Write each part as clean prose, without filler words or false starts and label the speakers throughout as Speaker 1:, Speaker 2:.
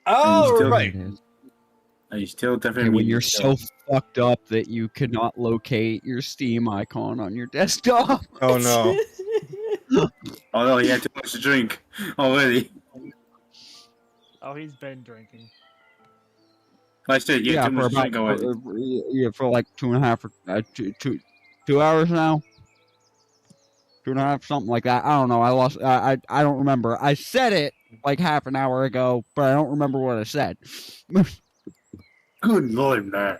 Speaker 1: Oh, right.
Speaker 2: And
Speaker 3: you still definitely
Speaker 2: when you're so fucked up that you cannot locate your Steam icon on your desktop.
Speaker 1: Oh, no.
Speaker 3: Oh no, he had too much to drink already.
Speaker 4: Oh, he's been drinking.
Speaker 3: I said he had too much to drink already.
Speaker 2: For like 2 hours now. 2.5, something like that. I don't know. I don't remember. I said it like half an hour ago, but I don't remember what I said.
Speaker 3: Good lord, man.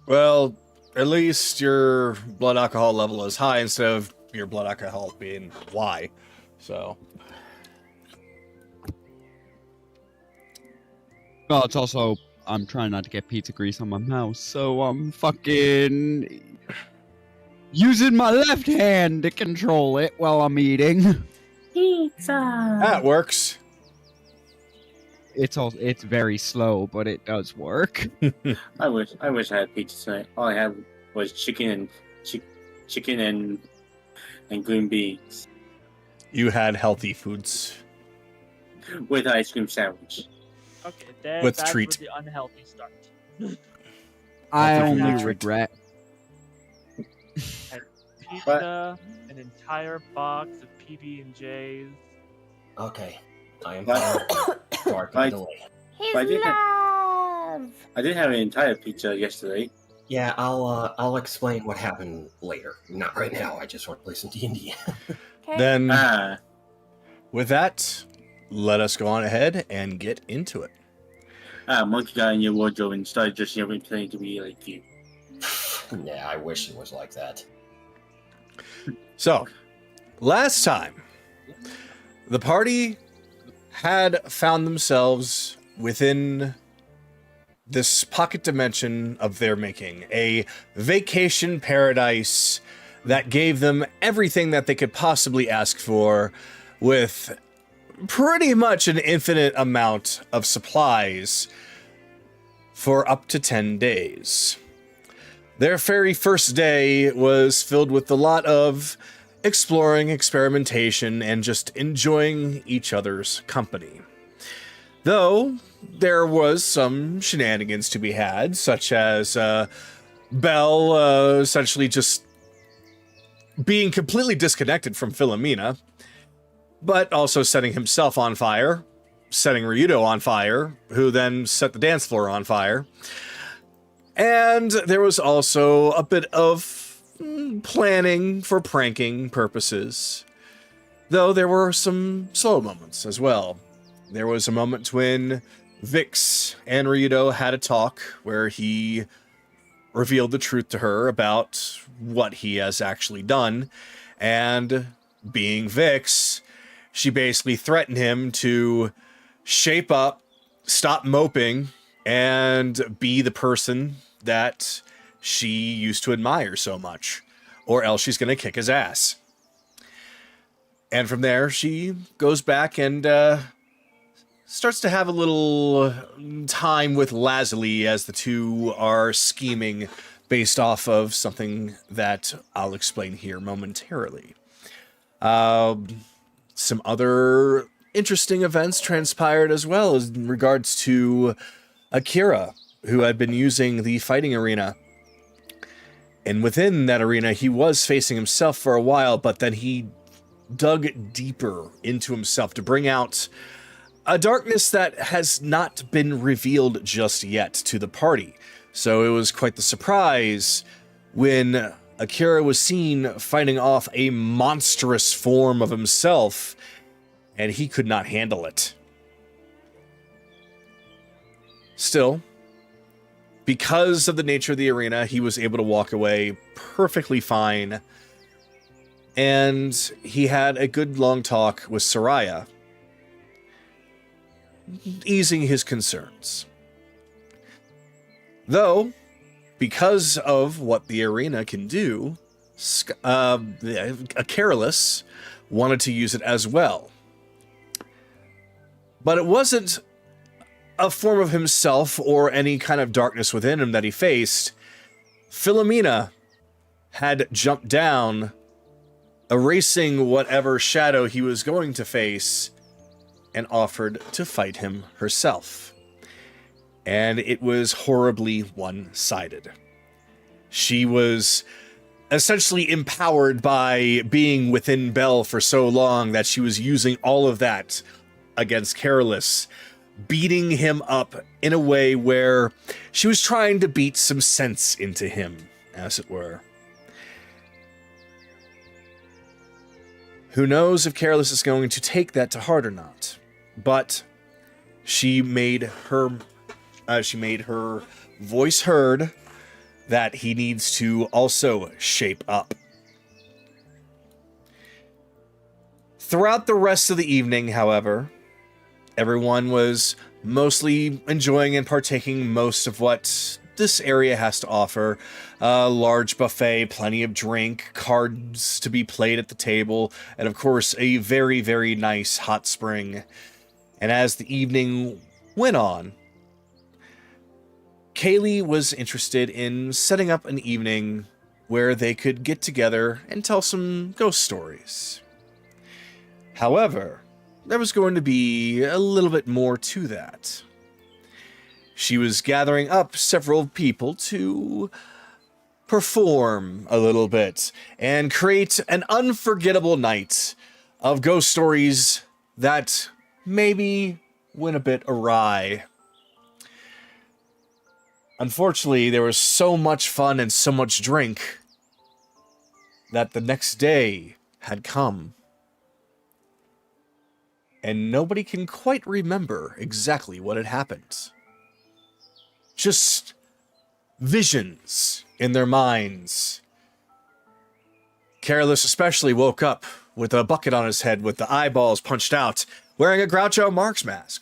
Speaker 1: Well, at least your blood alcohol level is high instead of your blood alcohol being Y. So.
Speaker 2: Well, it's also, I'm trying not to get pizza grease on my mouse, so I'm fucking using my left hand to control it while I'm eating.
Speaker 5: Pizza.
Speaker 1: That works.
Speaker 2: It's very slow, but it does work.
Speaker 3: I wish I had pizza tonight. All I had was chicken and green beans
Speaker 1: You had healthy foods.
Speaker 3: with ice cream sandwich.
Speaker 4: Okay,
Speaker 1: With
Speaker 4: that's
Speaker 1: treat.
Speaker 4: where the unhealthy start.
Speaker 2: I
Speaker 1: Healthy
Speaker 2: only
Speaker 1: food.
Speaker 2: regret.
Speaker 4: Pizza, an entire box of PB&Js.
Speaker 6: Okay, I am
Speaker 3: What?
Speaker 6: fine. Sorry for the
Speaker 3: Right.
Speaker 6: delay.
Speaker 5: His
Speaker 3: I did
Speaker 5: love.
Speaker 3: I did have an entire pizza yesterday.
Speaker 6: Yeah, I'll explain what happened later. Not right now. I just want to play some D&D.
Speaker 5: Okay.
Speaker 1: Then,
Speaker 3: Ah,
Speaker 1: with that, let us go on ahead and get into it.
Speaker 3: monkey got in your wardrobe and started dressing up and pretending to be like you.
Speaker 6: Yeah, I wish it was like that.
Speaker 1: So, last time, the party had found themselves within this pocket dimension of their making, a vacation paradise that gave them everything that they could possibly ask for, with pretty much an infinite amount of supplies for up to 10 days. Their very first day was filled with a lot of exploring, experimentation, and just enjoying each other's company. Though there was some shenanigans to be had, such as Belle essentially just being completely disconnected from Philomena, but also setting himself on fire, setting Ryudo on fire, who then set the dance floor on fire. And there was also a bit of planning for pranking purposes, though there were some slow moments as well. There was a moment when Vix and Ryudo had a talk where he revealed the truth to her about what he has actually done, and being Vix, she basically threatened him to shape up, stop moping, and be the person that she used to admire so much, or else she's going to kick his ass. And from there, she goes back and starts to have a little time with Lazuli as the two are scheming based off of something that I'll explain here momentarily. Some other interesting events transpired as well as in regards to Akira, who had been using the fighting arena. And within that arena, he was facing himself for a while, but then he dug deeper into himself to bring out a darkness that has not been revealed just yet to the party. So it was quite the surprise when Akira was seen fighting off a monstrous form of himself, and he could not handle it. Still, because of the nature of the arena, he was able to walk away perfectly fine, and he had a good long talk with Soraya, easing his concerns. Though, because of what the arena can do, Careless wanted to use it as well. But it wasn't a form of himself or any kind of darkness within him that he faced. Philomena had jumped down, erasing whatever shadow he was going to face, and offered to fight him herself. and it was horribly one-sided. She was essentially empowered by being within Bell for so long that she was using all of that against Careless, beating him up in a way where she was trying to beat some sense into him, as it were. Who knows if Careless is going to take that to heart or not, but she made her voice heard that he needs to also shape up. Throughout the rest of the evening, however, everyone was mostly enjoying and partaking most of what this area has to offer. A large buffet, plenty of drink, cards to be played at the table, and of course a very, very nice hot spring. And as the evening went on, Kaylee was interested in setting up an evening where they could get together and tell some ghost stories. However, there was going to be a little bit more to that. She was gathering up several people to perform a little bit and create an unforgettable night of ghost stories that maybe went a bit awry. Unfortunately, there was so much fun and so much drink that the next day had come. And nobody can quite remember exactly what had happened. Just visions in their minds. Careless especially woke up with a bucket on his head with the eyeballs punched out, wearing a Groucho Marx mask.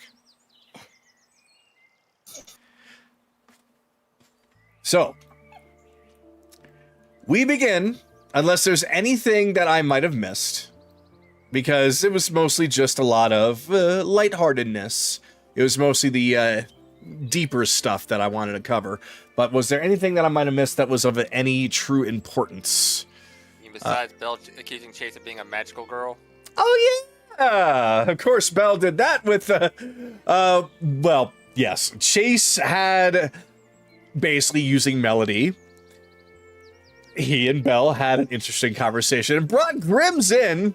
Speaker 1: So, we begin, unless there's anything that I might have missed, because it was mostly just a lot of lightheartedness. It was mostly the deeper stuff that I wanted to cover. But was there anything that I might have missed that was of any true importance?
Speaker 7: Besides Belle accusing Chase of being a magical girl?
Speaker 1: Oh, yeah! Of course, Belle did that with, well, yes. Chase had... basically using melody, he and Belle had an interesting conversation and brought Grims in.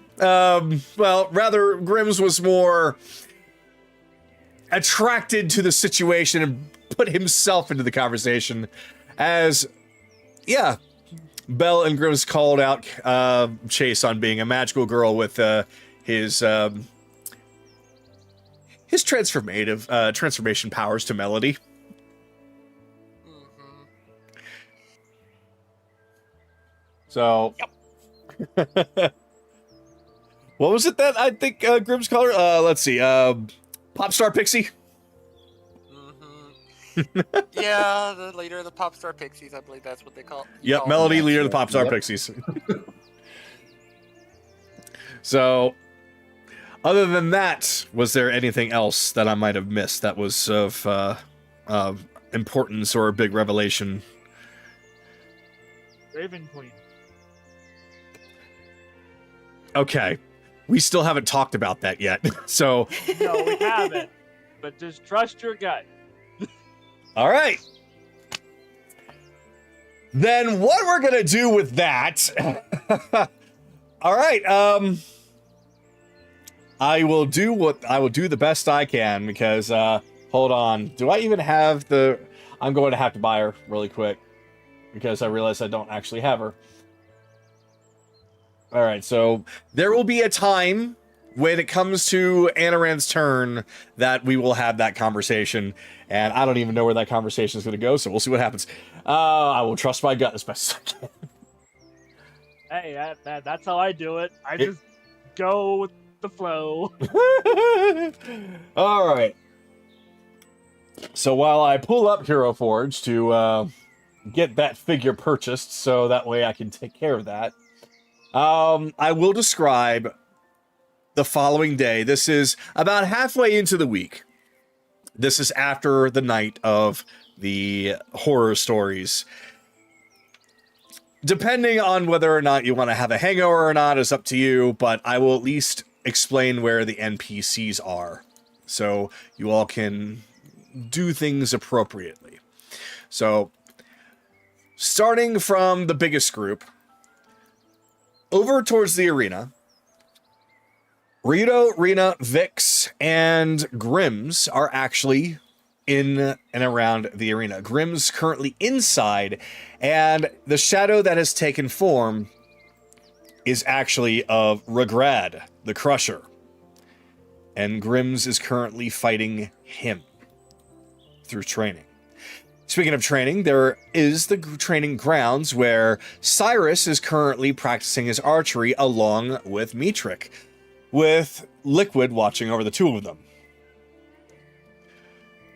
Speaker 1: Well, rather, Grims was more attracted to the situation and put himself into the conversation as, yeah, Belle and Grims called out Chase on being a magical girl with his transformation powers to melody. So, yep. What was it that I think Grimm's called her? Let's see. Pop Star Pixie?
Speaker 7: Yeah, the leader of the Pop Star Pixies, I believe that's what they call it.
Speaker 1: Yep, Melody, leader of the Pop Star Pixies. So, other than that, was there anything else that I might have missed that was of importance or a big revelation?
Speaker 4: Raven Queen.
Speaker 1: Okay, we still haven't talked about that yet, so...
Speaker 4: No, we haven't. But just trust your gut.
Speaker 1: All right. Then what we're gonna do with that... All right, I will do the best I can, because, hold on. Do I even have the... I'm going to have to buy her really quick, because I realize I don't actually have her. All right, so there will be a time when it comes to Anarand's turn that we will have that conversation, and I don't even know where that conversation is going to go, so we'll see what happens. I will trust my gut as best as I can.
Speaker 4: Hey, that's how I do it. I just go with the flow.
Speaker 1: All right. So while I pull up Hero Forge to get that figure purchased, so that way I can take care of that, I will describe the following day. This is about halfway into the week. This is after the night of the horror stories. Depending on whether or not you want to have a hangover or not is up to you, but I will at least explain where the NPCs are, so you all can do things appropriately. So, starting from the biggest group, over towards the arena, Rito, Rena, Vix, and Grims are actually in and around the arena. Grimm's currently inside, and the shadow that has taken form is actually of Regrad, the Crusher. And Grimm's is currently fighting him through training. Speaking of training, there is the training grounds where Cyrus is currently practicing his archery along with Mitrik, with Liquid watching over the two of them.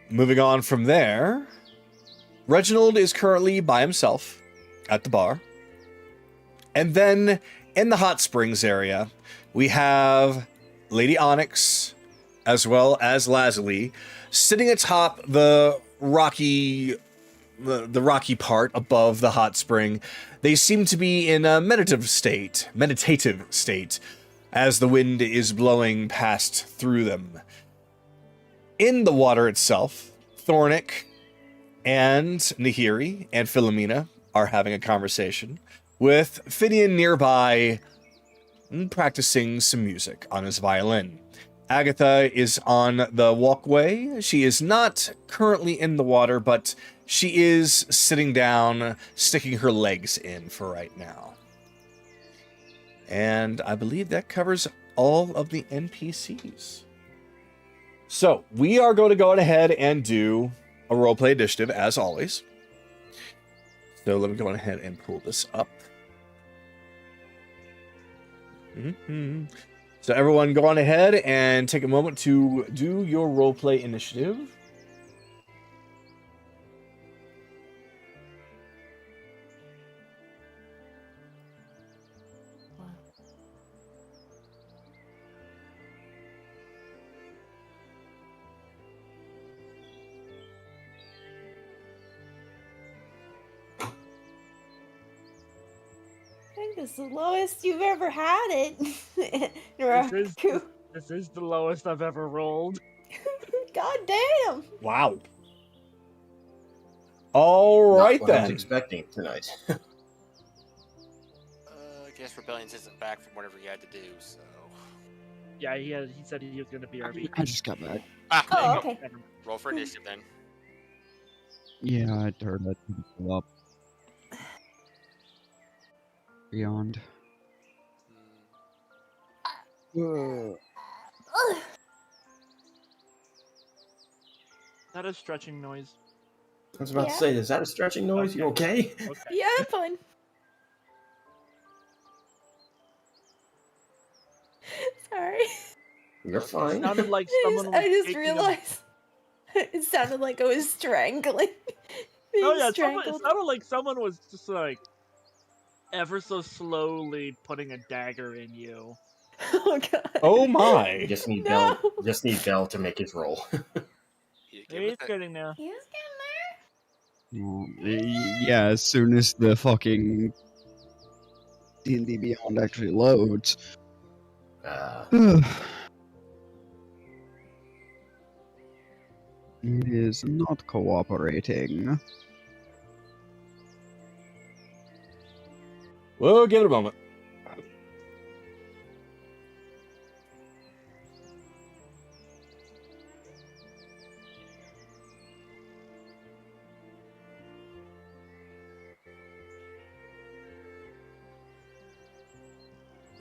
Speaker 1: Moving on from there, Reginald is currently by himself at the bar. And then in the hot springs area, we have Lady Onyx as well as Lazuli sitting atop the rocky part above the hot spring. They seem to be in a meditative state as the wind is blowing past through them. In the water itself, Thornic and Nahiri and Philomena are having a conversation, with Finian nearby practicing some music on his violin. Agatha is on the walkway. She is not currently in the water, but she is sitting down, sticking her legs in for right now. And I believe that covers all of the NPCs. So, we are going to go ahead and do a roleplay initiative, as always. So, let me go ahead and pull this up. So, everyone go on ahead and take a moment to do your roleplay initiative.
Speaker 5: I think this is the lowest you've ever had it.
Speaker 4: This is the lowest I've ever rolled.
Speaker 5: God damn.
Speaker 1: Wow. All right,
Speaker 6: Not what I was
Speaker 1: then.
Speaker 6: expecting tonight.
Speaker 7: I guess Rebellions isn't back from whatever he had to do, so.
Speaker 4: Yeah, he said he was going to be our
Speaker 2: I just got back.
Speaker 7: Ah, there
Speaker 5: Oh,
Speaker 7: you go.
Speaker 5: okay.
Speaker 7: Roll for initiative then.
Speaker 2: Yeah, I heard that pull up. Beyond.
Speaker 5: Ugh.
Speaker 4: Is that a stretching noise?
Speaker 6: I was about
Speaker 5: Yeah.
Speaker 6: to say, is that a stretching noise? You okay?
Speaker 4: Okay.
Speaker 5: Yeah, I'm fine. Sorry.
Speaker 6: You're
Speaker 4: It
Speaker 6: fine.
Speaker 4: sounded like someone was
Speaker 5: I just
Speaker 4: taking
Speaker 5: realized it sounded like I was strangling. Being
Speaker 4: Oh yeah, it
Speaker 5: strangled.
Speaker 4: sounded like someone was just like ever so slowly putting a dagger in you.
Speaker 5: Oh god.
Speaker 1: Oh
Speaker 6: You
Speaker 1: my.
Speaker 6: just need
Speaker 5: No.
Speaker 6: Bell. Just need Bell to make his roll.
Speaker 7: You give
Speaker 4: He's
Speaker 7: it that-
Speaker 4: getting there.
Speaker 5: He was
Speaker 2: Well, yeah, as soon as the fucking D&D Beyond actually loads. It is not cooperating.
Speaker 1: We'll give it a moment.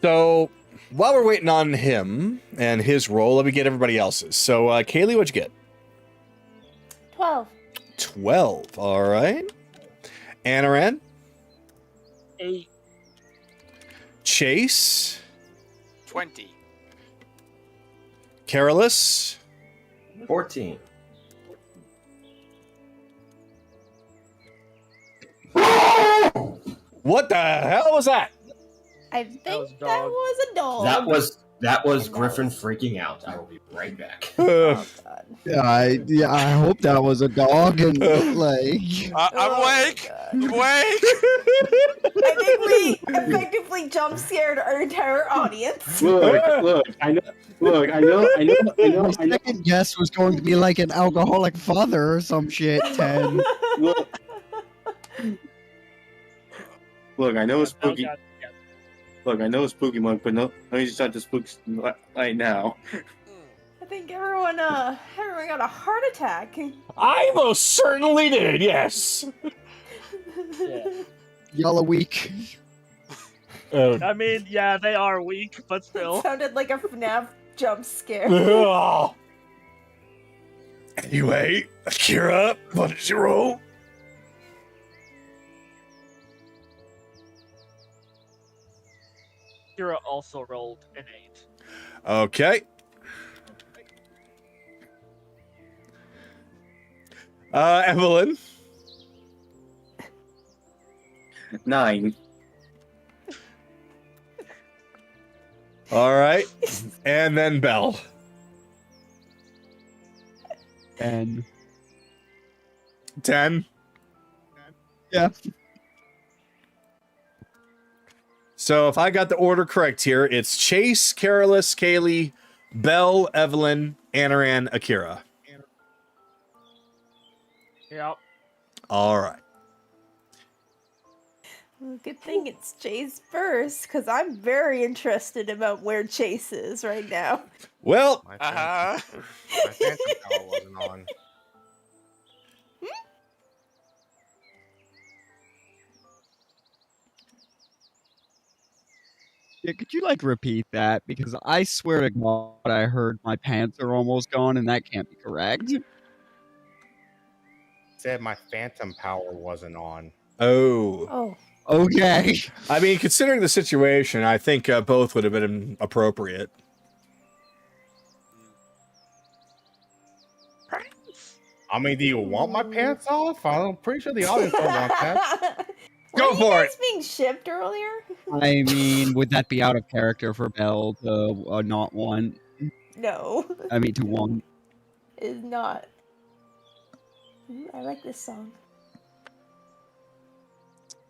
Speaker 1: So, while we're waiting on him and his roll, let me get everybody else's. So, Kaylee, what'd you get?
Speaker 5: 12.
Speaker 1: 12. All right. Anaran?
Speaker 4: 8.
Speaker 1: Chase?
Speaker 7: 20.
Speaker 1: Carolus?
Speaker 6: 14.
Speaker 1: What the hell was that?
Speaker 5: I think
Speaker 4: was
Speaker 5: that
Speaker 4: dog.
Speaker 5: was a dog.
Speaker 6: That was That was
Speaker 5: And that
Speaker 6: Griffin
Speaker 5: was-
Speaker 6: freaking out. I will be right back.
Speaker 5: Oh god.
Speaker 2: I hope that was a dog and like.
Speaker 7: I'm
Speaker 5: Oh,
Speaker 7: awake.
Speaker 5: God.
Speaker 7: I'm awake.
Speaker 5: I think we effectively jump scared our entire audience.
Speaker 3: Look, I know. Look, I
Speaker 2: My second guess was going to be like an alcoholic father or some shit. 10.
Speaker 3: Look, I know it's
Speaker 4: Oh,
Speaker 3: spooky.
Speaker 4: God, yeah.
Speaker 3: Look, I know it's spooky month, but no, need to start the spooks right now.
Speaker 5: I think everyone got a heart attack.
Speaker 1: I most certainly did, yes.
Speaker 2: Y'all are weak.
Speaker 4: I mean, yeah, they are weak, but
Speaker 5: It
Speaker 4: still.
Speaker 5: sounded like a FNAF jump scare.
Speaker 1: Anyway, Akira, what did you roll?
Speaker 4: Kira also rolled an 8.
Speaker 1: Okay. Evelyn.
Speaker 3: 9.
Speaker 1: All right. And then Belle.
Speaker 2: 10.
Speaker 1: 10.
Speaker 2: Yeah.
Speaker 1: So if I got the order correct here, it's Chase, Carolus, Kaylee, Belle, Evelyn, Anaran, Akira.
Speaker 4: Yep.
Speaker 1: All right.
Speaker 5: Well, good thing it's Chase first, because I'm very interested about where Chase is right now.
Speaker 1: Well,
Speaker 7: Uh huh.
Speaker 8: My phantom power wasn't on.
Speaker 2: Yeah, could you like repeat that? Because I swear to God, I heard my pants are almost gone, and that can't be correct.
Speaker 8: Said my phantom power wasn't on.
Speaker 1: oh.
Speaker 5: Oh,
Speaker 2: Okay.
Speaker 1: I mean, considering the situation, I think both would have been appropriate.
Speaker 8: I mean, do you want my pants off? I'm pretty sure the audience don't want that.
Speaker 1: Go
Speaker 5: Weren't
Speaker 1: for
Speaker 5: you
Speaker 1: it.
Speaker 5: guys being shipped earlier?
Speaker 2: I mean, would that be out of character for Belle to not want?
Speaker 5: No,
Speaker 2: I mean, to want.
Speaker 5: it is not. Ooh, I like this song.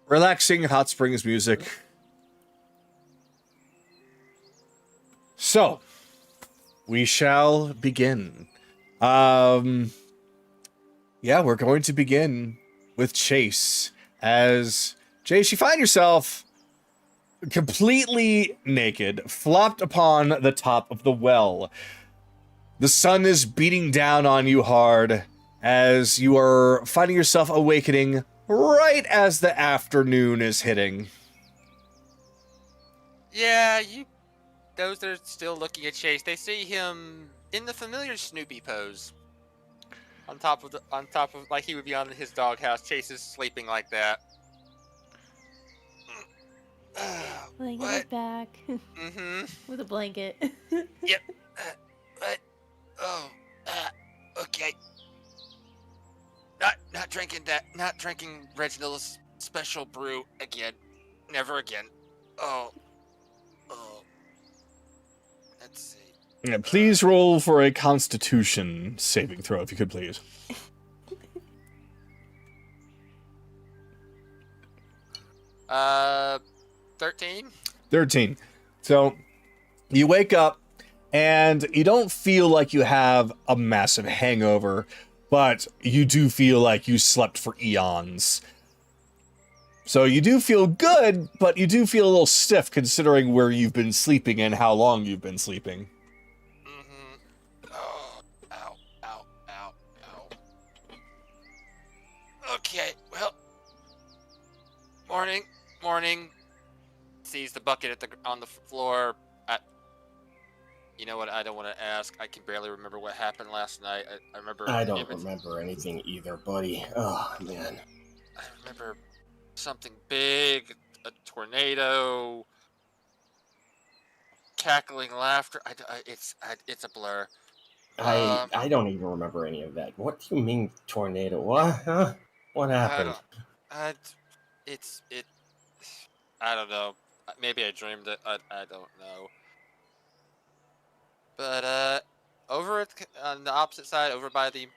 Speaker 1: Relaxing hot springs music. So, we shall begin. Yeah, we're going to begin with Chase. As Chase, you find yourself completely naked, flopped upon the top of the well. The sun is beating down on you hard as you are finding yourself awakening right as the afternoon is hitting.
Speaker 7: Yeah, those that are still looking at Chase, they see him in the familiar Snoopy pose. On top of like he would be on his doghouse. Chase is sleeping like that.
Speaker 5: Laying on
Speaker 7: What?
Speaker 5: his back
Speaker 7: Mm-hmm.
Speaker 5: with a blanket.
Speaker 7: What? Oh. Okay. Not drinking that. Not drinking Reginald's special brew again. Never again. Oh. Let's see.
Speaker 1: Yeah, please roll for a Constitution saving throw, if you could, please.
Speaker 7: 13.
Speaker 1: 13. So, you wake up, and you don't feel like you have a massive hangover, but you do feel like you slept for eons. So you do feel good, but you do feel a little stiff considering where you've been sleeping and how long you've been sleeping.
Speaker 7: Mm-hmm. Oh. Ow. Ow. Ow. Ow. Okay. Well. Morning. Sees the bucket on the floor. You know what? I don't want to ask. I can barely remember what happened last night. I remember.
Speaker 6: I don't remember anything either, buddy. Oh, man.
Speaker 7: I remember something big, a tornado, cackling laughter. It's a blur.
Speaker 6: I don't even remember any of that. What do you mean tornado? What? Huh? What happened?
Speaker 7: I don't know. Maybe I dreamed it. I don't know. But over on the opposite side, over by the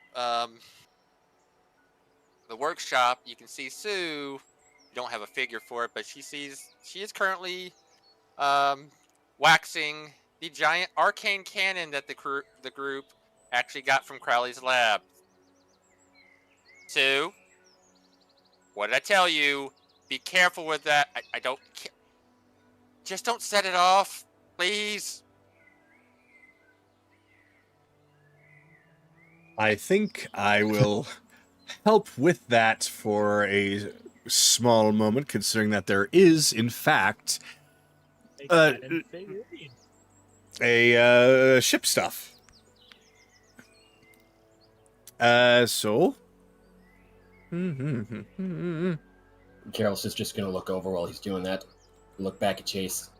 Speaker 7: workshop, you can see Sue. You don't have a figure for it, but she is currently waxing the giant arcane cannon that the group actually got from Crowley's lab. Sue, what did I tell you? Be careful with that. I don't. Just don't set it off, please.
Speaker 1: I think I will help with that for a small moment, considering that there is, in fact, a ship stuff. So.
Speaker 6: Carlos is just gonna look over while he's doing that. Look back at Chase.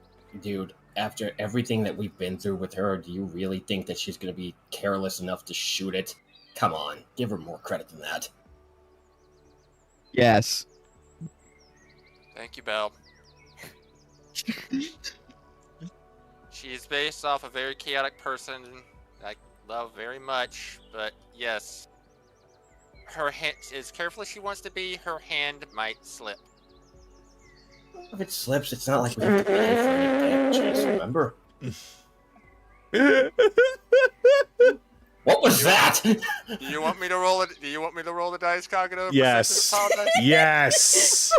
Speaker 6: Dude, after everything that we've been through with her, do you really think that she's gonna be careless enough to shoot it? Come on, give her more credit than that.
Speaker 2: Yes.
Speaker 7: Thank you, Belle. She is based off a very chaotic person I love very much, but yes. Her hand, as careful as she wants to be, her hand might slip.
Speaker 6: If it slips, it's not like we have to pay for anything, Chase, remember? What was that?
Speaker 7: Do you want me to roll it? Do you want me to roll the dice, Kagano?
Speaker 1: Yes. Yes.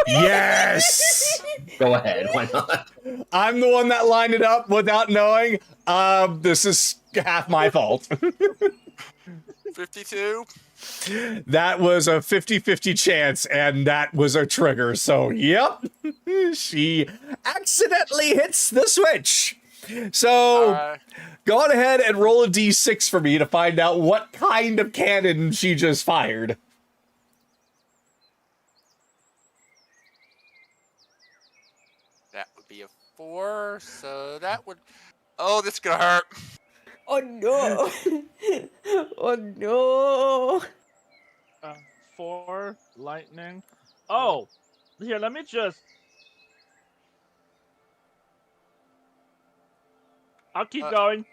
Speaker 1: Yes.
Speaker 6: Go ahead, why not?
Speaker 1: I'm the one that lined it up without knowing. This is half my fault.
Speaker 7: 52.
Speaker 1: That was a 50-50 chance, and that was a trigger. So, yep. She accidentally hits the switch. So, go on ahead and roll a d6 for me to find out what kind of cannon she just fired.
Speaker 7: That would be a 4, so that would... Oh, this is gonna hurt.
Speaker 5: Oh no! Oh no!
Speaker 4: 4 lightning. Oh, here. Let me just. I'll keep going.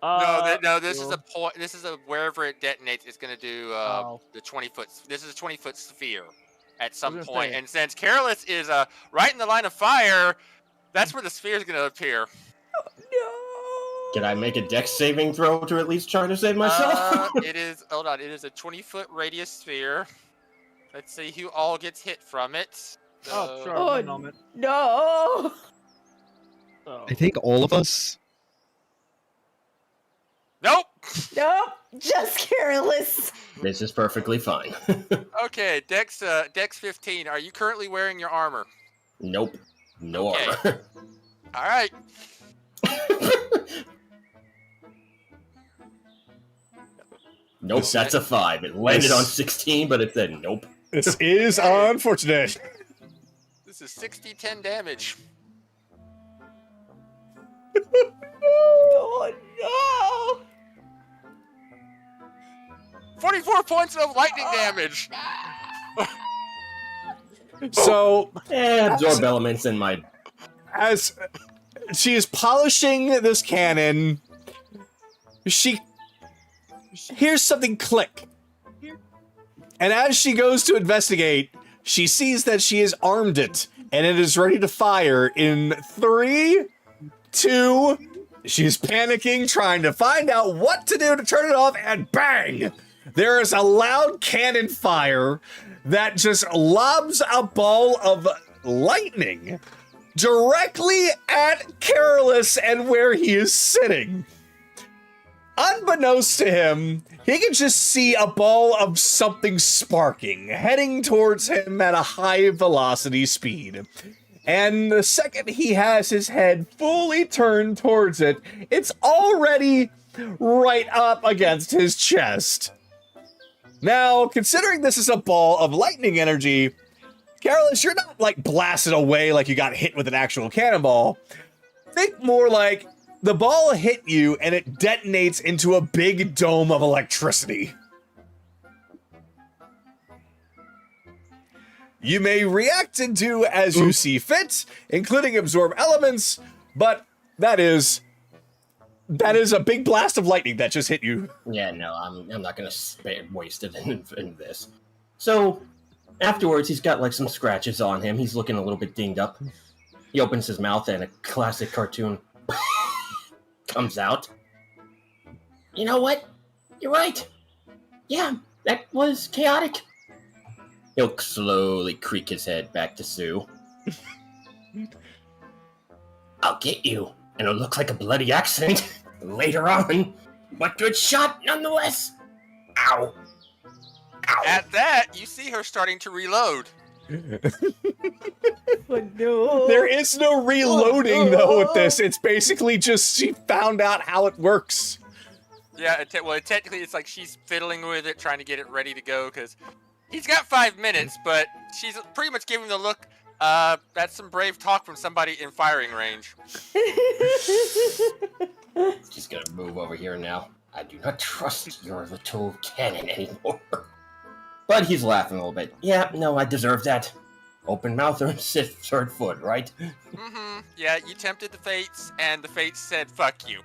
Speaker 7: No. This is a point. This is a wherever it detonates. It's gonna do the 20-foot. This is a 20-foot sphere at some point. And since Careless is right in the line of fire, that's where the sphere is gonna appear.
Speaker 5: No!
Speaker 6: Can I make a dex saving throw to at least try to save myself?
Speaker 7: It is. Hold on. It is a 20-foot radius sphere. Let's see who all gets hit from it.
Speaker 4: Oh, sure.
Speaker 5: Oh,
Speaker 4: One moment.
Speaker 5: No!
Speaker 4: So,
Speaker 2: I think all of us.
Speaker 7: Nope.
Speaker 5: Nope! Just careless!
Speaker 6: This is perfectly fine.
Speaker 7: Okay, Dex 15. Are you currently wearing your armor?
Speaker 6: Nope. No
Speaker 7: Okay.
Speaker 6: armor.
Speaker 7: All right.
Speaker 6: Nope, that's a 5. It landed on 16, but it said nope.
Speaker 1: This is unfortunate.
Speaker 7: This is 60-10 damage.
Speaker 5: Oh no!
Speaker 7: 44 points of lightning damage.
Speaker 1: So,
Speaker 6: Absorb elements in my...
Speaker 1: as she is polishing this cannon, she hears something click. And as she goes to investigate, she sees that she has armed it, and it is ready to fire in 3, 2... She's panicking, trying to find out what to do to turn it off, and bang! There is a loud cannon fire that just lobs a ball of lightning directly at Careless and where he is sitting. Unbeknownst to him, he can just see a ball of something sparking, heading towards him at a high velocity speed. And the second he has his head fully turned towards it, it's already right up against his chest. Now, considering this is a ball of lightning energy, Careless, you're not like blasted away like you got hit with an actual cannonball. Think more like the ball hit you and it detonates into a big dome of electricity. You may react and do as you see fit, including absorb elements, but that is That is a big blast of lightning that just hit you.
Speaker 6: Yeah, no, I'm not gonna waste it in this. So afterwards, he's got like some scratches on him. He's looking a little bit dinged up. He opens his mouth, and a classic cartoon comes out. You know what? You're right. Yeah, that was chaotic. He'll slowly creak his head back to Sue. I'll get you, and it'll look like a bloody accident later on, but good shot nonetheless. Ow. Ow.
Speaker 7: At that, you see her starting to reload.
Speaker 5: Oh, no.
Speaker 1: There is no reloading though with this. It's basically just she found out how it works.
Speaker 7: Yeah, technically it's like she's fiddling with it, trying to get it ready to go, because he's got 5 minutes, but she's pretty much giving the look, that's some brave talk from somebody in firing range.
Speaker 6: Just gonna move over here now. I do not trust your little cannon anymore. But he's laughing a little bit. Yeah, no, I deserve that. Open mouth or sit third foot, right?
Speaker 7: Mm-hmm. Yeah, you tempted the fates, and the fates said, fuck you.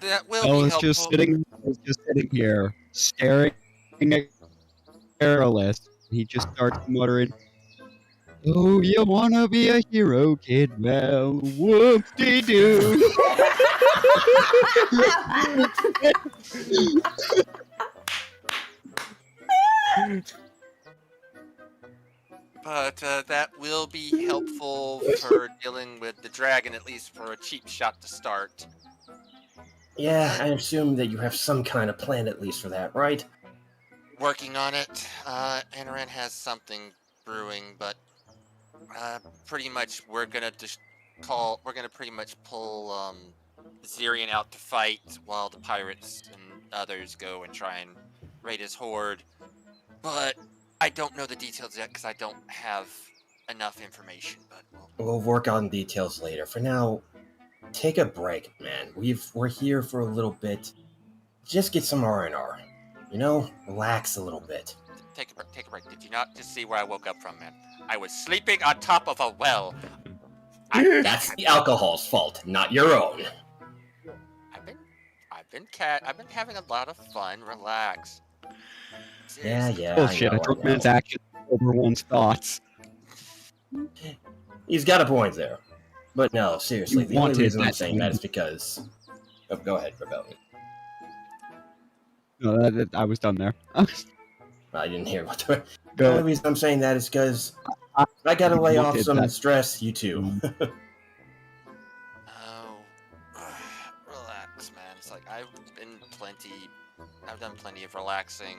Speaker 7: That will
Speaker 2: I
Speaker 7: be
Speaker 2: was
Speaker 7: helpful.
Speaker 2: just sitting here, staring at Careless. He just starts muttering, "Oh, you wanna be a hero, kid? Well, whoop-de-doo."
Speaker 7: But that will be helpful for dealing with the dragon, at least for a cheap shot to start.
Speaker 6: Yeah, I assume that you have some kind of plan at least for that, right?
Speaker 7: Working on it. Anaran has something brewing, but pretty much we're gonna pretty much pull Zyrian out to fight while the pirates and others go and try and raid his horde. But I don't know the details yet because I don't have enough information. But
Speaker 6: We'll work on details later. For now, take a break, man. We're here for a little bit. Just get some R&R. You know, relax a little bit.
Speaker 7: take a break. Did you not just see where I woke up from, man? I was sleeping on top of a well.
Speaker 6: That's the alcohol's fault, not your own.
Speaker 7: I've been having a lot of fun. Relax. Seriously.
Speaker 6: Yeah.
Speaker 2: Bullshit, I
Speaker 6: know.
Speaker 2: took man's actions over one's thoughts.
Speaker 6: He's got a point there. But no, seriously,
Speaker 2: You
Speaker 6: the only
Speaker 2: wanted
Speaker 6: reason I'm
Speaker 2: that
Speaker 6: saying
Speaker 2: to
Speaker 6: that
Speaker 2: be-
Speaker 6: is because... Oh, go ahead, Rebellion.
Speaker 2: No, I was done there.
Speaker 6: I didn't hear what the... The only
Speaker 2: Go.
Speaker 6: reason I'm saying that is because I gotta lay off
Speaker 2: wanted
Speaker 6: some
Speaker 2: that.
Speaker 6: stress, you too.
Speaker 7: Oh, relax, man. It's like I've done plenty of relaxing.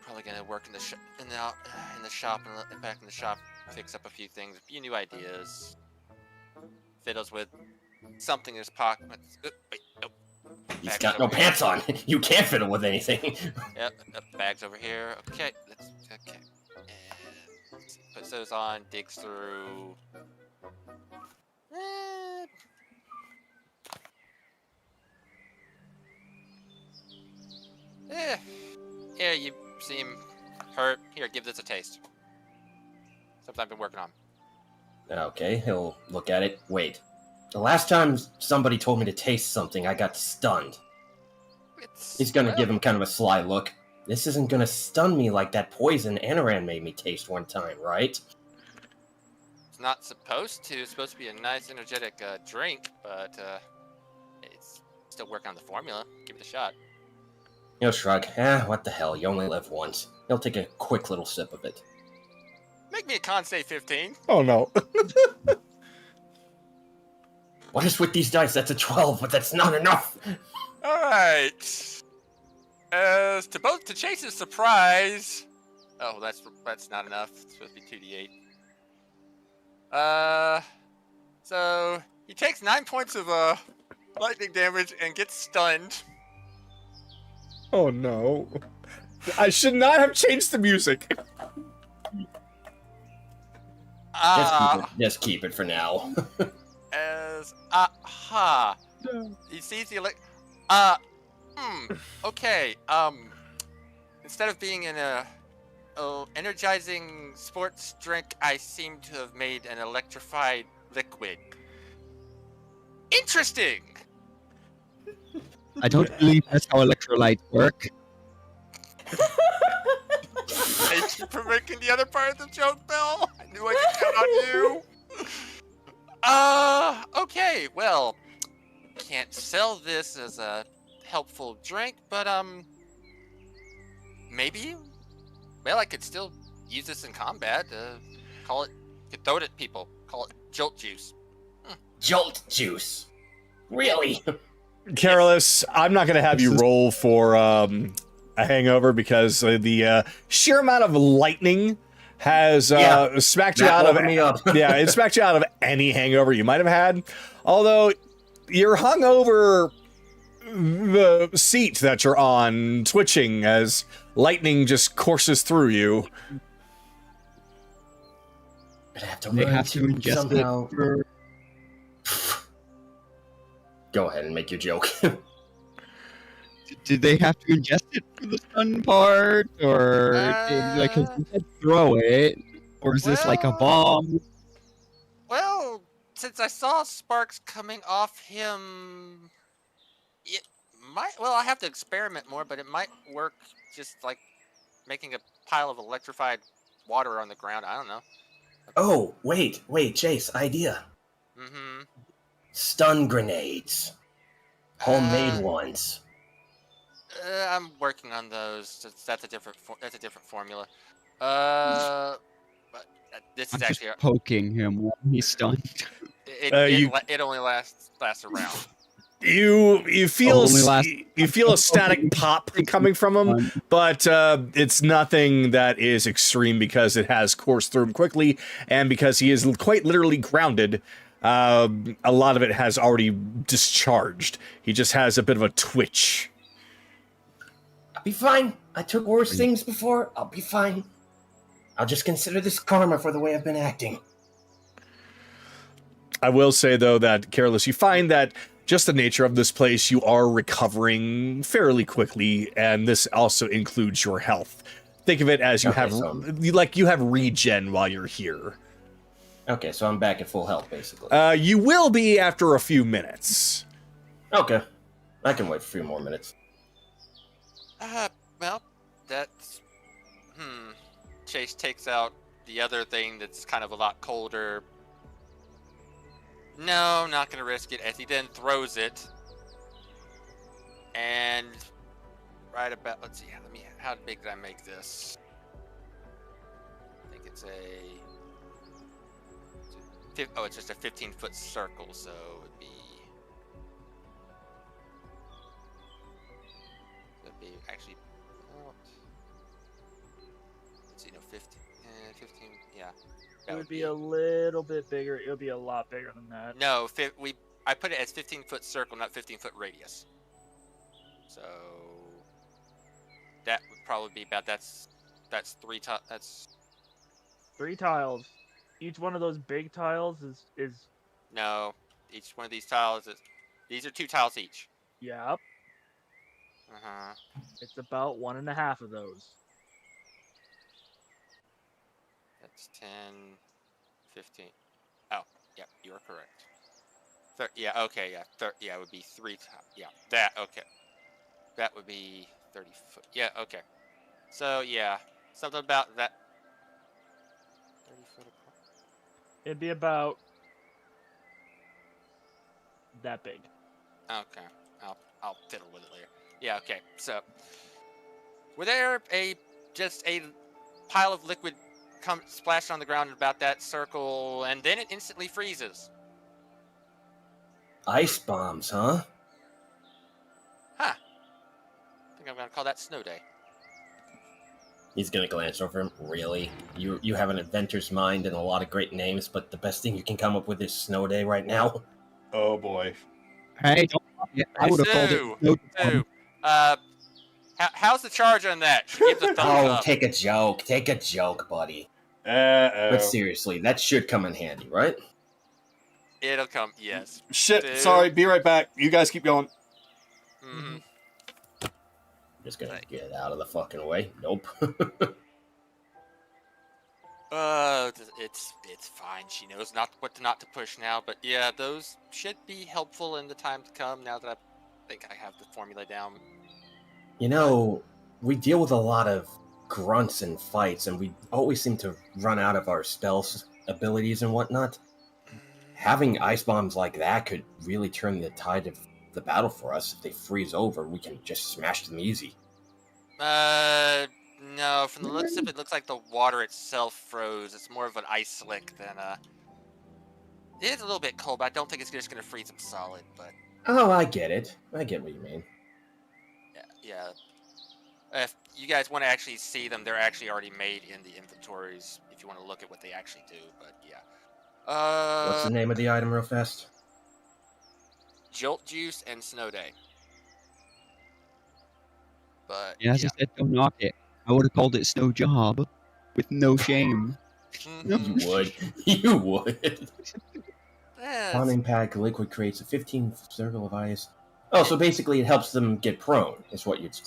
Speaker 7: Probably gonna work in the shop and back in the shop, fix up a few things, a few new ideas. Fiddles with something in his pocket. Wait, nope.
Speaker 6: He's
Speaker 7: Bags
Speaker 6: got no
Speaker 7: over
Speaker 6: pants
Speaker 7: here.
Speaker 6: on. You can't fiddle with anything.
Speaker 7: Yep, bags over here. Okay, okay. And puts those on, digs through. Yeah, you seem hurt. Here, give this a taste. Something I've been working on.
Speaker 6: Okay, he'll look at it. Wait. The last time somebody told me to taste something, I got stunned. He's gonna give him kind of a sly look. This isn't gonna stun me like that poison Anaran made me taste one time, right?
Speaker 7: It's not supposed to. It's supposed to be a nice, energetic drink, but it's still working on the formula. Give it a shot.
Speaker 6: He'll shrug. What the hell, you only live once. He'll take a quick little sip of it.
Speaker 7: Make me a con save 15.
Speaker 1: Oh no.
Speaker 6: What is with these dice? That's a 12, but that's not enough!
Speaker 7: Alright. As to Chase's surprise. Oh, that's not enough. It's supposed to be 2d8. So he takes 9 points of lightning damage and gets stunned.
Speaker 1: Oh no. I should not have changed the music.
Speaker 6: Just keep it for now.
Speaker 7: As he sees the okay. Instead of being in a energizing sports drink, I seem to have made an electrified liquid. Interesting.
Speaker 2: I don't believe that's how electrolytes work.
Speaker 7: Thank you for making the other part of the joke, Bill. I knew I could count on you. Okay, well, can't sell this as a helpful drink, but maybe. Well, I could still use this in combat. Could throw it at people. Call it jolt juice.
Speaker 6: Jolt juice. Really?
Speaker 1: Careless, I'm not going to have you roll for a hangover because the sheer amount of lightning has smacked you out of it smacked you out of any hangover you might have had. Although you're hung over the seat that you're on, twitching as lightning just courses through you.
Speaker 6: Gonna have to
Speaker 2: They
Speaker 6: learn
Speaker 2: have to ingest
Speaker 6: somehow.
Speaker 2: it for...
Speaker 6: Go ahead and make your joke.
Speaker 2: Did they have to ingest it for the stun part, or like if you said throw it, or is this like a bomb?
Speaker 7: Well, since I saw sparks coming off him, it might. Well, I have to experiment more, but it might work. Just like making a pile of electrified water on the ground. I don't know.
Speaker 6: Oh, wait, Chase, idea.
Speaker 7: Mm-hmm.
Speaker 6: Stun grenades. Homemade ones.
Speaker 7: I'm working on those. That's a different formula. But this is
Speaker 2: I'm
Speaker 7: actually
Speaker 2: just poking him while he's stunned.
Speaker 7: it only lasts a round.
Speaker 1: You feel a static pop coming from him, but it's nothing that is extreme because it has coursed through him quickly, and because he is quite literally grounded. A lot of it has already discharged. He just has a bit of a twitch.
Speaker 6: I'll be fine. I took worse things before. I'll be fine. I'll just consider this karma for the way I've been acting.
Speaker 1: I will say, though, that, Careless, you find that just the nature of this place, you are recovering fairly quickly, and this also includes your health. Think of it as you have regen while you're here.
Speaker 6: Okay, so I'm back at full health, basically.
Speaker 1: You will be after a few minutes.
Speaker 6: Okay. I can wait for a few more minutes.
Speaker 7: Well, that's... Chase takes out the other thing that's kind of a lot colder. No, not gonna risk it, as he then throws it. And... right about... let's see, how big did I make this? I think it's it's just a 15-foot circle, so it'd be actually, let's see, no, 15, yeah.
Speaker 4: It would be a little bit bigger. It would be a lot bigger than that.
Speaker 7: No, I put it as 15-foot circle, not 15-foot radius. So that would probably be about, that's three
Speaker 4: tiles. Each one of those big tiles is...
Speaker 7: No, each one of these tiles these are 2 tiles each.
Speaker 4: Yep.
Speaker 7: Uh-huh.
Speaker 4: It's about 1.5 of those.
Speaker 7: That's 10, 15. Oh, yeah, you are correct. Yeah, okay, yeah. Yeah, it would be 3 tiles. Yeah, that, okay. That would be 30 foot. Yeah, okay. So, yeah, something about that. 30 foot across.
Speaker 4: It'd be about that big.
Speaker 7: Okay, I'll fiddle with it later. Yeah, okay. So, were there just a pile of liquid splashed on the ground about that circle, and then it instantly freezes?
Speaker 6: Ice bombs, huh?
Speaker 7: Huh. I think I'm gonna call that Snow Day.
Speaker 6: He's gonna glance over him. Really? You have an inventor's mind and a lot of great names, but the best thing you can come up with is Snow Day right now?
Speaker 1: Oh boy.
Speaker 2: Hey, don't... I would have called it...
Speaker 7: Sue. How's the charge on that? She gives a thumbs up.
Speaker 6: Take a joke, buddy.
Speaker 1: Uh-oh.
Speaker 6: But seriously, that should come in handy, right?
Speaker 7: It'll come, yes.
Speaker 1: Shit,
Speaker 7: Sue.
Speaker 1: sorry, be right back. You guys keep going.
Speaker 7: Mm-hmm.
Speaker 6: Just gonna get out of the fucking way. Nope.
Speaker 7: It's fine. She knows not to push now, but yeah, those should be helpful in the time to come. Now that I think I have the formula down.
Speaker 6: You know, we deal with a lot of grunts and fights, and we always seem to run out of our spells abilities and whatnot. Having ice bombs like that could really turn the tide of the battle for us. If they freeze over, we can just smash them easy.
Speaker 7: No. From the looks of it, looks like the water itself froze. It's more of an ice slick than It is a little bit cold, but I don't think it's just gonna freeze them solid. But
Speaker 6: Oh, I get it. I get what you mean.
Speaker 7: yeah. If you guys want to actually see them, they're actually already made in the inventories. If you want to look at what they actually do, but yeah.
Speaker 6: What's the name of the item real fast?
Speaker 7: Jolt Juice and Snow Day. But
Speaker 2: Yeah, as I said, don't knock it. I would have called it Snow Job with no shame.
Speaker 6: You would. You would.
Speaker 7: Yeah,
Speaker 6: Pounding pack liquid creates a 15 circle of ice. Oh, so basically it helps them get prone, is what you'd...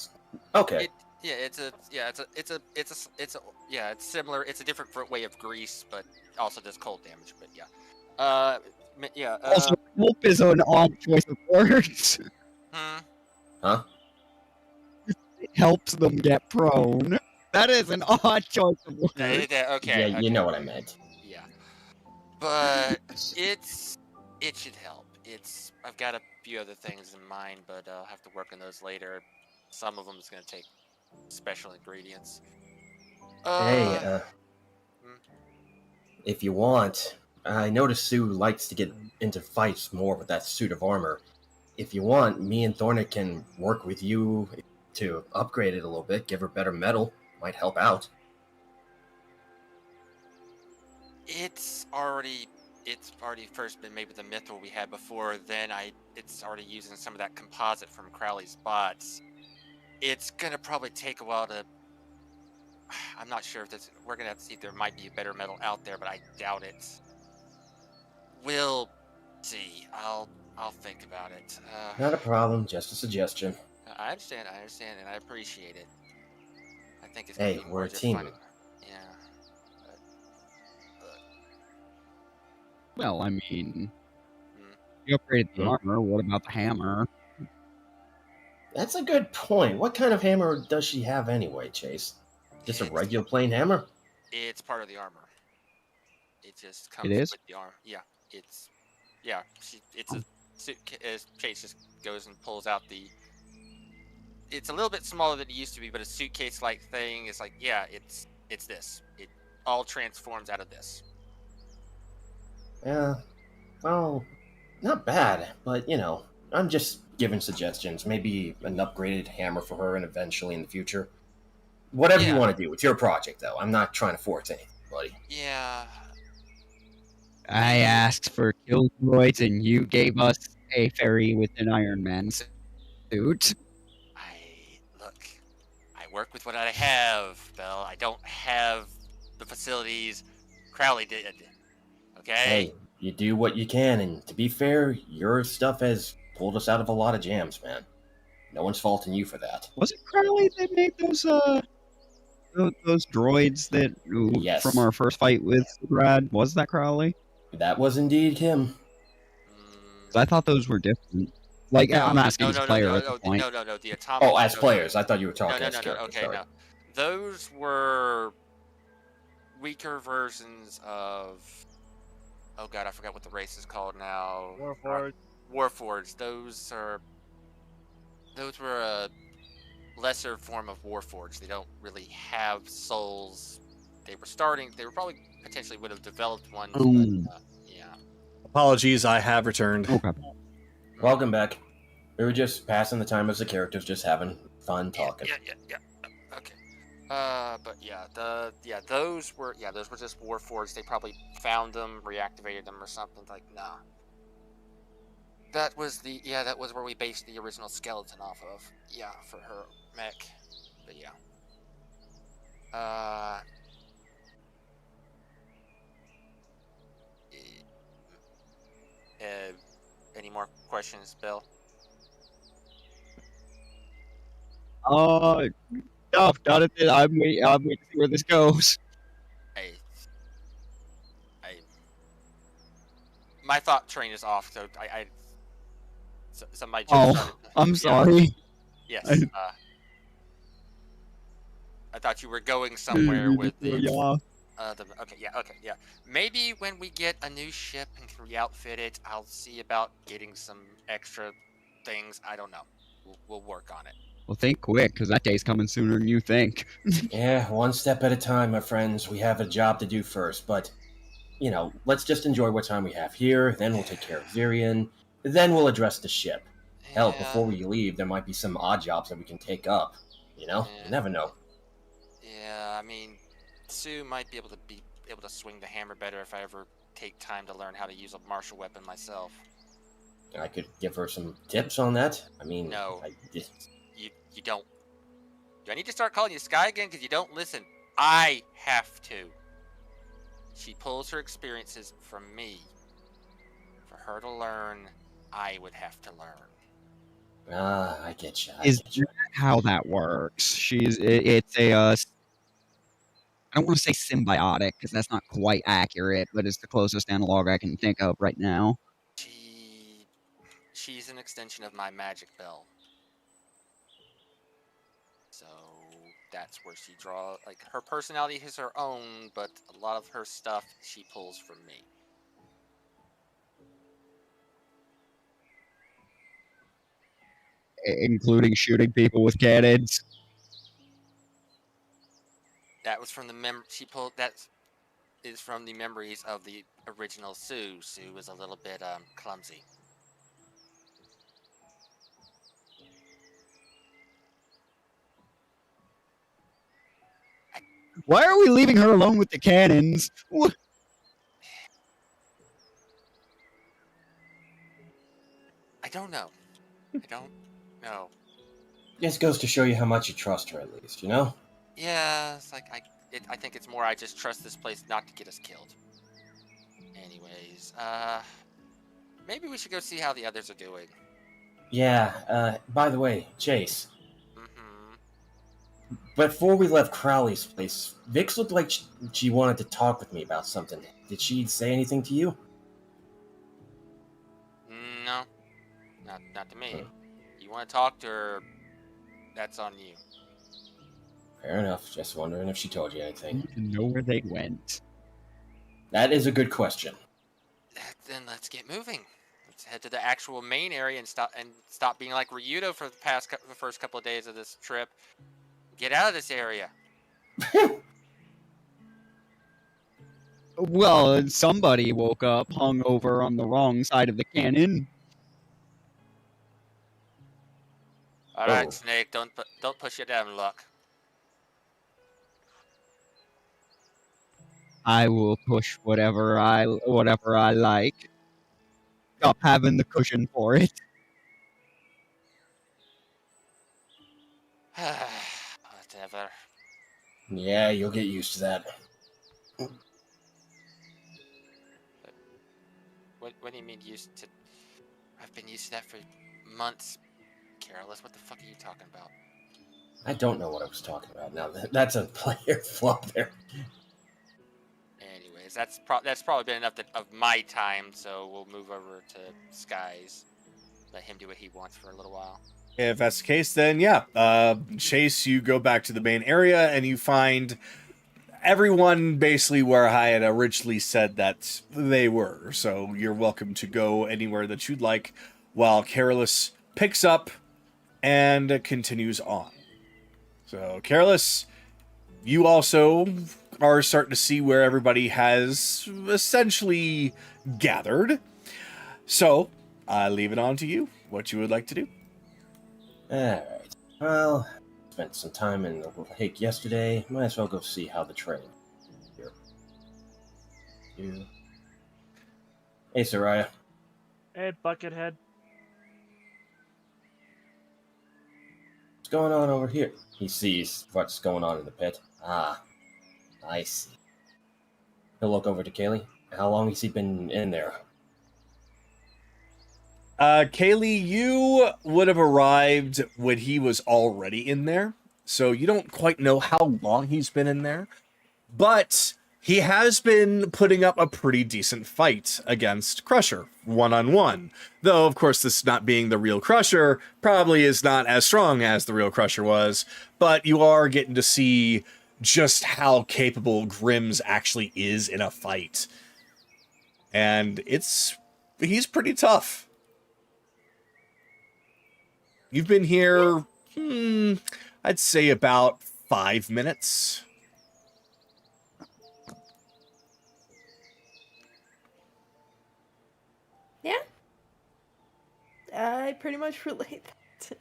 Speaker 6: Okay.
Speaker 7: it's similar. It's a different way of grease, but also does cold damage. But yeah.
Speaker 2: Also, hope is an odd choice of words.
Speaker 6: Huh?
Speaker 2: It helps them get prone. That is an odd choice of words.
Speaker 7: Okay.
Speaker 6: Yeah, you know what I meant.
Speaker 7: Yeah, but it should help. I've got a few other things in mind, but I'll have to work on those later. Some of them is going to take special ingredients.
Speaker 6: Hey, if you want, I noticed Sue likes to get into fights more with that suit of armor. If you want, me and Thorna can work with you to upgrade it a little bit, give her better metal. Might help out.
Speaker 7: It's already first been made with the mithril we had before. Then it's already using some of that composite from Crowley's bots. It's gonna probably take a while to. I'm not sure if we're gonna have to see if there might be a better metal out there, but I doubt it. We'll see. I'll think about it.
Speaker 6: Not a problem, just a suggestion.
Speaker 7: I understand, and I appreciate it. I think it's
Speaker 6: Hey,
Speaker 7: gonna be
Speaker 6: we're
Speaker 7: more
Speaker 6: a
Speaker 7: just
Speaker 6: team.
Speaker 7: finding- Yeah.
Speaker 2: Well, I mean, you upgraded the armor. What about the hammer?
Speaker 6: That's a good point. What kind of hammer does she have anyway, Chase? Just a regular plain hammer?
Speaker 7: It's part of the armor. It just comes
Speaker 2: It is?
Speaker 7: with the armor. Yeah, it's a suitcase. Chase just goes and pulls out the. It's a little bit smaller than it used to be, but a suitcase-like thing is like, yeah, it's this. It all transforms out of this.
Speaker 6: Yeah. Well, not bad, but I'm just giving suggestions. Maybe an upgraded hammer for her and eventually in the future. Whatever you want to do. It's your project, though. I'm not trying to force anything, buddy.
Speaker 7: Yeah.
Speaker 2: I asked for Killdroids, and you gave us a fairy with an Iron Man suit.
Speaker 7: I work with what I have, Belle. I don't have the facilities Crowley did. Okay?
Speaker 6: Hey, you do what you can, and to be fair, your stuff has pulled us out of a lot of jams, man. No one's faulting you for that.
Speaker 2: Was it Crowley that made those droids that
Speaker 6: Yes.
Speaker 2: from our first fight with Brad? Was that Crowley?
Speaker 6: That was indeed him.
Speaker 2: 'Cause I thought those were different. Like, I'm asking as a player at this point.
Speaker 7: No. The atomic.
Speaker 6: Oh, as players. I thought you were talking as
Speaker 7: No.
Speaker 6: characters.
Speaker 7: Okay,
Speaker 6: sorry.
Speaker 7: no. Those were weaker versions of. Oh god, I forgot what the race is called now. Warforged. Those were a lesser form of Warforged. They don't really have souls. They were probably potentially would have developed one. But, yeah.
Speaker 1: Apologies, I have returned.
Speaker 2: Okay.
Speaker 6: Welcome back. We were just passing the time as the characters, just having fun talking.
Speaker 7: Yeah. Okay. But those were just Warforged. They probably found them, reactivated them, or something like nah. That was where we based the original skeleton off of. Yeah, for her mech. But yeah. Any more questions, Bill?
Speaker 2: No, not at this. I'm waiting to see where this goes.
Speaker 7: Hey, my thought train is off. So so my joke
Speaker 2: Oh,
Speaker 7: started-
Speaker 2: I'm
Speaker 7: yeah,
Speaker 2: sorry.
Speaker 7: yes. I thought you were going somewhere with the.
Speaker 2: Yeah.
Speaker 7: Okay. Maybe when we get a new ship and can re-outfit it, I'll see about getting some extra things. I don't know. We'll work on it.
Speaker 2: Well, think quick, because that day's coming sooner than you think.
Speaker 6: Yeah, one step at a time, my friends. We have a job to do first, but, let's just enjoy what time we have here, then we'll take care of Zyrian, then we'll address the ship. Hell,
Speaker 7: Yeah,
Speaker 6: before we leave, there might be some odd jobs that we can take up. You never know.
Speaker 7: Yeah, I mean, Sue might be able to swing the hammer better if I ever take time to learn how to use a martial weapon myself.
Speaker 6: I could give her some tips on that. I mean,
Speaker 7: No. You don't. Do I need to start calling you Sky again? Because you don't listen. I have to. She pulls her experiences from me. For her to learn, I would have to learn.
Speaker 6: I get you.
Speaker 2: Is that how that works? It's a, I don't want to say symbiotic, because that's not quite accurate, but it's the closest analog I can think of right now.
Speaker 7: She's an extension of my magic bell. So that's where she draws, like, her personality is her own, but a lot of her stuff she pulls from me.
Speaker 2: Including shooting people with cannons.
Speaker 7: That was from that is from the memories of the original Sue. Sue was a little bit clumsy.
Speaker 2: Why are we leaving her alone with the cannons? What?
Speaker 7: I don't know. No.
Speaker 6: This goes to show you how much you trust her, at least,
Speaker 7: Yeah, it's like I think it's more I just trust this place not to get us killed. Anyways, maybe we should go see how the others are doing.
Speaker 6: Yeah, by the way, Chase,
Speaker 7: Mm-hmm.
Speaker 6: before we left Crowley's place, Vix looked like she wanted to talk with me about something. Did she say anything to you?
Speaker 7: No, not to me. You want to talk to her? That's on you.
Speaker 6: Fair enough. Just wondering if she told you
Speaker 2: I
Speaker 6: anything.
Speaker 2: need to know where they went.
Speaker 6: That is a good question.
Speaker 7: Then let's get moving. Let's head to the actual main area and stop being like Ryudo for the first couple of days of this trip. Get out of this area.
Speaker 2: Well, somebody woke up hungover on the wrong side of the cannon.
Speaker 7: All right,
Speaker 6: Oh.
Speaker 7: Snake. Don't push your damn luck.
Speaker 2: I will push whatever I like. Stop having the cushion for it.
Speaker 7: Whatever.
Speaker 6: Yeah, you'll get used to that.
Speaker 7: What do you mean used to? I've been used to that for months. Careless. What the fuck are you talking about?
Speaker 6: I don't know what I was talking about. Now, that's a player flop there.
Speaker 7: Anyways, that's probably been enough of my time. So we'll move over to Sky's. Let him do what he wants for a little while.
Speaker 1: If that's the case, then yeah. Chase, you go back to the main area and you find everyone basically where I had originally said that they were. So you're welcome to go anywhere that you'd like, while Careless picks up and continues on. So Careless, you also are starting to see where everybody has essentially gathered. So I leave it on to you, what you would like to do.
Speaker 6: Alright. Well, spent some time in the Hake yesterday. Might as well go see how the train. Here. You. Hey, Soraya.
Speaker 4: Hey, Buckethead.
Speaker 6: What's going on over here? He sees what's going on in the pit. Ah, I see. He'll look over to Kaylee. How long has he been in there?
Speaker 1: Kaylee, you would have arrived when he was already in there, so you don't quite know how long he's been in there. But he has been putting up a pretty decent fight against Crusher, one-on-one. Though, of course, this not being the real Crusher probably is not as strong as the real Crusher was, but you are getting to see just how capable Grimm's actually is in a fight. And he's pretty tough. You've been here, I'd say about 5 minutes.
Speaker 5: Yeah. I pretty much relate that to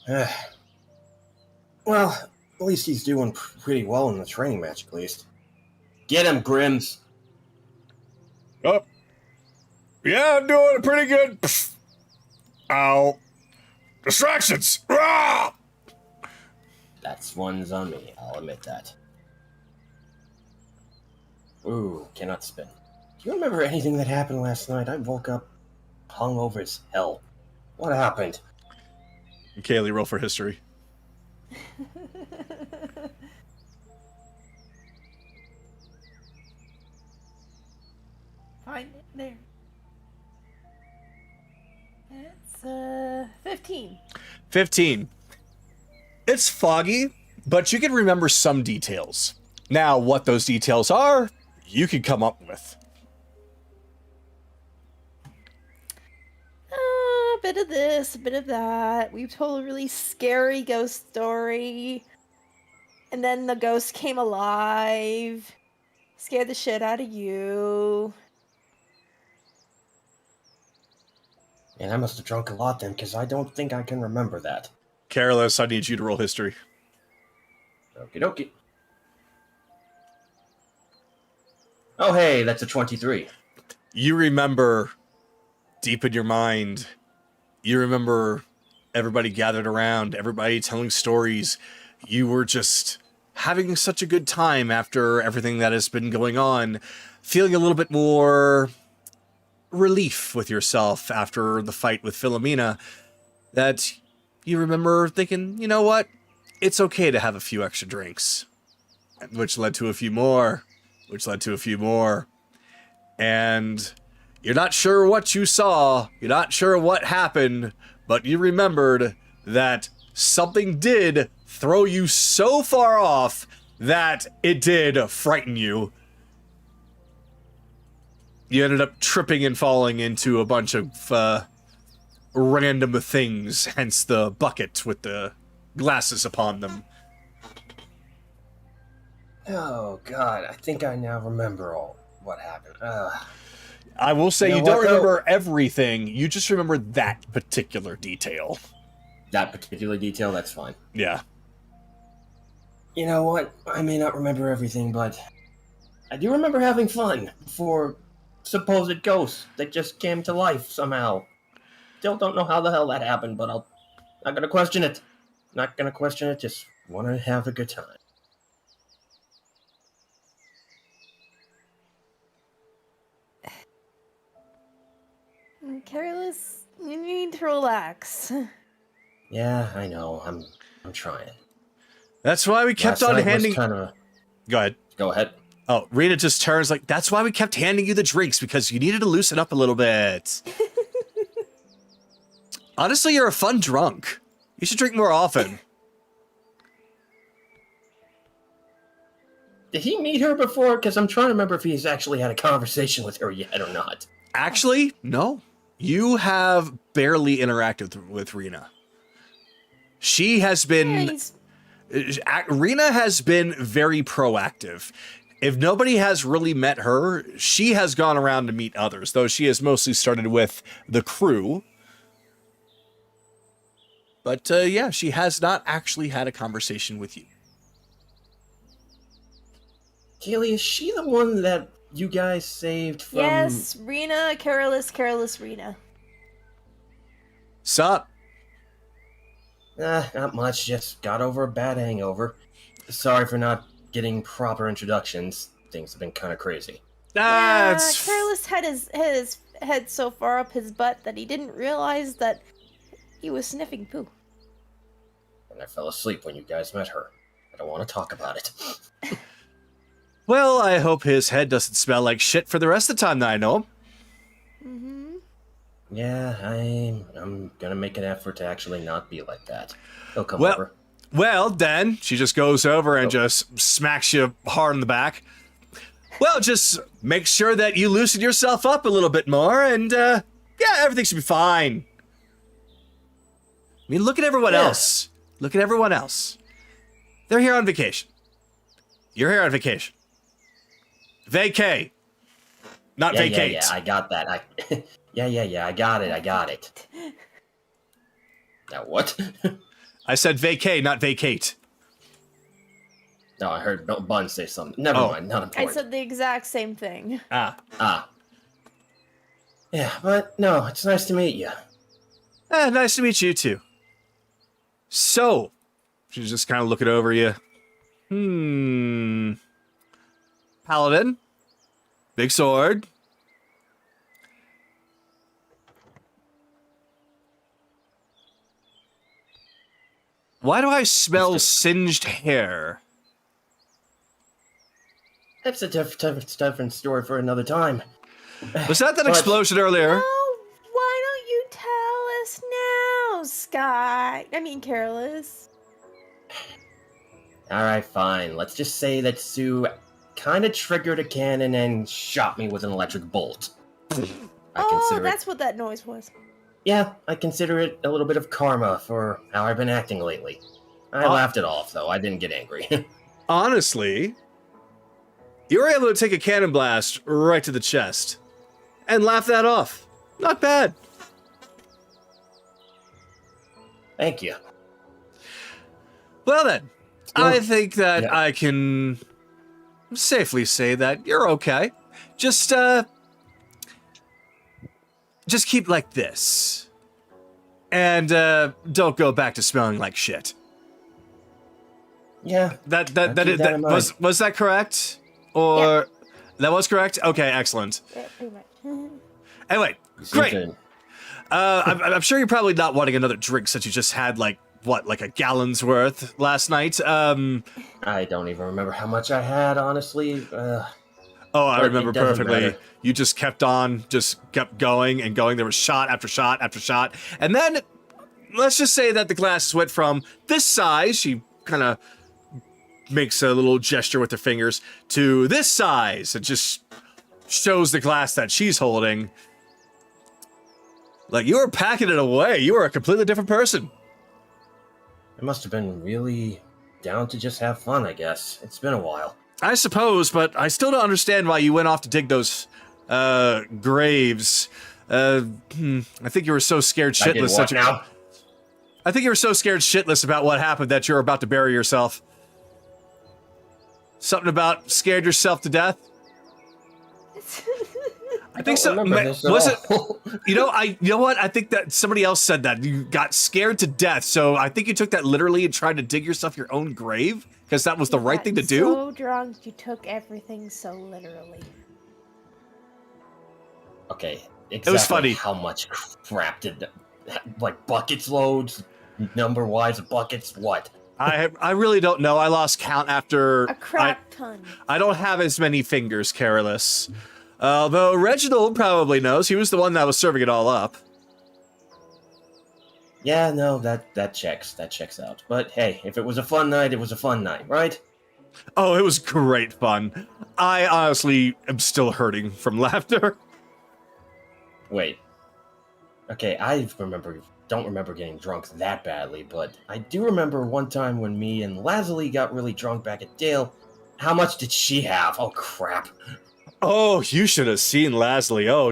Speaker 5: him.
Speaker 6: Well, at least he's doing pretty well in the training match, at least. Get him, Grimms.
Speaker 1: Oh. Yeah, I'm doing pretty good. Ow. Distractions! Ah!
Speaker 6: That's one's on me, I'll admit that. Ooh, cannot spin. Do you remember anything that happened last night? I woke up hungover as hell. What happened?
Speaker 1: Kaylee, roll for history.
Speaker 5: Find it there. It's 15.
Speaker 1: 15. It's foggy, but you can remember some details. Now, what those details are, you can come up with.
Speaker 5: A bit of this, a bit of that. We've told a really scary ghost story. And then the ghost came alive. Scared the shit out of you.
Speaker 6: And I must have drunk a lot then, because I don't think I can remember that.
Speaker 1: Careless, I need you to roll history.
Speaker 6: Okie dokie. Oh, hey, that's a 23.
Speaker 1: You remember, deep in your mind, you remember everybody gathered around, everybody telling stories. You were just having such a good time after everything that has been going on, feeling a little bit more relief with yourself after the fight with Philomena, that you remember thinking, you know what? It's okay to have a few extra drinks. Which led to a few more, which led to a few more. And you're not sure what you saw, you're not sure what happened, but you remembered that something did throw you so far off that it did frighten you. You ended up tripping and falling into a bunch of random things, hence the bucket with the glasses upon them.
Speaker 6: Oh, God, I think I now remember all what happened.
Speaker 1: I will say you
Speaker 6: know
Speaker 1: don't
Speaker 6: what, though?
Speaker 1: remember everything, you just remember that particular detail.
Speaker 6: That particular detail, that's fine.
Speaker 1: Yeah.
Speaker 6: You know what? I may not remember everything, but I do remember having fun for supposed ghosts that just came to life somehow. Still don't know how the hell that happened, but not gonna question it. Not gonna question it, just wanna have a good time.
Speaker 5: Careless, you need to relax.
Speaker 6: Yeah, I know. I'm trying.
Speaker 1: That's why we kept
Speaker 6: Last
Speaker 1: on
Speaker 6: night was
Speaker 1: handing...
Speaker 6: kinda...
Speaker 1: Go ahead.
Speaker 6: Go ahead.
Speaker 1: Oh, Rita just turns like, that's why we kept handing you the drinks, because you needed to loosen up a little bit. Honestly, you're a fun drunk. You should drink more often.
Speaker 6: Did he meet her before? Because I'm trying to remember if he's actually had a conversation with her yet or not.
Speaker 1: Actually, no. You have barely interacted with Rena. She has been... Rena has been very proactive. If nobody has really met her, she has gone around to meet others, though she has mostly started with the crew. But yeah, she has not actually had a conversation with you.
Speaker 6: Kaylee, is she the one that you guys saved from...
Speaker 5: Yes, Rena, careless Rena.
Speaker 1: Sup?
Speaker 6: Not much, just got over a bad hangover. Sorry for not getting proper introductions. Things have been kind of crazy.
Speaker 5: Careless had his head so far up his butt that he didn't realize that he was sniffing poo.
Speaker 6: And I fell asleep when you guys met her. I don't want to talk about it.
Speaker 1: Well, I hope his head doesn't smell like shit for the rest of the time that I know him.
Speaker 5: Mm-hmm.
Speaker 6: Yeah, I'm gonna make an effort to actually not be like that. He'll come
Speaker 1: Well-
Speaker 6: over.
Speaker 1: Well, then, she just goes over and just smacks you hard in the back. Well, just make sure that you loosen yourself up a little bit more, and, yeah, everything should be fine. I mean, look at everyone else. Look at everyone else. They're here on vacation. You're here on vacation. Vacay. Not vacate.
Speaker 6: Yeah, I got that. Yeah, I got it. Now what?
Speaker 1: I said vacay, not vacate.
Speaker 6: No, I heard Bun say something. Never mind, not
Speaker 5: I
Speaker 6: important.
Speaker 5: said the exact same thing.
Speaker 6: Ah. Yeah, but no, it's nice to meet you.
Speaker 1: Nice to meet you, too. So, she's just kind of looking over you. Paladin. Big sword. Why do I smell singed hair?
Speaker 6: That's a different story for another time.
Speaker 1: Was that
Speaker 6: But-
Speaker 1: explosion earlier?
Speaker 5: Oh, why don't you tell us now, Sky? I mean, Careless.
Speaker 6: Alright, fine. Let's just say that Sue kind of triggered a cannon and shot me with an electric bolt.
Speaker 5: That's what that noise was.
Speaker 6: Yeah, I consider it a little bit of karma for how I've been acting lately. I laughed it off, though. I didn't get angry.
Speaker 1: Honestly, you were able to take a cannon blast right to the chest and laugh that off. Not bad.
Speaker 6: Thank you.
Speaker 1: Well then, I think that
Speaker 6: yeah.
Speaker 1: I can safely say that you're okay. Just keep like this. And don't go back to smelling like shit.
Speaker 6: Yeah.
Speaker 1: That was that correct? Or that was correct? Okay, excellent.
Speaker 5: Yeah, pretty much.
Speaker 1: Anyway, great. I'm sure you're probably not wanting another drink since you just had like a gallon's worth last night.
Speaker 6: I don't even remember how much I had, honestly.
Speaker 1: I remember
Speaker 6: it doesn't
Speaker 1: perfectly.
Speaker 6: matter.
Speaker 1: You just kept going and going. There was shot after shot after shot. And then, let's just say that the glass went from this size, she kind of makes a little gesture with her fingers, to this size. It just shows the glass that she's holding. Like, you were packing it away. You were a completely different person.
Speaker 6: I must have been really down to just have fun, I guess. It's been a while.
Speaker 1: I suppose, but I still don't understand why you went off to dig those graves. I think you were so scared shitless.
Speaker 6: Now?
Speaker 1: I think you were so scared shitless about what happened that you're about to bury yourself. Something about scared yourself to death? I think so. Was it? You know what? I think that somebody else said that you got scared to death. So I think you took that literally and tried to dig yourself your own grave because that was the right thing to do.
Speaker 5: So drunk, you took everything so literally.
Speaker 6: Okay, exactly
Speaker 1: It was funny.
Speaker 6: How much crap did, like, buckets loads, number-wise of buckets, what?
Speaker 1: I really don't know. I lost count after.
Speaker 5: A crap ton.
Speaker 1: I don't have as many fingers, Careless. Although Reginald probably knows. He was the one that was serving it all up.
Speaker 6: Yeah, no, that checks. That checks out. But hey, if it was a fun night, it was a fun night, right?
Speaker 1: Oh, it was great fun. I honestly am still hurting from laughter.
Speaker 6: Wait. Okay, don't remember getting drunk that badly, but I do remember one time when me and Lazuli got really drunk back at Dale. How much did she have? Oh, crap.
Speaker 1: Oh, you should have seen Lazuli. Oh,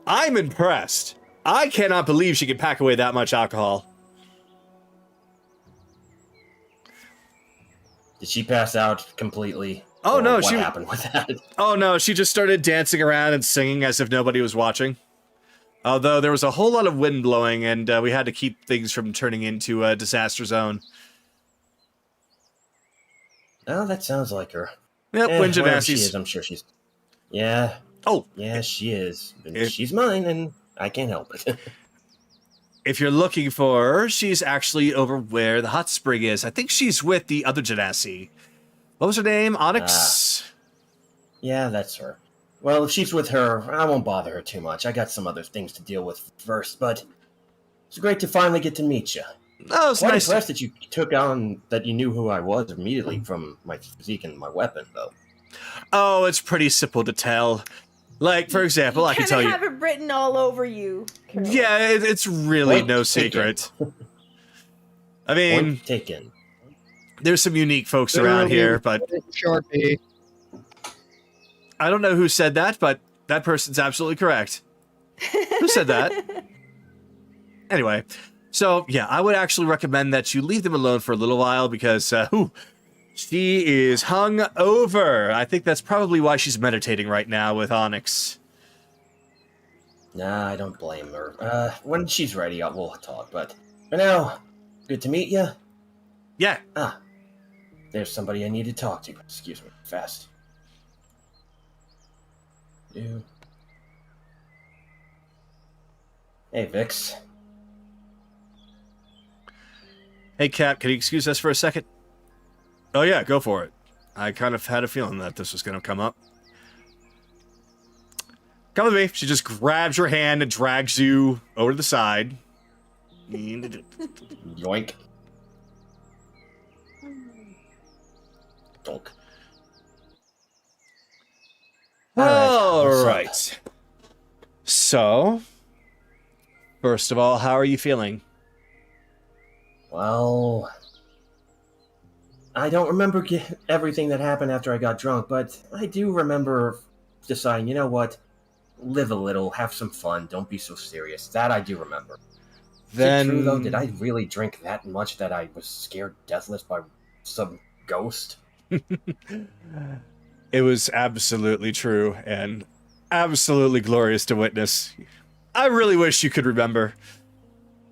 Speaker 1: I'm impressed. I cannot believe she could pack away that much alcohol.
Speaker 6: Did she pass out completely?
Speaker 1: Oh,
Speaker 6: Or
Speaker 1: no,
Speaker 6: what
Speaker 1: she-
Speaker 6: happened with that?
Speaker 1: Oh no, she just started dancing around and singing as if nobody was watching. Although there was a whole lot of wind blowing and we had to keep things from turning into a disaster zone.
Speaker 6: Oh, that sounds like her.
Speaker 1: Yep, wind
Speaker 6: wherever she
Speaker 1: genasties.
Speaker 6: is, I'm sure she's... Yeah.
Speaker 1: Oh.
Speaker 6: Yeah, she is.
Speaker 1: It-
Speaker 6: She's mine, and I can't help it.
Speaker 1: if you're looking for her, she's actually over where the hot spring is. I think she's with the other Genasi. What was her name? Onyx?
Speaker 6: Yeah, that's her. Well, if she's with her, I won't bother her too much. I got some other things to deal with first, but it's great to finally get to meet you.
Speaker 1: Oh, it's
Speaker 6: Quite
Speaker 1: nice.
Speaker 6: impressed that you took on, that you knew who I was immediately from my physique and my weapon, though.
Speaker 1: Oh, it's pretty simple to tell. Like, for example, I can tell you.
Speaker 5: have it written all over you. Carol.
Speaker 1: Yeah, it's really
Speaker 6: Point
Speaker 1: no
Speaker 6: taken.
Speaker 1: secret. I mean,
Speaker 6: Point taken.
Speaker 1: there's some unique folks around here, but
Speaker 2: Sharpie.
Speaker 1: I don't know who said that, but that person's absolutely correct. Who said that? Anyway, so yeah, I would actually recommend that you leave them alone for a little while because she is hung over. I think that's probably why she's meditating right now with Onyx.
Speaker 6: Nah, I don't blame her. When she's ready, we'll talk, but for now, good to meet you.
Speaker 1: Yeah.
Speaker 6: There's somebody I need to talk to. Excuse me, fast. Dude. Hey, Vix.
Speaker 1: Hey, Cap, can you excuse us for a second? Oh, yeah, go for it. I kind of had a feeling that this was going to come up. Come with me. She just grabs your hand and drags you over to the side.
Speaker 6: Yoink. Donk.
Speaker 1: All right. So, first of all, how are you feeling?
Speaker 6: Well, I don't remember everything that happened after I got drunk, but I do remember deciding, you know what? Live a little, have some fun, don't be so serious. That I do remember.
Speaker 1: Then,
Speaker 6: Is it true, though? Did I really drink that much that I was scared deathless by some ghost?
Speaker 1: it was absolutely true and absolutely glorious to witness. I really wish you could remember,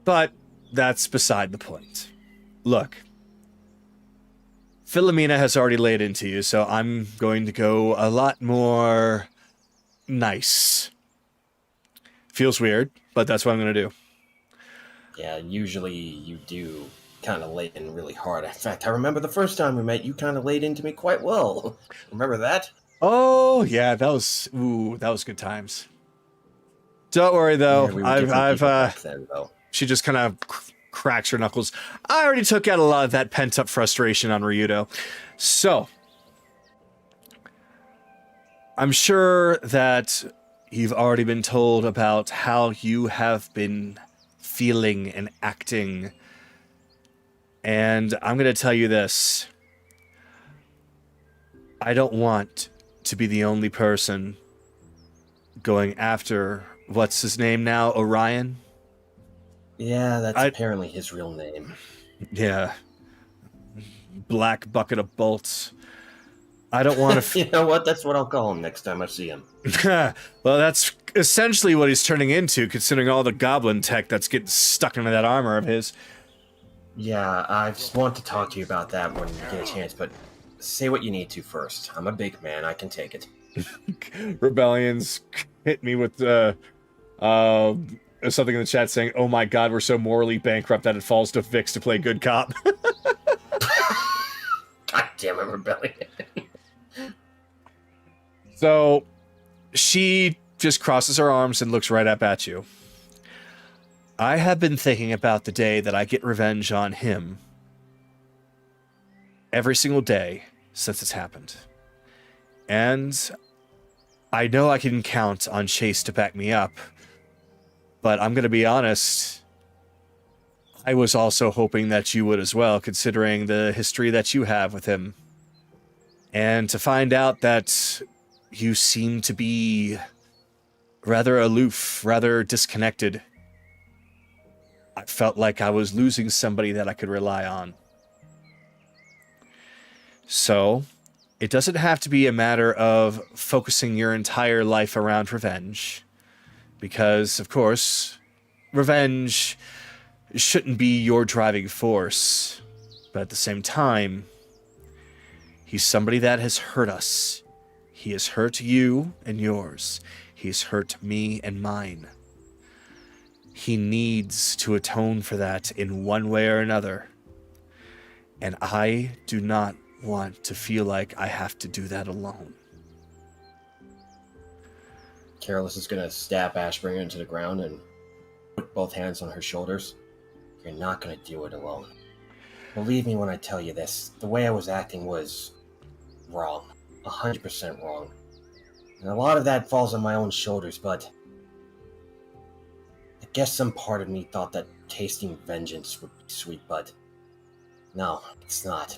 Speaker 1: but that's beside the point. Look, Philomena has already laid into you, so I'm going to go a lot more nice. Feels weird, but that's what I'm going to do.
Speaker 6: Yeah, usually you do kind of lay in really hard. In fact, I remember the first time we met, you kind of laid into me quite well. Remember that?
Speaker 1: Oh, yeah, that was good times. Don't worry, though.
Speaker 6: Yeah, we were different people back then, though.
Speaker 1: She just kind of cracks her knuckles. I already took out a lot of that pent-up frustration on Ryudo. So, I'm sure that you've already been told about how you have been feeling and acting. And I'm going to tell you this. I don't want to be the only person going after, what's his name now, Orion?
Speaker 6: Yeah, that's apparently his real name.
Speaker 1: Yeah. Black bucket of bolts. I don't want to...
Speaker 6: You know what? That's what I'll call him next time I see him.
Speaker 1: Well, that's essentially what he's turning into, considering all the goblin tech that's getting stuck into that armor of his.
Speaker 6: Yeah, I just want to talk to you about that when you get a chance, but say what you need to first. I'm a big man. I can take it.
Speaker 1: Rebellions hit me with something in the chat saying, "Oh my god, we're so morally bankrupt that it falls to Vix to play good cop."
Speaker 6: God damn it, Rebellion.
Speaker 1: So, she just crosses her arms and looks right up at you. I have been thinking about the day that I get revenge on him every single day since it's happened. And I know I can count on Chase to back me up, but I'm going to be honest, I was also hoping that you would as well, considering the history that you have with him. And to find out that you seem to be rather aloof, rather disconnected, I felt like I was losing somebody that I could rely on. So, it doesn't have to be a matter of focusing your entire life around revenge. Because, of course, revenge shouldn't be your driving force. But at the same time, he's somebody that has hurt us. He has hurt you and yours. He's hurt me and mine. he needs to atone for that in one way or another. And I do not want to feel like I have to do that alone.
Speaker 6: Careless is gonna stab Ashbringer into the ground and put both hands on her shoulders. You're not gonna do it alone. Believe me when I tell you this, the way I was acting was wrong. 100% wrong. And a lot of that falls on my own shoulders, but I guess some part of me thought that tasting vengeance would be sweet, but no, it's not.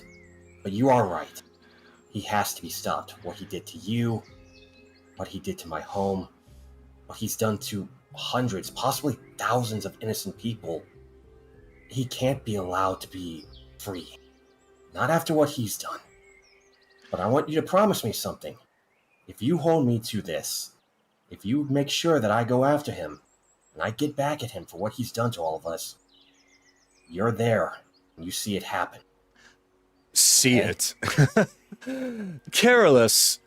Speaker 6: But you are right. He has to be stopped. What he did to you, what he did to my home, what he's done to hundreds, possibly thousands of innocent people. He can't be allowed to be free. Not after what he's done. But I want you to promise me something. If you hold me to this, if you make sure that I go after him, and I get back at him for what he's done to all of us, you're there, and you see it happen.
Speaker 1: See it. Careless,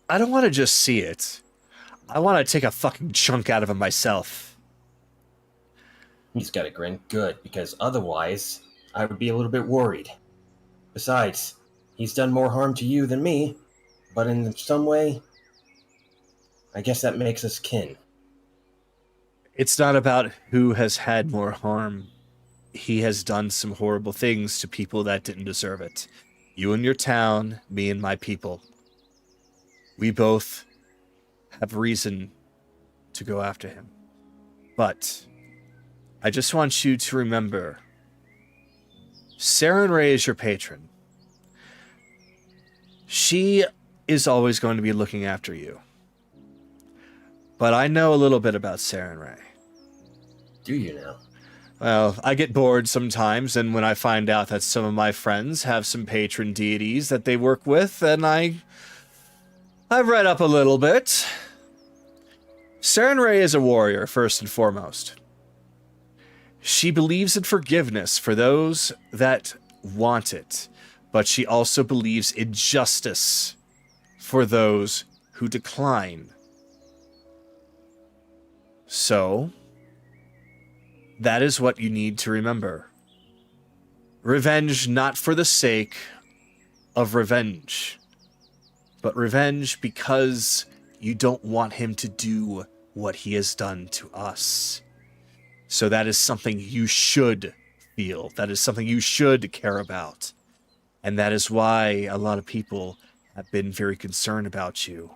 Speaker 1: I don't want to just see it. I want to take a fucking chunk out of him myself.
Speaker 6: He's got a grin. Good, because otherwise, I would be a little bit worried. Besides, he's done more harm to you than me, but in some way, I guess that makes us kin.
Speaker 1: It's not about who has had more harm. He has done some horrible things to people that didn't deserve it. You and your town, me and my people. We both have reason to go after him. But I just want you to remember, Saren Ray is your patron. She is always going to be looking after you. But I know a little bit about Saren Ray.
Speaker 6: Do you now?
Speaker 1: Well, I get bored sometimes, and when I find out that some of my friends have some patron deities that they work with, and I've read up a little bit. Saren Ray is a warrior, first and foremost. She believes in forgiveness for those that want it, but she also believes in justice for those who decline. So, that is what you need to remember. Revenge not for the sake of revenge, but revenge because you don't want him to do what he has done to us. So that is something you should feel. That is something you should care about. And that is why a lot of people have been very concerned about you.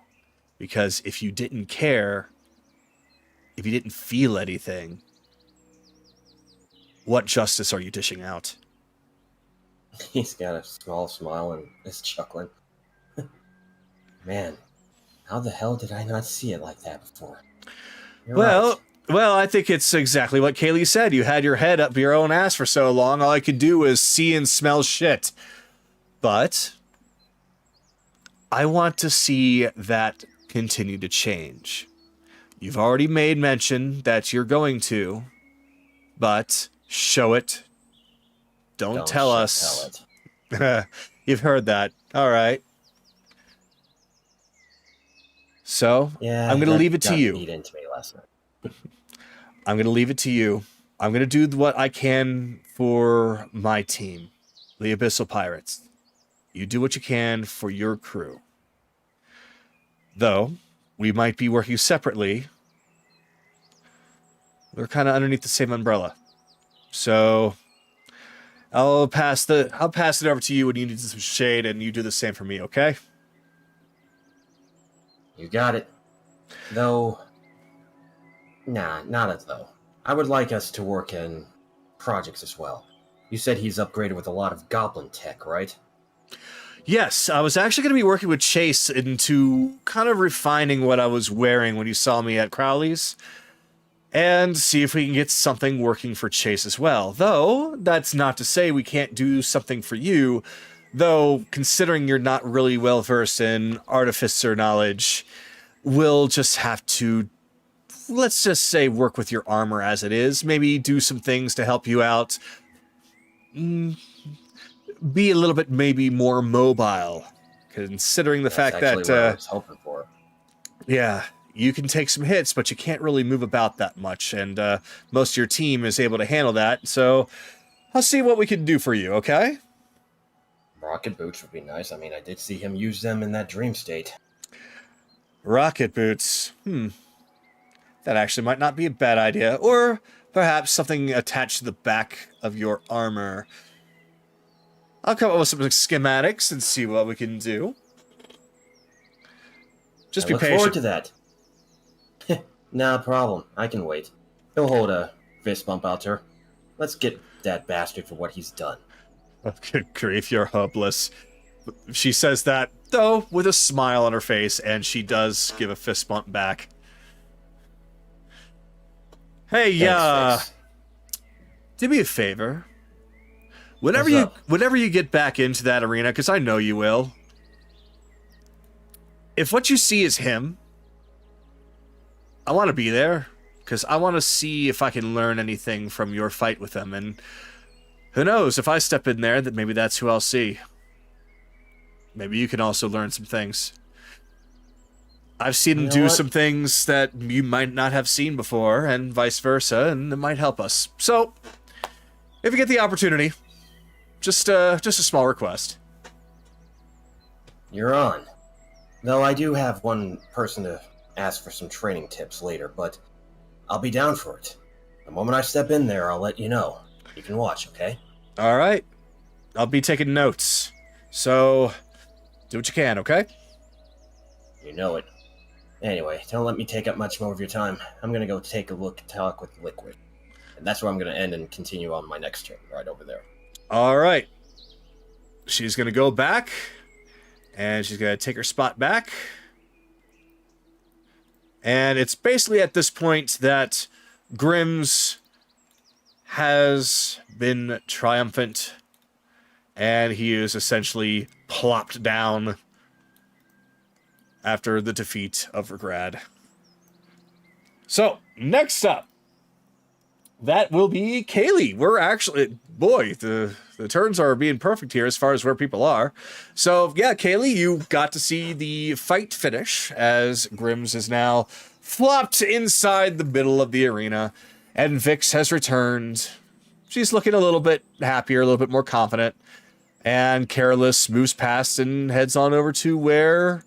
Speaker 1: Because if you didn't care, if you didn't feel anything, what justice are you dishing out?
Speaker 6: He's got a small smile and is chuckling. Man, how the hell did I not see it like that before? You're right.
Speaker 1: Well, I think it's exactly what Kaylee said. You had your head up your own ass for so long, all I could do was see and smell shit. But I want to see that continue to change. You've already made mention that you're going to, but show it. Don't tell us. Tell it. You've heard that. All right. So,
Speaker 6: yeah,
Speaker 1: I'm going to leave it to you.
Speaker 6: Beat into me last night.
Speaker 1: I'm going to leave it to you. I'm going to do what I can for my team, the Abyssal Pirates. You do what you can for your crew. Though, we might be working separately. We're kind of underneath the same umbrella. So, I'll pass it over to you when you need some shade, and you do the same for me, okay?
Speaker 6: You got it. Though, nah, not as though. I would like us to work in projects as well. You said he's upgraded with a lot of goblin tech, right?
Speaker 1: Yes, I was actually going to be working with Chase into kind of refining what I was wearing when you saw me at Crowley's, and see if we can get something working for Chase as well. Though, that's not to say we can't do something for you, though, considering you're not really well-versed in artificer knowledge, we'll just have to, let's just say, work with your armor as it is. Maybe do some things to help you out. Be a little bit maybe more mobile, considering the fact that
Speaker 6: what I was hoping for.
Speaker 1: yeah, you can take some hits, but you can't really move about that much, and most of your team is able to handle that, so I'll see what we can do for you, okay?
Speaker 6: Rocket boots would be nice. I mean, I did see him use them in that dream state.
Speaker 1: Rocket boots. That actually might not be a bad idea. Or perhaps something attached to the back of your armor. I'll come up with some schematics and see what we can do. Just be patient.
Speaker 6: Look forward to that. Nah, problem. I can wait. He'll hold a fist bump out to her. Let's get that bastard for what he's done.
Speaker 1: Oh, good grief, you're hopeless. She says that, though, with a smile on her face, and she does give a fist bump back. Hey,
Speaker 6: Thanks.
Speaker 1: do me a favor. Whenever you get back into that arena, because I know you will, if what you see is him, I want to be there, because I want to see if I can learn anything from your fight with him, and who knows, if I step in there, that maybe that's who I'll see. Maybe you can also learn some things. I've seen him do some things that you might not have seen before, and vice versa, and it might help us. So, if you get the opportunity, just a small request.
Speaker 6: You're on. Though I do have one person to ask for some training tips later, but I'll be down for it. The moment I step in there, I'll let you know. You can watch, okay?
Speaker 1: All right. I'll be taking notes. So, do what you can, okay?
Speaker 6: You know it. Anyway, don't let me take up much more of your time. I'm gonna go take a look and talk with Liquid. And that's where I'm gonna end and continue on my next turn, right over there.
Speaker 1: All right. She's going to go back, and she's going to take her spot back. And it's basically at this point that Grimm's has been triumphant, and he is essentially plopped down after the defeat of Regrad. So, next up, that will be Kaylee. We're actually, boy, the turns are being perfect here as far as where people are. So, yeah, Kaylee, you got to see the fight finish as Grimm's is now flopped inside the middle of the arena, and Vix has returned. She's looking a little bit happier, a little bit more confident, and Careless moves past and heads on over to where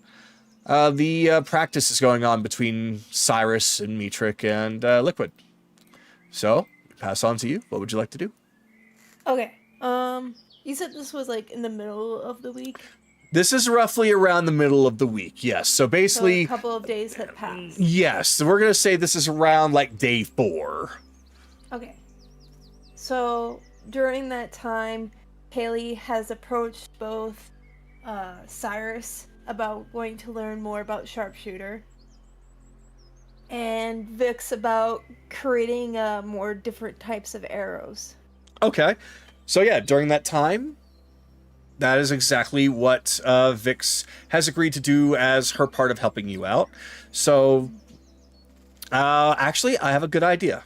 Speaker 1: the practice is going on between Cyrus and Metric and Liquid. So, pass on to you. What would you like to do?
Speaker 5: Okay. You said this was like in the middle of the week?
Speaker 1: This is roughly around the middle of the week, yes. So basically...
Speaker 5: So a couple of days had passed.
Speaker 1: Yes, so we're going to say this is around like day 4.
Speaker 5: Okay. So, during that time, Kaylee has approached both Cyrus about going to learn more about Sharpshooter, and Vix about creating more different types of arrows.
Speaker 1: Okay. So yeah, during that time, that is exactly what Vix has agreed to do as her part of helping you out. So, actually, I have a good idea.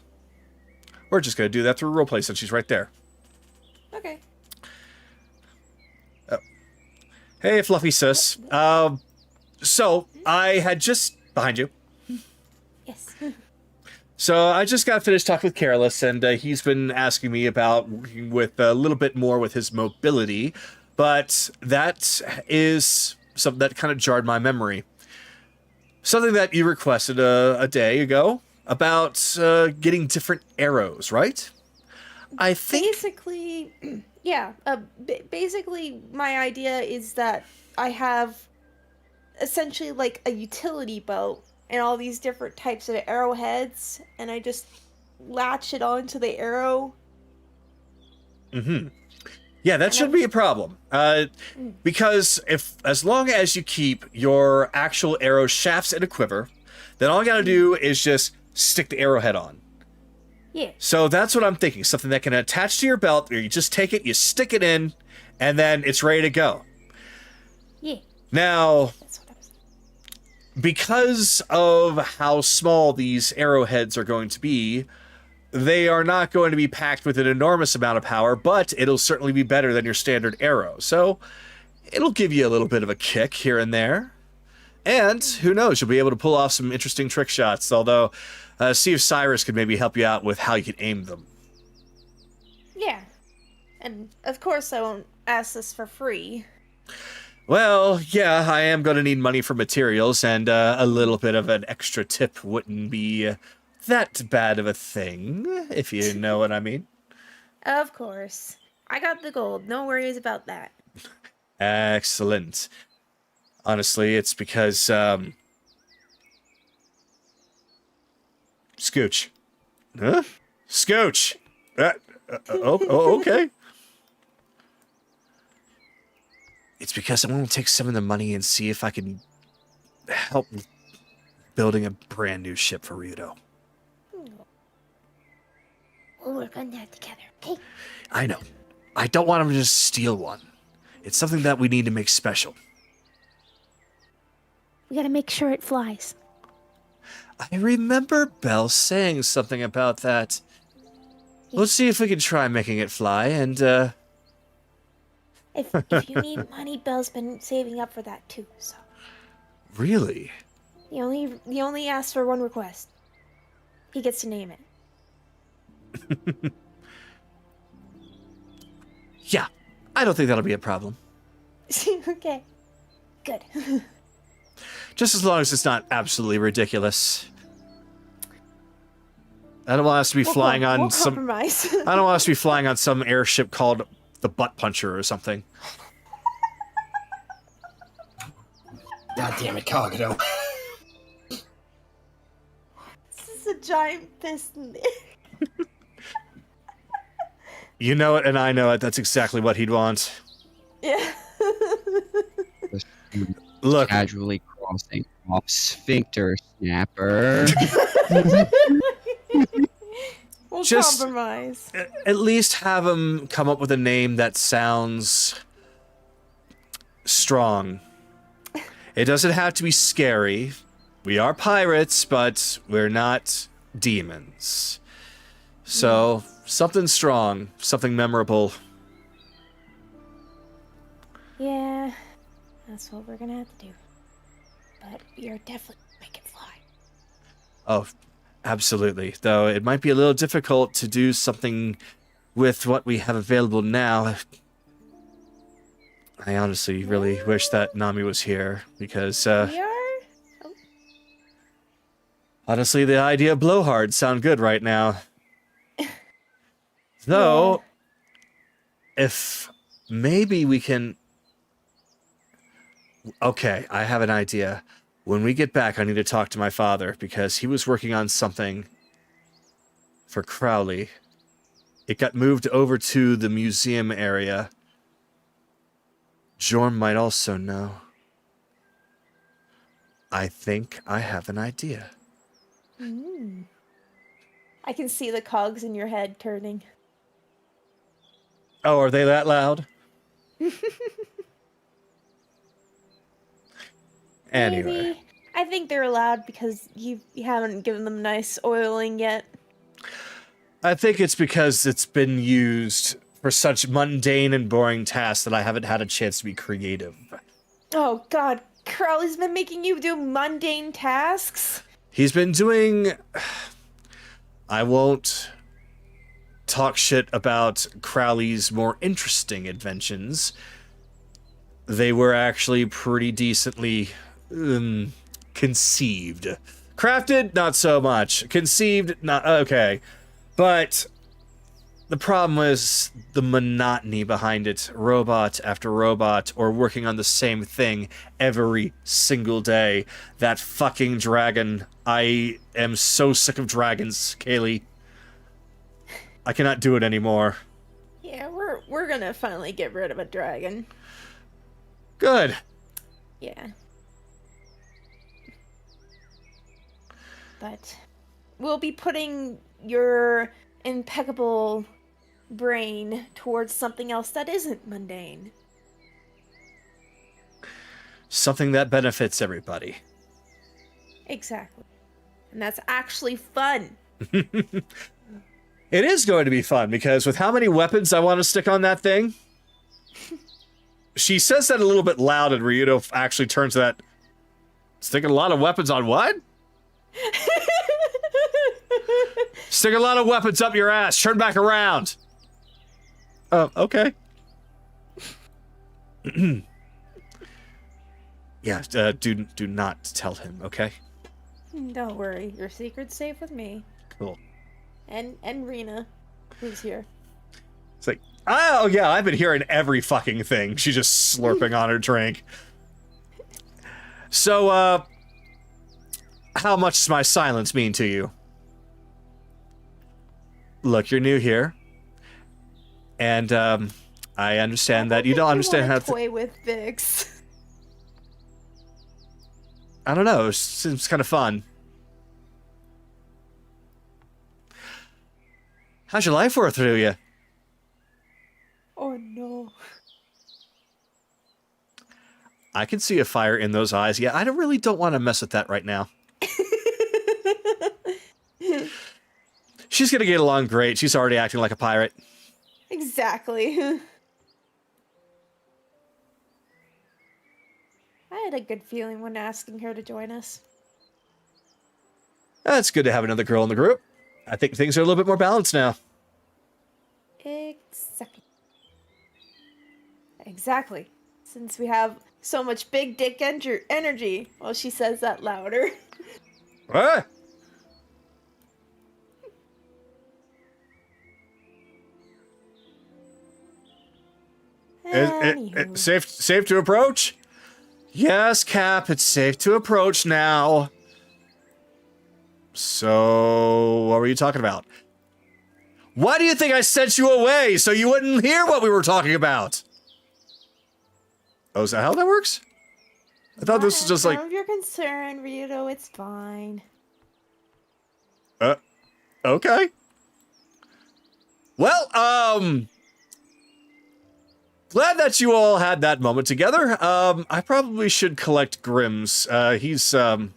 Speaker 1: We're just going to do that through roleplay since she's right there.
Speaker 5: Okay.
Speaker 1: Oh. Hey, Fluffy Sis. So, I had just... Behind you.
Speaker 5: Yes.
Speaker 1: So I just got finished talking with Careless, and he's been asking me about working with a little bit more with his mobility, but that is something that kind of jarred my memory. Something that you requested a day ago about getting different arrows, right? I think...
Speaker 5: Basically, yeah. Basically, my idea is that I have essentially like a utility belt and all these different types of arrowheads, and I just latch it onto the arrow.
Speaker 1: Mm-hmm. Yeah, that shouldn't be a problem. Because as long as you keep your actual arrow shafts in a quiver, then all you gotta do is just stick the arrowhead on.
Speaker 5: Yeah.
Speaker 1: So that's what I'm thinking. Something that can attach to your belt, where you just take it, you stick it in, and then it's ready to go.
Speaker 5: Yeah.
Speaker 1: Now...
Speaker 5: That's what I was...
Speaker 1: Because of how small these arrowheads are going to be, they are not going to be packed with an enormous amount of power, but it'll certainly be better than your standard arrow. So it'll give you a little bit of a kick here and there. And who knows, you'll be able to pull off some interesting trick shots, although see if Cyrus could maybe help you out with how you can aim them.
Speaker 5: Yeah. And of course I won't ask this for free.
Speaker 1: Well, yeah, I am going to need money for materials, and a little bit of an extra tip wouldn't be that bad of a thing, if you know what I mean.
Speaker 5: Of course. I got the gold. No worries about that.
Speaker 1: Excellent. Honestly, it's because, Scooch. Huh? Scooch! Okay. It's because I want to take some of the money and see if I can help with building a brand new ship for Ryudo.
Speaker 5: We'll work on that together, okay?
Speaker 1: I know. I don't want him to just steal one. It's something that we need to make special.
Speaker 5: We gotta make sure it flies.
Speaker 1: I remember Belle saying something about that. Let's see if we can try making it fly, and,
Speaker 5: If you need money, Belle's been saving up for that too, so.
Speaker 1: Really?
Speaker 5: He only asked for one request. He gets to name it.
Speaker 1: Yeah, I don't think that'll be a problem.
Speaker 5: Okay. Good.
Speaker 1: Just as long as it's not absolutely ridiculous. I don't want us to be flying on
Speaker 5: we'll
Speaker 1: some...
Speaker 5: compromise.
Speaker 1: I don't want us to be flying on some airship called the Butt Puncher or something.
Speaker 6: God damn it, Kagado.
Speaker 5: This is a giant fist.
Speaker 1: You know it, and I know it. That's exactly what he'd want.
Speaker 5: Yeah.
Speaker 1: Look.
Speaker 2: Casually crossing off sphincter snapper.
Speaker 5: We'll
Speaker 1: Just-
Speaker 5: compromise.
Speaker 1: At least have him come up with a name that sounds strong. It doesn't have to be scary. We are pirates, but we're not demons. So, something strong, something memorable.
Speaker 5: Yeah, that's what we're gonna have to do. But we are definitely gonna make it fly.
Speaker 1: Oh, absolutely. Though it might be a little difficult to do something with what we have available now. I honestly really wish that Nami was here, because,
Speaker 5: We are?
Speaker 1: honestly, the idea of blowhards sound good right now. Though, if maybe we can... Okay, I have an idea. When we get back, I need to talk to my father, because he was working on something for Crowley. It got moved over to the museum area. Jorm might also know. I think I have an idea.
Speaker 5: I can see the cogs in your head turning.
Speaker 1: Oh, are they that loud? Anyway.
Speaker 5: Maybe. I think they're allowed because you haven't given them nice oiling yet.
Speaker 1: I think it's because it's been used for such mundane and boring tasks that I haven't had a chance to be creative.
Speaker 5: Oh god, Crowley's been making you do mundane tasks?
Speaker 1: He's been doing... I won't talk shit about Crowley's more interesting inventions. They were actually pretty decently conceived. Crafted, not so much. Conceived, not... Okay. But the problem was the monotony behind it. Robot after robot, or working on the same thing every single day. That fucking dragon. I am so sick of dragons, Kaylee. I cannot do it anymore.
Speaker 5: Yeah, we're gonna finally get rid of a dragon.
Speaker 1: Good.
Speaker 5: Yeah. But we'll be putting your impeccable brain towards something else that isn't mundane.
Speaker 1: Something that benefits everybody.
Speaker 5: Exactly. And that's actually fun.
Speaker 1: It is going to be fun, because with how many weapons I want to stick on that thing... She says that a little bit loud, and Ryudo actually turns to that Sticking a lot of weapons on what? Stick a lot of weapons up your ass. Turn back around. Okay. Yeah, do not tell him, okay?
Speaker 5: Don't worry, your secret's safe with me.
Speaker 1: Cool.
Speaker 5: And Rena, who's here.
Speaker 1: It's like, oh yeah, I've been hearing every fucking thing. She's just slurping on her drink. So, how much does my silence mean to you? Look, you're new here. And, I understand that you don't understand how to
Speaker 5: toy with Vix.
Speaker 1: I don't know, it seems kind of fun. How's your life worth to you?
Speaker 5: Oh no.
Speaker 1: I can see a fire in those eyes. Yeah, I really don't want to mess with that right now. She's gonna get along great. She's already acting like a pirate.
Speaker 5: Exactly. I had a good feeling when asking her to join us.
Speaker 1: It's good to have another girl in the group. I think things are a little bit more balanced now.
Speaker 5: Exactly. Exactly. Since we have so much big dick energy. Well, she says that louder.
Speaker 1: Ah!
Speaker 5: Anywho.
Speaker 1: Safe to approach? Yes, Cap, it's safe to approach now. So, what were you talking about? Why do you think I sent you away so you wouldn't hear what we were talking about? Oh, is that how that works? I thought this was just like...
Speaker 5: None of your concern, Rito, it's fine.
Speaker 1: Okay. Well, glad that you all had that moment together. I probably should collect Grimm's. He's,
Speaker 5: I'll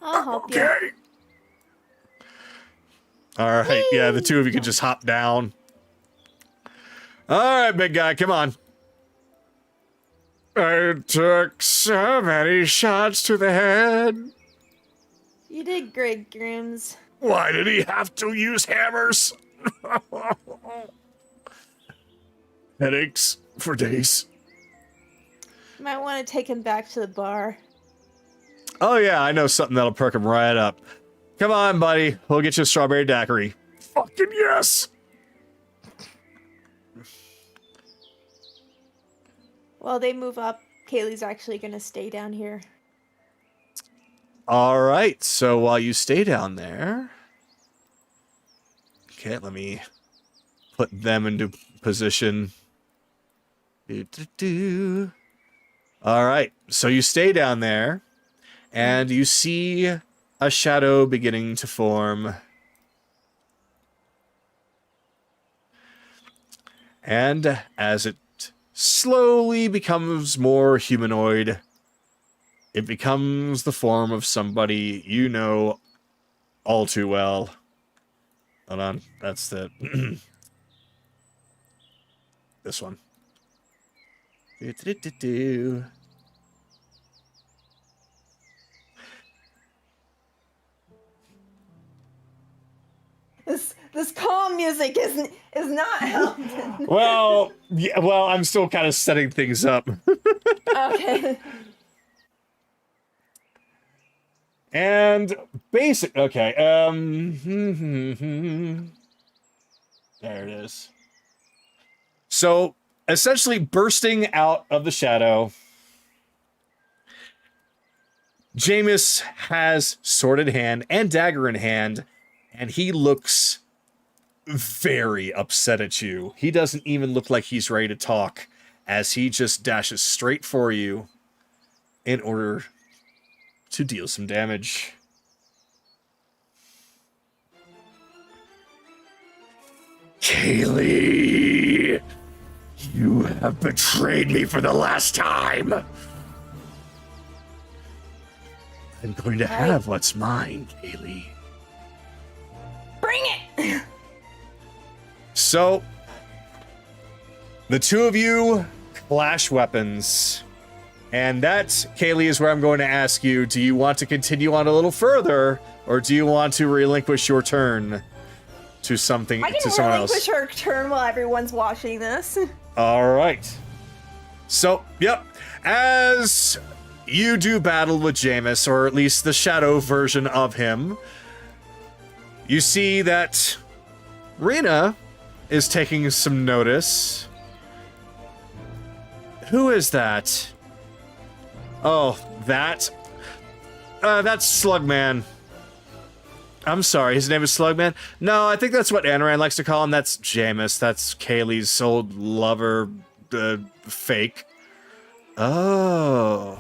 Speaker 5: help you.
Speaker 1: Alright, yeah, the two of you can just hop down. Alright, big guy, come on. I took so many shots to the head.
Speaker 5: You did great, Grims.
Speaker 1: Why did he have to use hammers? Headaches for days.
Speaker 5: You might want to take him back to the bar.
Speaker 1: Oh yeah, I know something that'll perk him right up. Come on, buddy. We'll get you a strawberry daiquiri. Fucking yes!
Speaker 5: While they move up, Kaylee's actually going to stay down here.
Speaker 1: Alright, so while you stay down there... Okay, let me put them into position. Alright, so you stay down there, and you see a shadow beginning to form. And as it slowly becomes more humanoid, it becomes the form of somebody you know all too well. Hold on, that's the... this one.
Speaker 5: This calm music is not helping.
Speaker 1: Well, yeah, well, I'm still kind of setting things up.
Speaker 5: Okay.
Speaker 1: And basic, okay, there it is. So, essentially bursting out of the shadow, Jameis has sword in hand and dagger in hand, and he looks very upset at you. He doesn't even look like he's ready to talk, as he just dashes straight for you in order to deal some damage. Kaylee, you have betrayed me for the last time. I'm going to have what's mine, Kaylee.
Speaker 5: Bring it!
Speaker 1: So, the two of you clash weapons. And that, Kaylee, is where I'm going to ask you, do you want to continue on a little further, or do you want to relinquish your turn to something,
Speaker 5: I
Speaker 1: to
Speaker 5: can
Speaker 1: someone
Speaker 5: relinquish
Speaker 1: else?
Speaker 5: her turn while everyone's watching this.
Speaker 1: All right. So, yep. As you do battle with Jameis, or at least the shadow version of him, you see that Rena is taking some notice. Who is that? Oh, that's Slugman. I'm sorry, his name is Slugman? No, I think that's what Anoran likes to call him. That's Jameis. That's Kaylee's old lover, fake. Oh.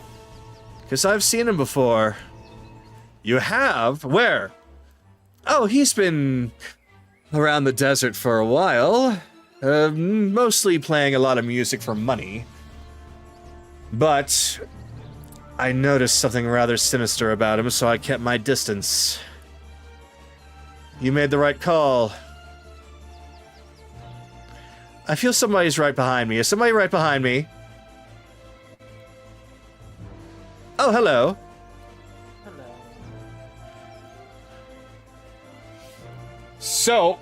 Speaker 1: Because I've seen him before. You have? Where? Oh, he's been around the desert for a while. Mostly playing a lot of music for money. But I noticed something rather sinister about him, so I kept my distance. You made the right call. I feel somebody's right behind me. Is somebody right behind me? Oh, hello.
Speaker 4: Hello.
Speaker 1: So,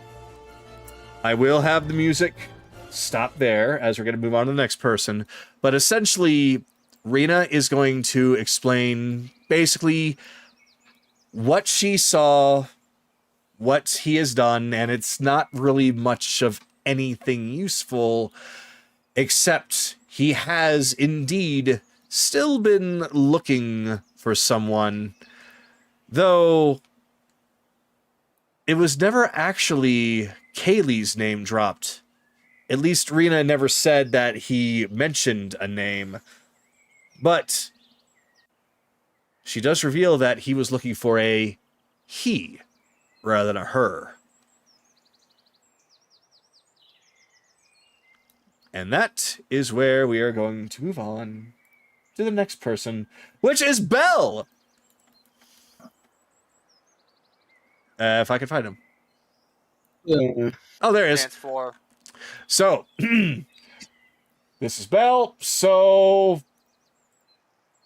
Speaker 1: I will have the music stop there as we're going to move on to the next person. But essentially, Rena is going to explain basically what she saw, what he has done, and it's not really much of anything useful, except he has indeed still been looking for someone, though it was never actually Kaylee's name dropped. At least Rena never said that he mentioned a name. But she does reveal that he was looking for a he rather than a her. And that is where we are going to move on to the next person, which is Belle! If I can find him. Oh, there he is.
Speaker 7: Chance for.
Speaker 1: So, this is Belle. So,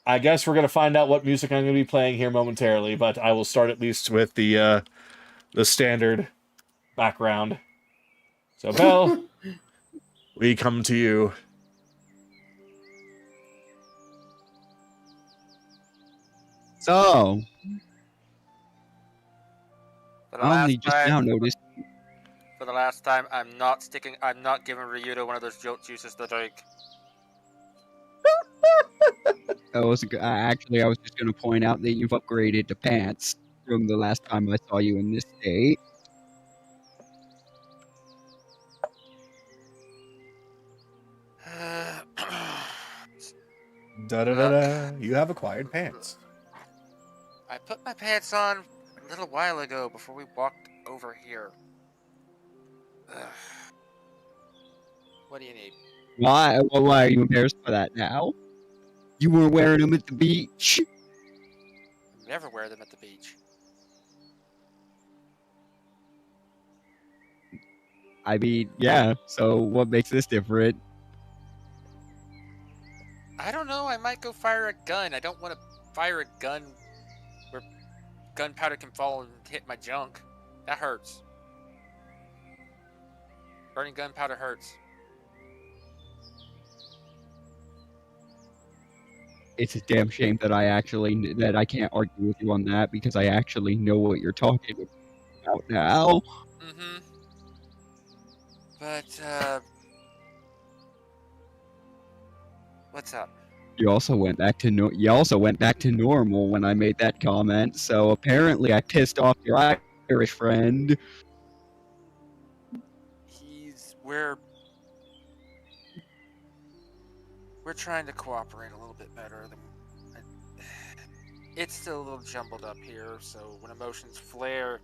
Speaker 1: I guess we're going to find out what music I'm going to be playing here momentarily, but I will start at least with the standard background. So, Belle, we come to you.
Speaker 2: So,
Speaker 7: For the
Speaker 2: I only
Speaker 7: last
Speaker 2: just now
Speaker 7: time,
Speaker 2: noticed.
Speaker 7: for the last time, I'm not giving Ryuta one of those jolt juices to drink.
Speaker 2: Actually, I was just going to point out that you've upgraded to pants from the last time I saw you in this state.
Speaker 1: Da-da-da-da. You have acquired pants.
Speaker 7: I put my pants on a little while ago before we walked over here. Ugh. What do you need?
Speaker 2: Why? Well, why are you embarrassed for that now? You were wearing them at the beach.
Speaker 7: I never wear them at the beach.
Speaker 2: I mean, yeah. So what makes this different?
Speaker 7: I don't know. I might go fire a gun. I don't want to fire a gun where gunpowder can fall and hit my junk. That hurts. Burning gunpowder hurts.
Speaker 2: It's a damn shame that I can't argue with you on that because I actually know what you're talking about now.
Speaker 7: Mm-hmm. But, what's up?
Speaker 2: You also went back to normal when I made that comment. So apparently I pissed off your Irish friend.
Speaker 7: We're trying to cooperate a little bit better. It's still a little jumbled up here, so when emotions flare,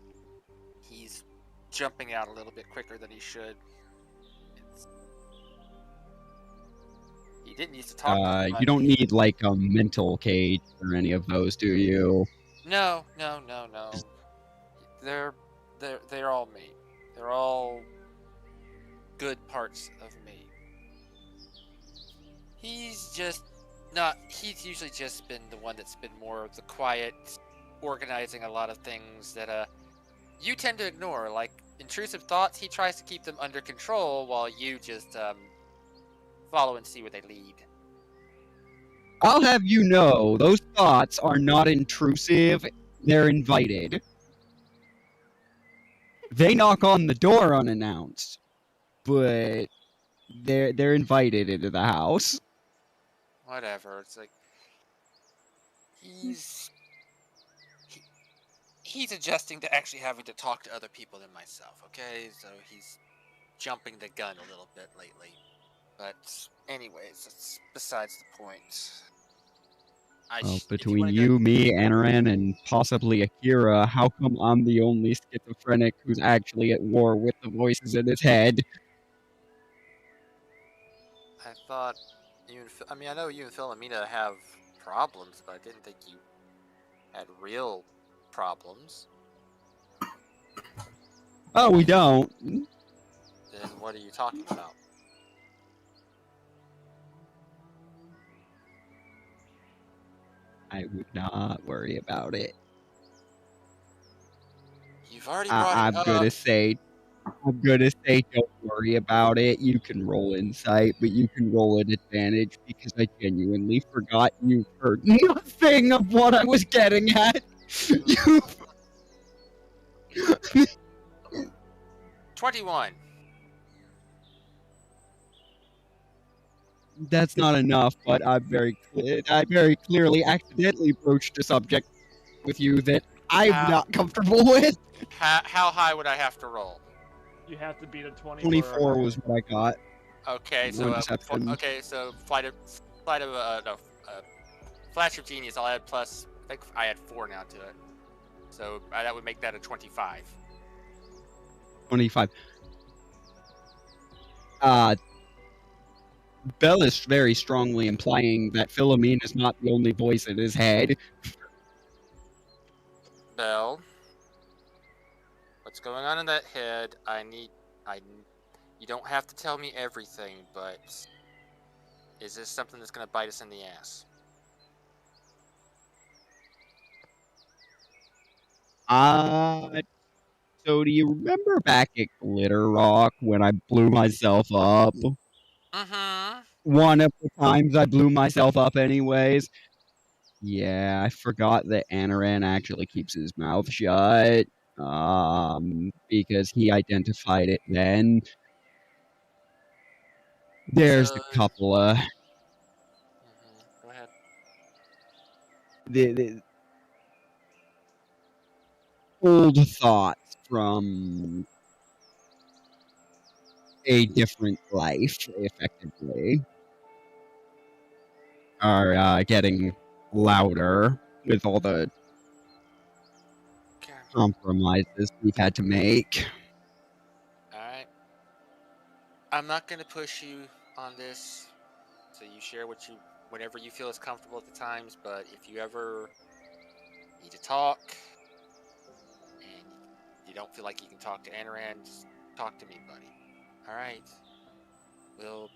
Speaker 7: he's jumping out a little bit quicker than he should. He didn't used to talk.
Speaker 2: You don't need like a mental cage or any of those, do you?
Speaker 7: No. They're all me. They're all good parts of me. He's just No, he's usually just been the one that's been more of the quiet, organizing a lot of things that you tend to ignore. Like intrusive thoughts, he tries to keep them under control while you just follow and see where they lead.
Speaker 2: I'll have you know, those thoughts are not intrusive, they're invited. They knock on the door unannounced, but they're invited into the house.
Speaker 7: Whatever. It's like he's adjusting to actually having to talk to other people than myself. Okay, so he's jumping the gun a little bit lately. But anyways, it's besides the point.
Speaker 2: Between you, me, Anaran, and possibly Akira, how come I'm the only schizophrenic who's actually at war with the voices in his head?
Speaker 7: I thought you and I know you and Philomena have problems, but I didn't think you had real problems.
Speaker 2: Oh, we don't.
Speaker 7: Then what are you talking about?
Speaker 2: I would not worry about it.
Speaker 7: You've already brought it up.
Speaker 2: I'm gonna say don't worry about it. You can roll insight, but you can roll an advantage because I genuinely forgot you heard nothing of what I was getting at. You
Speaker 7: 21.
Speaker 2: That's not enough, but I very clearly accidentally broached a subject with you that I'm not comfortable with.
Speaker 7: How high would I have to roll?
Speaker 4: You have to beat a 20.
Speaker 2: 24 was what I got.
Speaker 7: Okay, so Flash of Genius. I'll add plus. I think I add 4 now to it, so that would make that a 25.
Speaker 2: 25. Bell is very strongly implying that Philomene is not the only voice in his head.
Speaker 7: Bell, what's going on in that head? You don't have to tell me everything, but is this something that's going to bite us in the ass?
Speaker 2: So do you remember back at Glitter Rock when I blew myself up?
Speaker 7: Mm-hmm.
Speaker 2: One of the times I blew myself up anyways. Yeah, I forgot that Anaran actually keeps his mouth shut. Because he identified it then. There's a couple of
Speaker 7: Go ahead.
Speaker 2: the old thoughts from a different life, effectively, are getting louder with all the compromises we've had to make.
Speaker 7: Alright. I'm not going to push you on this, so you share whatever you feel is comfortable at the times, but if you ever need to talk, and you don't feel like you can talk to Anaran, just talk to me, buddy. Alright? We'll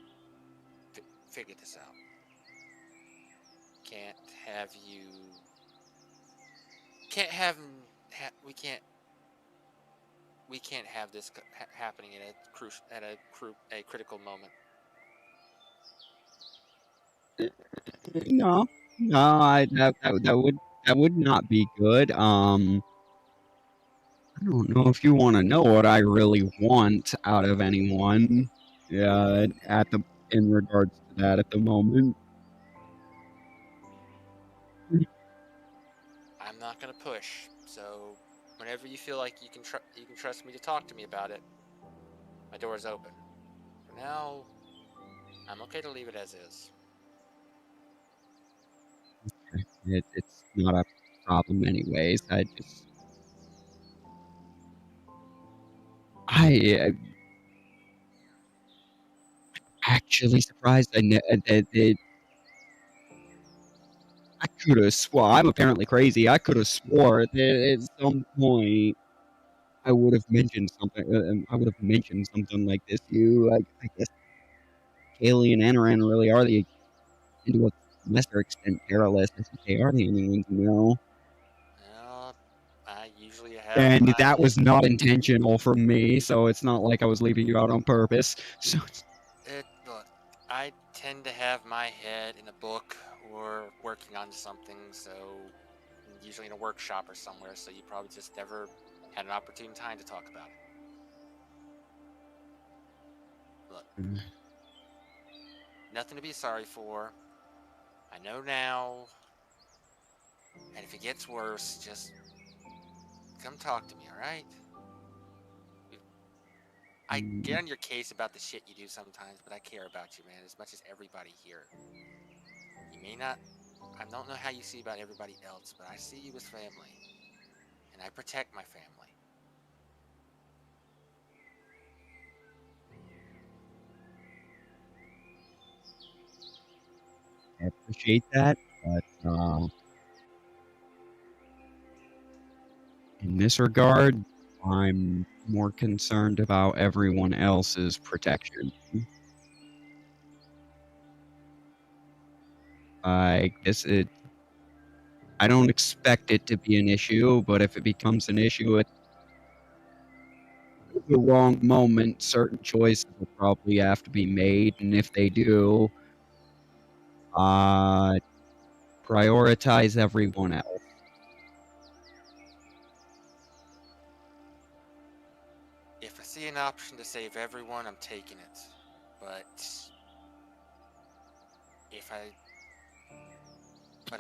Speaker 7: figure this out. Can't have you... Can't have... We can't have this happening at a critical moment.
Speaker 2: No, that would not be good. I don't know if you want to know what I really want out of anyone. Yeah, in regards to that at the moment.
Speaker 7: I'm not gonna push, so whenever you feel like you can trust me to talk to me about it, my door is open. For now, I'm okay to leave it as is.
Speaker 2: It's not a problem anyways. I'm actually surprised that I could have swore. I'm apparently crazy. I could have swore that at some point I would have mentioned something. I would have mentioned something like this to you. I guess Kaylee and Anaran really are the into lesser extent careless. I think they are the only ones who know.
Speaker 7: Well, I usually have
Speaker 2: And
Speaker 7: my
Speaker 2: that was not intentional from me, so it's not like I was leaving you out on purpose. So
Speaker 7: Look, I tend to have my head in a book or working on something, so usually in a workshop or somewhere, so you probably just never had an opportune time to talk about it. Look, nothing to be sorry for. I know now, and if it gets worse, just come talk to me, alright? I get on your case about the shit you do sometimes, but I care about you, man, as much as everybody here. You may not... I don't know how you see about everybody else, but I see you as family. And I protect my family.
Speaker 2: I appreciate that, but in this regard, I'm more concerned about everyone else's protection. I guess I don't expect it to be an issue, but if it becomes an issue at the wrong moment, certain choices will probably have to be made, and if they do, prioritize everyone else.
Speaker 7: If I see an option to save everyone, I'm taking it. But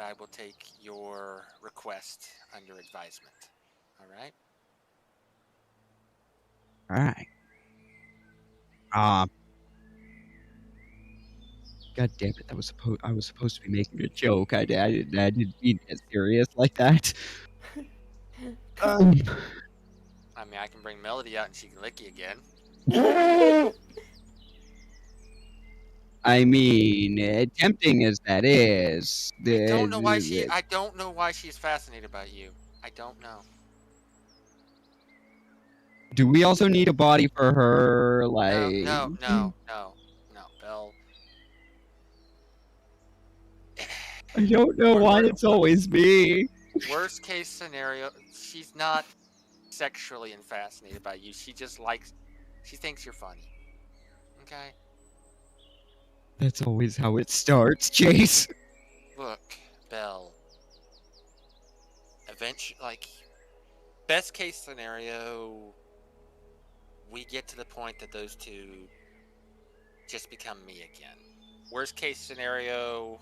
Speaker 7: I will take your request under advisement. Alright?
Speaker 2: Alright. God damn it! I was supposed to be making a joke. I didn't mean it serious like that.
Speaker 7: I mean, I can bring Melody out and she can lick you again.
Speaker 2: I mean, tempting as that is,
Speaker 7: I don't know why she's fascinated by you. I don't know.
Speaker 2: do we also need a body for her? Like,
Speaker 7: No, Belle.
Speaker 2: I don't know why it's always me.
Speaker 7: Worst case scenario, she's not sexually fascinated by you. She thinks you're funny. Okay?
Speaker 2: That's always how it starts, Chase.
Speaker 7: Look, Belle. Eventually, best case scenario, we get to the point that those two just become me again. Worst case scenario,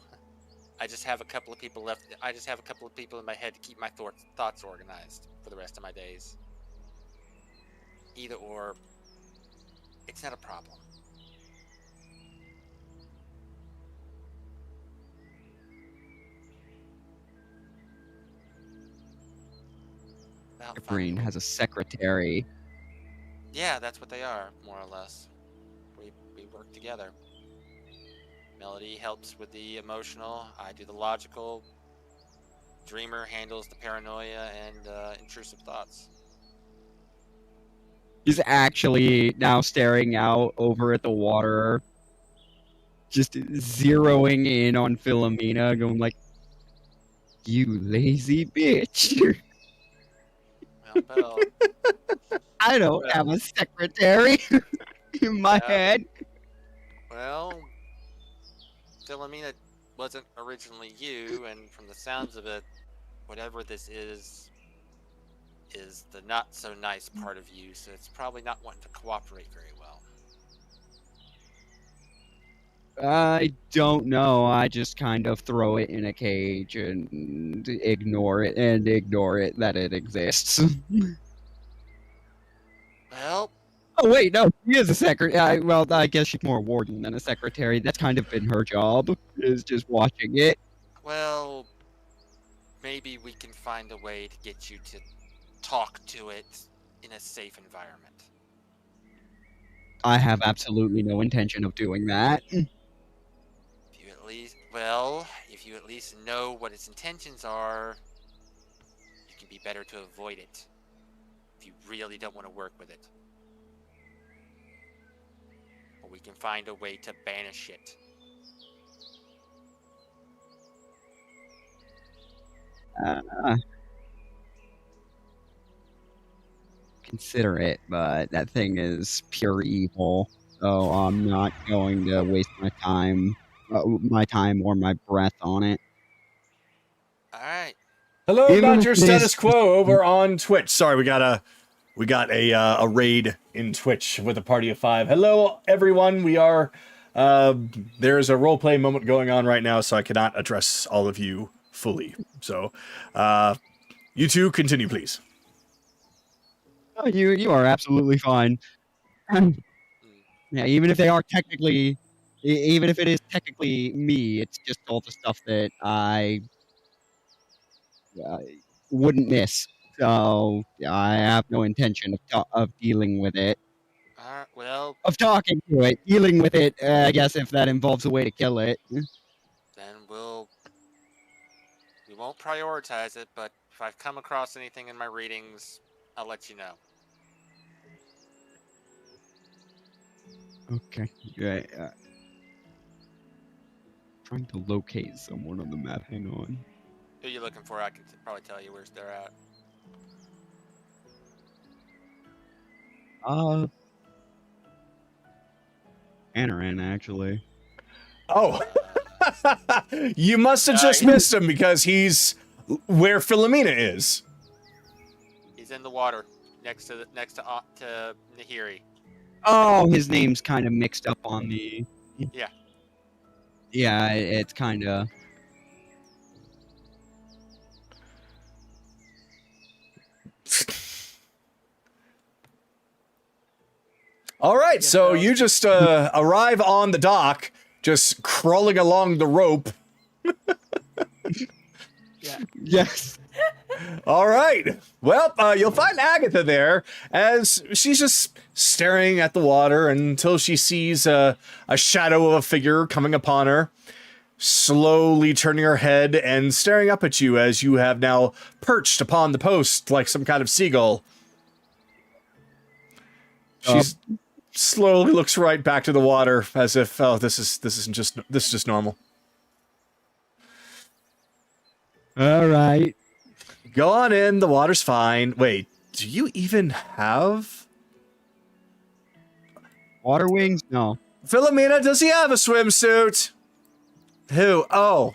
Speaker 7: I just have a couple of people left. I just have a couple of people in my head to keep my thoughts organized for the rest of my days. Either or, it's not a problem.
Speaker 2: Your brain has a secretary.
Speaker 7: Yeah, that's what they are, more or less. We work together. Melody helps with the emotional. I do the logical. Dreamer handles the paranoia and intrusive thoughts.
Speaker 2: He's actually now staring out over at the water, just zeroing in on Philomena, going like, "You lazy bitch."
Speaker 7: Well, Belle,
Speaker 2: I don't have a secretary in my head.
Speaker 7: Well, Philomena wasn't originally you, and from the sounds of it, whatever this is the not so nice part of you, so it's probably not wanting to cooperate very well.
Speaker 2: I don't know. I just kind of throw it in a cage and ignore it that it exists.
Speaker 7: Well,
Speaker 2: oh wait, no, she is a secretary. Well, I guess she's more a warden than a secretary. That's kind of been her job, is just watching it.
Speaker 7: Well, maybe we can find a way to get you to talk to it in a safe environment.
Speaker 2: I have absolutely no intention of doing that.
Speaker 7: If you at least know what its intentions are, you can be better to avoid it. If you really don't want to work with it. Or we can find a way to banish it.
Speaker 2: Consider it, but that thing is pure evil. So I'm not going to waste my time or my breath on it.
Speaker 7: All right.
Speaker 1: Hello,
Speaker 2: Even
Speaker 1: not
Speaker 2: if
Speaker 1: your
Speaker 2: it
Speaker 1: status
Speaker 2: is-
Speaker 1: quo over on Twitch. Sorry, we got a raid in Twitch with a party of 5. Hello, everyone. We are there's a roleplay moment going on right now, so I cannot address all of you fully. So, you two continue, please.
Speaker 2: Oh, you are absolutely fine. Yeah, even if they are technically, even if it is technically me, it's just all the stuff that I wouldn't miss. So I have no intention of dealing with it,
Speaker 7: All right. Well,
Speaker 2: of talking to it, dealing with it. I guess if that involves a way to kill it.
Speaker 7: then we won't prioritize it, but if I've come across anything in my readings, I'll let you know.
Speaker 2: Okay. Yeah. Trying to locate someone on the map. Hang on.
Speaker 7: Who you looking for? I can probably tell you where they're at.
Speaker 2: Anaran, actually.
Speaker 1: Oh, you must have just missed him because he's where Philomena is.
Speaker 7: He's in the water next to Nahiri.
Speaker 2: Oh, his name's kind of mixed up on the.
Speaker 7: Yeah.
Speaker 2: Yeah, it's kind of.
Speaker 1: All right, so you just arrive on the dock, just crawling along the rope.
Speaker 4: Yeah.
Speaker 2: Yes.
Speaker 1: All right. Well, you'll find Agatha there as she's just staring at the water until she sees a shadow of a figure coming upon her, slowly turning her head and staring up at you as you have now perched upon the post like some kind of seagull. She's slowly looks right back to the water as if, oh, this is just normal.
Speaker 2: All right.
Speaker 1: Go on in, the water's fine. Wait, do you even have...
Speaker 2: Water wings? No.
Speaker 1: Philomena, does he have a swimsuit? Who? Oh.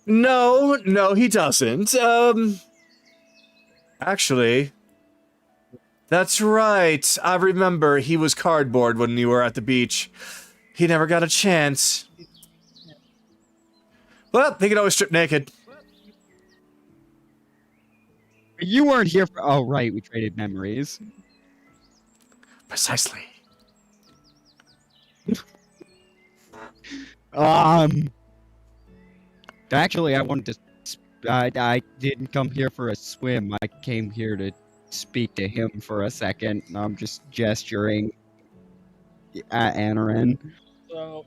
Speaker 1: No, he doesn't. Actually, that's right. I remember he was cardboard when you were at the beach. He never got a chance. Well, he can always strip naked.
Speaker 2: You weren't here for. Oh, right. We traded memories.
Speaker 1: Precisely.
Speaker 2: Actually, I wanted to. I didn't come here for a swim. I came here to speak to him for a second. I'm just gesturing at Anaran.
Speaker 4: So,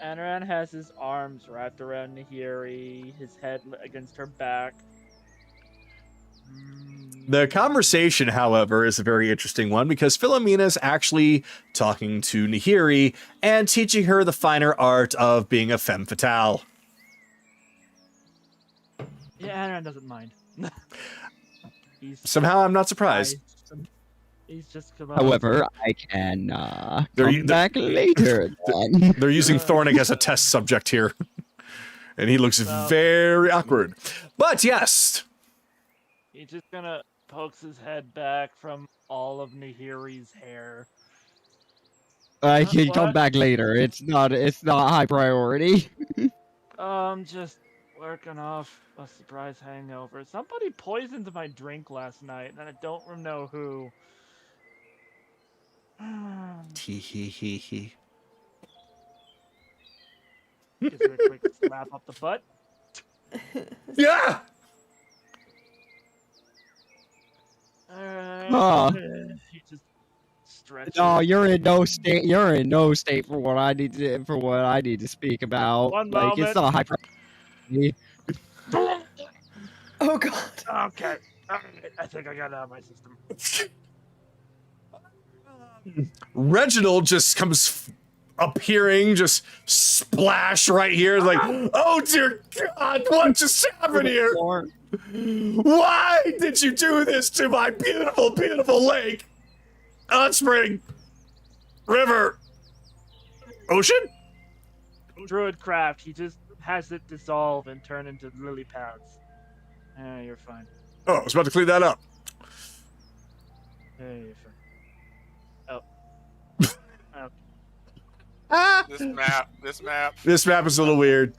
Speaker 4: Anaran has his arms wrapped around Nahiri, his head against her back.
Speaker 1: The conversation, however, is a very interesting one because Philomena is actually talking to Nahiri and teaching her the finer art of being a femme fatale.
Speaker 4: Yeah, Anaran doesn't mind.
Speaker 1: Somehow, I'm not surprised.
Speaker 4: He's just
Speaker 2: However, I can come back later. Then.
Speaker 1: They're using Thornic as a test subject here. And he looks very awkward. But yes.
Speaker 4: He's just gonna pokes his head back from all of Nahiri's hair.
Speaker 2: I can come back later. It's not high priority.
Speaker 4: Just working off a surprise hangover. Somebody poisoned my drink last night, and I don't know who.
Speaker 1: Tee hee hee hee.
Speaker 4: Gives her a quick slap up the butt.
Speaker 1: Yeah.
Speaker 4: He just stretches.
Speaker 2: No, you're in no state. You're in no state for what I need to speak about.
Speaker 4: One
Speaker 2: like
Speaker 4: moment.
Speaker 2: it's not high priority.
Speaker 5: Oh god.
Speaker 4: Okay. Alright, I think I got it out of my system.
Speaker 1: Reginald just comes appearing, just splash right here. Like, oh dear God, what just happened here? Why did you do this to my beautiful, beautiful lake? Spring, river, ocean?
Speaker 4: Druidcraft, he just has it dissolve and turn into lily pads. You're fine.
Speaker 1: Oh, I was about to clean that up.
Speaker 4: You're fine. Oh.
Speaker 7: This map.
Speaker 1: This map is a little weird.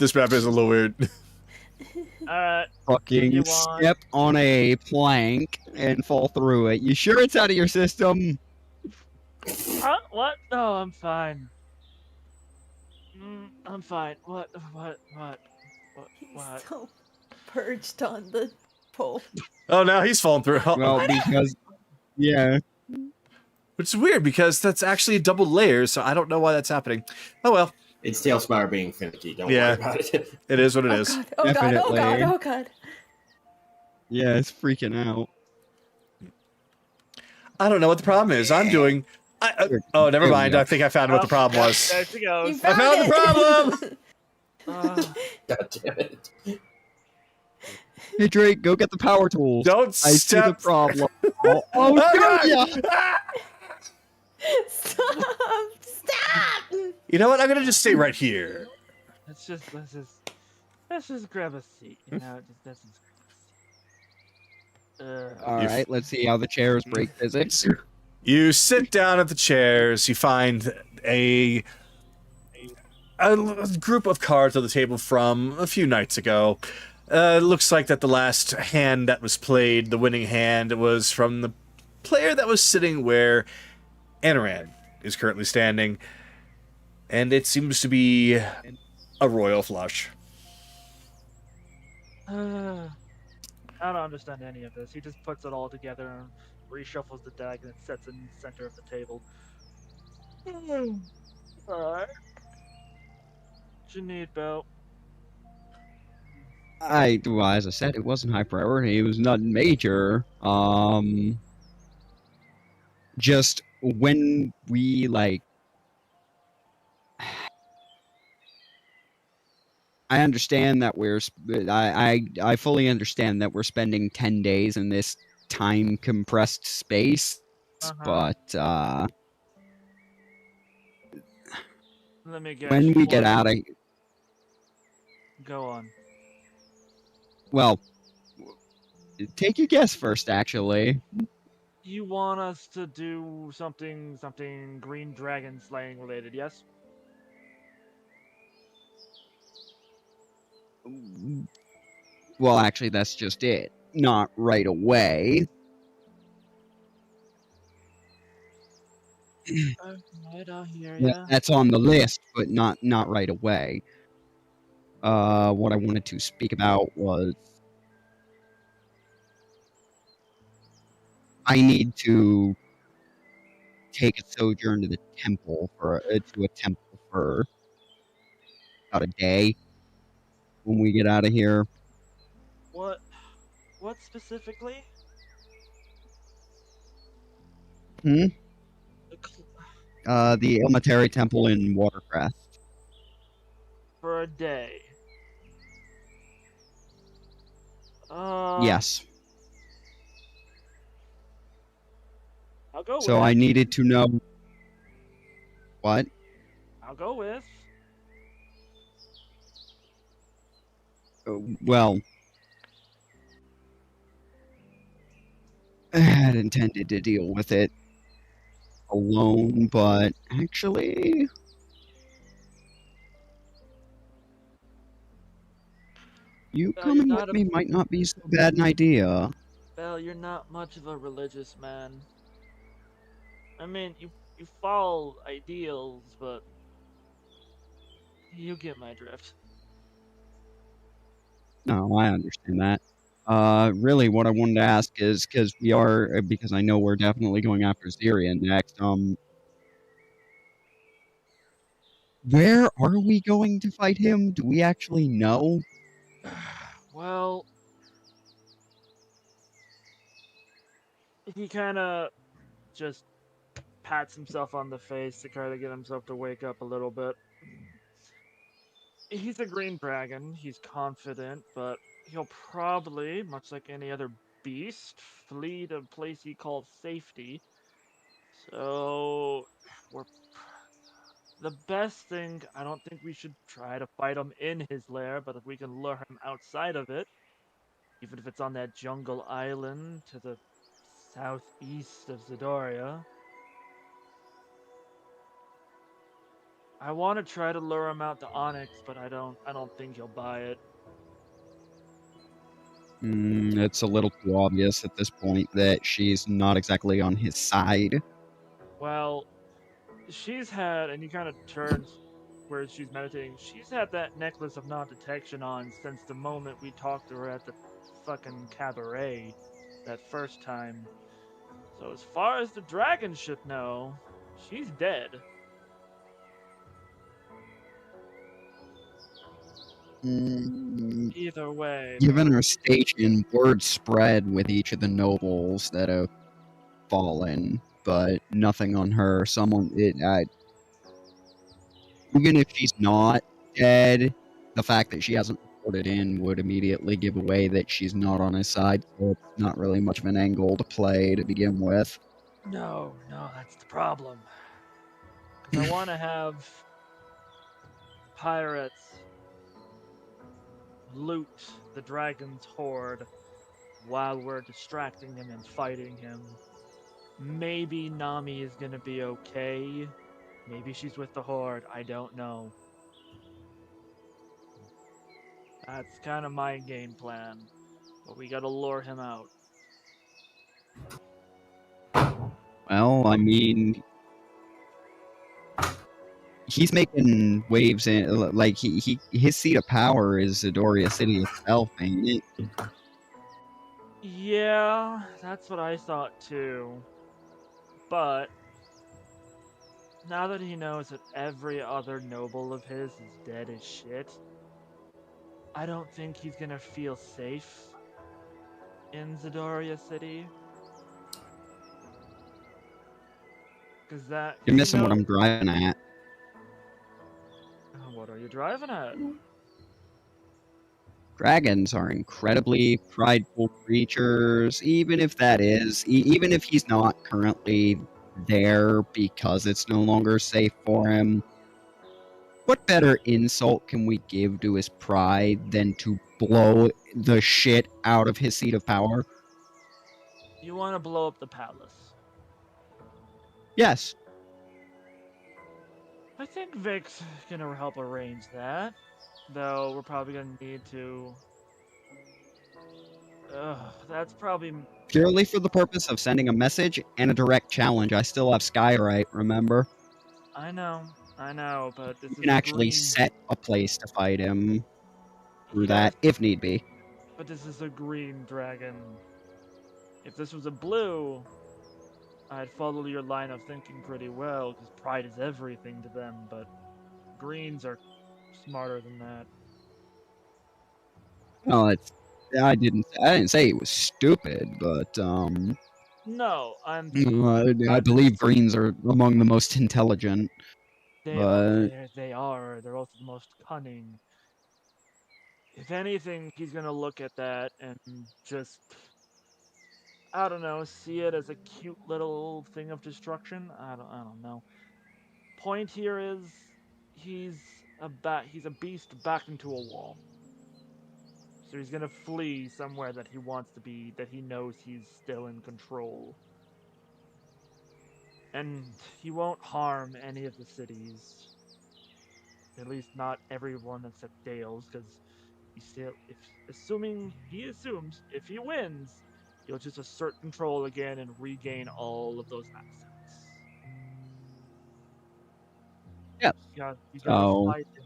Speaker 2: Fucking
Speaker 4: You want-
Speaker 2: step on a plank and fall through it. You sure it's out of your system?
Speaker 4: Huh? What? No, I'm fine. I'm fine. What?
Speaker 5: He's still perched on the pole.
Speaker 1: Oh, now he's falling through.
Speaker 2: Well, because yeah.
Speaker 1: Which is weird because that's actually a double layer, so I don't know why that's happening. Oh well.
Speaker 6: It's Tailspire being finicky. Don't
Speaker 1: Yeah.
Speaker 6: worry about it.
Speaker 1: It is what it is.
Speaker 5: God. Oh God! Oh God!
Speaker 2: Definitely.
Speaker 5: Oh God!
Speaker 2: Yeah, it's freaking out.
Speaker 1: I don't know what the problem is. I'm doing. Oh, never mind. I think I found what the problem was.
Speaker 4: There she goes.
Speaker 5: You
Speaker 1: I found the problem.
Speaker 6: God damn it.
Speaker 2: Hey Drake, go get the power tools.
Speaker 1: Don't
Speaker 2: I see the
Speaker 1: step.
Speaker 2: problem. Oh,
Speaker 1: God.
Speaker 2: yeah.
Speaker 1: Ah!
Speaker 5: Stop!
Speaker 1: You know what? I'm gonna just stay right here.
Speaker 4: Let's just grab a seat. You know, let's just grab a seat.
Speaker 2: All right, let's see how the chairs break physics.
Speaker 1: You sit down at the chairs. You find a group of cards on the table from a few nights ago. Looks like that the last hand that was played, the winning hand, was from the player that was sitting where Anoran is currently standing. And it seems to be a royal flush.
Speaker 4: I don't understand any of this. He just puts it all together and reshuffles the deck and it sets it in the center of the table. Alright. What you need, Bill?
Speaker 2: Well, as I said, it wasn't high priority. It was not major. Just when we I understand that I fully understand that we're spending 10 days in this time compressed space, but
Speaker 4: Let me guess.
Speaker 2: when we get
Speaker 4: What-
Speaker 2: out of
Speaker 4: Go on.
Speaker 2: well, take your guess first, actually.
Speaker 4: You want us to do something green dragon slaying related, yes?
Speaker 2: Well, actually, that's just it. Not right away.
Speaker 4: Alright, I'll hear
Speaker 2: Yeah,
Speaker 4: ya.
Speaker 2: that's on the list, but not right away. What I wanted to speak about was I need to take a sojourn to the temple for about a day when we get out of here.
Speaker 4: What specifically?
Speaker 2: Hmm? The Ilmateri Temple in Watercrest.
Speaker 4: For a day.
Speaker 2: Yes.
Speaker 4: I'll go
Speaker 2: So
Speaker 4: with.
Speaker 2: I needed to know what?
Speaker 4: I'll go with.
Speaker 2: Well, I had intended to deal with it alone, but actually, you
Speaker 4: you're
Speaker 2: coming
Speaker 4: not
Speaker 2: with me might not be so bad an idea.
Speaker 4: Belle, you're not much of a religious man. I mean, you follow ideals, but you get my drift.
Speaker 2: No, I understand that. Really, what I wanted to ask is because I know we're definitely going after Zyrian next. Where are we going to fight him? Do we actually know?
Speaker 4: Well, he kind of just pats himself on the face to try to get himself to wake up a little bit. He's a green dragon. He's confident, but he'll probably, much like any other beast, flee to a place he calls safety. So, we're the best thing. I don't think we should try to fight him in his lair, but if we can lure him outside of it, even if it's on that jungle island to the southeast of Zidoria. I want to try to lure him out to Onyx, but I don't think he'll buy it.
Speaker 2: It's a little too obvious at this point that she's not exactly on his side.
Speaker 4: Well, she's had, and he kind of turns where she's meditating. She's had that necklace of non-detection on since the moment we talked to her at the fucking cabaret that first time. So as far as the dragon should know, she's dead. Either way,
Speaker 2: Given her station, word spread with each of the nobles that have fallen, but nothing on her. Even if she's not dead, the fact that she hasn't reported in would immediately give away that she's not on his side, so it's not really much of an angle to play to begin with.
Speaker 4: no, that's the problem. Because I want to have pirates loot the dragon's hoard while we're distracting him and fighting him. Maybe Nami is gonna be okay. Maybe she's with the horde. I don't know. That's kind of my game plan. But we gotta lure him out.
Speaker 2: Well, I mean, he's making waves in like his seat of power is Zidoria City itself, ain't it?
Speaker 4: Yeah, that's what I thought too. But now that he knows that every other noble of his is dead as shit, I don't think he's gonna feel safe in Zidoria City. Cause
Speaker 2: You're missing what I'm driving at.
Speaker 4: What are you driving at?
Speaker 2: Dragons are incredibly prideful creatures, even if even if he's not currently there because it's no longer safe for him. What better insult can we give to his pride than to blow the shit out of his seat of power?
Speaker 4: You want to blow up the palace?
Speaker 2: Yes.
Speaker 4: I think Vic's gonna help arrange that. Though we're probably gonna need to. That's probably
Speaker 2: Purely for the purpose of sending a message and a direct challenge. I still have Skyrite, remember?
Speaker 4: I know, but this
Speaker 2: You
Speaker 4: is
Speaker 2: can
Speaker 4: a
Speaker 2: actually
Speaker 4: green.
Speaker 2: set a place to fight him through
Speaker 4: Yes,
Speaker 2: that, if need be.
Speaker 4: but this is a green dragon. If this was a blue, I'd follow your line of thinking pretty well, because pride is everything to them. But greens are smarter than that.
Speaker 2: Well, I didn't say it was stupid, but
Speaker 4: No,
Speaker 2: I believe greens are among the most intelligent.
Speaker 4: They
Speaker 2: But
Speaker 4: they are. They're also the most cunning. If anything, he's gonna look at that and just, I don't know, see it as a cute little thing of destruction. I don't know. Point here is he's he's a beast backed into a wall. So he's gonna flee somewhere that he wants to be, that he knows he's still in control. And he won't harm any of the cities. At least not everyone except Dale's, because he still, he assumes if he wins, he'll just assert control again and regain all of those assets.
Speaker 2: yeah,
Speaker 4: You gotta
Speaker 2: so
Speaker 4: fight him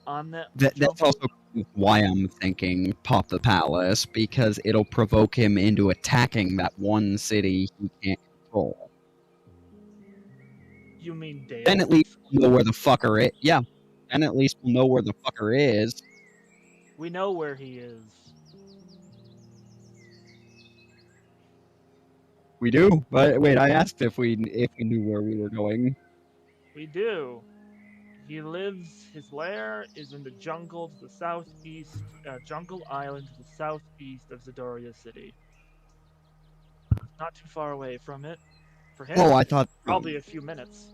Speaker 4: on that.
Speaker 2: that's also why I'm thinking pop the palace, because it'll provoke him into attacking that one city he can't control.
Speaker 4: You mean Dale?
Speaker 2: Then at least we'll know where the fucker is. Yeah, then at least we'll know where the fucker is.
Speaker 4: We know where he is.
Speaker 2: We do? But wait, I asked if we knew where we were going.
Speaker 4: We do. His lair is in the jungle to the southeast, Jungle Island to the southeast of Zidoria City. Not too far away from it. For him,
Speaker 2: Oh, I thought.
Speaker 4: probably a few minutes.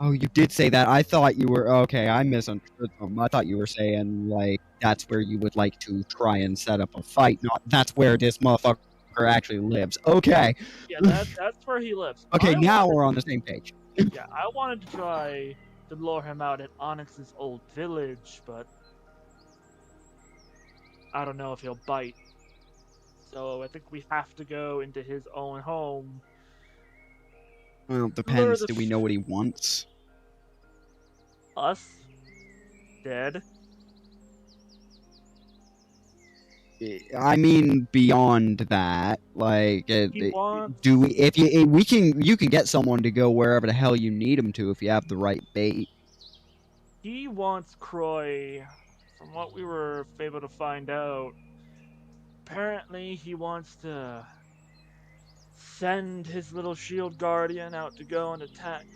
Speaker 2: Oh, you did say that. I thought you were okay. I misunderstood them. I thought you were saying like that's where you would like to try and set up a fight. Not that's where this motherfucker actually lives. Okay.
Speaker 4: Yeah, that's where he lives.
Speaker 2: Okay,
Speaker 4: I
Speaker 2: now
Speaker 4: wanted-
Speaker 2: we're on the same page.
Speaker 4: Yeah, I wanted to try to lure him out at Onyx's old village, but I don't know if he'll bite. So I think we have to go into his own home.
Speaker 2: Well, it depends. Do we know what he wants?
Speaker 4: Us? Dead?
Speaker 2: I mean, beyond that, like,
Speaker 4: He wants...
Speaker 2: do we? If you can get someone to go wherever the hell you need him to if you have the right bait.
Speaker 4: He wants Croy, from what we were able to find out, apparently he wants to send his little shield guardian out to go and attack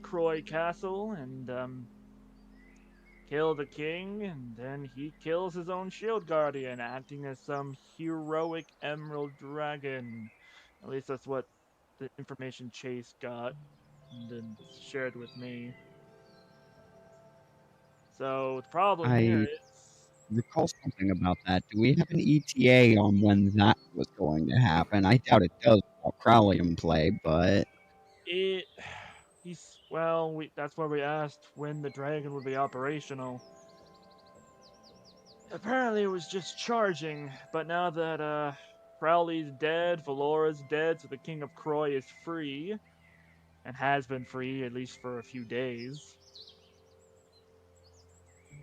Speaker 4: Croy Castle and kill the king, and then he kills his own shield guardian, acting as some heroic emerald dragon. At least that's what the information Chase got and then shared with me. So the problem here is
Speaker 2: Recall something about that. Do we have an ETA on when that was going to happen? I doubt it does. Crowley in play, but
Speaker 4: that's why we asked when the dragon would be operational. Apparently it was just charging, but now that Crowley's dead, Valora's dead, so the King of Croy is free, and has been free at least for a few days.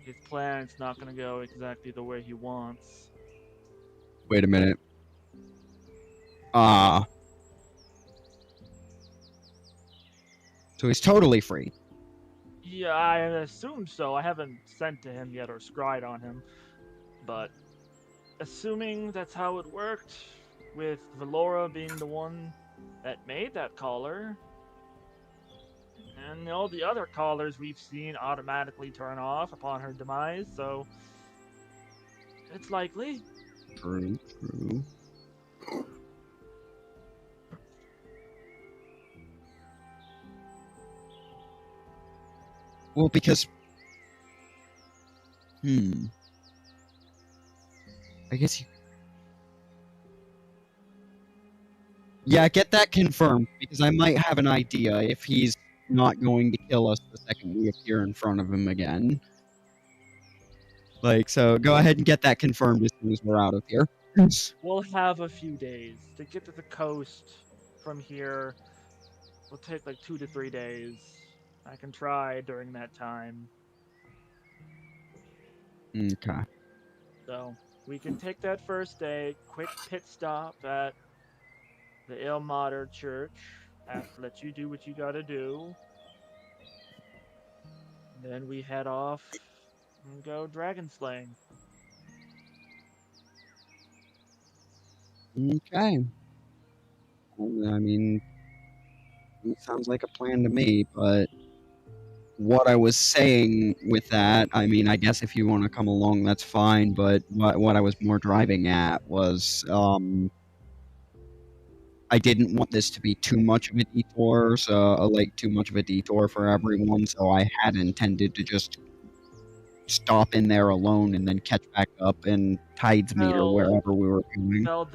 Speaker 4: His plan's not gonna go exactly the way he wants.
Speaker 2: wait a minute. So he's totally free.
Speaker 4: Yeah, I assume so. I haven't sent to him yet or scryed on him. But assuming that's how it worked, with Valora being the one that made that collar, and all the other collars we've seen automatically turn off upon her demise, so it's likely.
Speaker 2: True. Well, because... I guess you... Yeah, get that confirmed, because I might have an idea if he's not going to kill us the second we appear in front of him again. Like, so go ahead and get that confirmed as soon as we're out of here.
Speaker 4: We'll have a few days to get to the coast from here. Will take like 2 to 3 days. I can try during that time.
Speaker 2: Okay.
Speaker 4: So we can take that first day, quick pit stop at the Ilmater Church, let you do what you gotta do. Then we head off and go dragon slaying.
Speaker 2: Okay. Well, I mean, it sounds like a plan to me, but what I was saying with that, I mean, I guess if you want to come along, that's fine, but what I was more driving at was, I didn't want this to be too much of a detour, so, too much of a detour for everyone, so I had intended to just stop in there alone and then catch back up in Tidesmeet or wherever we were going.
Speaker 4: Well,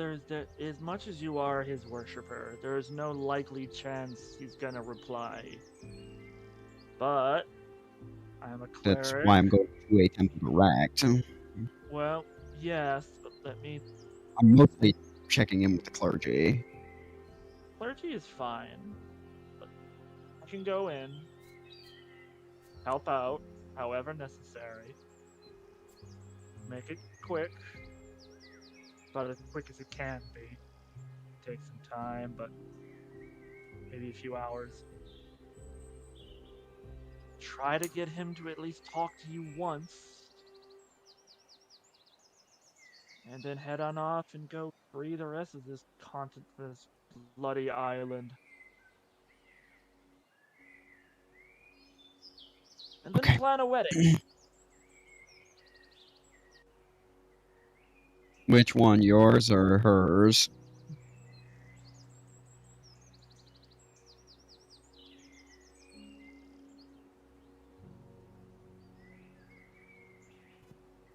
Speaker 4: as much as you are his worshipper, there is no likely chance he's gonna reply. But I'm a cleric.
Speaker 2: That's why I'm going to a temple direct.
Speaker 4: Well, yes, but
Speaker 2: I'm mostly checking in with the clergy.
Speaker 4: Clergy is fine. But I can go in, help out, however necessary. Make it quick, but as quick as it can be. Take some time, but maybe a few hours. Try to get him to at least talk to you once. And then head on off and go free the rest of this content for this bloody island. And then
Speaker 2: Okay.
Speaker 4: plan a wedding.
Speaker 2: Which one, yours or hers?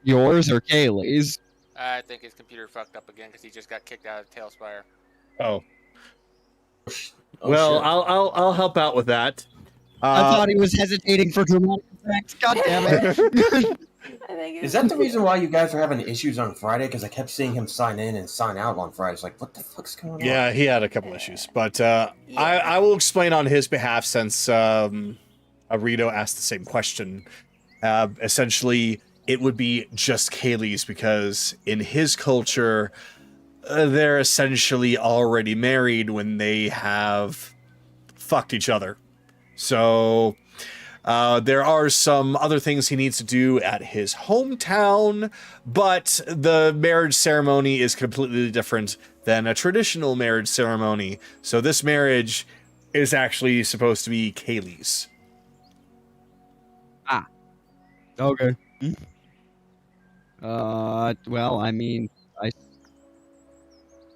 Speaker 2: Yours or Kaylee's?
Speaker 7: I think his computer fucked up again because he just got kicked out of Tailspire.
Speaker 1: Oh.
Speaker 6: Oh,
Speaker 1: Well,
Speaker 6: shit.
Speaker 1: I'll help out with that.
Speaker 2: I thought he was hesitating for dramatic effect. God damn it.
Speaker 5: I think
Speaker 6: Is that the reason why you guys are having issues on Friday? Because I kept seeing him sign in and sign out on Friday. It's like, what the fuck's going on?
Speaker 1: Yeah, he had a couple issues, but I will explain on his behalf since Arito asked the same question. Essentially, it would be just Kaylee's because in his culture, they're essentially already married when they have fucked each other. So there are some other things he needs to do at his hometown, but the marriage ceremony is completely different than a traditional marriage ceremony. So this marriage is actually supposed to be Kaylee's.
Speaker 2: Okay. Well, I mean,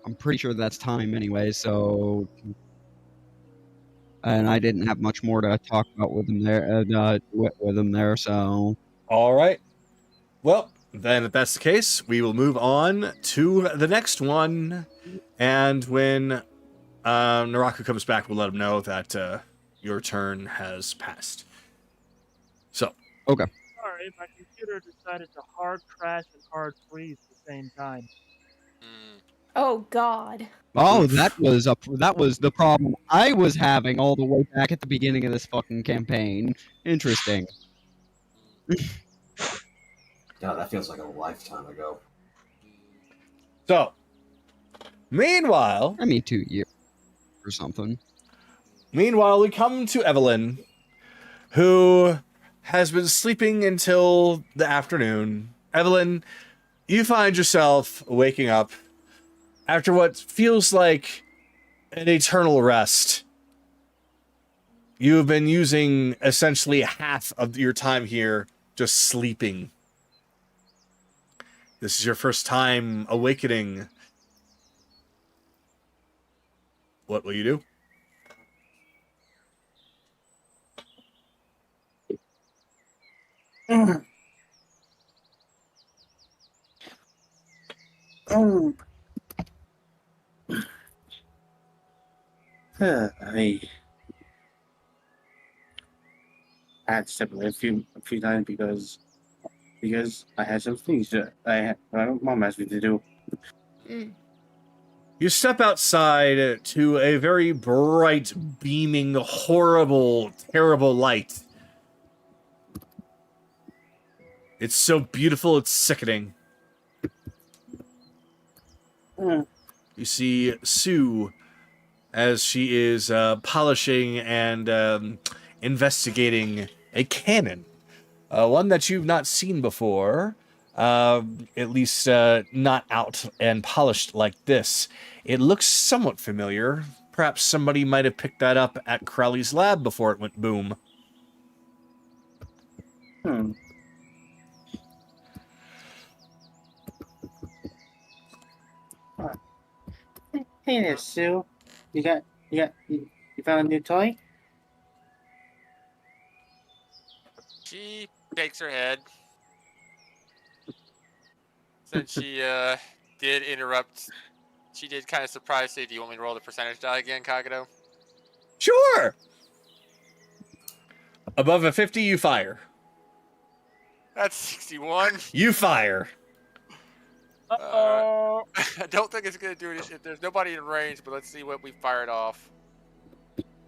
Speaker 2: I'm pretty sure that's time anyway, so... And I didn't have much more to talk about with him there, so...
Speaker 1: All right. Well, then if that's the case, we will move on to the next one. And when Naraku comes back, we'll let him know that your turn has passed. So.
Speaker 2: Okay.
Speaker 4: Sorry, my computer decided to hard crash and hard freeze at the same time.
Speaker 5: Oh God.
Speaker 2: Oh, that was the problem I was having all the way back at the beginning of this fucking campaign. Interesting.
Speaker 6: God, that feels like a lifetime ago.
Speaker 1: So, meanwhile...
Speaker 2: I mean, 2 years or something.
Speaker 1: Meanwhile, we come to Evelyn, who has been sleeping until the afternoon. Evelyn, you find yourself waking up after what feels like an eternal rest. You have been using essentially half of your time here just sleeping. This is your first time awakening. What will you do?
Speaker 3: I had to step away a few times because I had some things that my mom asked me to do.
Speaker 1: You step outside to a very bright, beaming, horrible, terrible light. It's so beautiful, it's sickening. You see Sue as she is polishing and investigating a cannon. One that you've not seen before, at least not out and polished like this. It looks somewhat familiar. Perhaps somebody might have picked that up at Crowley's lab before it went boom.
Speaker 3: Hey there, Sue. You found a new toy?
Speaker 7: She shakes her head. Since she did interrupt, she did kind of surprise say, do you want me to roll the percentage die again, Kagado?
Speaker 1: Sure! Above a 50, you fire.
Speaker 7: That's 61.
Speaker 1: You fire.
Speaker 4: Uh-oh.
Speaker 7: I don't think it's going to do it. There's nobody in range, but let's see what we fired off.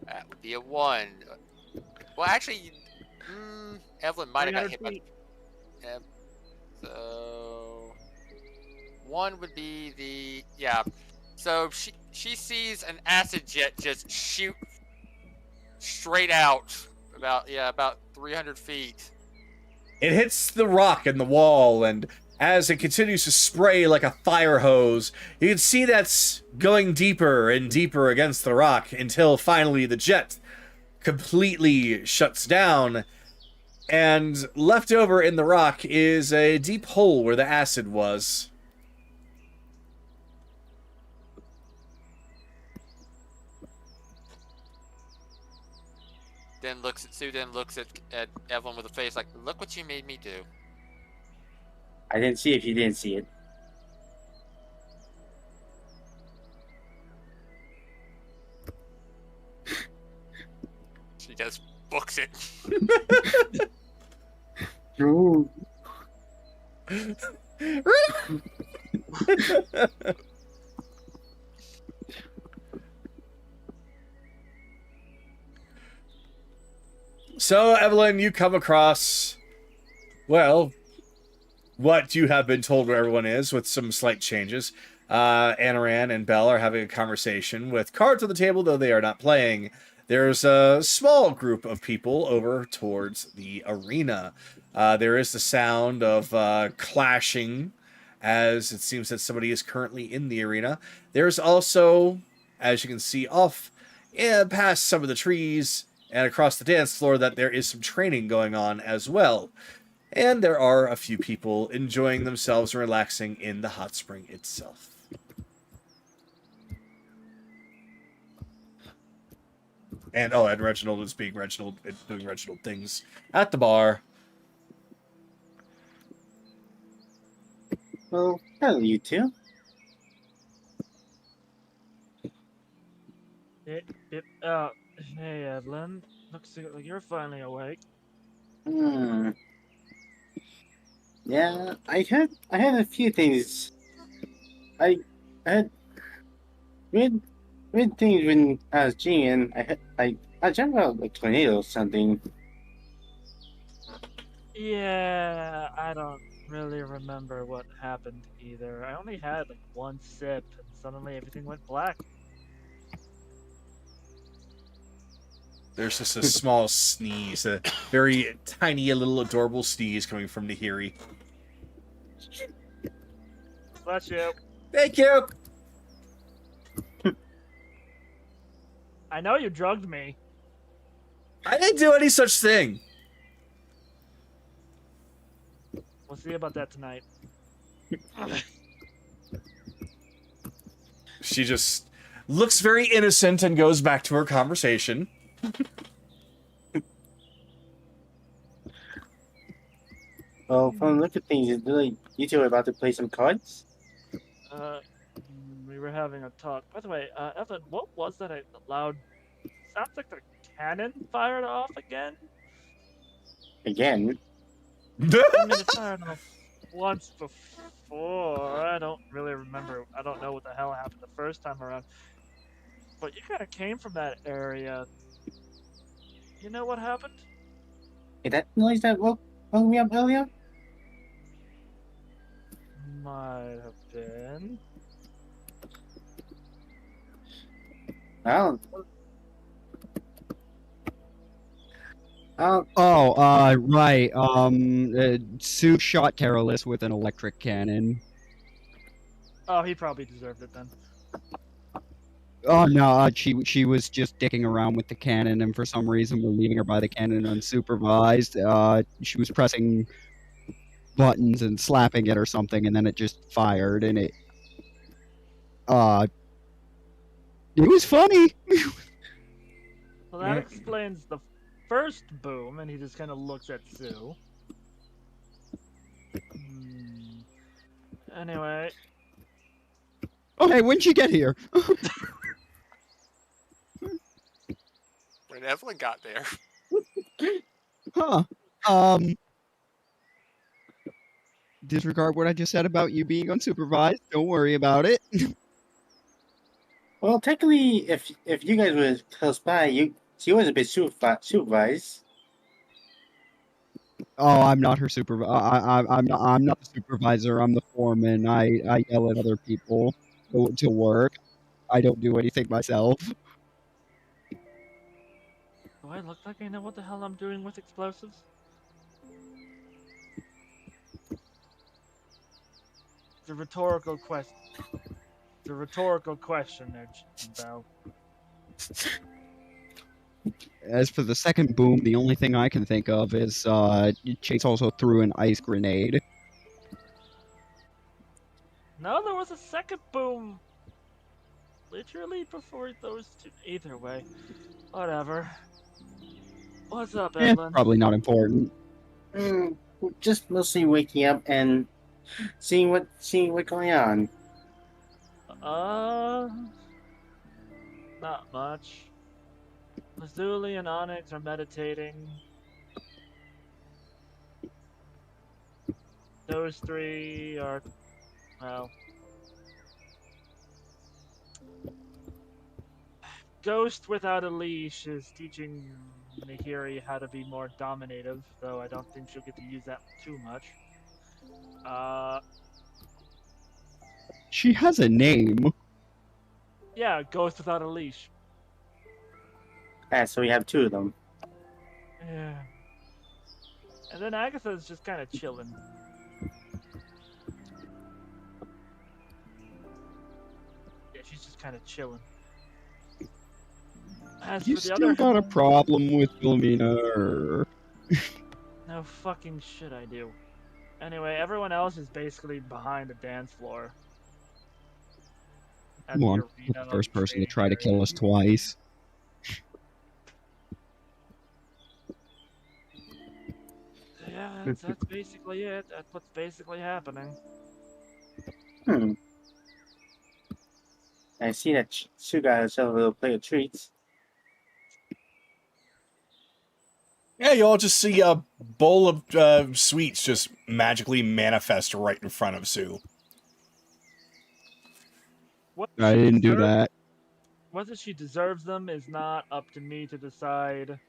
Speaker 7: That would be a 1. Well, actually, Evelyn might have got hit by... Yeah, so... 1 would be the... Yeah. So she sees an acid jet just shoot straight out about 300 feet.
Speaker 1: It hits the rock and the wall, and as it continues to spray like a fire hose. You can see that's going deeper and deeper against the rock until finally the jet completely shuts down, and left over in the rock is a deep hole where the acid was.
Speaker 7: Sue then looks at Evelyn with a face like, "Look what you made me do."
Speaker 3: I didn't see it if you didn't see it.
Speaker 7: She just books it.
Speaker 3: Ooh.
Speaker 1: So, Evelyn, you come across, well, what you have been told where everyone is, with some slight changes. Anaran and Belle are having a conversation with cards on the table, though they are not playing. There's a small group of people over towards the arena. There is the sound of clashing, as it seems that somebody is currently in the arena. There's also, as you can see off past some of the trees and across the dance floor, that there is some training going on as well. And there are a few people enjoying themselves and relaxing in the hot spring itself. And Reginald is being Reginald and doing Reginald things at the bar.
Speaker 3: Well, hello, you two.
Speaker 4: Hey, Evelyn. Looks like you're finally awake.
Speaker 3: Hmm. Yeah, I had a few things. I had weird things when I was dreaming. I dreamt about a tornado or something.
Speaker 4: Yeah, I don't really remember what happened either. I only had like one sip, and suddenly everything went black.
Speaker 1: There's just a small sneeze, a very tiny, little adorable sneeze coming from Nahiri.
Speaker 4: Bless you.
Speaker 1: Thank you!
Speaker 4: I know you drugged me.
Speaker 1: I didn't do any such thing.
Speaker 4: We'll see about that tonight.
Speaker 1: She just looks very innocent and goes back to her conversation.
Speaker 3: Well, from the look of things, it's like you two are about to play some cards.
Speaker 4: We were having a talk. By the way, Evan, what was that loud? Sounds like the cannon fired off again.
Speaker 3: Again.
Speaker 4: I mean, it fired off once before. I don't really remember. I don't know what the hell happened the first time around. But you kind of came from that area. You know what happened?
Speaker 3: Is that noise that woke me up earlier?
Speaker 4: Might have been.
Speaker 3: I don't.
Speaker 2: Right. Sue shot Carolus with an electric cannon.
Speaker 4: Oh, he probably deserved it then.
Speaker 2: Oh no, she was just dicking around with the cannon, and for some reason we're leaving her by the cannon unsupervised. She was pressing buttons and slapping it or something, and then it just fired, and it was funny.
Speaker 4: Well, that explains the first boom, and he just kind of looks at Sue. Anyway.
Speaker 2: Okay, when'd you get here?
Speaker 7: When Evelyn got there.
Speaker 2: Huh. Disregard what I just said about you being unsupervised. Don't worry about it.
Speaker 3: Well, technically, if you guys were close by, she was a bit supervised.
Speaker 2: Oh, I'm not her supervisor. I'm not the supervisor. I'm the foreman. I yell at other people to work. I don't do anything myself.
Speaker 4: Do I look like I know what the hell I'm doing with explosives? a rhetorical question. It's a rhetorical question there, Bell.
Speaker 2: As for the second boom, the only thing I can think of is Chase also threw an ice grenade.
Speaker 4: No, there was a second boom. Literally before those two. Either way. Whatever. What's up, Evelyn?
Speaker 2: Probably not important.
Speaker 3: Just mostly waking up and seeing what's going on.
Speaker 4: Not much. Lazuli and Onyx are meditating. Those three are, well, Ghost without a leash is teaching Nahiri how to be more dominative, though I don't think she'll get to use that too much.
Speaker 2: She has a name.
Speaker 4: Yeah, Ghost without a leash.
Speaker 3: So we have two of them.
Speaker 4: Yeah. And then Agatha's just kind of chilling. Yeah, she's just kind of chilling. As
Speaker 2: You
Speaker 4: for the
Speaker 2: still
Speaker 4: other...
Speaker 2: got a problem with Wilhelmina?
Speaker 4: No fucking shit I do. Anyway, everyone else is basically behind the dance floor.
Speaker 2: Come on, the first person to try to kill us twice.
Speaker 4: Yeah, that's basically it. That's what's basically happening.
Speaker 3: I see that Sue got herself a little plate of treats.
Speaker 1: Yeah, you all just see a bowl of sweets just magically manifest right in front of Sue.
Speaker 2: I didn't do that.
Speaker 4: Whether she deserves them is not up to me to decide.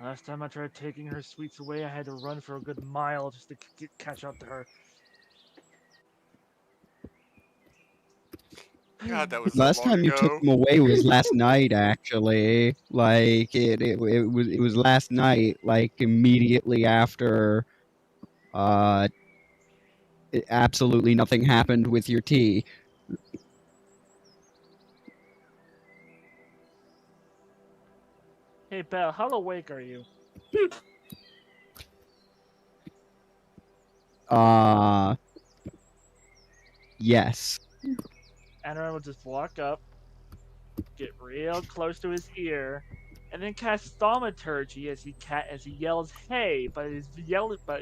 Speaker 4: Last time I tried taking her sweets away, I had to run for a good mile just to catch up to her.
Speaker 7: God, that was
Speaker 2: Last
Speaker 7: so long
Speaker 2: time
Speaker 7: ago.
Speaker 2: you took them away was last night, actually. Like it was last night, like immediately after absolutely nothing happened with your tea.
Speaker 4: Hey, Belle, how awake are you?
Speaker 2: Yes.
Speaker 4: Anaran will just walk up, get real close to his ear, and then cast thaumaturgy as he yells "Hey!" But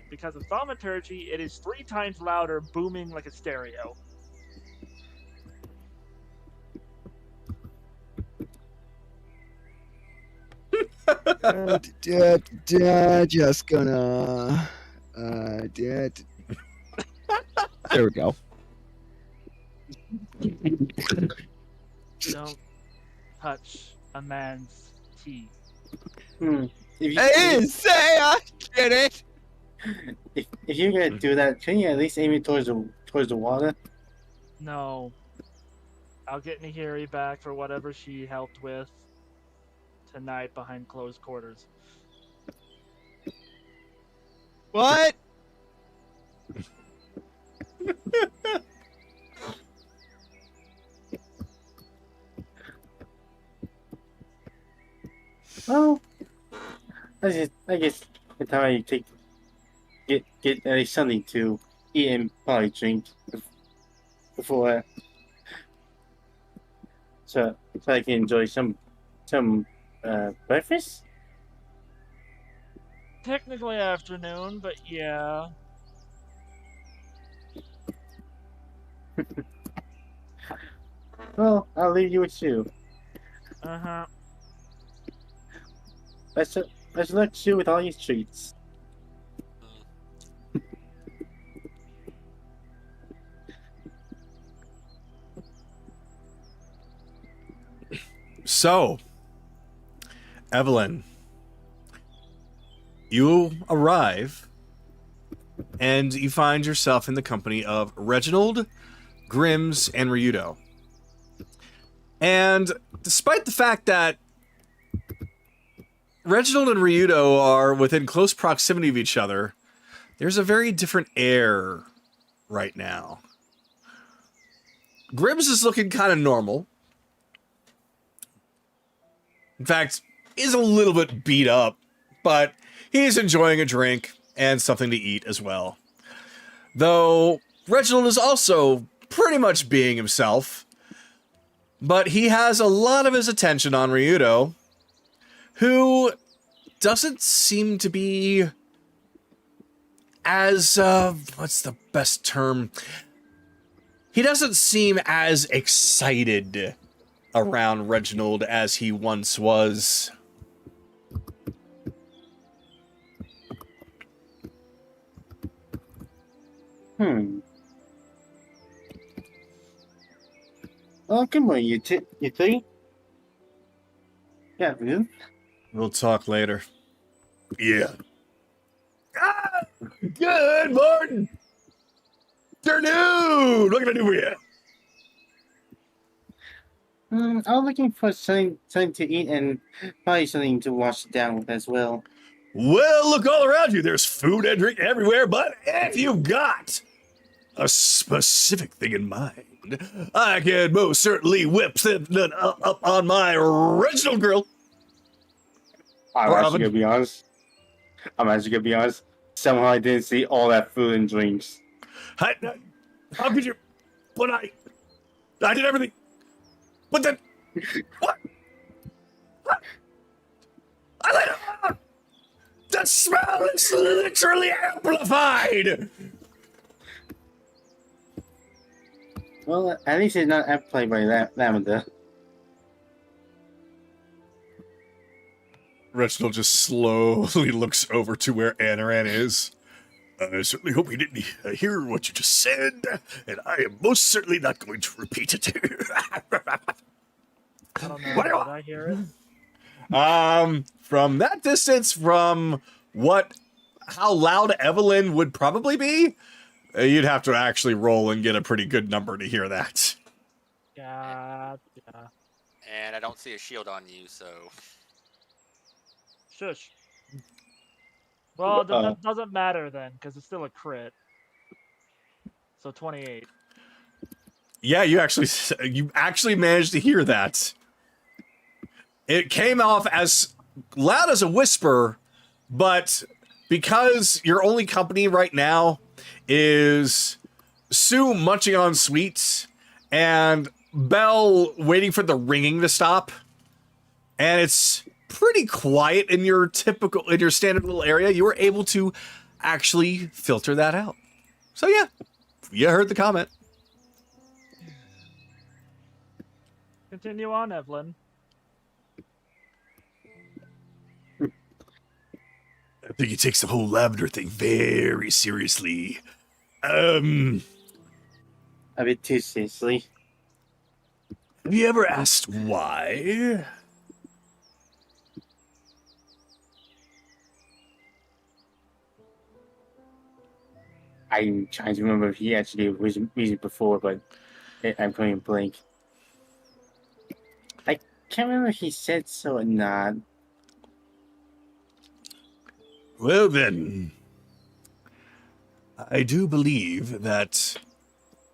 Speaker 4: because of thaumaturgy, it is 3 times louder, booming like a stereo.
Speaker 2: Just gonna. There we go.
Speaker 4: Don't touch a man's tea.
Speaker 2: I say I get it.
Speaker 3: If you're gonna do that, can you at least aim it towards the water?
Speaker 4: No. I'll get Nahiri back for whatever she helped with tonight behind closed quarters.
Speaker 2: What?
Speaker 3: Well, I guess the time you get at least something to eat and probably drink before, so I can enjoy some breakfast.
Speaker 4: Technically afternoon, but yeah.
Speaker 3: Well, I'll leave you with you.
Speaker 4: Uh-huh.
Speaker 3: Let's let you with all these treats.
Speaker 1: So, Evelyn, you arrive and you find yourself in the company of Reginald, Grims, and Ryudo. And despite the fact that Reginald and Ryudo are within close proximity of each other, there's a very different air right now. Gribbs is looking kind of normal. In fact, he's a little bit beat up, but he's enjoying a drink and something to eat as well. Though Reginald is also pretty much being himself, but he has a lot of his attention on Ryudo, who doesn't seem to be as, what's the best term? He doesn't seem as excited around Reginald as he once was.
Speaker 3: Oh, come on, you three. Yeah, man.
Speaker 1: We'll talk later. Yeah. Good morning. Afternoon. What can I do for you?
Speaker 3: I was looking for something to eat and probably something to wash down with as well.
Speaker 1: Well, look all around you. There's food and drink everywhere, but if you've got a specific thing in mind, I can most certainly whip something up on my original grill.
Speaker 3: I'm actually gonna be honest. Somehow I didn't see all that food and drinks.
Speaker 1: How could you? But I did everything. But then, what? I let it out. The smell is literally amplified.
Speaker 3: Well, at least it's not amplified by Lavender.
Speaker 1: Reginald just slowly looks over to where Anaran is. I certainly hope you didn't hear what you just said, and I am most certainly not going to repeat it.
Speaker 4: I don't know. Did I hear it?
Speaker 1: From that distance, from how loud Evelyn would probably be, you'd have to actually roll and get a pretty good number to hear that.
Speaker 4: Yeah.
Speaker 7: And I don't see a shield on you, so...
Speaker 4: Shush. Well, that doesn't matter then, because it's still a crit. So 28.
Speaker 1: Yeah, you actually managed to hear that. It came off as loud as a whisper, but because your only company right now is Sue munching on sweets and Belle waiting for the ringing to stop, and it's pretty quiet in your standard little area, you were able to actually filter that out. So yeah, you heard the comment.
Speaker 4: Continue on, Evelyn.
Speaker 1: I think he takes the whole lavender thing very seriously.
Speaker 3: A bit too seriously.
Speaker 1: Have you ever asked why?
Speaker 3: I'm trying to remember if he actually was reason before, but I'm going blank. I can't remember if he said so or not.
Speaker 1: Well then, I do believe that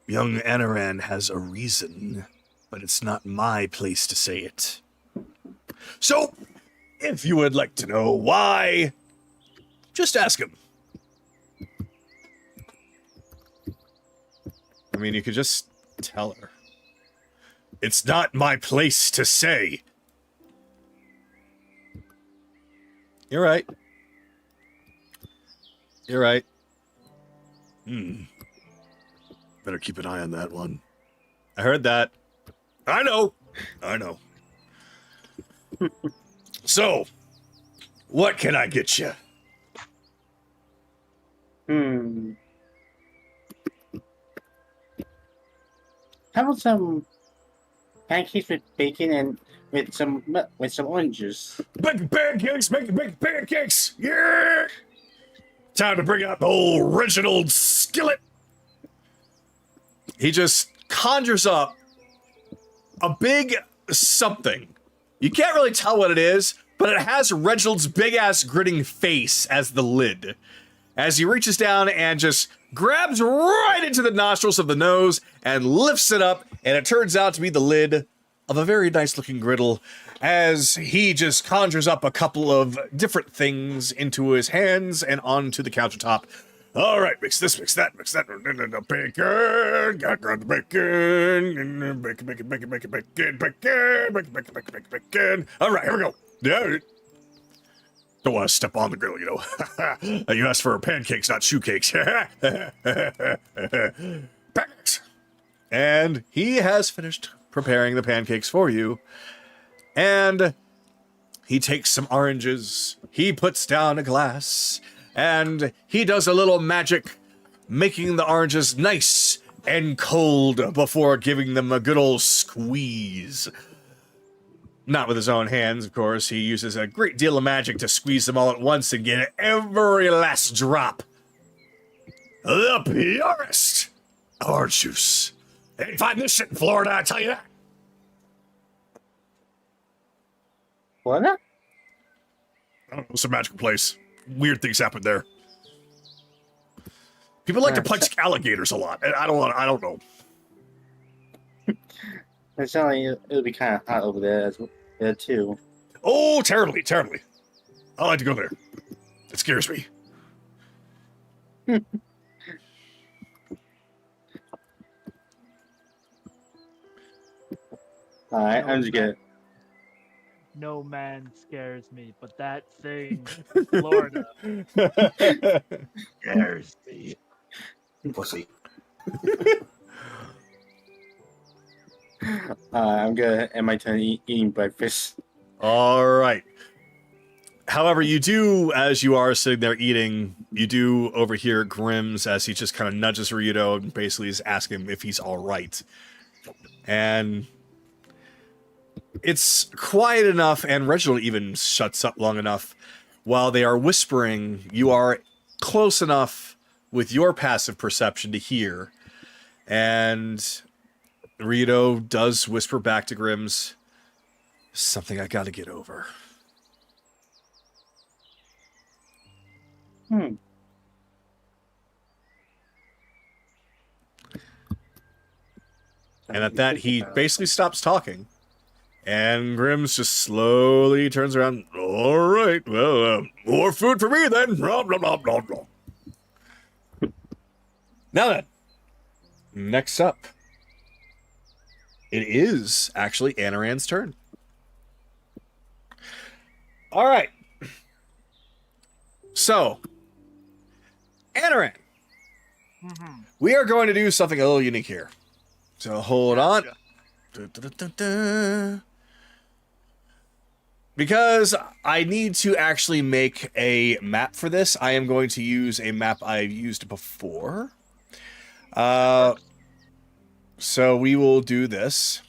Speaker 1: young Anaran has a reason, but it's not my place to say it. So, if you would like to know why, just ask him. I mean, you could just tell her. It's not my place to say. You're right. You're right. Better keep an eye on that one. I heard that. I know. So, what can I get you?
Speaker 3: How about some pancakes with bacon and with some orange juice?
Speaker 1: Bacon pancakes, bacon pancakes! Yeah! Time to bring out the old Reginald skillet. He just conjures up a big something. You can't really tell what it is, but it has Reginald's big-ass grinning face as the lid. as he reaches down and just grabs right into the nostrils of the nose and lifts it up, and it turns out to be the lid of a very nice-looking griddle, as he just conjures up a couple of different things into his hands and onto the countertop. All right, mix this, mix that, bacon, gotta grab the bacon, bacon. All right, here we go. Yeah. Don't want to step on the grill, you know. You asked for pancakes, not shoe cakes. Pancakes. And he has finished preparing the pancakes for you. And he takes some oranges, he puts down a glass, and he does a little magic, making the oranges nice and cold before giving them a good old squeeze. Not with his own hands, of course. He uses a great deal of magic to squeeze them all at once and get every last drop. The purest orange juice. They ain't find this shit in Florida, I tell you that.
Speaker 3: What?
Speaker 1: I don't know, it's a magical place. Weird things happen there. People like to punch alligators a lot. And I don't know.
Speaker 3: It sounds like it'll be kind of hot over there too.
Speaker 1: Oh, terribly, terribly. I like to go there. It scares me.
Speaker 3: Alright, I'm just gonna...
Speaker 4: No man scares me, but that thing, Florida, scares me.
Speaker 6: Pussy.
Speaker 3: I'm gonna end my turn eating breakfast.
Speaker 1: All right. However, you do, as you are sitting there eating, you do overhear Grimm's as he just kind of nudges Rito and basically is asking him if he's all right. And it's quiet enough, and Reginald even shuts up long enough. While they are whispering, you are close enough with your passive perception to hear. And Rito does whisper back to Grimm's, something I gotta get over.
Speaker 3: Hmm.
Speaker 1: And at that, he basically stops talking. And Grimm's just slowly turns around. All right, well, more food for me then. Blah, blah, blah, blah, blah. Now then, next up, it is actually Anaran's turn. All right. So, Anaran, we are going to do something a little unique here. So hold on. Because I need to actually make a map for this, I am going to use a map I've used before. So we will do this.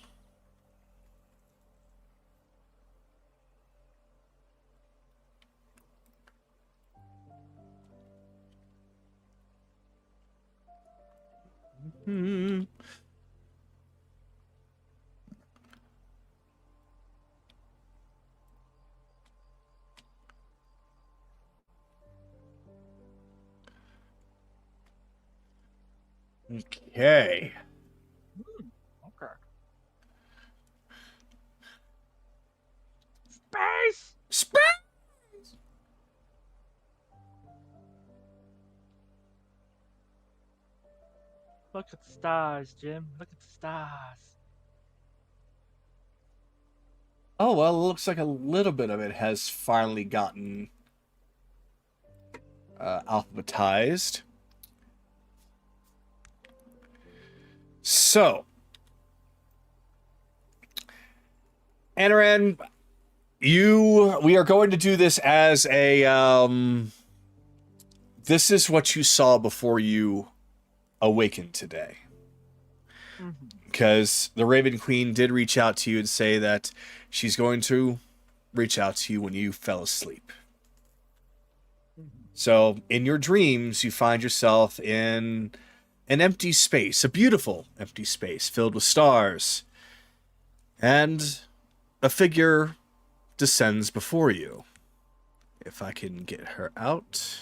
Speaker 1: Okay.
Speaker 4: Okay. Space!
Speaker 1: Space!
Speaker 4: Look at the stars, Jim. Look at the stars.
Speaker 1: Oh, well, it looks like a little bit of it has finally gotten alphabetized. So, Anaran, we are going to do this as a, this is what you saw before you awakened today. Because the Raven Queen did reach out to you and say that she's going to reach out to you when you fell asleep. So, in your dreams, you find yourself in an empty space, a beautiful empty space filled with stars. And a figure descends before you. If I can get her out.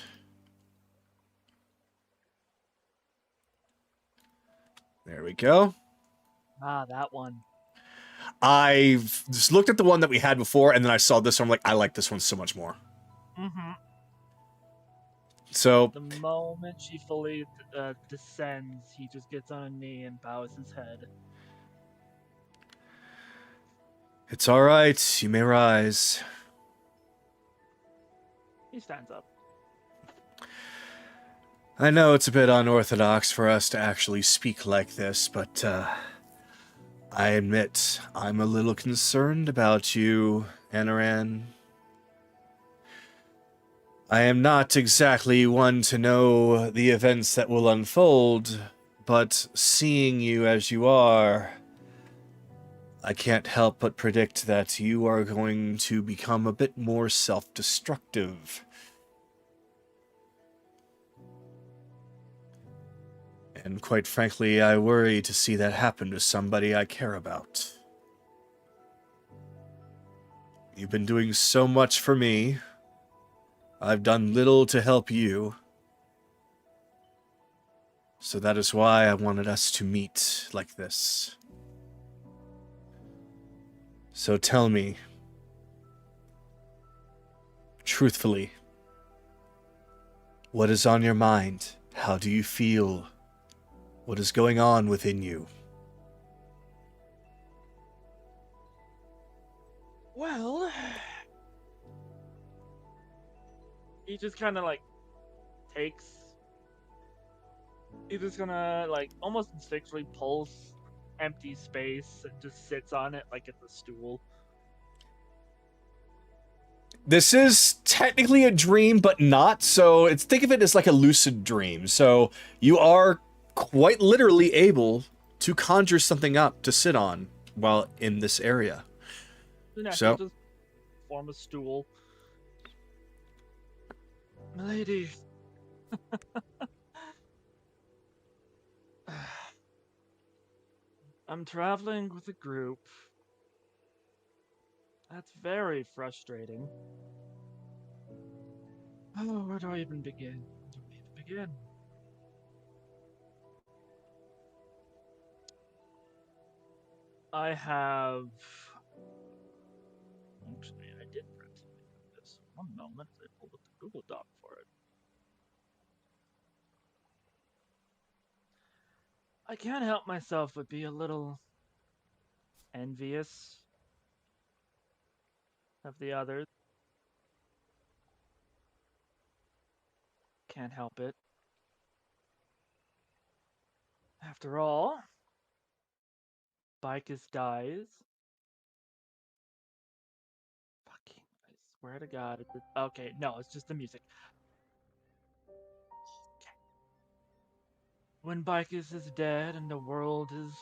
Speaker 1: There we go.
Speaker 4: Ah, that one.
Speaker 1: I've just looked at the one that we had before, and then I saw this one. I'm like, I like this one so much more.
Speaker 4: Mm-hmm.
Speaker 1: So
Speaker 4: The moment she fully descends, he just gets on a knee and bows his head.
Speaker 1: it's all right. You may rise.
Speaker 4: He stands up.
Speaker 1: I know it's a bit unorthodox for us to actually speak like this, but I admit I'm a little concerned about you, Anaran. I am not exactly one to know the events that will unfold, but seeing you as you are, I can't help but predict that you are going to become a bit more self-destructive. And quite frankly, I worry to see that happen to somebody I care about. You've been doing so much for me. I've done little to help you. So that is why I wanted us to meet like this. So tell me, truthfully, what is on your mind? How do you feel? What is going on within you?
Speaker 4: Well, he just kind of like takes. He's just gonna like almost instinctually pulls empty space and just sits on it like it's a stool.
Speaker 1: This is technically a dream, but not. So think of it as like a lucid dream. So you are quite literally able to conjure something up to sit on while in this area.
Speaker 4: So just form a stool. Milady. I'm traveling with a group. That's very frustrating. Oh, where do I even begin? I have. Actually, I did print something like this. One moment, I pulled up the Google Doc for it. I can't help myself but be a little envious of the others. Can't help it. After all, Bicus dies. Fucking, I swear to God. Okay, no, it's just the music. When Bicus is dead and the world is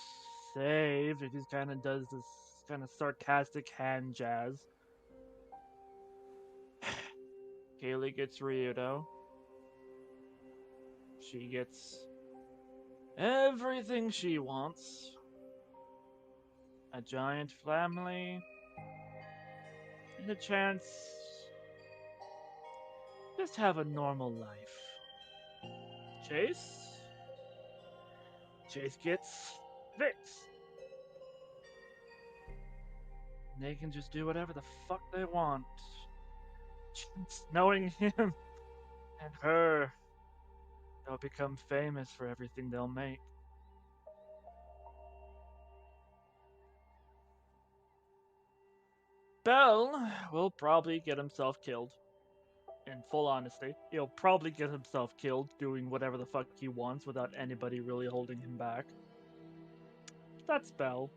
Speaker 4: saved, it just kind of does this kind of sarcastic hand jazz. Kaylee gets Ryudo. She gets everything she wants. A giant family. And a chance just have a normal life. Chase? Chase gets Vix. They can just do whatever the fuck they want. Just knowing him and her, they'll become famous for everything they'll make. Bell will probably get himself killed. In full honesty, he'll probably get himself killed doing whatever the fuck he wants without anybody really holding him back. That's Bell.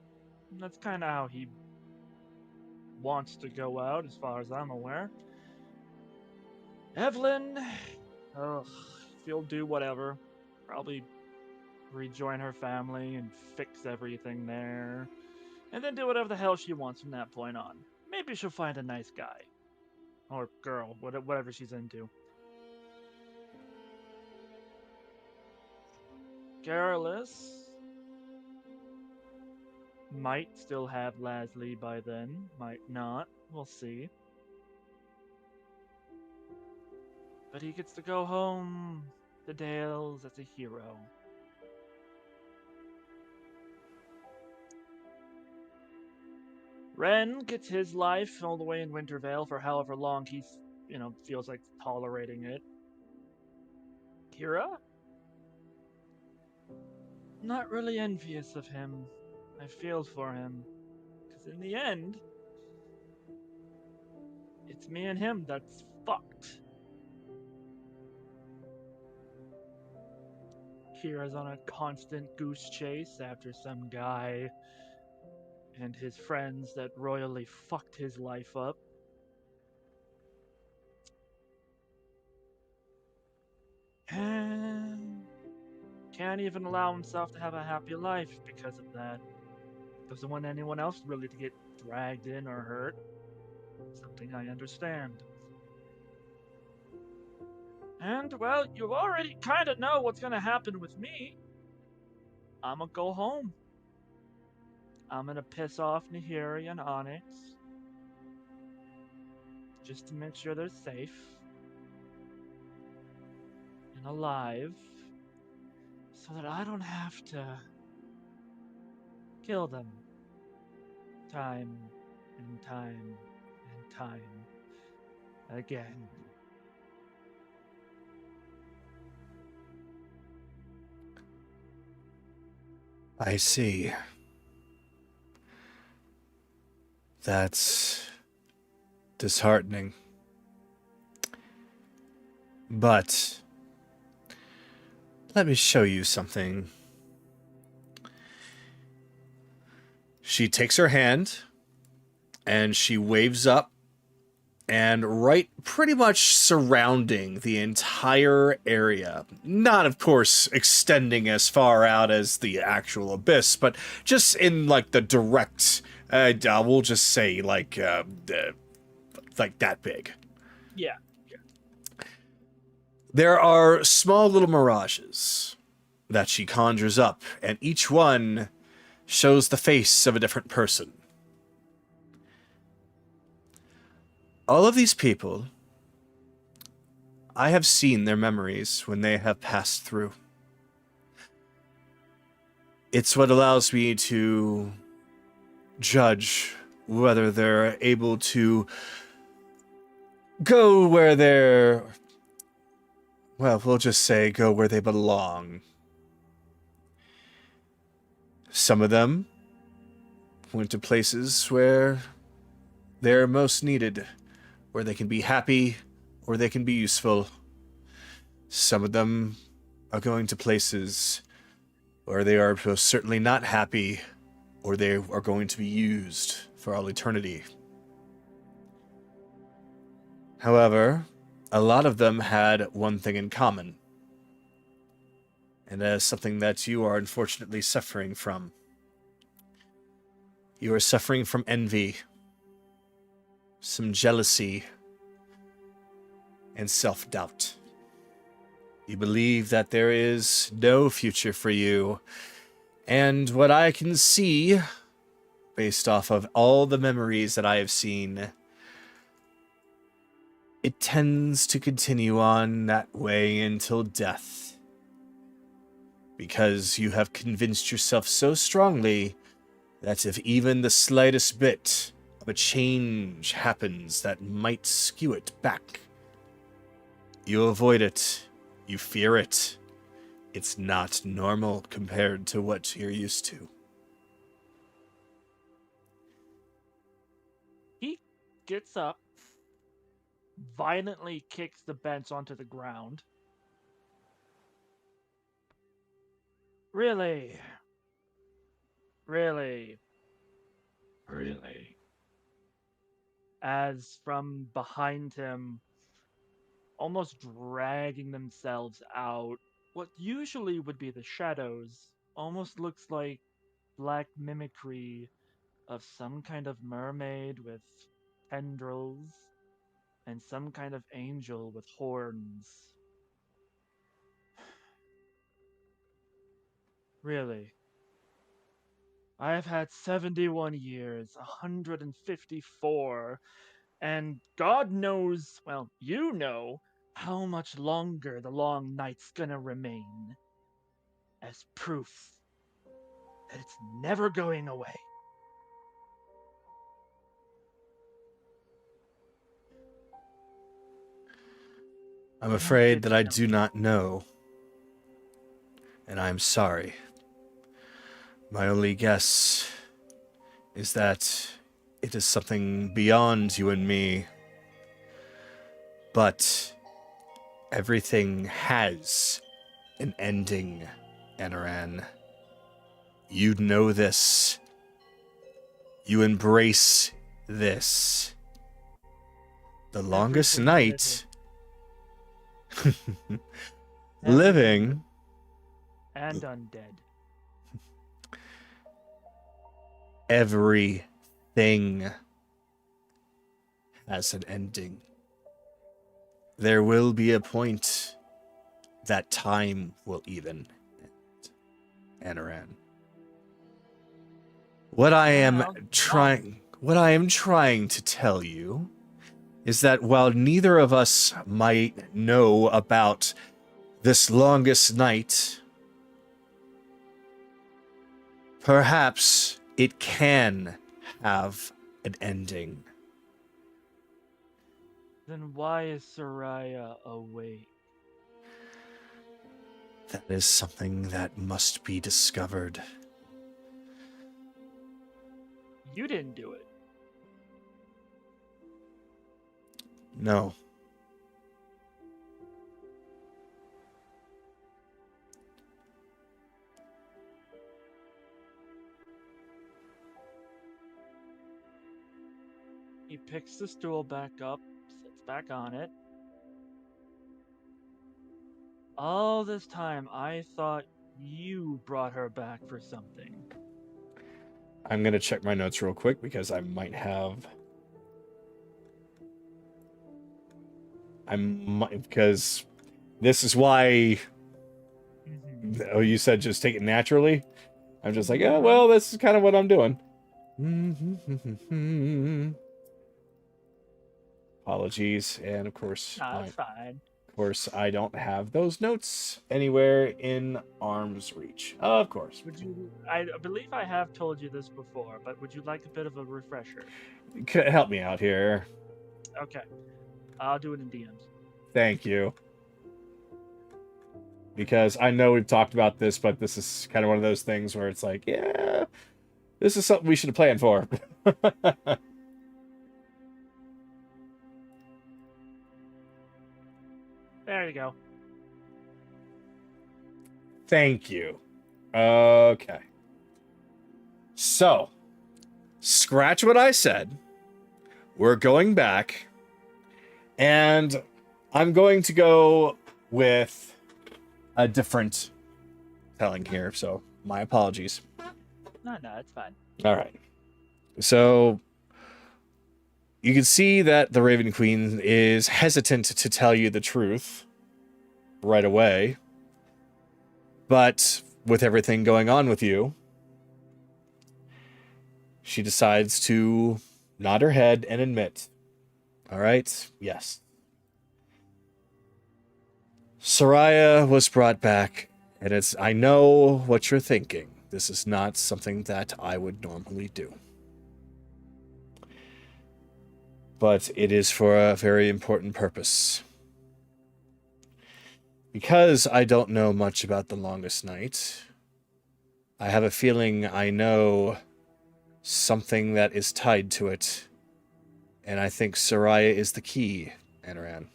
Speaker 4: That's kind of how he wants to go out, as far as I'm aware. Evelyn, she'll do whatever. Probably rejoin her family and fix everything there. And then do whatever the hell she wants from that point on. Maybe she'll find a nice guy. Or girl, whatever she's into. Careless might still have Leslie by then, might not. We'll see. But he gets to go home to Dales as a hero. Ren gets his life all the way in Wintervale for however long he, feels like tolerating it. Kira? Not really envious of him. I feel for him. Because in the end, it's me and him that's fucked. Kira's on a constant goose chase after some guy and his friends that royally fucked his life up. And can't even allow himself to have a happy life because of that. Doesn't want anyone else really to get dragged in or hurt. Something I understand. And, well, you already kind of know what's going to happen with me. I'm going to go home. I'm going to piss off Nahiri and Onyx. Just to make sure they're safe. And alive. So that I don't have to kill them. Time and time and time again.
Speaker 1: I see. That's disheartening. But let me show you something. She takes her hand and she waves up, and right pretty much surrounding the entire area, not of course extending as far out as the actual abyss, but just in like the direct, we'll just say like that big.
Speaker 4: Yeah.
Speaker 1: There are small little mirages that she conjures up, and each one shows the face of a different person. All of these people, I have seen their memories when they have passed through. It's what allows me to judge whether they're able to go where they're... Well, we'll just say go where they belong. Some of them went to places where they're most needed, where they can be happy or they can be useful. Some of them are going to places where they are most certainly not happy or they are going to be used for all eternity. However, a lot of them had one thing in common, and that is something that you are unfortunately suffering from. You are suffering from envy, some jealousy, and self-doubt. You believe that there is no future for you, and what I can see, based off of all the memories that I have seen, it tends to continue on that way until death. Because you have convinced yourself so strongly that if even the slightest bit of a change happens that might skew it back, you avoid it, you fear it. It's not normal compared to what you're used to.
Speaker 4: He gets up, violently kicks the bench onto the ground. Really? As from behind him, almost dragging themselves out, what usually would be the shadows almost looks like black mimicry of some kind of mermaid with tendrils and some kind of angel with horns. Really? I have had 71 years, 154, and God knows, well, you know, how much longer the long night's gonna remain. As proof that it's never going away.
Speaker 1: I'm afraid that I do not know. And I'm sorry. My only guess is that it is something beyond you and me. But everything has an ending, Anaran. You know this. You embrace this. The longest night living
Speaker 4: and undead.
Speaker 1: Everything has an ending. There will be a point that time will even end, Anaran. What I am trying to tell you is that while neither of us might know about this longest night, perhaps it can have an ending.
Speaker 4: Then why is Soraya awake?
Speaker 1: That is something that must be discovered.
Speaker 4: You didn't do it.
Speaker 1: No.
Speaker 4: He picks the stool back up, sits back on it. All this time, I thought you brought her back for something.
Speaker 1: I'm going to check my notes real quick because I might have... because this is why... Oh, you said just take it naturally? I'm just like, oh, well, this is kind of what I'm doing. Apologies, and of course...
Speaker 4: That's fine.
Speaker 1: Of course, I don't have those notes anywhere in arm's reach. Of course.
Speaker 4: Would you? I believe I have told you this before, but would you like a bit of a refresher?
Speaker 1: Help me out here.
Speaker 4: Okay, I'll do it in DMs.
Speaker 1: Thank you. Because I know we've talked about this, but this is kind of one of those things where it's like, yeah, this is something we should have planned for.
Speaker 4: There you go.
Speaker 1: Thank you. Okay. So, scratch what I said. We're going back. And I'm going to go with a different telling here. So, my apologies.
Speaker 4: No, it's fine.
Speaker 1: All right. So, you can see that the Raven Queen is hesitant to tell you the truth right away. But with everything going on with you, she decides to nod her head and admit. All right? Yes. Soraya was brought back, and I know what you're thinking. This is not something that I would normally do. But it is for a very important purpose. Because I don't know much about the longest night, I have a feeling I know something that is tied to it. And I think Soraya is the key, Anaran.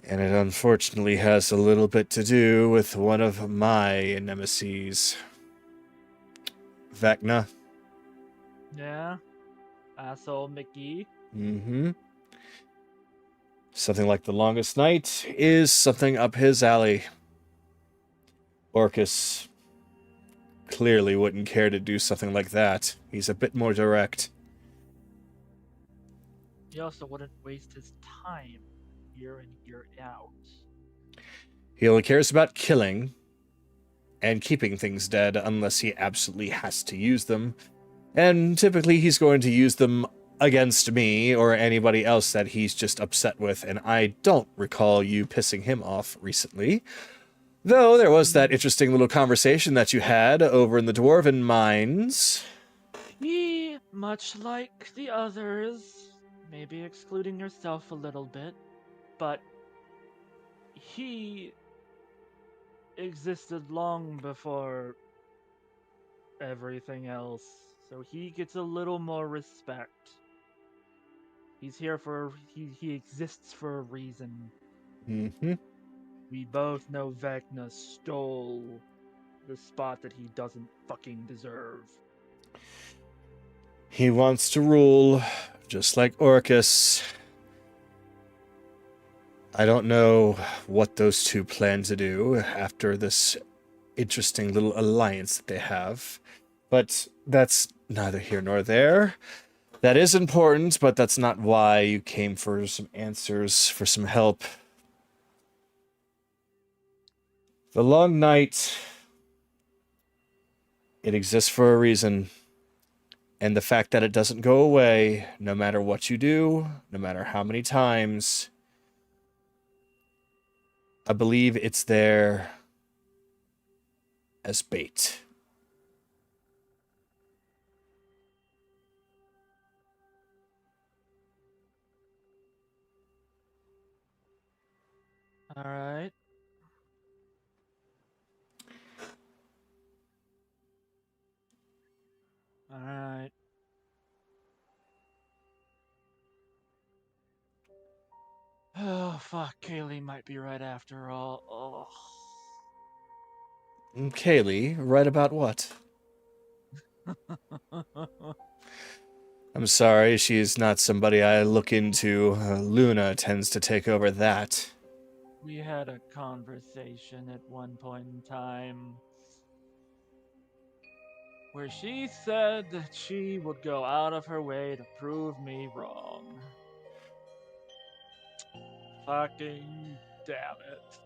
Speaker 1: And it unfortunately has a little bit to do with one of my nemeses, Vecna.
Speaker 4: Yeah. Asshole Mickey.
Speaker 1: Mm-hmm. Something like the longest night is something up his alley. Orcus clearly wouldn't care to do something like that. He's a bit more direct.
Speaker 4: He also wouldn't waste his time year in, year out.
Speaker 1: He only cares about killing and keeping things dead unless he absolutely has to use them. And typically he's going to use them against me or anybody else that he's just upset with, and I don't recall you pissing him off recently. Though there was that interesting little conversation that you had over in the Dwarven Mines.
Speaker 4: He, much like the others, maybe excluding yourself a little bit, but he existed long before everything else, so he gets a little more respect. He's here for he exists for a reason.
Speaker 1: Mm-hmm.
Speaker 4: We both know Vecna stole the spot that he doesn't fucking deserve.
Speaker 1: He wants to rule, just like Orcus. I don't know what those two plan to do after this interesting little alliance that they have, but that's neither here nor there. That is important, but that's not why you came for some answers, for some help. The long night, it exists for a reason. And the fact that it doesn't go away, no matter what you do, no matter how many times, I believe it's there as bait.
Speaker 4: All right. All right. Oh, fuck. Kaylee might be right after all.
Speaker 1: Kaylee, right about what?
Speaker 4: Oh.
Speaker 1: I'm sorry, she's not somebody I look into. Luna tends to take over that.
Speaker 4: We had a conversation at one point in time where she said that she would go out of her way to prove me wrong. Fucking damn it.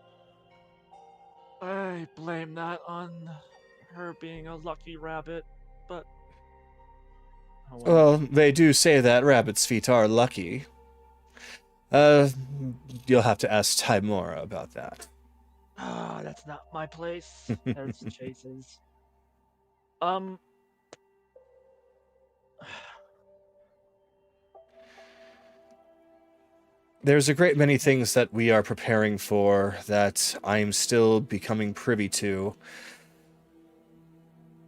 Speaker 4: I blame that on her being a lucky rabbit, but oh well.
Speaker 1: Well, they do say that rabbit's feet are lucky. You'll have to ask Timora about that.
Speaker 4: Ah, that's not my place. That's Chase's.
Speaker 1: There's a great many things that we are preparing for that I'm still becoming privy to.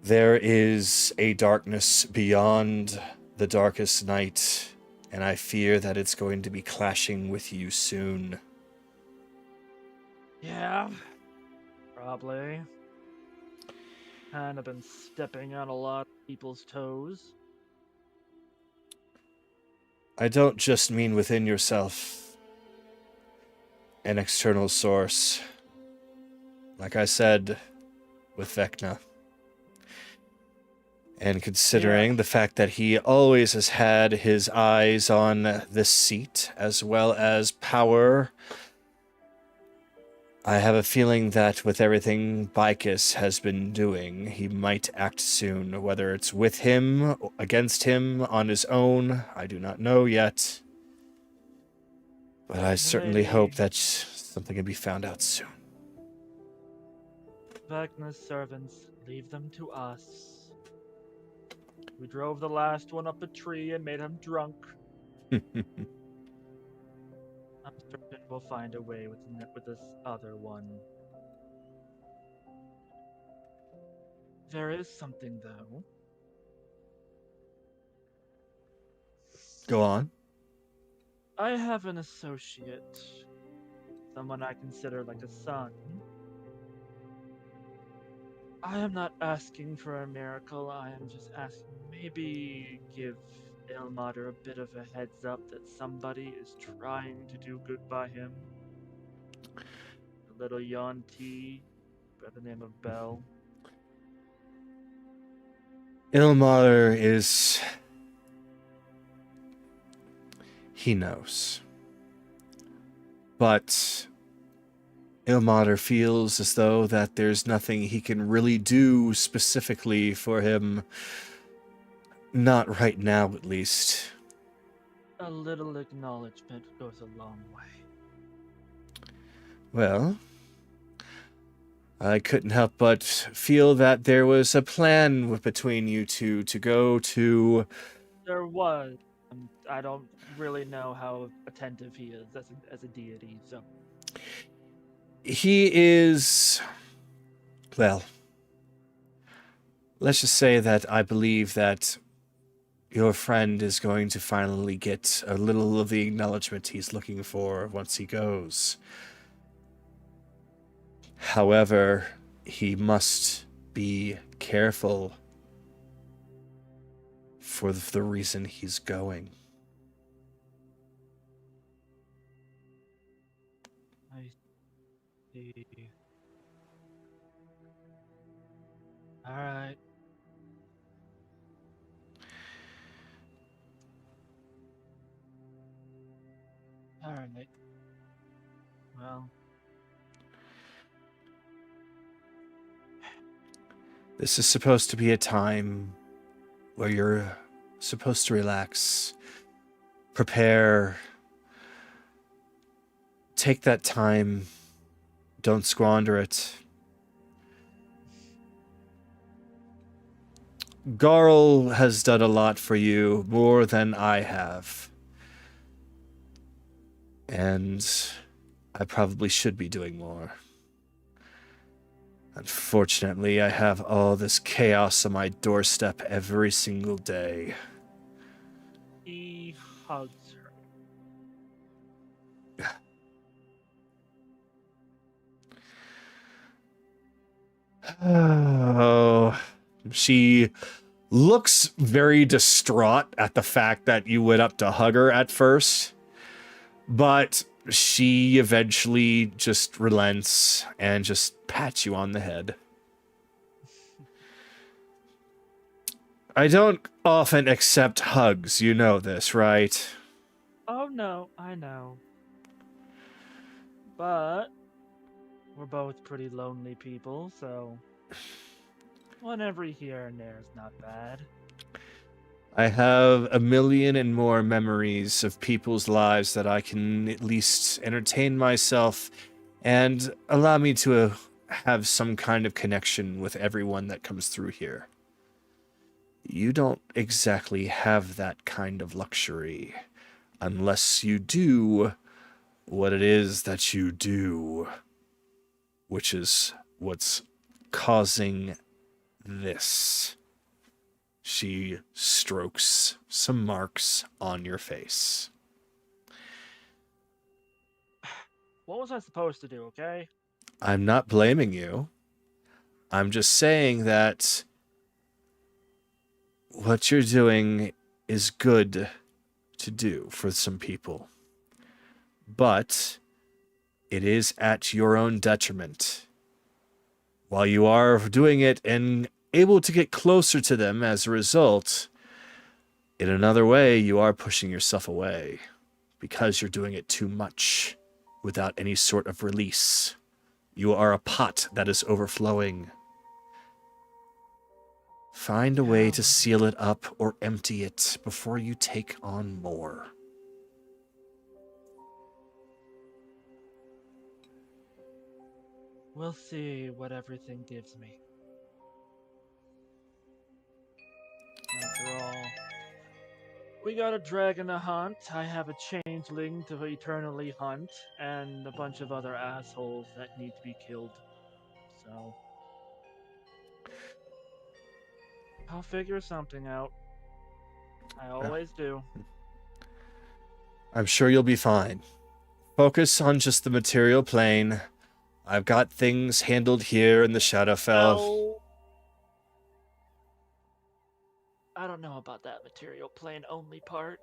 Speaker 1: There is a darkness beyond the darkest night, and I fear that it's going to be clashing with you soon.
Speaker 4: Yeah, probably. Kind of been stepping on a lot of people's toes.
Speaker 1: I don't just mean within yourself. An external source. Like I said, with Vecna. And considering the fact that he always has had his eyes on this seat, as well as power, I have a feeling that with everything Bicus has been doing, he might act soon. Whether it's with him, against him, on his own, I do not know yet. But I certainly hope that something can be found out soon.
Speaker 4: Vecna's servants, leave them to us. We drove the last one up a tree and made him drunk. I'm certain we'll find a way with this other one. There is something, though.
Speaker 1: Go on.
Speaker 4: I have an associate. Someone I consider like a son. I am not asking for a miracle, I am just asking maybe give Ilmater a bit of a heads up that somebody is trying to do good by him. A little Yonti by the name of Bell.
Speaker 1: Ilmater is... He knows. But Ilmater feels as though that there's nothing he can really do specifically for him. Not right now, at least.
Speaker 4: A little acknowledgement goes a long way.
Speaker 1: Well, I couldn't help but feel that there was a plan between you two to go to...
Speaker 4: There was. I don't really know how attentive he is as a deity. So
Speaker 1: He is, well, let's just say that I believe that your friend is going to finally get a little of the acknowledgement he's looking for once he goes. However, he must be careful for the reason he's going.
Speaker 4: I see. All right. All right. Well,
Speaker 1: This is supposed to be a time where you're supposed to relax, prepare, take that time, don't squander it. Garl has done a lot for you, more than I have. And I probably should be doing more. Unfortunately, I have all this chaos on my doorstep every single day.
Speaker 4: he hugs her.
Speaker 1: Oh, she looks very distraught at the fact that you went up to hug her at first, but she eventually just relents and just pats you on the head. I don't often accept hugs, you know this, right?
Speaker 4: Oh no, I know. But we're both pretty lonely people, so one every here and there is not bad.
Speaker 1: I have a million and more memories of people's lives that I can at least entertain myself and allow me to have some kind of connection with everyone that comes through here. You don't exactly have that kind of luxury unless you do what it is that you do, which is what's causing this. She strokes some marks on your face.
Speaker 4: What was I supposed to do, okay?
Speaker 1: I'm not blaming you. I'm just saying that what you're doing is good to do for some people. But it is at your own detriment. While you are doing it and able to get closer to them as a result, in another way, you are pushing yourself away because you're doing it too much without any sort of release. You are a pot that is overflowing. Find a way to seal it up or empty it before you take on more.
Speaker 4: We'll see what everything gives me. After all, we got a dragon to hunt, I have a changeling to eternally hunt, and a bunch of other assholes that need to be killed. So, I'll figure something out. I always do.
Speaker 1: I'm sure you'll be fine. Focus on just the material plane. I've got things handled here in the Shadowfell.
Speaker 4: No. I don't know about that material plane only part.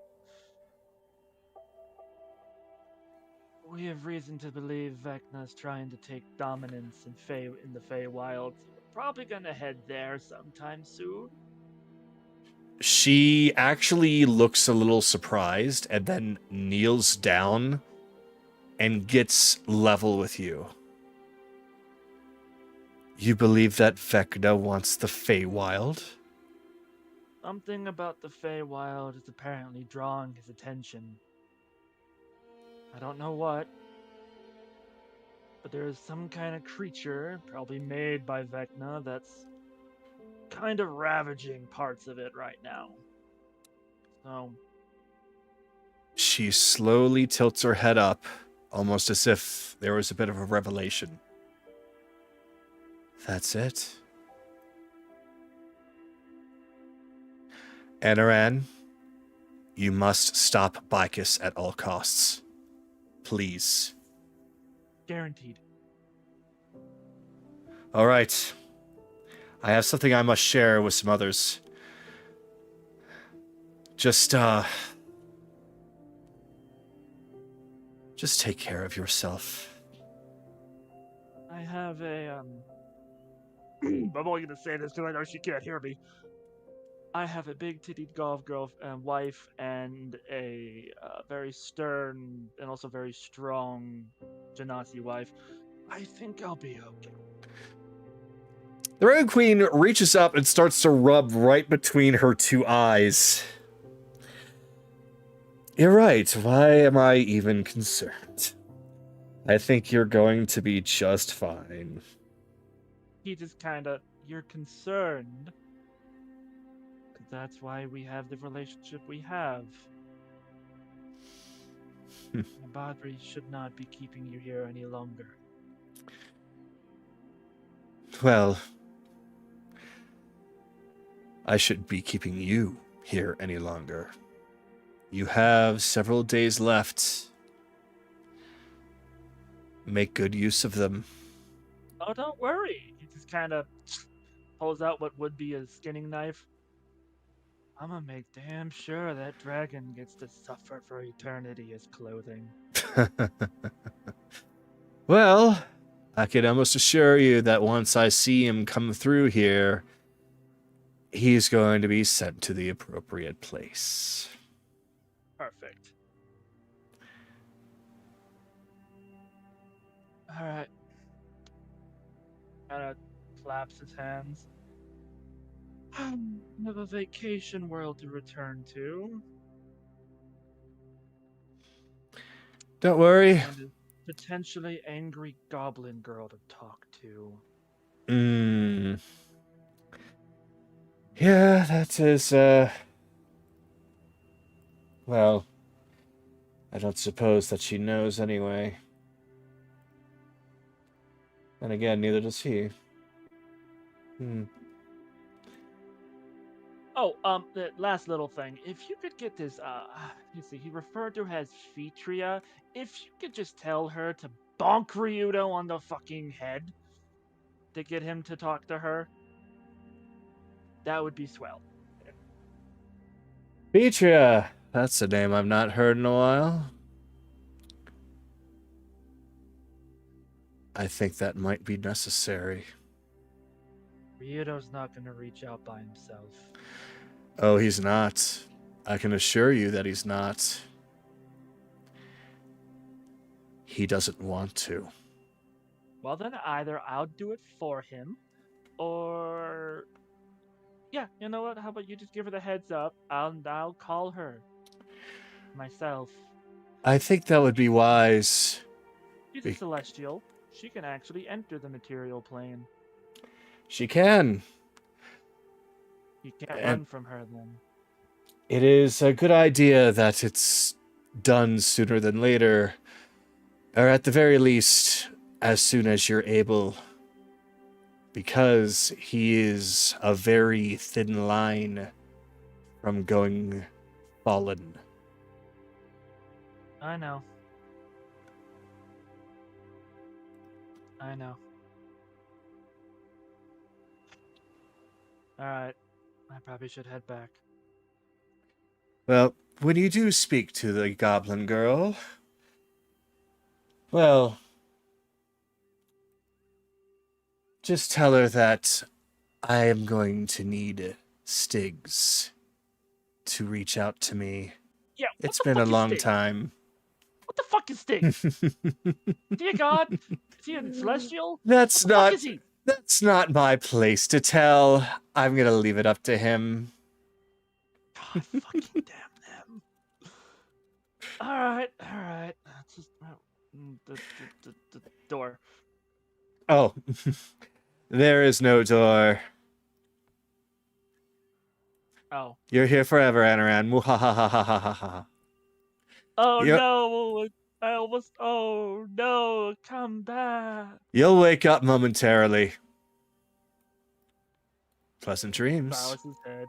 Speaker 4: We have reason to believe Vecna's trying to take dominance in the Feywild. We're probably gonna head there sometime soon.
Speaker 1: She actually looks a little surprised and then kneels down and gets level with you. You believe that Vecna wants the Feywild?
Speaker 4: Something about the Feywild is apparently drawing his attention. I don't know what, but there is some kind of creature, probably made by Vecna, that's kind of ravaging parts of it right now. So,
Speaker 1: she slowly tilts her head up, almost as if there was a bit of a revelation. That's it. Anaran, you must stop Bicus at all costs. Please.
Speaker 4: Guaranteed.
Speaker 1: All right. I have something I must share with some others. Just take care of yourself.
Speaker 4: I have a I'm only gonna say this because I know she can't hear me. I have a big-titted wife and a very stern and also very strong Genasi wife. I think I'll be okay.
Speaker 1: The Red Queen reaches up and starts to rub right between her two eyes. You're right. Why am I even concerned? I think you're going to be just fine.
Speaker 4: He just you're concerned. That's why we have the relationship we have. Badri should not be keeping you here any longer.
Speaker 1: Well, I shouldn't be keeping you here any longer. You have several days left. Make good use of them.
Speaker 4: Oh, don't worry. He just pulls out what would be a skinning knife. I'm gonna make damn sure that dragon gets to suffer for eternity as clothing.
Speaker 1: Well, I can almost assure you that once I see him come through here, he's going to be sent to the appropriate place.
Speaker 4: Perfect. Alright. Claps his hands. I have a vacation world to return to.
Speaker 1: Don't worry.
Speaker 4: And a potentially angry goblin girl to talk to.
Speaker 1: Yeah, that is, well, I don't suppose that she knows anyway. And again, neither does he.
Speaker 4: Oh, the last little thing. If you could get this, you see, he referred to her as Fitria. If you could just tell her to bonk Ryudo on the fucking head to get him to talk to her, that would be swell.
Speaker 1: Petria! That's a name I've not heard in a while. I think that might be necessary.
Speaker 4: Ryudo's not gonna reach out by himself.
Speaker 1: Oh, he's not. I can assure you that he's not. He doesn't want to.
Speaker 4: Well, then either I'll do it for him, or... Yeah, you know what? How about you just give her the heads up, and I'll call her myself.
Speaker 1: I think that would be wise.
Speaker 4: She's a celestial. She can actually enter the material plane.
Speaker 1: She can.
Speaker 4: You can't run from her then.
Speaker 1: It is a good idea that it's done sooner than later, or at the very least, as soon as you're able, because he is a very thin line from going fallen.
Speaker 4: I know. Alright. I probably should head back.
Speaker 1: Well, when you do speak to the goblin girl, well, just tell her that I am going to need Styx to reach out to me.
Speaker 4: Yeah,
Speaker 1: It's been a long time.
Speaker 4: What the fuck is Styx? Is he a god? Is he a celestial?
Speaker 1: That's
Speaker 4: what the
Speaker 1: not.
Speaker 4: fuck is he?
Speaker 1: That's not my place to tell. I'm gonna leave it up to him.
Speaker 4: God fucking damn them. Alright. Just the door.
Speaker 1: Oh, there is no door.
Speaker 4: Oh.
Speaker 1: You're here forever, Anaran. Muhahahahaha.
Speaker 4: Oh
Speaker 1: Yep.
Speaker 4: no! I almost. Oh no! Come back.
Speaker 1: You'll wake up momentarily. Pleasant dreams.
Speaker 4: Bows his head.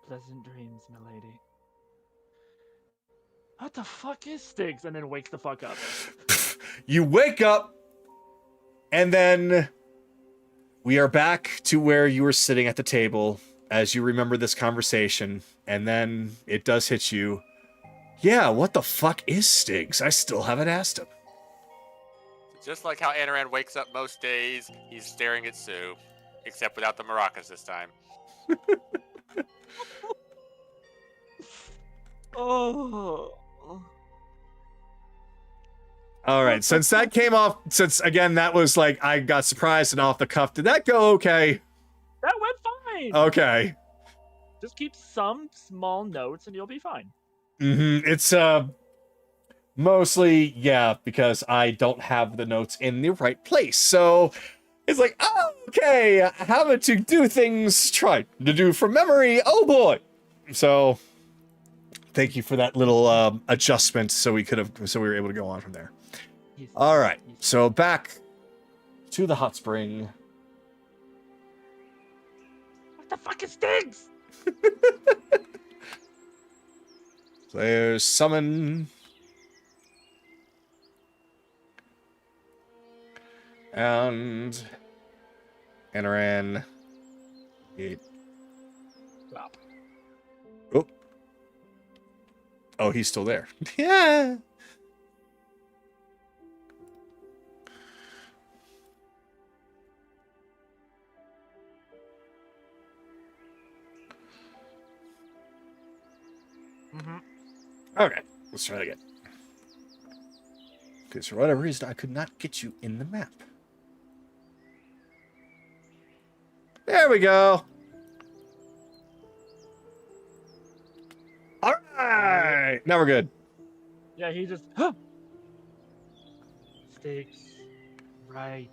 Speaker 4: Pleasant dreams, milady. What the fuck is Stiggs? And then wakes the fuck up.
Speaker 1: You wake up, and then we are back to where you were sitting at the table as you remember this conversation, and then it does hit you. Yeah, what the fuck is Stiggs? I still haven't asked him.
Speaker 7: Just like how Anaran wakes up most days, he's staring at Sue, except without the maracas this time.
Speaker 4: Oh.
Speaker 1: All right, since that came off, since again that was like I got surprised and off the cuff. Did that go okay?
Speaker 4: That went fine.
Speaker 1: Okay.
Speaker 4: Just keep some small notes and you'll be fine.
Speaker 1: It's mostly because I don't have the notes in the right place. So it's like, oh, okay, having to do things, try to do from memory. Oh boy. So thank you for that little adjustment so we were able to go on from there.
Speaker 4: Yes.
Speaker 1: All right,
Speaker 4: Yes.
Speaker 1: so back to the hot spring.
Speaker 4: What the fuck is Stiggs?
Speaker 1: Players summon. And Anaran.
Speaker 4: Wow.
Speaker 1: Oh, he's still there. Yeah. Okay, let's try it again. Because for whatever reason, I could not get you in the map. There we go. All right, now we're good.
Speaker 4: Yeah, he just. Stiggs. Right.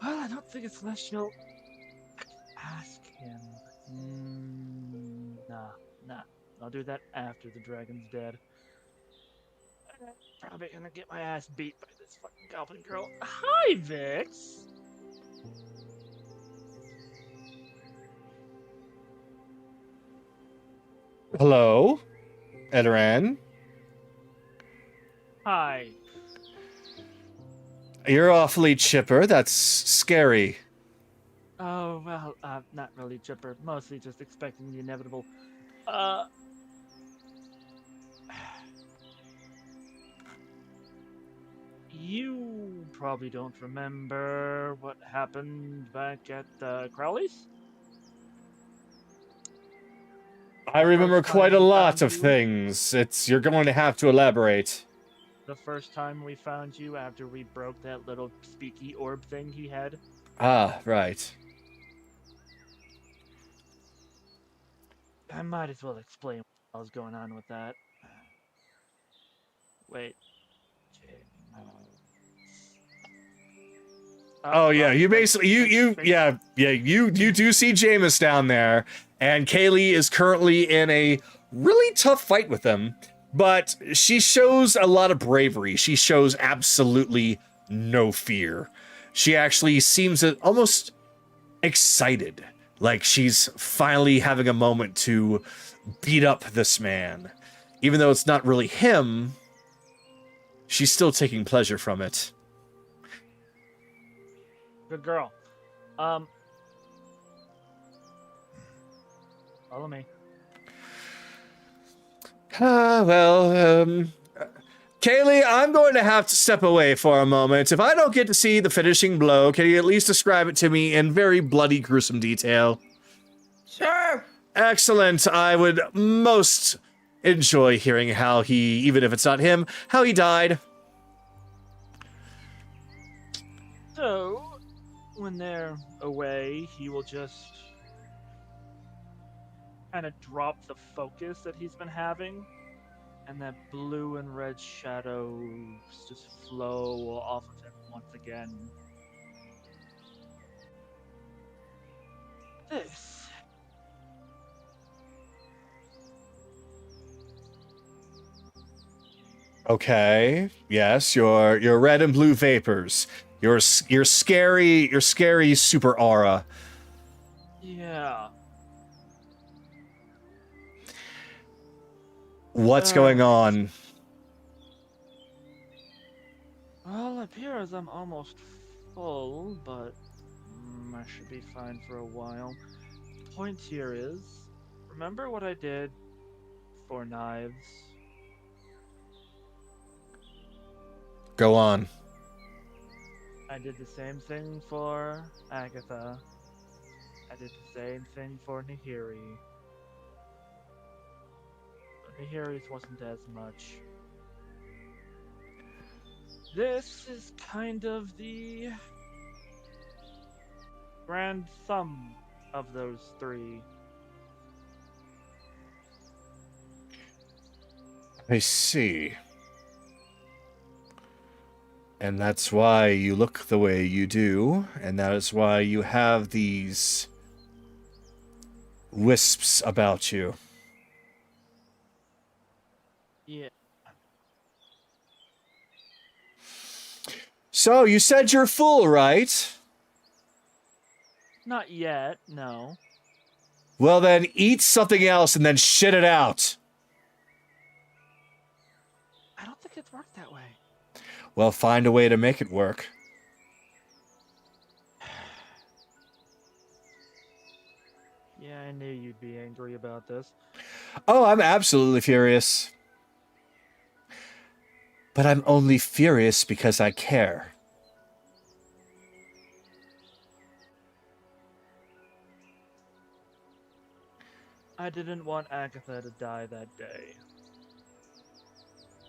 Speaker 4: Well, I don't think it's celestial. I can ask him. Nah. I'll do that after the dragon's dead. I'm probably gonna get my ass beat by this fucking goblin girl. Hi, Vix!
Speaker 1: Hello, Edoran.
Speaker 4: Hi.
Speaker 1: You're awfully chipper. That's scary.
Speaker 4: Oh, well, not really chipper. Mostly just expecting the inevitable. You probably don't remember what happened back at Crowley's?
Speaker 1: I remember
Speaker 4: First time
Speaker 1: quite a
Speaker 4: we
Speaker 1: lot
Speaker 4: found
Speaker 1: of
Speaker 4: you?
Speaker 1: things. You're going to have to elaborate.
Speaker 4: The first time we found you after we broke that little speaky orb thing he had?
Speaker 1: Ah, right.
Speaker 4: I might as well explain what was going on with that. Wait.
Speaker 1: Oh yeah, you basically you do see Jameis down there, and Kaylee is currently in a really tough fight with him, but she shows a lot of bravery. She shows absolutely no fear. She actually seems almost excited, like she's finally having a moment to beat up this man. Even though it's not really him, she's still taking pleasure from it.
Speaker 4: Good girl. Follow me.
Speaker 1: Kaylee, I'm going to have to step away for a moment. If I don't get to see the finishing blow, can you at least describe it to me in very bloody, gruesome detail?
Speaker 5: Sure.
Speaker 1: Excellent. I would most enjoy hearing how he, even if it's not him, how he died.
Speaker 4: So, when they're away, he will just kind of drop the focus that he's been having, and that blue and red shadows just flow off of him once again. This
Speaker 1: Okay. Yes, your red and blue vapors. Your scary super aura.
Speaker 4: Yeah.
Speaker 1: What's going on?
Speaker 4: Well, it appears I'm almost full, but I should be fine for a while. Point here is, remember what I did for knives?
Speaker 1: Go on.
Speaker 4: I did the same thing for Agatha. I did the same thing for Nahiri. But Nahiri's wasn't as much. This is kind of the grand sum of those three.
Speaker 1: I see. And that's why you look the way you do, and that is why you have these wisps about you.
Speaker 4: Yeah.
Speaker 1: So, you said you're full, right?
Speaker 4: Not yet, no.
Speaker 1: Well then, eat something else and then shit it out.
Speaker 4: I don't think it's worked that way.
Speaker 1: Well, find a way to make it work.
Speaker 4: Yeah, I knew you'd be angry about this.
Speaker 1: Oh, I'm absolutely furious. But I'm only furious because I care.
Speaker 4: I didn't want Agatha to die that day.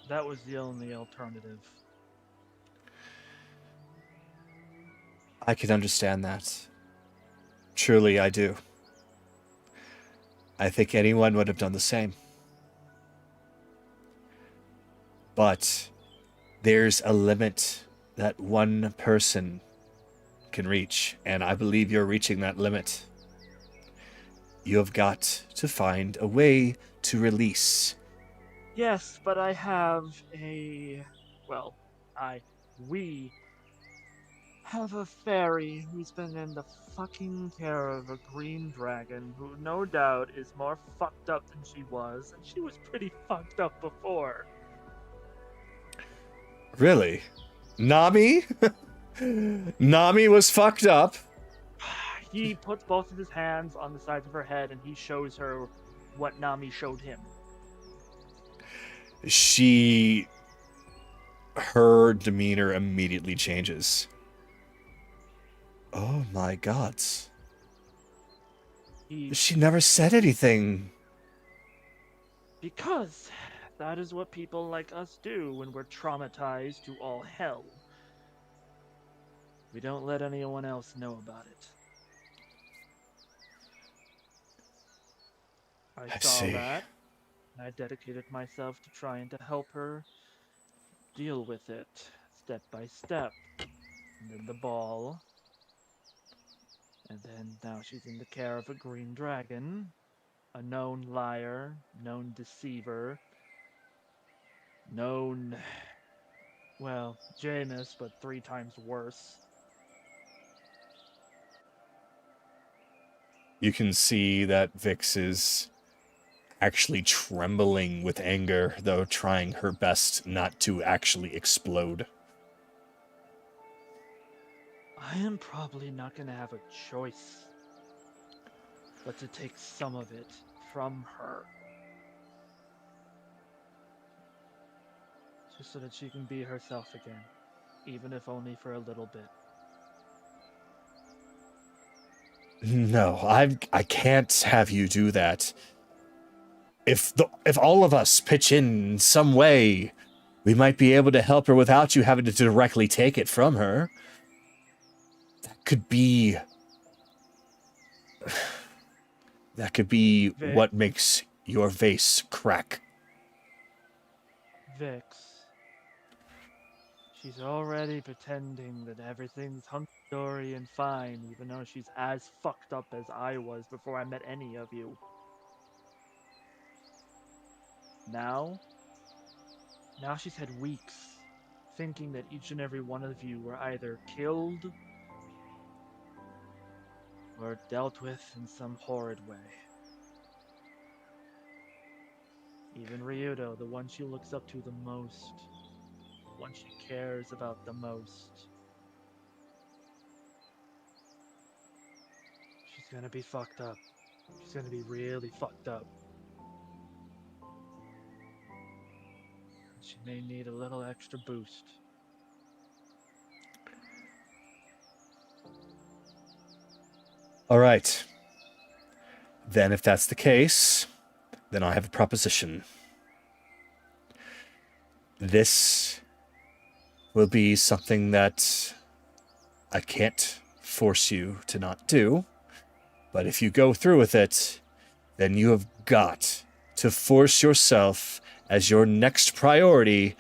Speaker 4: That was the only alternative.
Speaker 1: I can understand that. Truly, I do. I think anyone would have done the same. But there's a limit that one person can reach, and I believe you're reaching that limit. You have got to find a way to release.
Speaker 4: Yes, but I have we have a fairy who's been in the fucking care of a green dragon who no doubt is more fucked up than she was, and she was pretty fucked up before.
Speaker 1: Really? Nami? Nami was fucked up.
Speaker 4: He puts both of his hands on the sides of her head and he shows her what Nami showed him.
Speaker 1: Her demeanor immediately changes. Oh my god. She never said anything.
Speaker 4: Because that is what people like us do when we're traumatized to all hell. We don't let anyone else know about it. I saw
Speaker 1: see.
Speaker 4: that, and I dedicated myself to trying to help her deal with it, step by step. And then the ball. And then now she's in the care of a green dragon, a known liar, known deceiver, known, well, Janus, but 3 times worse.
Speaker 1: You can see that Vix is actually trembling with anger, though trying her best not to actually explode.
Speaker 4: I am probably not going to have a choice but to take some of it from her. Just so that she can be herself again, even if only for a little bit.
Speaker 1: No, I can't have you do that. If all of us pitch in some way, we might be able to help her without you having to directly take it from her. That could be
Speaker 4: Vix.
Speaker 1: what makes your vase crack.
Speaker 4: Vix. She's already pretending that everything's hunky-dory and fine, even though she's as fucked up as I was before I met any of you. Now Now she's had weeks thinking that each and every one of you were either killed or dealt with in some horrid way. Even Ryudo, the one she looks up to the most, the one she cares about the most. She's gonna be fucked up. She's gonna be really fucked up. She may need a little extra boost.
Speaker 1: All right. Then if that's the case, then I have a proposition. This will be something that I can't force you to not do, but if you go through with it, then you have got to force yourself as your next priority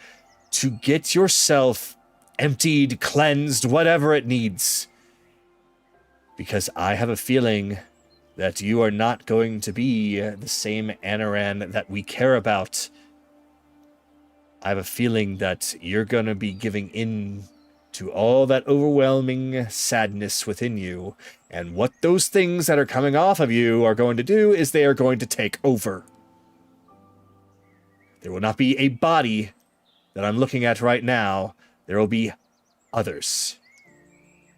Speaker 1: to get yourself emptied, cleansed, whatever it needs. Because I have a feeling that you are not going to be the same Anaran that we care about. I have a feeling that you're going to be giving in to all that overwhelming sadness within you. And what those things that are coming off of you are going to do is they are going to take over. There will not be a body that I'm looking at right now. There will be others.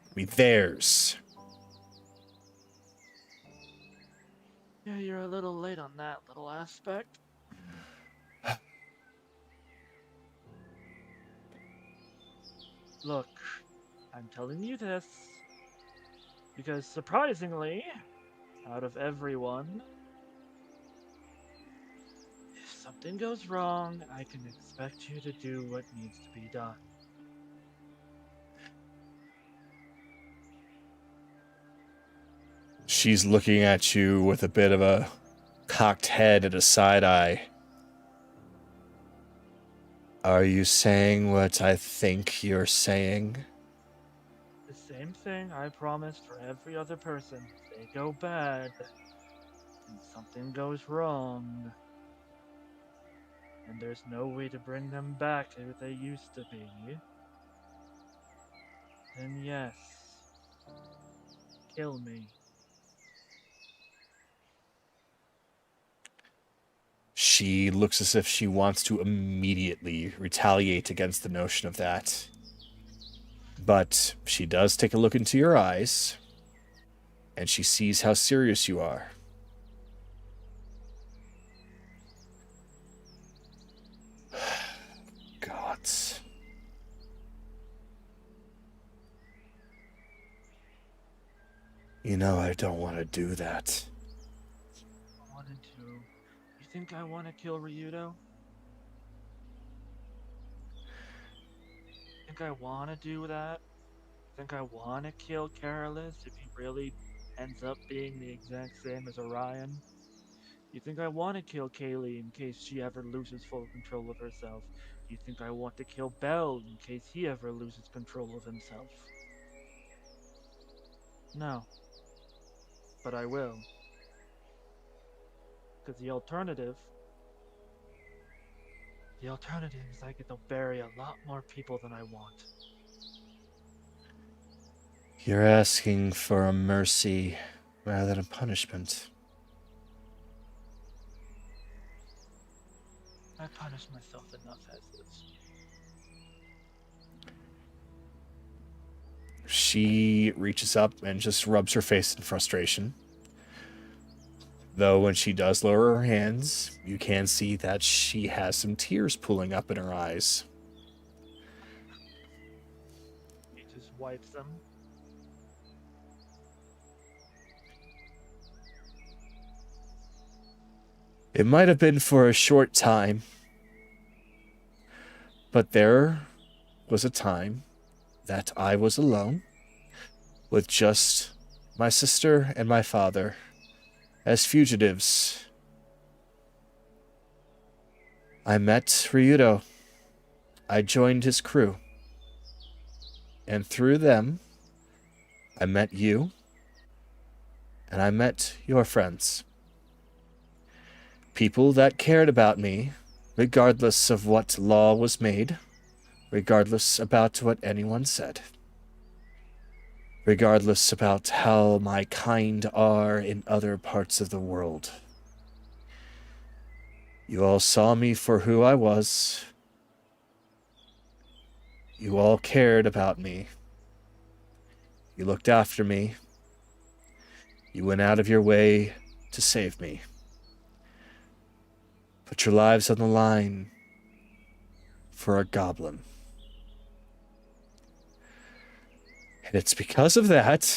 Speaker 1: It'll be theirs.
Speaker 4: Yeah, you're a little late on that little aspect. Look, I'm telling you this because surprisingly, out of everyone, if something goes wrong, I can expect you to do what needs to be done.
Speaker 1: She's looking at you with a bit of a cocked head and a side eye. Are you saying what I think you're saying?
Speaker 4: The same thing I promised for every other person. If they go bad, and something goes wrong, and there's no way to bring them back to what they used to be, then yes, kill me.
Speaker 1: She looks as if she wants to immediately retaliate against the notion of that. But she does take a look into your eyes, and she sees how serious you are. Gods. You know, I don't want to do that.
Speaker 4: I wanted to. You think I want to kill Ryudo? Think I want to do that? Think I want to kill Carolus if he really ends up being the exact same as Orion? You think I want to kill Kaylee in case she ever loses full control of herself? You think I want to kill Bell in case he ever loses control of himself? No. But I will. Because the alternative is I get to bury a lot more people than I want.
Speaker 1: You're asking for a mercy rather than a punishment.
Speaker 4: I punish myself enough as is.
Speaker 1: She reaches up and just rubs her face in frustration. Though when she does lower her hands, you can see that she has some tears pooling up in her eyes.
Speaker 4: He just wipes them.
Speaker 1: It might have been for a short time, but there was a time that I was alone with just my sister and my father as fugitives. I met Ryudo. I joined his crew. And through them, I met you, and I met your friends. People that cared about me regardless of what law was made, regardless about what anyone said, regardless about how my kind are in other parts of the world. You all saw me for who I was. You all cared about me. You looked after me. You went out of your way to save me. Put your lives on the line for a goblin. And it's because of that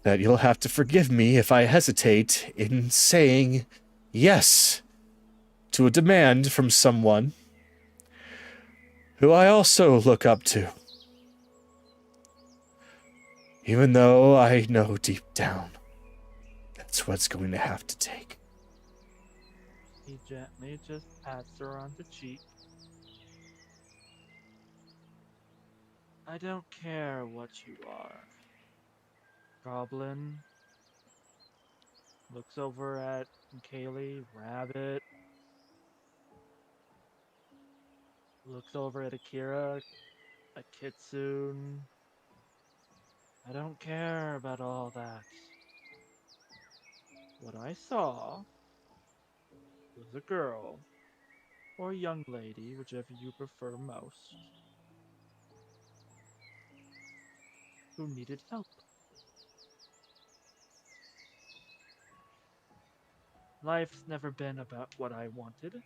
Speaker 1: you'll have to forgive me if I hesitate in saying yes to a demand from someone who I also look up to. Even though I know deep down that's what's going to have to take.
Speaker 4: He gently just pats her on the cheek. I don't care what you are. Goblin looks over at Kaylee, Rabbit. Looks over at Akira, a Kitsune. I don't care about all that. What I saw was a girl, or young lady, whichever you prefer most, who needed help. Life's never been about what I wanted.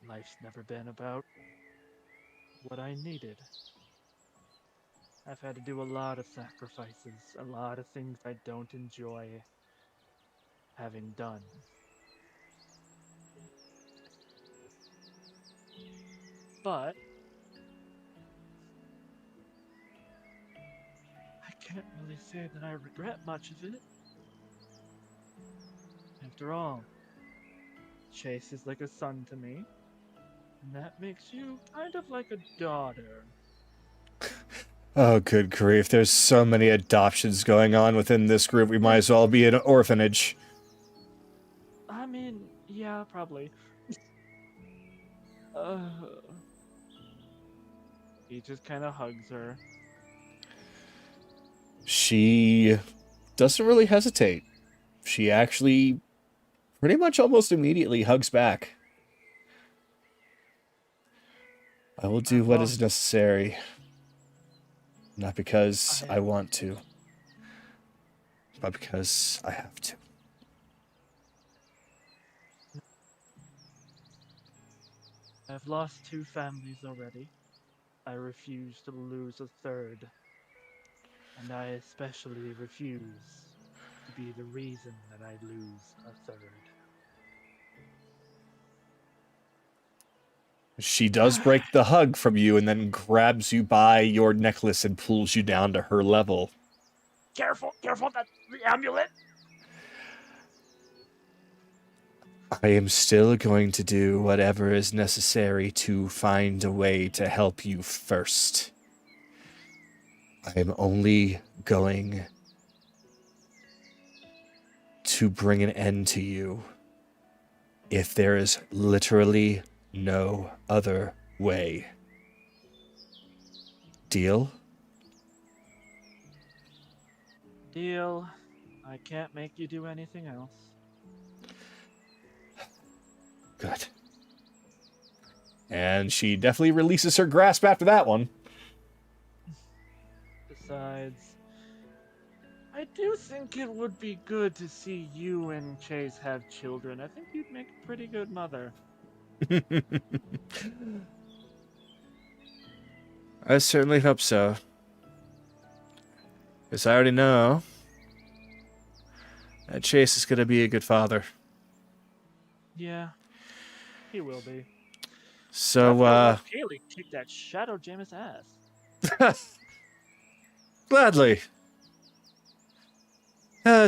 Speaker 4: Life's never been about what I needed. I've had to do a lot of sacrifices, a lot of things I don't enjoy having done. But I can't really say that I regret much of it. After all, Chase is like a son to me, and that makes you kind of like a daughter.
Speaker 1: Oh, good grief. There's so many adoptions going on within this group. We might as well be an orphanage.
Speaker 4: I mean, yeah, probably. He just kind of hugs her.
Speaker 1: She doesn't really hesitate. She actually pretty much almost immediately hugs back. I will do what is necessary. Not because I want to, but because I have to.
Speaker 4: I've lost 2 families already. I refuse to lose a third. And I especially refuse to be the reason that I lose a third.
Speaker 1: She does break the hug from you and then grabs you by your necklace and pulls you down to her level.
Speaker 4: Careful, that's the amulet!
Speaker 1: I am still going to do whatever is necessary to find a way to help you first. I am only going to bring an end to you if there is literally no other way. Deal?
Speaker 4: Deal. I can't make you do anything else.
Speaker 1: Good. And she definitely releases her grasp after that one.
Speaker 4: Besides, I do think it would be good to see you and Chase have children. I think you'd make a pretty good mother.
Speaker 1: I certainly hope so. Because I already know that Chase is going to be a good father.
Speaker 4: Yeah, he will be.
Speaker 1: So,
Speaker 4: Kaylee kicked that Shadow Jamis ass.
Speaker 1: Gladly.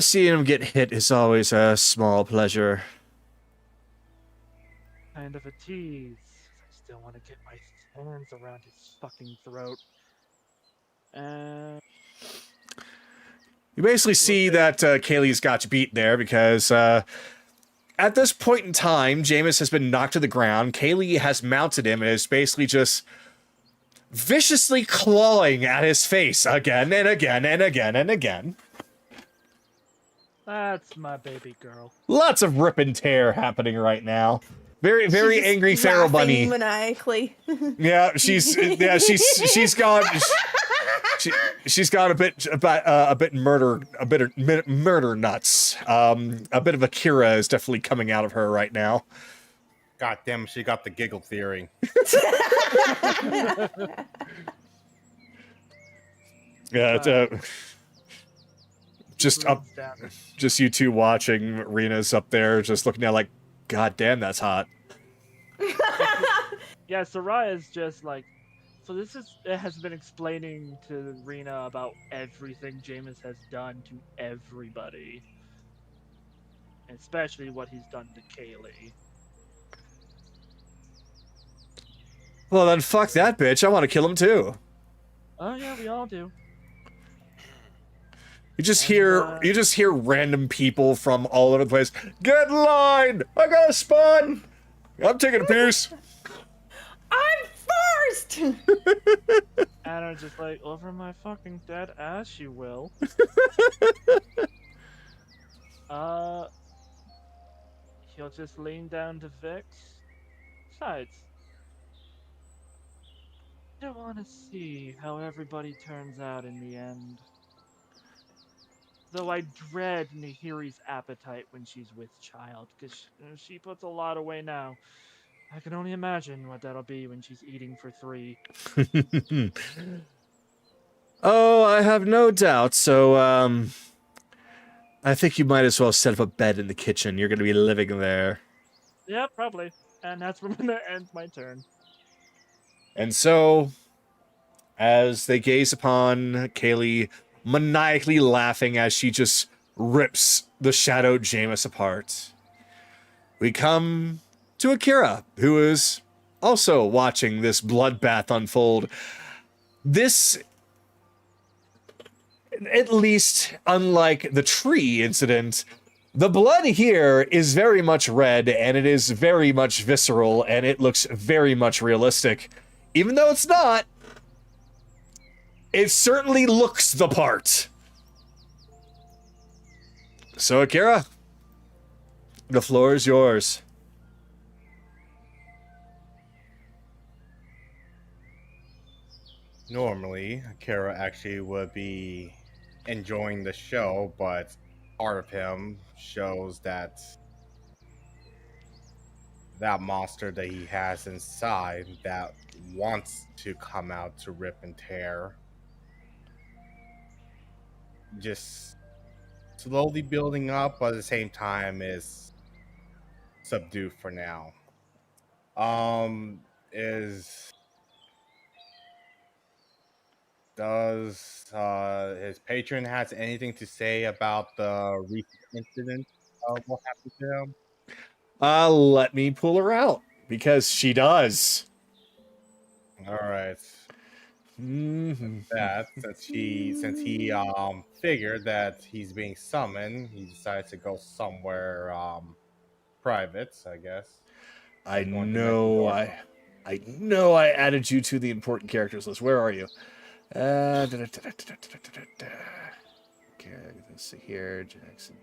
Speaker 1: Seeing him get hit is always a small pleasure.
Speaker 4: Kind of a tease. I still want to get my hands around his fucking throat.
Speaker 1: You basically see that Kaylee's got you beat there because at this point in time, Jameis has been knocked to the ground. Kaylee has mounted him and is basically just viciously clawing at his face again and again and again and again.
Speaker 4: That's my baby girl.
Speaker 1: Lots of rip and tear happening right now. Very
Speaker 5: She's just
Speaker 1: angry feral
Speaker 5: laughing
Speaker 1: bunny.
Speaker 5: maniacally.
Speaker 1: Yeah, she's got a bit murder nuts. A bit of Akira is definitely coming out of her right now.
Speaker 8: God damn, she got the giggle theory.
Speaker 1: Yeah, just you two watching. Rena's up there, just looking at like, God damn, that's hot.
Speaker 4: Yeah, Soraya's just like, so it has been explaining to Rena about everything Jameis has done to everybody. Especially what he's done to Kaylee.
Speaker 1: Well then, fuck that bitch. I want to kill him too.
Speaker 4: Oh yeah, we all do.
Speaker 1: You just hear random people from all over the place. Get in line! I got a spawn! I'm taking a piece.
Speaker 5: I'm first!
Speaker 4: And I'm just like, over my fucking dead ass you will. He'll just lean down to Vix. Besides, I don't want to see how everybody turns out in the end. Though I dread Nahiri's appetite when she's with child, because she puts a lot away now. I can only imagine what that'll be when she's eating for 3.
Speaker 1: Oh, I have no doubt. So, I think you might as well set up a bed in the kitchen. You're going to be living there.
Speaker 4: Yeah, probably. And that's where I'm going to end my turn.
Speaker 1: And so, as they gaze upon Kaylee maniacally laughing as she just rips the shadowed Jameis apart, we come to Akira, who is also watching this bloodbath unfold. This, at least unlike the tree incident, the blood here is very much red, and it is very much visceral, and it looks very much realistic. Even though it's not, it certainly looks the part. So, Akira, the floor is yours.
Speaker 8: Normally, Akira actually would be enjoying the show, but part of him shows that monster that he has inside that wants to come out to rip and tear, just slowly building up, but at the same time is subdued for now. Does his patron has anything to say about the recent incident of what happened to him?
Speaker 1: Let me pull her out, because she does.
Speaker 8: All right.
Speaker 1: Mm-hmm.
Speaker 8: That since he figured that he's being summoned, he decided to go somewhere private, I guess.
Speaker 1: I know I added you to the important characters list. Where are you? Okay, let's see here. Jackson,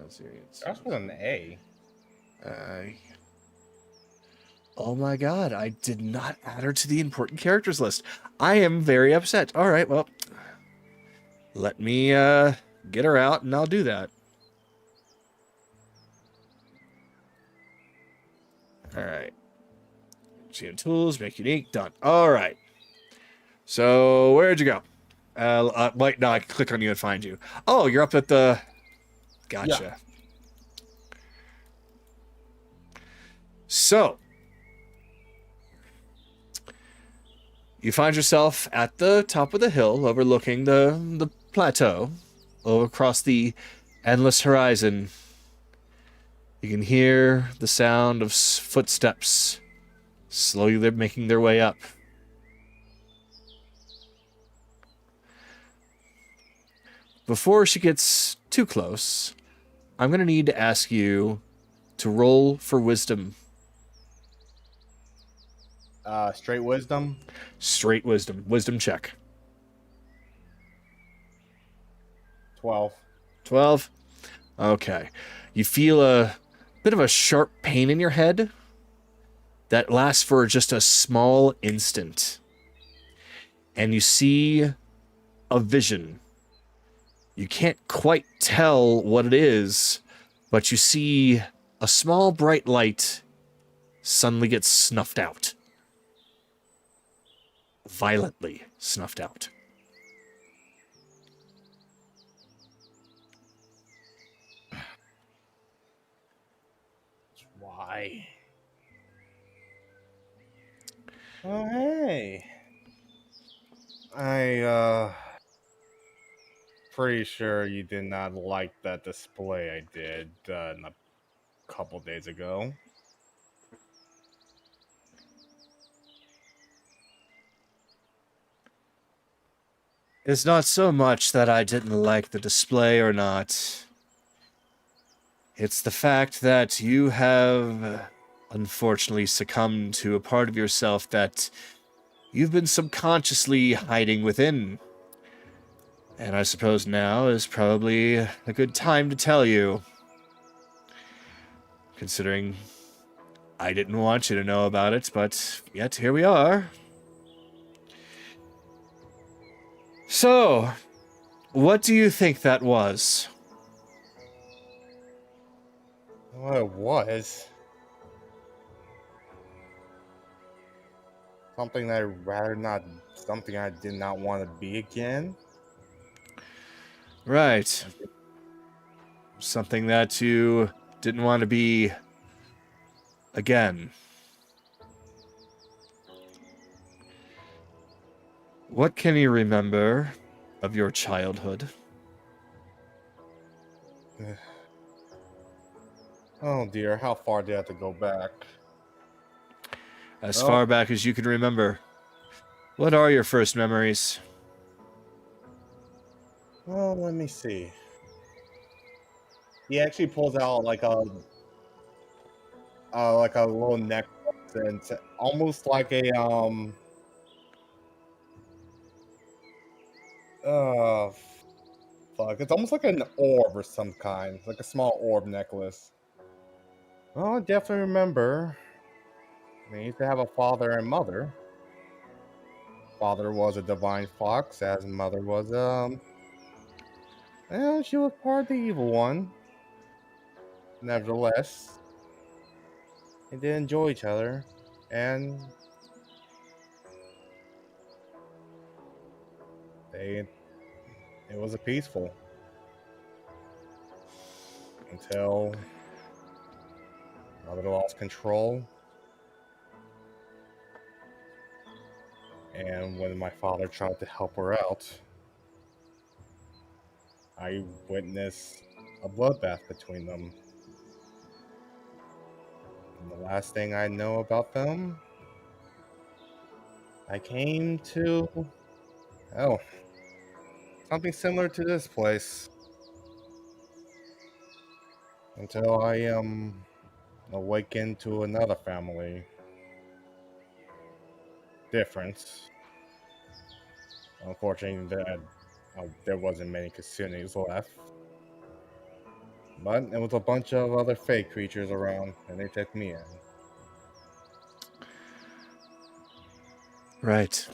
Speaker 1: Zyrian.
Speaker 8: That's with an A.
Speaker 1: Oh my god, I did not add her to the important characters list. I am very upset. All right, well, let me get her out, and I'll do that. All right. GM tools, make unique, done. All right. So, where'd you go? Wait, no, I can click on you and find you. Oh, you're up at the... Gotcha.
Speaker 6: Yeah.
Speaker 1: So, you find yourself at the top of the hill, overlooking the plateau, over across the endless horizon. You can hear the sound of footsteps slowly making their way up. Before she gets too close, I'm going to need to ask you to roll for wisdom.
Speaker 8: Straight wisdom.
Speaker 1: Straight wisdom. Wisdom check.
Speaker 8: 12.
Speaker 1: 12. Okay. You feel a bit of a sharp pain in your head that lasts for just a small instant. And you see a vision. You can't quite tell what it is, but you see a small bright light suddenly get snuffed out. Violently snuffed out.
Speaker 8: Why? Oh, hey. Pretty sure you did not like that display I did a couple days ago.
Speaker 1: It's not so much that I didn't like the display or not. It's the fact that you have unfortunately succumbed to a part of yourself that you've been subconsciously hiding within. And I suppose now is probably a good time to tell you. Considering I didn't want you to know about it, but yet here we are. So, what do you think that was?
Speaker 8: What it was? Something I'd rather not. Something I did not want to be again.
Speaker 1: Right. Something that you didn't want to be again. What can you remember of your childhood?
Speaker 8: Oh dear, how far do I have to go back?
Speaker 1: As far back as you can remember. What are your first memories?
Speaker 8: Well, let me see. He actually pulls out like a little necklace, and it's almost like a uh fuck, it's almost like an orb or some kind, like a small orb necklace. Well, I definitely remember. I used to have a father and mother. Father was a divine fox, as mother was well, she was part of the evil one. Nevertheless, they did enjoy each other, and it was a peaceful until mother lost control. And when my father tried to help her out, I witnessed a bloodbath between them. And the last thing I know about them, I came to, something similar to this place. Until I awakened to another family. Difference. Unfortunately, there wasn't many Kasunis left. But there was a bunch of other fake creatures around, and they took me in.
Speaker 1: Right.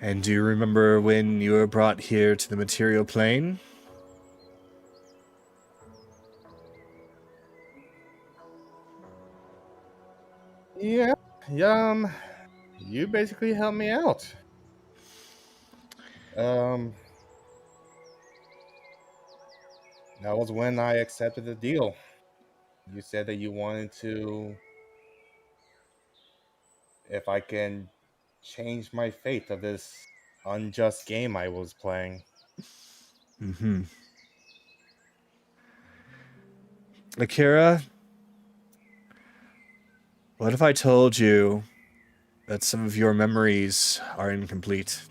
Speaker 1: And do you remember when you were brought here to the material plane?
Speaker 8: Yeah, you basically helped me out. That was when I accepted the deal. You said that you wanted to, if I can change my fate of this unjust game I was playing.
Speaker 1: Mm-hmm. Akira, what if I told you that some of your memories are incomplete?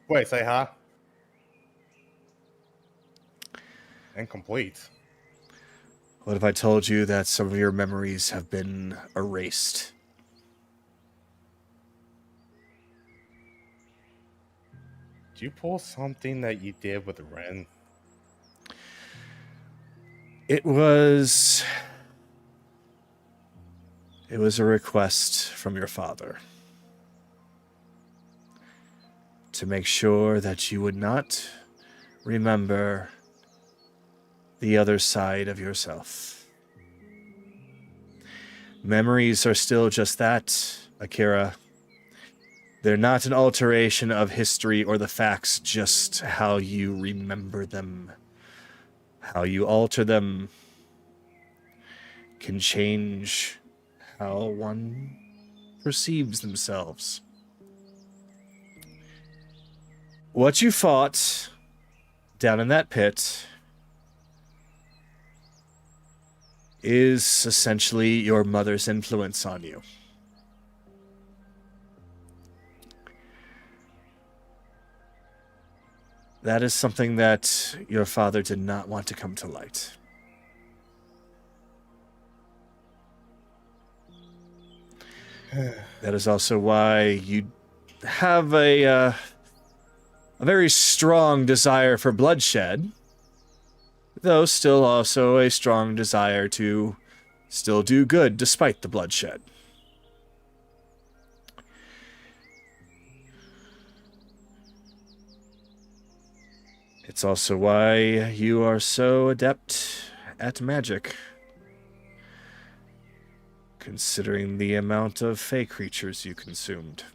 Speaker 8: Wait, say huh? incomplete.
Speaker 1: What if I told you that some of your memories have been erased?
Speaker 8: Did you pull something that you did with Ren?
Speaker 1: It was a request from your father to make sure that you would not remember the other side of yourself. Memories are still just that, Akira. They're not an alteration of history or the facts, just how you remember them. How you alter them can change how one perceives themselves. What you fought down in that pit is essentially your mother's influence on you. That is something that your father did not want to come to light. That is also why you have a very strong desire for bloodshed, though still also a strong desire to still do good despite the bloodshed. It's also why you are so adept at magic, considering the amount of fey creatures you consumed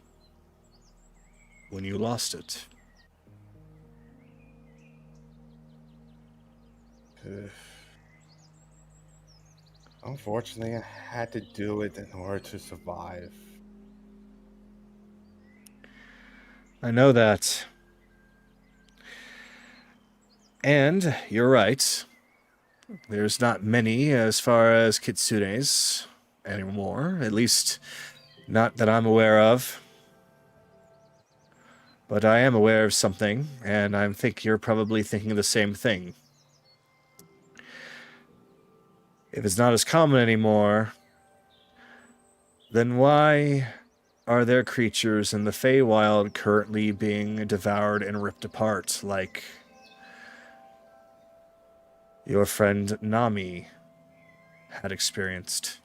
Speaker 1: when you lost it.
Speaker 8: Unfortunately, I had to do it in order to survive.
Speaker 1: I know that. And you're right. There's not many as far as kitsunes anymore, at least not that I'm aware of. But I am aware of something, and I think you're probably thinking the same thing. If it's not as common anymore, then why are there creatures in the Feywild currently being devoured and ripped apart like your friend Nami had experienced?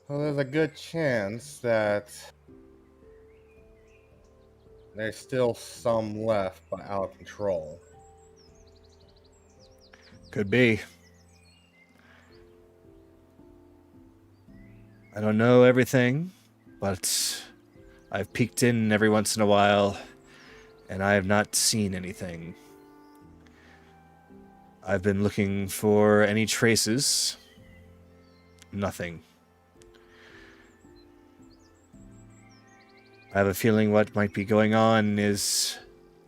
Speaker 8: Well, there's a good chance that there's still some left, but out of control.
Speaker 1: Could be. I don't know everything, but I've peeked in every once in a while, and I have not seen anything. I've been looking for any traces. Nothing. I have a feeling what might be going on is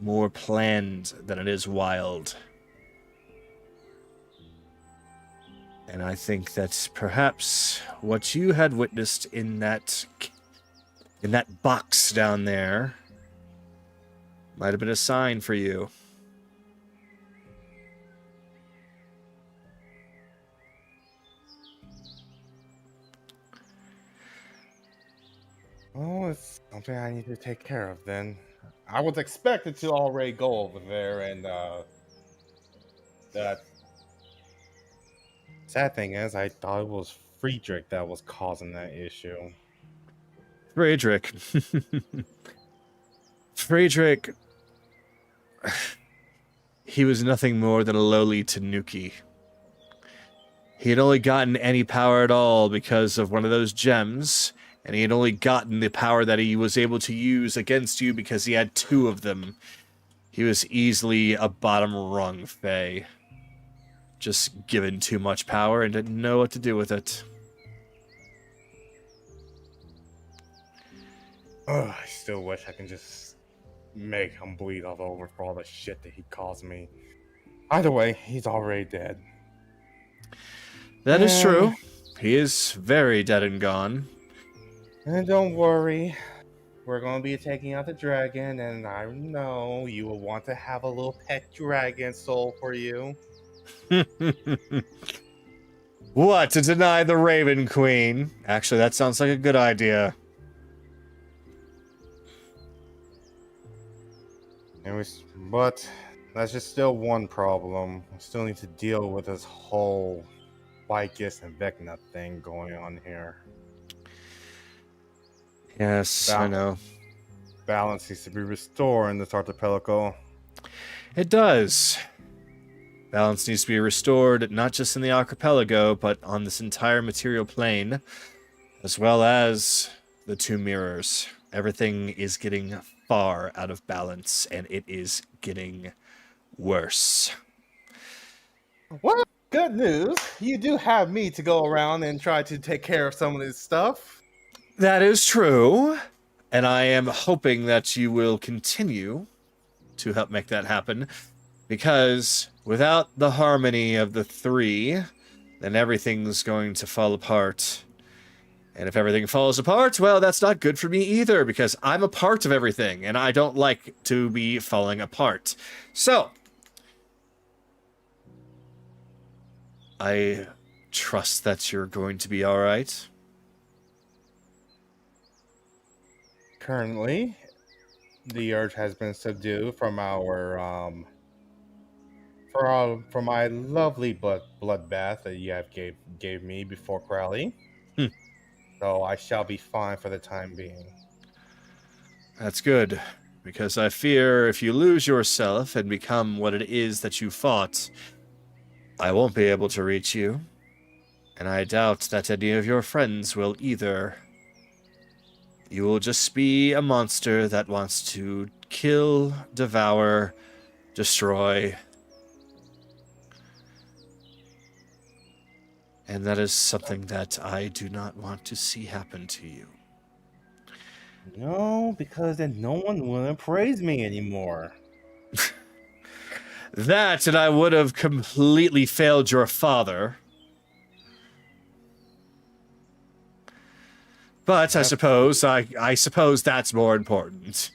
Speaker 1: more planned than it is wild. And I think that perhaps what you had witnessed in that box down there might have been a sign for you.
Speaker 8: Oh, it's something I need to take care of then. I was expected to already go over there, and that sad thing is, I thought it was Friedrich that was causing that issue.
Speaker 1: Friedrich. Friedrich. He was nothing more than a lowly tanuki. He had only gotten any power at all because of one of those gems, and he had only gotten the power that he was able to use against you because he had 2 of them. He was easily a bottom rung Fey. Just given too much power and didn't know what to do with it.
Speaker 8: Ugh, I still wish I can just make him bleed all over for all the shit that he caused me. Either way, he's already dead.
Speaker 1: That is true. He is very dead and gone.
Speaker 8: And don't worry, we're going to be taking out the dragon, and I know you will want to have a little pet dragon soul for you.
Speaker 1: What, to deny the Raven Queen? Actually, that sounds like a good idea.
Speaker 8: But that's just still one problem. I still need to deal with this whole Vicus and Vecna thing going on here.
Speaker 1: Yes, I know.
Speaker 8: Balance needs to be restored in this archipelago.
Speaker 1: It does. Balance needs to be restored, not just in the archipelago, but on this entire material plane, as well as the two mirrors. Everything is getting far out of balance, and it is getting worse.
Speaker 8: Well, good news. You do have me to go around and try to take care of some of this stuff.
Speaker 1: That is true, and I am hoping that you will continue to help make that happen, because without the harmony of the three, then everything's going to fall apart. And if everything falls apart, well, that's not good for me either, because I'm a part of everything, and I don't like to be falling apart. So, I trust that you're going to be all right.
Speaker 8: Currently, the urge has been subdued from from my lovely bloodbath that you have gave me before Crowley. So I shall be fine for the time being.
Speaker 1: That's good, because I fear if you lose yourself and become what it is that you fought, I won't be able to reach you, and I doubt that any of your friends will either. You will just be a monster that wants to kill, devour, destroy. And that is something that I do not want to see happen to you.
Speaker 8: No, because then no one will praise me anymore.
Speaker 1: That, and I would have completely failed your father. But I suppose that's more important.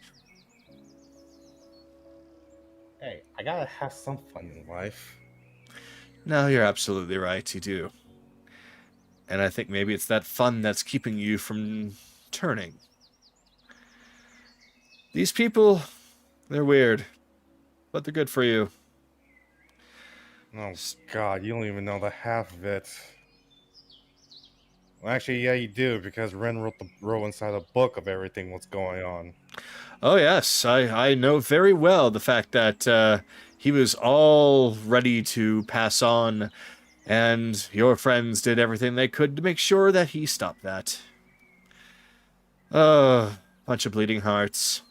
Speaker 8: Hey, I gotta have some fun in life.
Speaker 1: No, you're absolutely right, you do. And I think maybe it's that fun that's keeping you from turning. These people, they're weird, but they're good for you.
Speaker 8: Oh, God, you don't even know the half of it. Well, actually, yeah, you do, because Ren wrote inside a book of everything what's going on.
Speaker 1: Oh, yes, I know very well the fact that he was all ready to pass on, and your friends did everything they could to make sure that he stopped that. Bunch of bleeding hearts.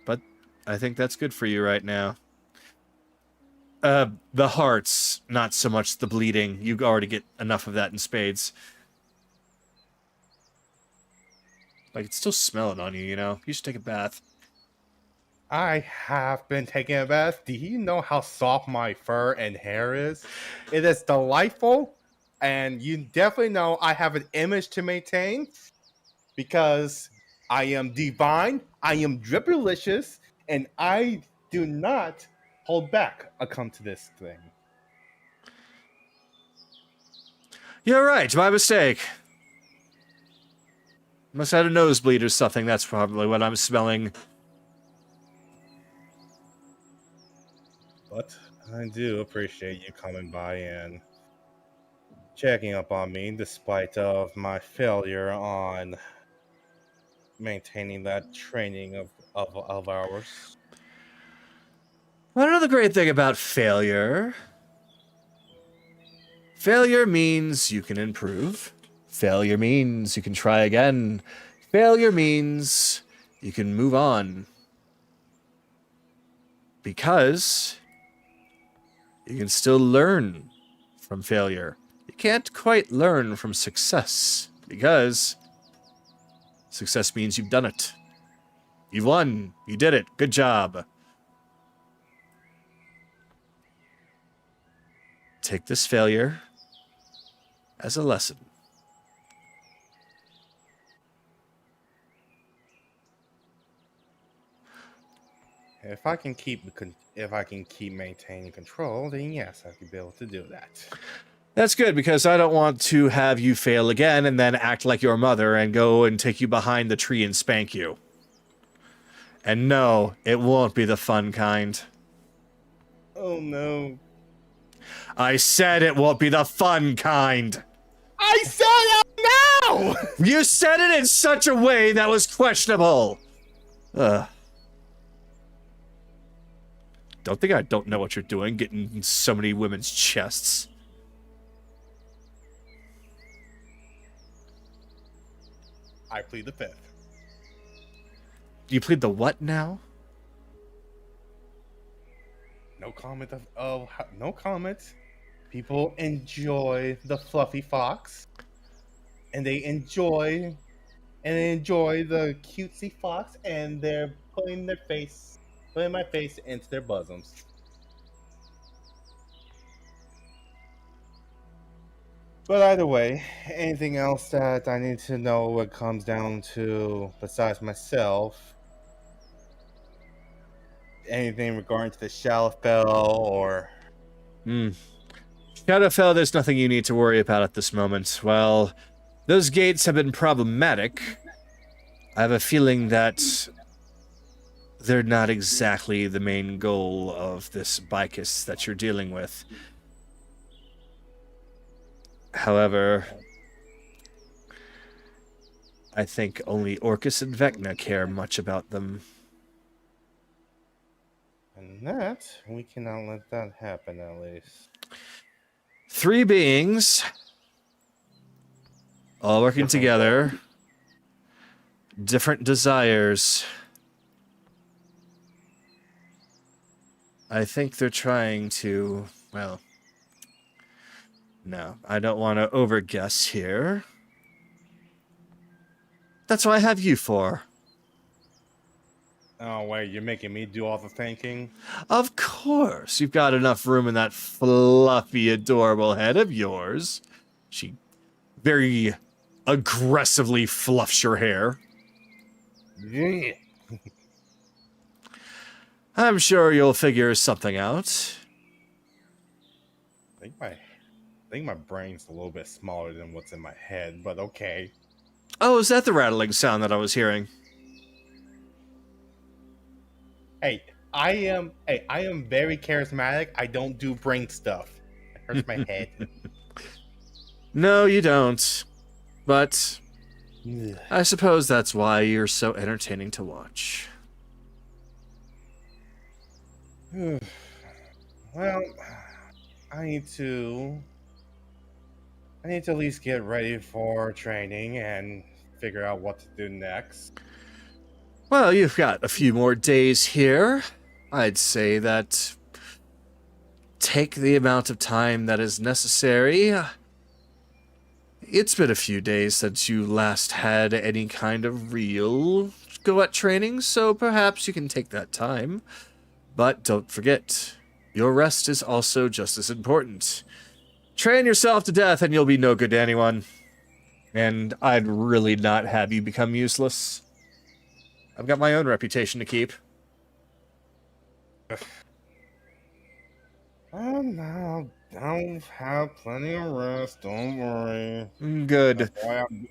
Speaker 1: But I think that's good for you right now. The hearts, not so much the bleeding. You already get enough of that in spades. Like, it's still smelling on you, you know? You should take a bath.
Speaker 8: I have been taking a bath. Do you know how soft my fur and hair is? It is delightful, and you definitely know I have an image to maintain because I am divine, I am dripperlicious, and I do not hold back a come to this thing.
Speaker 1: You're right, my mistake. Must have had a nosebleed or something, that's probably what I'm smelling.
Speaker 8: But I do appreciate you coming by and checking up on me despite of my failure on maintaining that training of ours.
Speaker 1: Well, another great thing about failure. Failure means you can improve. Failure means you can try again. Failure means you can move on. Because you can still learn from failure. You can't quite learn from success, because success means you've done it. You've won. You did it. Good job. Take this failure as a lesson.
Speaker 8: if I can keep maintaining control, then yes, I could be able to do that.
Speaker 1: That's good, because I don't want to have you fail again and then act like your mother and go and take you behind the tree and spank you. And no, it won't be the fun kind.
Speaker 8: Oh no.
Speaker 1: I said it won't be the fun kind.
Speaker 8: I said it now!
Speaker 1: You said it in such a way that was questionable. Don't think I don't know what you're doing, getting in so many women's chests.
Speaker 8: I plead the fifth.
Speaker 1: You plead the what now?
Speaker 8: No comment no comment. People enjoy the fluffy fox, and they enjoy the cutesy fox, and they're putting my face into their bosoms. But either way, anything else that I need to know what comes down to besides myself? Anything regarding to the Shadowfell or...
Speaker 1: Shadowfell, there's nothing you need to worry about at this moment. While those gates have been problematic, I have a feeling that they're not exactly the main goal of this Bicus that you're dealing with. However, I think only Orcus and Vecna care much about them.
Speaker 8: And that, we cannot let that happen, at least.
Speaker 1: 3 beings, all working together, different desires. I think they're trying to, well, no, I don't want to overguess here. That's what I have you for.
Speaker 8: Oh, wait, you're making me do all the thinking?
Speaker 1: Of course, you've got enough room in that fluffy, adorable head of yours. She very aggressively fluffs your hair.
Speaker 8: Yeah.
Speaker 1: I'm sure you'll figure something out.
Speaker 8: I think my brain's a little bit smaller than what's in my head, but okay.
Speaker 1: Oh, is that the rattling sound that I was hearing?
Speaker 8: Hey, I am very charismatic. I don't do brain stuff. It hurts my head.
Speaker 1: No, you don't. But I suppose that's why you're so entertaining to watch.
Speaker 8: Well, I need to at least get ready for training and figure out what to do next.
Speaker 1: Well, you've got a few more days here. I'd say that take the amount of time that is necessary. It's been a few days since you last had any kind of real go-at training, so perhaps you can take that time. But don't forget, your rest is also just as important. Train yourself to death and you'll be no good to anyone. And I'd really not have you become useless. I've got my own reputation to keep.
Speaker 8: Oh no, I'll have plenty of rest. Don't worry.
Speaker 1: Good.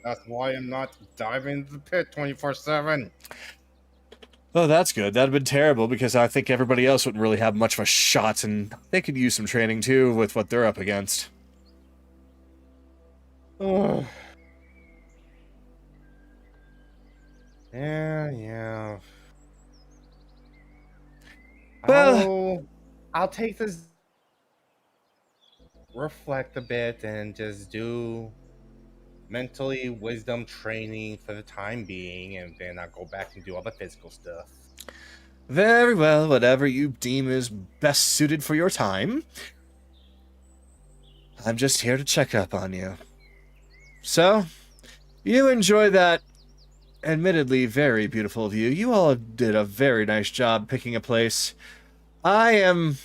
Speaker 8: That's why I'm not diving into the pit 24/7.
Speaker 1: Oh, that's good. That'd have been terrible because I think everybody else wouldn't really have much of a shot, and they could use some training too with what they're up against.
Speaker 8: Ugh. Yeah.
Speaker 1: Well,
Speaker 8: I'll take this, reflect a bit, and just do mentally wisdom training for the time being, and then I'll go back and do all the physical stuff.
Speaker 1: very well, whatever you deem is best suited for your time. I'm just here to check up on you. So, you enjoy that admittedly very beautiful view. You all did a very nice job picking a place. I am...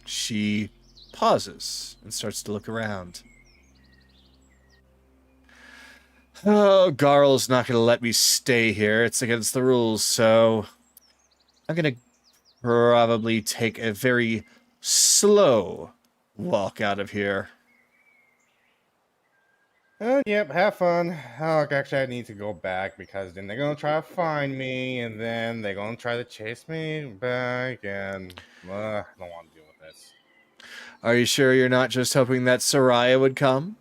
Speaker 1: She pauses and starts to look around. Oh, Garl's not going to let me stay here. It's against the rules, so I'm going to probably take a very slow walk out of here.
Speaker 8: Oh, yep, have fun. Oh, actually, I need to go back because then they're gonna try to find me, and then they're gonna try to chase me back, and I don't want to deal with this.
Speaker 1: Are you sure you're not just hoping that Soraya would come?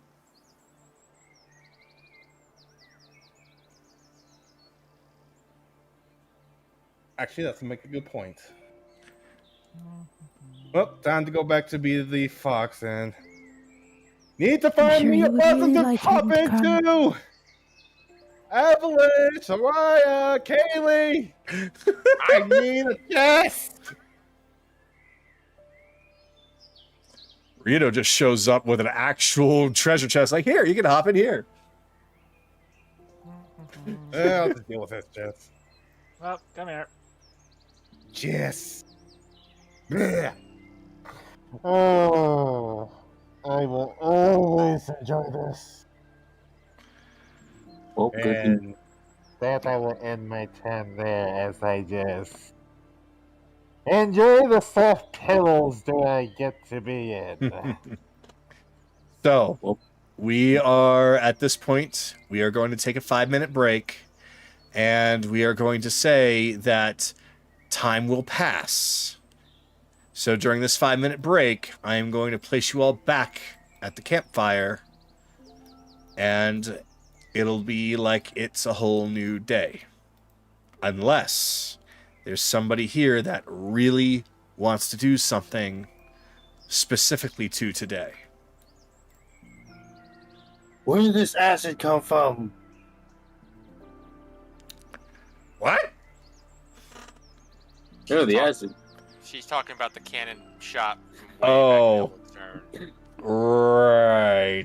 Speaker 8: Actually, that's make a good point. Well, time to go back to be the fox and need to find
Speaker 5: sure
Speaker 8: me
Speaker 5: you
Speaker 8: a
Speaker 5: would
Speaker 8: person
Speaker 5: really
Speaker 8: to
Speaker 5: like
Speaker 8: pop
Speaker 5: him to come.
Speaker 8: into. Avalanche, Soraya, Kaylee. I need a chest.
Speaker 1: Rito just shows up with an actual treasure chest. Like, here, you can hop in here.
Speaker 8: I'll just deal with this, Jess.
Speaker 4: Well, come here.
Speaker 8: Jess. Blech. Oh, I will always enjoy this.
Speaker 9: Oh, good.
Speaker 8: And that I will end my time there as I just enjoy the soft pillows that I get to be in.
Speaker 1: So,
Speaker 9: Well,
Speaker 1: we are, at this point, we are going to take a 5-minute break, and we are going to say that time will pass. So during this 5-minute break, I am going to place you all back at the campfire, and it'll be like it's a whole new day. Unless there's somebody here that really wants to do something specifically to today.
Speaker 3: Where did this acid come from?
Speaker 1: What?
Speaker 9: no, the acid.
Speaker 7: She's talking about the cannon shot from way
Speaker 1: Oh.
Speaker 7: back in Elwood
Speaker 1: Right.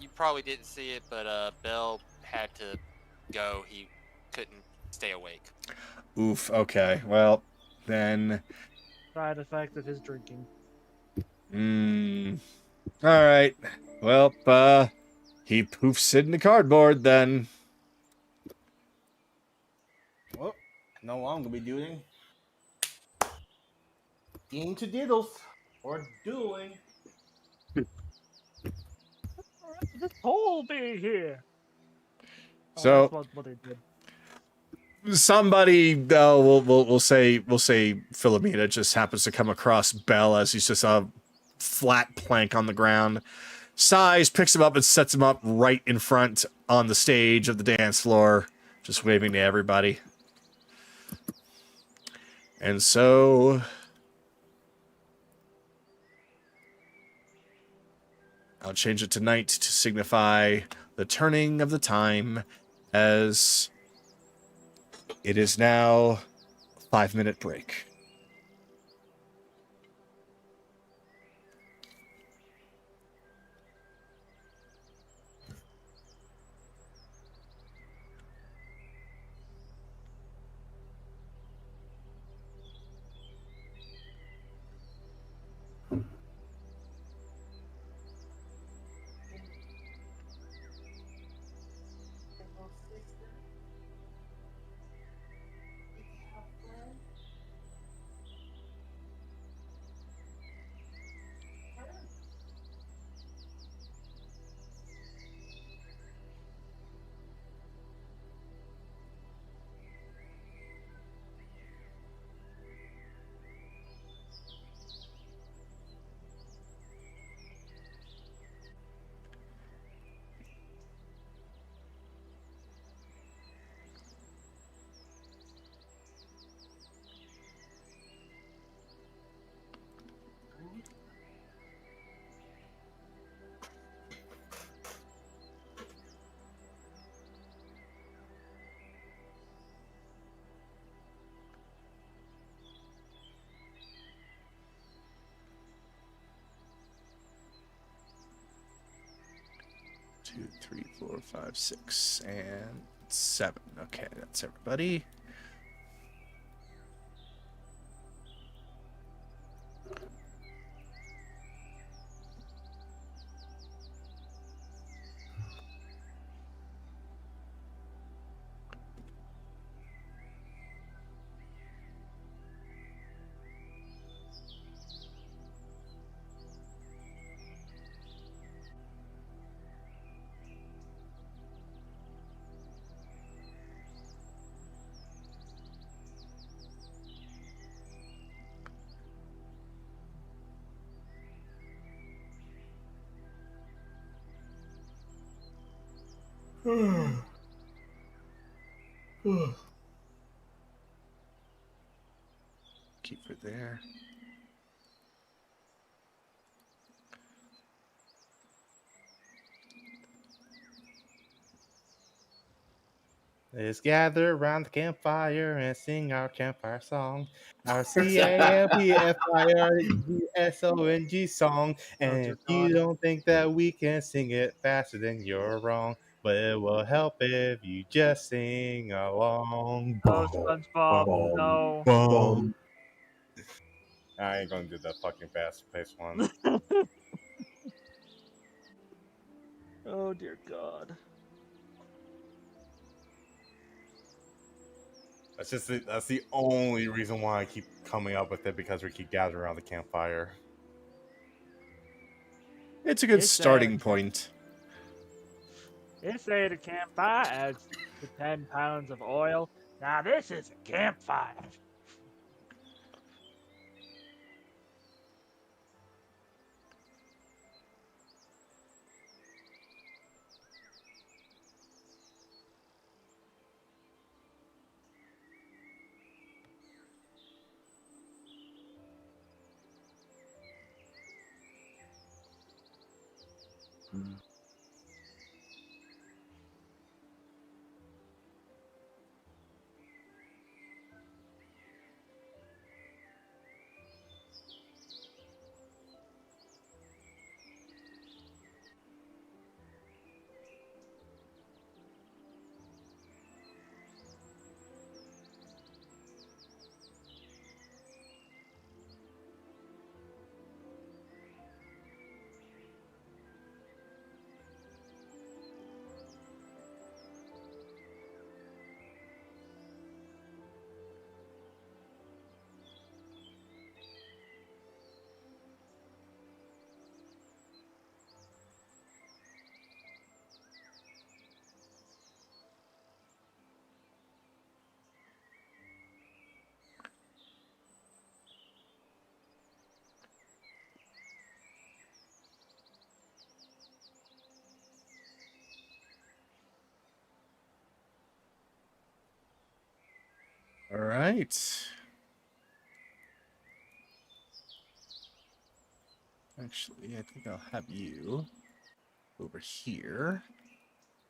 Speaker 7: You probably didn't see it, but Bell had to go. He couldn't stay awake.
Speaker 1: Oof, okay. Well, then...
Speaker 4: Side effect of his drinking.
Speaker 1: Alright. Well, he poofs it in the cardboard, then.
Speaker 8: Well, no, I'm gonna be doing into diddles or dueling.
Speaker 4: This whole be here.
Speaker 1: So-
Speaker 4: that's what they did.
Speaker 1: Somebody, we'll say Philomena just happens to come across Bell as he's just a flat plank on the ground. Sighs, picks him up and sets him up right in front on the stage of the dance floor, just waving to everybody. And so... I'll change it to night to signify the turning of the time, as it is now a 5-minute break. Two, 3, 4, 5, 6, and 7. Okay, that's everybody. Keep her there.
Speaker 8: Let's gather around the campfire and sing our campfire song. Our CAMPFIRESONG song. And
Speaker 4: dear
Speaker 8: if you
Speaker 4: God.
Speaker 8: don't think that we can sing it faster, then you're wrong. But it will help if you just sing along.
Speaker 4: Oh, SpongeBob, no.
Speaker 8: Boom. I ain't gonna do that fucking fast paced one.
Speaker 4: Oh, dear God.
Speaker 8: That's the only reason why I keep coming up with it, because we keep gathering around the campfire.
Speaker 1: It's a good
Speaker 4: It's
Speaker 1: starting point.
Speaker 4: They say the campfire adds to 10 pounds of oil. Now this is a campfire.
Speaker 1: All right. Actually, I think I'll have you over here.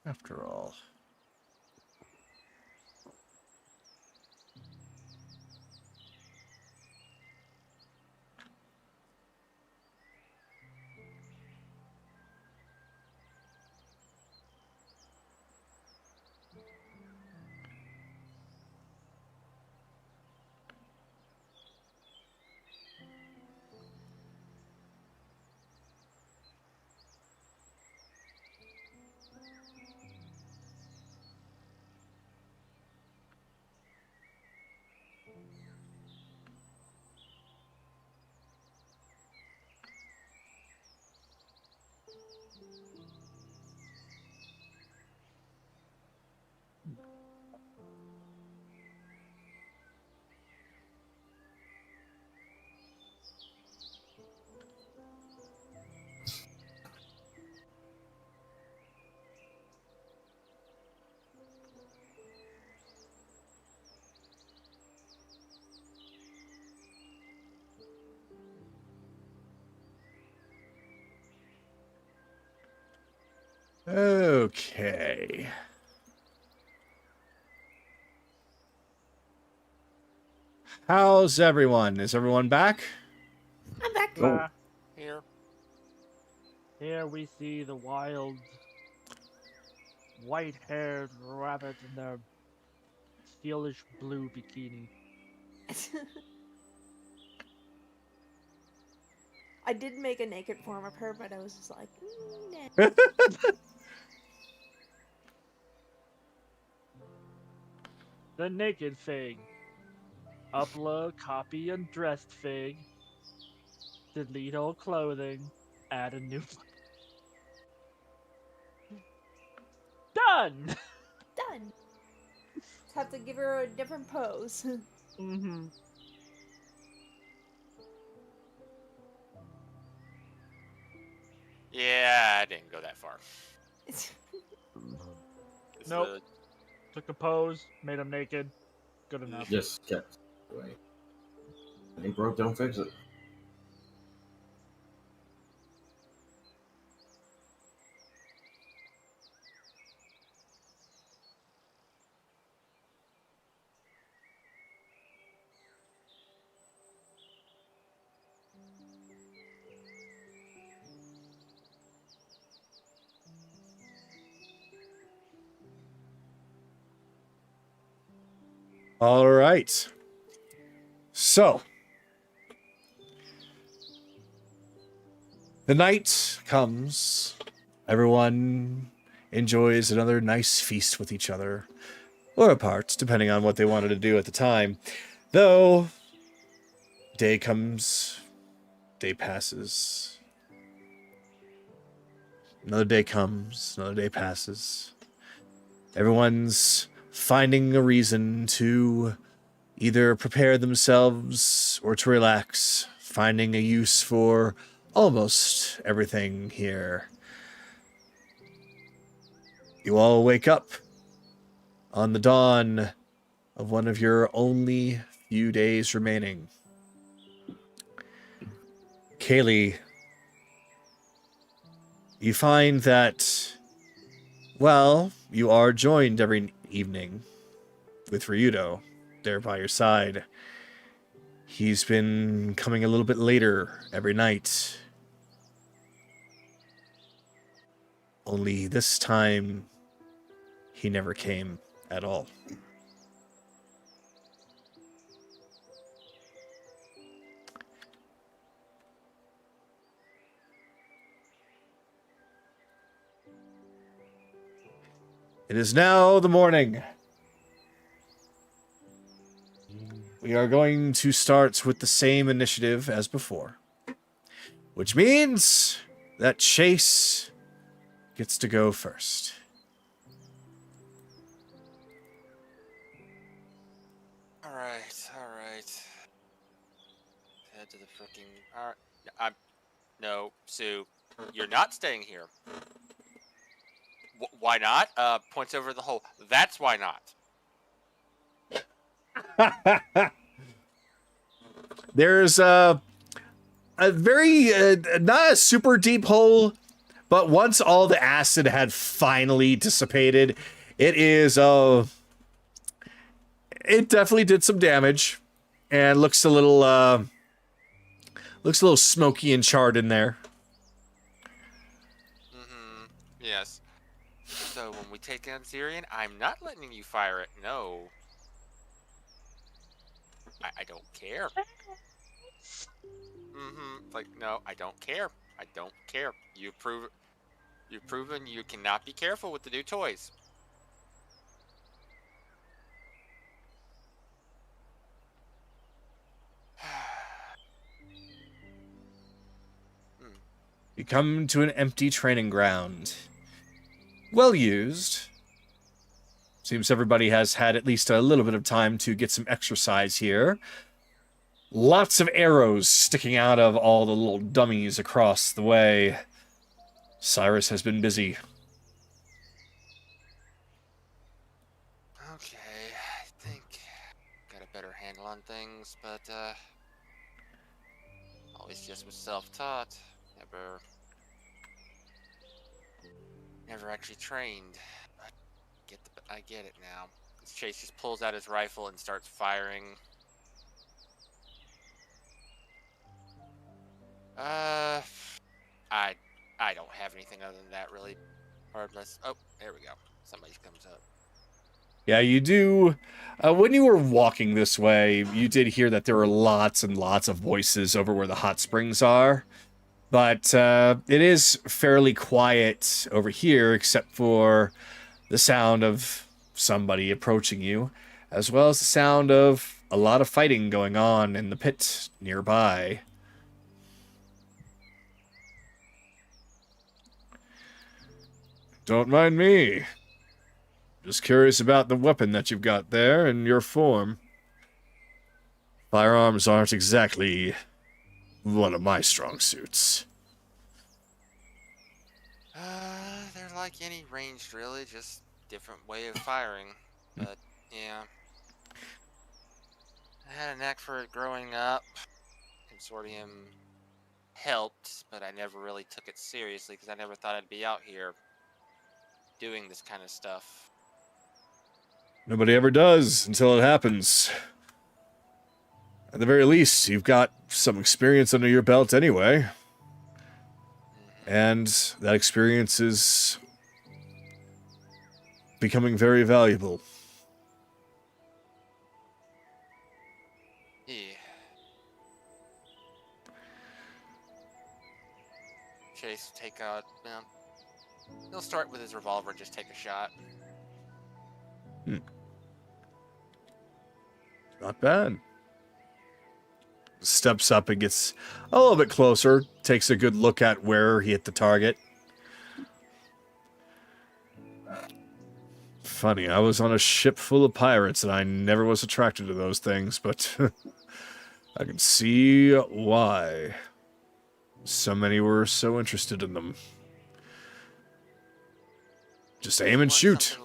Speaker 1: After all. Okay. How's everyone? Is everyone back?
Speaker 5: I'm back.
Speaker 7: Oh. Here.
Speaker 4: Here we see the wild, white-haired rabbit in their tealish blue bikini.
Speaker 5: I did make a naked form of her, but I was just like, nah.
Speaker 4: The naked fig. Upload, copy, and dressed fig. Delete all clothing. Add a new. Done!
Speaker 5: Done. Just have to give her a different pose.
Speaker 4: Mm-hmm.
Speaker 7: Yeah, I didn't go that far.
Speaker 4: Nope.
Speaker 7: the
Speaker 4: Took a pose, made him naked. Good enough.
Speaker 6: Just kept away. Ain't broke, don't fix it.
Speaker 1: All right. So, the night comes. Everyone enjoys another nice feast with each other, or apart, depending on what they wanted to do at the time. Though, day comes, day passes. Another day comes, another day passes. Everyone's finding a reason to either prepare themselves or to relax, finding a use for almost everything here. You all wake up on the dawn of one of your only few days remaining. Kaylee, you find that, well, you are joined every evening with Ryudo there by your side. He's been coming a little bit later every night. Only this time, he never came at all. It is now the morning. We are going to start with the same initiative as before, which means that Chase gets to go first.
Speaker 7: All right. Head to the freaking. All right. No, Sue, you're not staying here. Why not? Points over the hole. That's why not.
Speaker 1: There's a very, not a super deep hole, but once all the acid had finally dissipated, it is, it definitely did some damage and looks a little smoky and charred in there.
Speaker 7: Mm-hmm. Yes. So when we take down Zyrian, I'm not letting you fire it. No. I don't care. Mm-hmm. Like, no, I don't care. I don't care. You've proven you cannot be careful with the new toys.
Speaker 1: You come to an empty training ground. Well used. Seems everybody has had at least a little bit of time to get some exercise here. Lots of arrows sticking out of all the little dummies across the way. Cyrus has been busy.
Speaker 7: Okay, I think got a better handle on things, but always just was self-taught. Never actually trained. I get it now. Chase just pulls out his rifle and starts firing. I don't have anything other than that really. Or unless, oh, there we go. Somebody comes up.
Speaker 1: Yeah, you do. When you were walking this way, you did hear that there were lots and lots of voices over where the hot springs are. But it is fairly quiet over here, except for the sound of somebody approaching you, as well as the sound of a lot of fighting going on in the pit nearby. Don't mind me. Just curious about the weapon that you've got there and your form. Firearms aren't exactly one of my strong suits.
Speaker 7: They're like any ranged, really. Just different way of firing. But yeah, I had a knack for it growing up. Consortium helped, but I never really took it seriously because I never thought I'd be out here doing this kind of stuff.
Speaker 1: Nobody ever does until it happens. At the very least, you've got some experience under your belt anyway. And that experience is becoming very valuable.
Speaker 7: Yeah. Chase will take out, he'll start with his revolver and just take a shot.
Speaker 1: Not bad. Steps up and gets a little bit closer, takes a good look at where he hit the target. Funny, I was on a ship full of pirates and I never was attracted to those things, but I can see why so many were so interested in them. Just aim and shoot.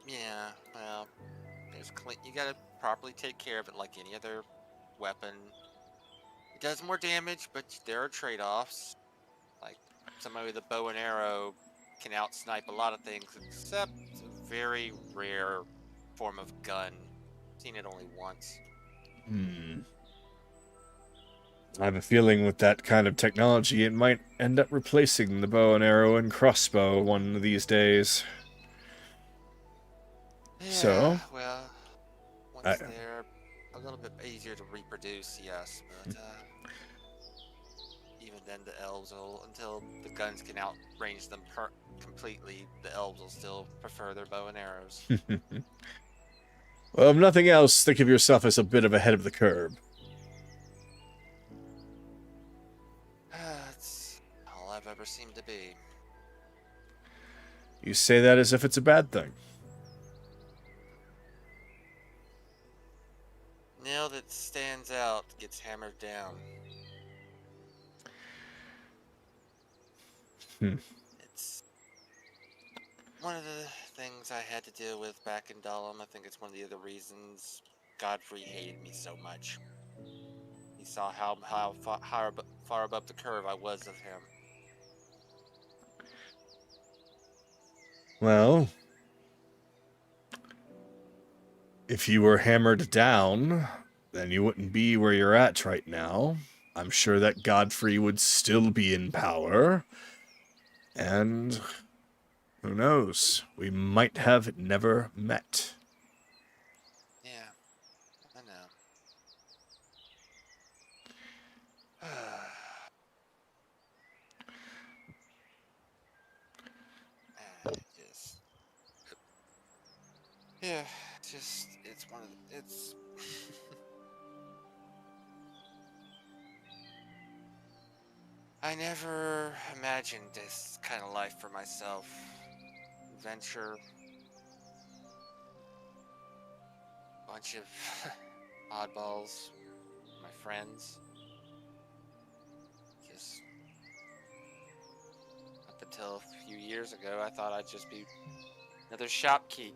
Speaker 7: Yeah, well, you gotta properly take care of it like any other weapon. It does more damage, but there are trade-offs. Like, somebody with a bow and arrow can out-snipe a lot of things, except a very rare form of gun. Seen it only once.
Speaker 1: I have a feeling with that kind of technology, it might end up replacing the bow and arrow and crossbow one of these days.
Speaker 7: Yeah,
Speaker 1: So?
Speaker 7: Well, once they're a little bit easier to reproduce, yes, but even then the elves will, until the guns can outrange them completely, the elves will still prefer their bow and arrows.
Speaker 1: Well, if nothing else, think of yourself as a bit of ahead of the curve.
Speaker 7: That's all I've ever seemed to be.
Speaker 1: You say that as if it's a bad thing.
Speaker 7: Nail that stands out gets hammered down. It's one of the things I had to deal with back in Dahlem. I think it's one of the other reasons Godfrey hated me so much. He saw how far above the curve I was of him.
Speaker 1: Well, if you were hammered down, then you wouldn't be where you're at right now. I'm sure that Godfrey would still be in power. And who knows? We might have never met.
Speaker 7: Yeah, I know. Yeah, it's one of the, it's I never imagined this kind of life for myself. Adventure, bunch of oddballs, my friends. Just up until a few years ago, I thought I'd just be another shopkeep,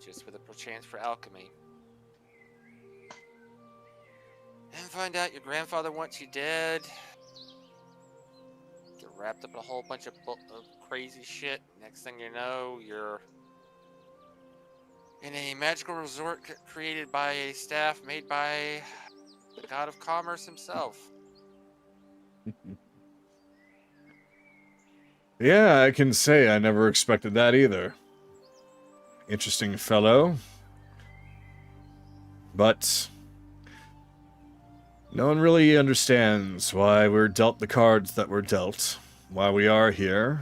Speaker 7: just with a chance for alchemy. And find out your grandfather wants you dead. Get wrapped up in a whole bunch of crazy shit. Next thing you know, you're in a magical resort created by a staff made by the god of commerce himself.
Speaker 1: Yeah, I can say I never expected that either. Interesting fellow. But no one really understands why we're dealt the cards that we're dealt, why we are here.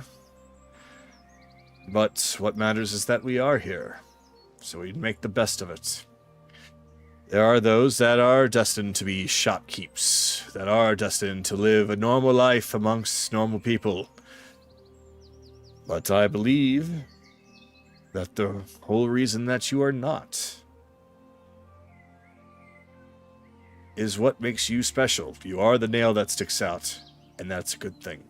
Speaker 1: But what matters is that we are here, so we make the best of it. There are those that are destined to be shopkeeps, that are destined to live a normal life amongst normal people. But I believe that the whole reason that you are not is what makes you special. You are the nail that sticks out, and that's a good thing.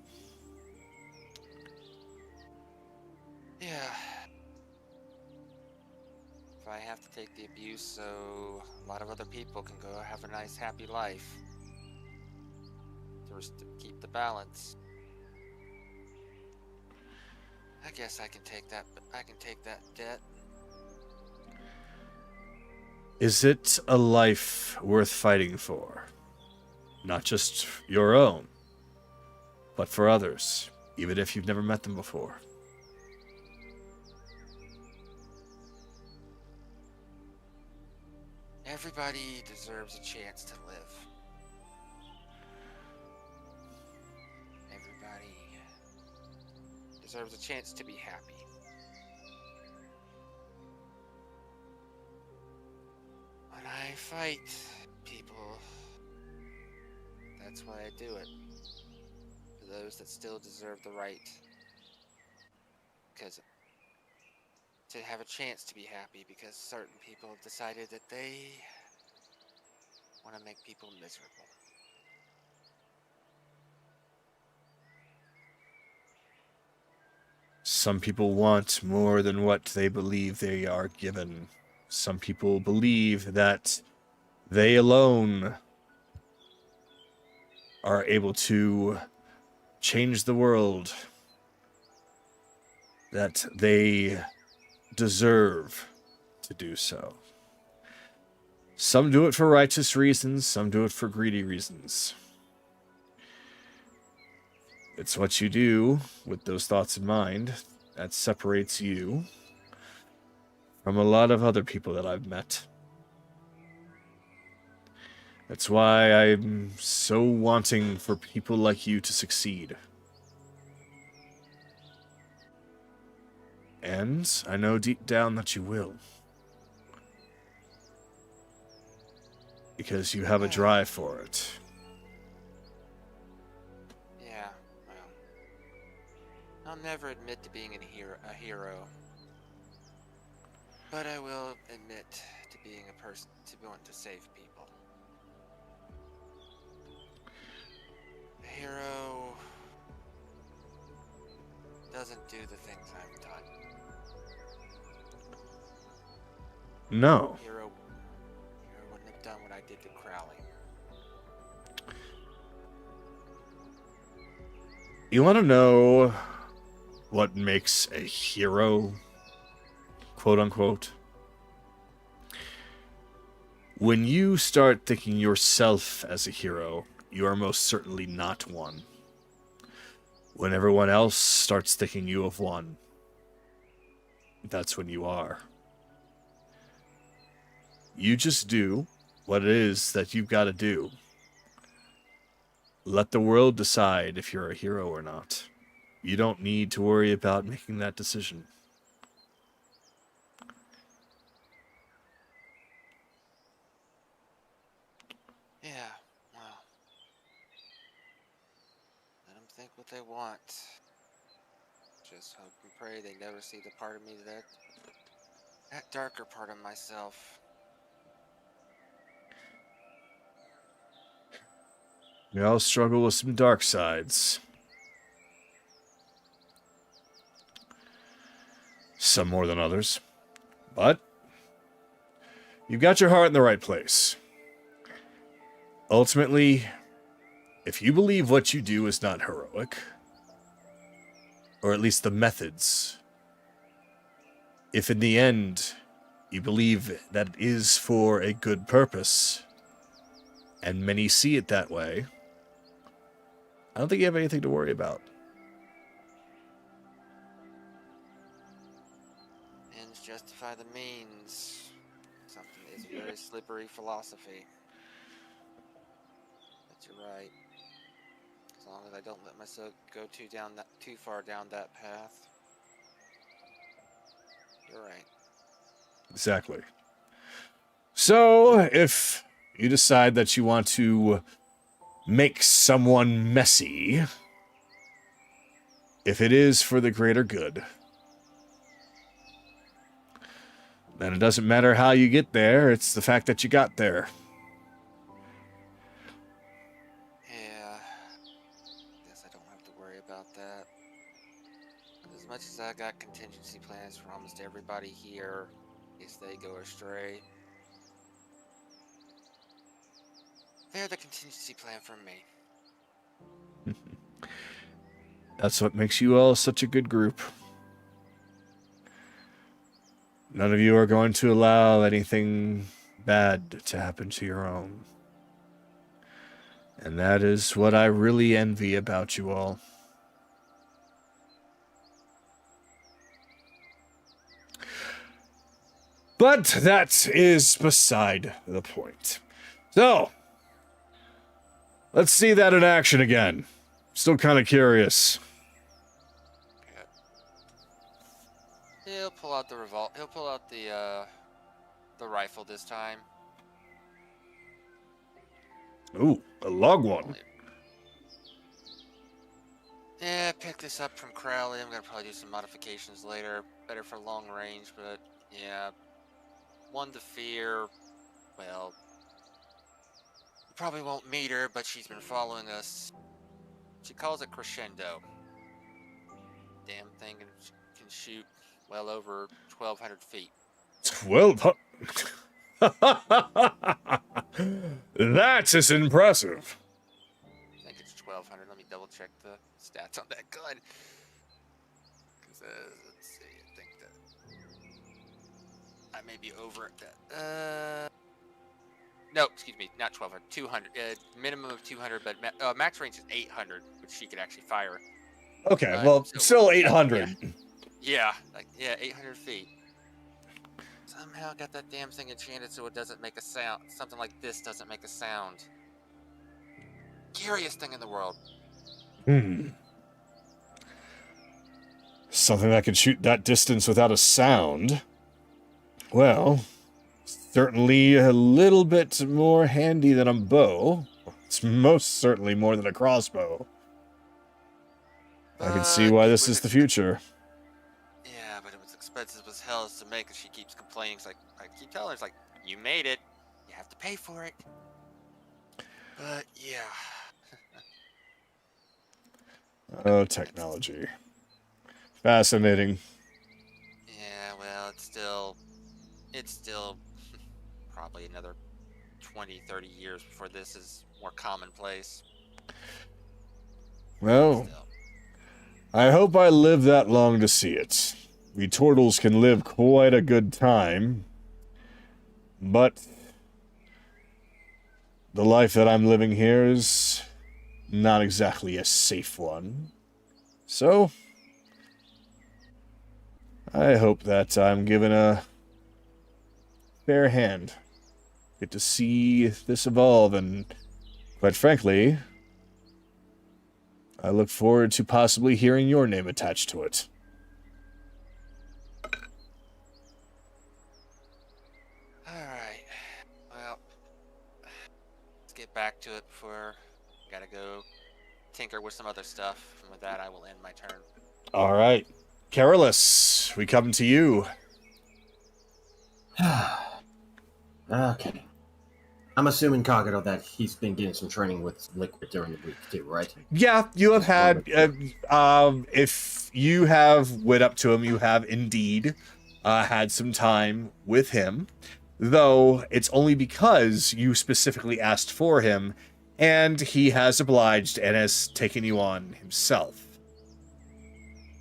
Speaker 7: Yeah. have to take the abuse so a lot of other people can go have a nice, happy life. To keep the balance. I guess I can take that. I can take that debt.
Speaker 1: Is it a life worth fighting for? Not just your own, but for others, even if you've never met them before.
Speaker 7: Everybody deserves a chance to live. Everybody deserves a chance to be happy. When I fight people, that's why I do it. For those that still deserve the right. Because to have a chance to be happy, because certain people have decided that they want to make people miserable.
Speaker 1: Some people want more than what they believe they are given. Some people believe that they alone are able to change the world, that they deserve to do so. Some do it for righteous reasons, some do it for greedy reasons. It's what you do with those thoughts in mind that separates you from a lot of other people that I've met. That's why I'm so wanting for people like you to succeed. And I know deep down that you will. Because you have a drive for it.
Speaker 7: Yeah, well, I'll never admit to being a hero. But I will admit to being a person to want to save people. A hero doesn't do the things I've done.
Speaker 1: No.
Speaker 7: Hero wouldn't have done what I did to Crowley.
Speaker 1: You want to know what makes a hero, quote unquote? When you start thinking yourself as a hero, you are most certainly not one. When everyone else starts thinking you of one, that's when you are. You just do what it is that you've got to do. Let the world decide if you're a hero or not. You don't need to worry about making that decision.
Speaker 7: Yeah, well, let them think what they want. Just hope and pray they never see the part of me that darker part of myself.
Speaker 1: We all struggle with some dark sides. Some more than others. But you've got your heart in the right place. Ultimately, if you believe what you do is not heroic, or at least the methods, if in the end you believe that it is for a good purpose, and many see it that way, I don't think you have anything to worry about.
Speaker 7: Ends justify the means. Something is a very slippery philosophy. But you're right. As long as I don't let myself go too far down that path. You're right.
Speaker 1: Exactly. So, if you decide that you want to make someone messy, if it is for the greater good, then it doesn't matter how you get there, it's the fact that you got there.
Speaker 7: Yeah. Guess I don't have to worry about that. As much as I got contingency plans for almost everybody here, case they go astray. They're the contingency plan for me.
Speaker 1: That's what makes you all such a good group. None of you are going to allow anything bad to happen to your own. And that is what I really envy about you all. But that is beside the point. So, let's see that in action again. Still kind of curious.
Speaker 7: He'll pull out the He'll pull out the rifle this time.
Speaker 1: Ooh, a log one.
Speaker 7: Yeah, pick this up from Crowley. I'm gonna probably do some modifications later. Better for long range, but yeah. One to fear. Well, you probably won't meet her, but she's been following us. She calls it Crescendo. Damn thing can shoot well over 1,200 feet.
Speaker 1: 1,200? That is impressive.
Speaker 7: I think it's 1,200. Let me double check the stats on that gun. Because, let's see, I think that I may be over that. No, excuse me, not 1,200, 200. Minimum of 200, but max range is 800, which she could actually fire.
Speaker 1: Okay, well,
Speaker 7: so,
Speaker 1: still 800.
Speaker 7: Yeah, 800 feet. Somehow got that damn thing enchanted so it doesn't make a sound. Something like this doesn't make a sound. Scariest thing in the world.
Speaker 1: Something that can shoot that distance without a sound. Well, certainly a little bit more handy than a bow. It's most certainly more than a crossbow. I can see why this is the future.
Speaker 7: Yeah, but it was expensive as hell to make, and she keeps complaining. It's like, I keep telling her, it's like, you made it. You have to pay for it. But, yeah.
Speaker 1: Oh, technology. Fascinating.
Speaker 7: Yeah, well, it's still probably another 20, 30 years before this is more commonplace.
Speaker 1: Well,
Speaker 7: Still.
Speaker 1: I hope I live that long to see it. We turtles can live quite a good time. But the life that I'm living here is not exactly a safe one. So, I hope that I'm given a fair hand. Get to see this evolve, and quite frankly, I look forward to possibly hearing your name attached to it.
Speaker 7: Alright. Well, let's get back to it before I gotta go tinker with some other stuff. And with that, I will end my turn.
Speaker 1: All right. Carolus, we come to you.
Speaker 6: Okay. I'm assuming, Kagero, that he's been getting some training with Liquid during the week, too, right?
Speaker 1: Yeah, you have had, if you have went up to him, you have indeed had some time with him, though it's only because you specifically asked for him, and he has obliged and has taken you on himself.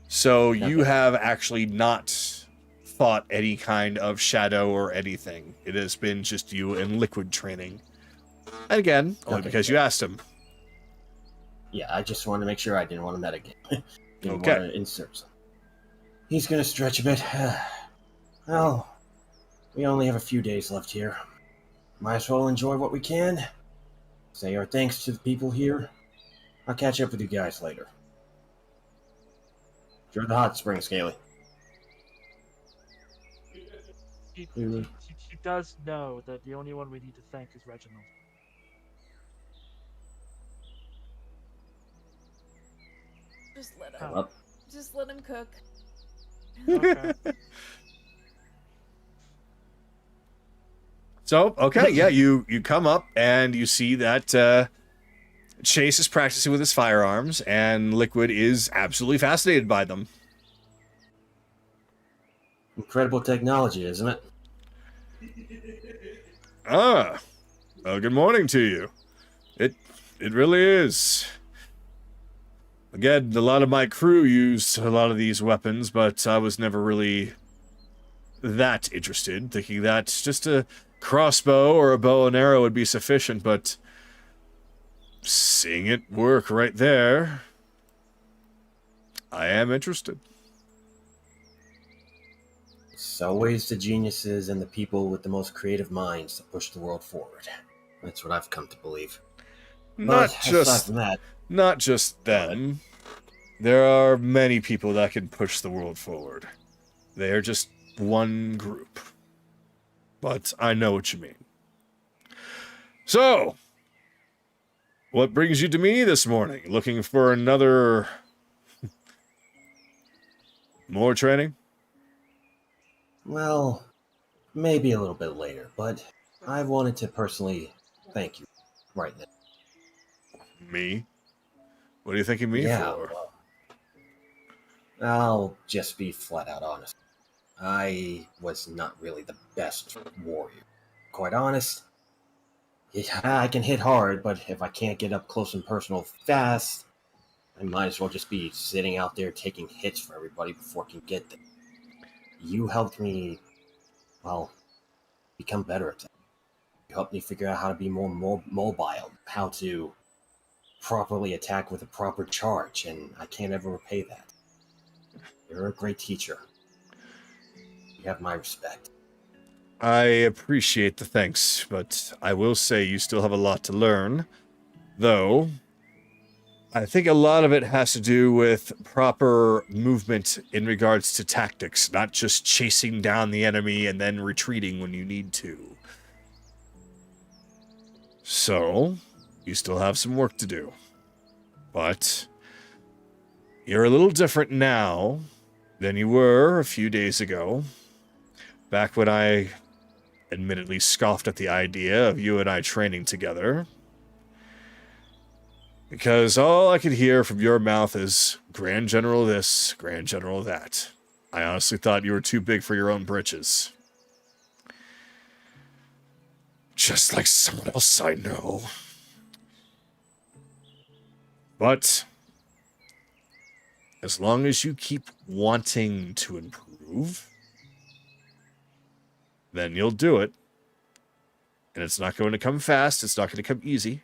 Speaker 1: So you have actually not fought any kind of shadow or anything. It has been just you and Liquid training. And again, only because you asked him.
Speaker 6: Yeah, I just wanted to make sure I didn't want him that again. Didn't
Speaker 1: Okay.
Speaker 6: want to insert some. He's going to stretch a bit. Well, we only have a few days left here. Might as well enjoy what we can. Say our thanks to the people here. I'll catch up with you guys later. Enjoy the hot spring, Scaly.
Speaker 4: She does know that the only one we need to thank is Reginald.
Speaker 5: Just let him.
Speaker 4: Oh.
Speaker 5: Just let him cook.
Speaker 4: Okay.
Speaker 1: So, okay, yeah, you come up and you see that Chase is practicing with his firearms, and Liquid is absolutely fascinated by them.
Speaker 6: Incredible technology, isn't it?
Speaker 1: Ah, well, good morning to you. It really is. Again, a lot of my crew used a lot of these weapons, but I was never really that interested, thinking that just a crossbow or a bow and arrow would be sufficient, but seeing it work right there, I am interested.
Speaker 6: It's always the geniuses and the people with the most creative minds that push the world forward. That's what I've come to believe.
Speaker 1: Not
Speaker 6: But aside
Speaker 1: just
Speaker 6: from that,
Speaker 1: not just them. There are many people that can push the world forward. They are just one group. But I know what you mean. So, what brings you to me this morning? Looking for another... more training?
Speaker 6: well, maybe a little bit later, but I wanted to personally thank you right now.
Speaker 1: Me? What are you thanking me
Speaker 6: Yeah,
Speaker 1: for?
Speaker 6: well, I'll just be flat out honest. I was not really the best warrior. Quite honest, yeah, I can hit hard, but if I can't get up close and personal fast, I might as well just be sitting out there taking hits for everybody before I can get there. You helped me, well, become better at that. You helped me figure out how to be more mobile, how to properly attack with a proper charge, and I can't ever repay that. You're a great teacher. You have my respect.
Speaker 1: I appreciate the thanks, but I will say you still have a lot to learn. Though, I think a lot of it has to do with proper movement in regards to tactics, not just chasing down the enemy and then retreating when you need to. So, you still have some work to do. But you're a little different now than you were a few days ago, back when I admittedly scoffed at the idea of you and I training together. Because all I could hear from your mouth is Grand General this, Grand General that. I honestly thought you were too big for your own britches. Just like someone else I know. But as long as you keep wanting to improve, then you'll do it. And it's not going to come fast, it's not going to come easy.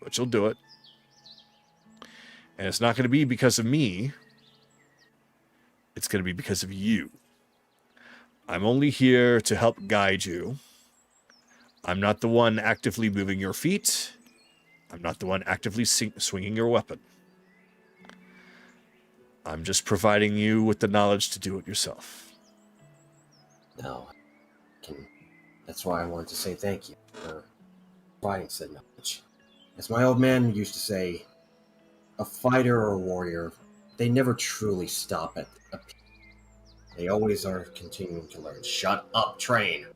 Speaker 1: But you'll do it. And it's not going to be because of me. It's going to be because of you. I'm only here to help guide you. I'm not the one actively moving your feet. I'm not the one actively swinging your weapon. I'm just providing you with the knowledge to do it yourself.
Speaker 6: No, that's why I wanted to say thank you for providing said knowledge. As my old man used to say, a fighter or a warrior, they never truly stop at a peak. They always are continuing to learn. Shut up, train!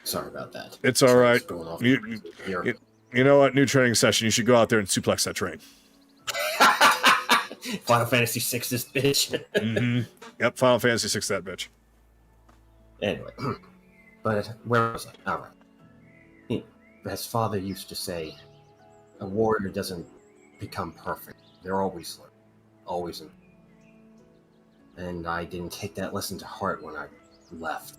Speaker 6: Sorry about that.
Speaker 1: It's all right.
Speaker 6: Going off
Speaker 1: You know what? New training session. You should go out there and suplex that train.
Speaker 6: Final Fantasy VI, this bitch.
Speaker 1: Mm-hmm. Yep, Final Fantasy VI, that bitch.
Speaker 6: Anyway, but where was I? All right. As father used to say, a warrior doesn't become perfect. They're always learning. Always. And I didn't take that lesson to heart when I left.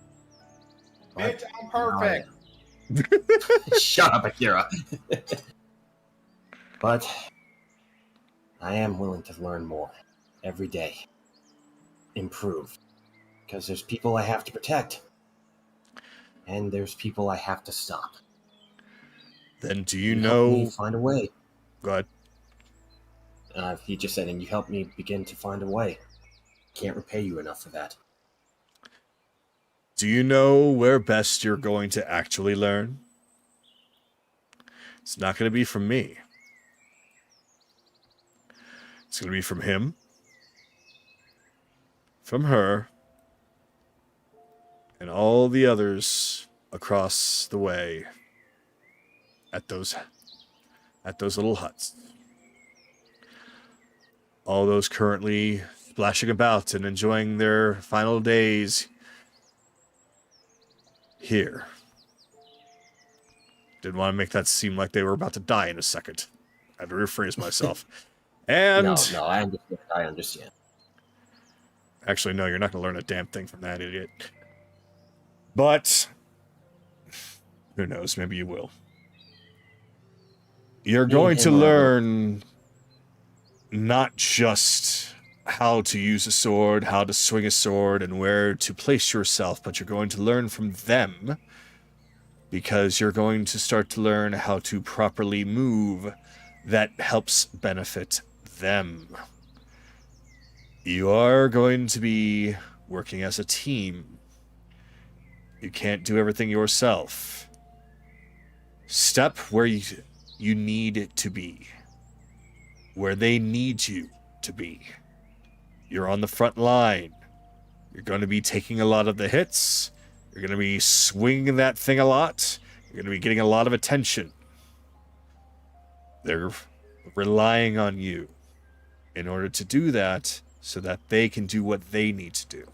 Speaker 8: Bitch, I'm perfect.
Speaker 6: Shut up, Akira. But I am willing to learn more every day. Improve. Because there's people I have to protect. And there's people I have to stop.
Speaker 1: Then do you
Speaker 6: Help
Speaker 1: know...
Speaker 6: me find a way.
Speaker 1: Go ahead.
Speaker 6: He just said, and you helped me begin to find a way. Can't repay you enough for that.
Speaker 1: Do you know where best you're going to actually learn? It's not going to be from me. It's going to be from him, from her, and all the others across the way at those little huts. All those currently splashing about and enjoying their final days Here. Didn't want to make that seem like they were about to die in a second. I had to rephrase myself. And...
Speaker 6: No, I understand. I understand.
Speaker 1: Actually, no, you're not going to learn a damn thing from that idiot. But... who knows, maybe you will. You're going to learn not just how to use a sword, how to swing a sword, and where to place yourself, but you're going to learn from them, because you're going to start to learn how to properly move that helps benefit them. You are going to be working as a team. You can't do everything yourself. Step where you need to be, where they need you to be. You're on the front line. You're going to be taking a lot of the hits. You're going to be swinging that thing a lot. You're going to be getting a lot of attention. They're relying on you in order to do that so that they can do what they need to do.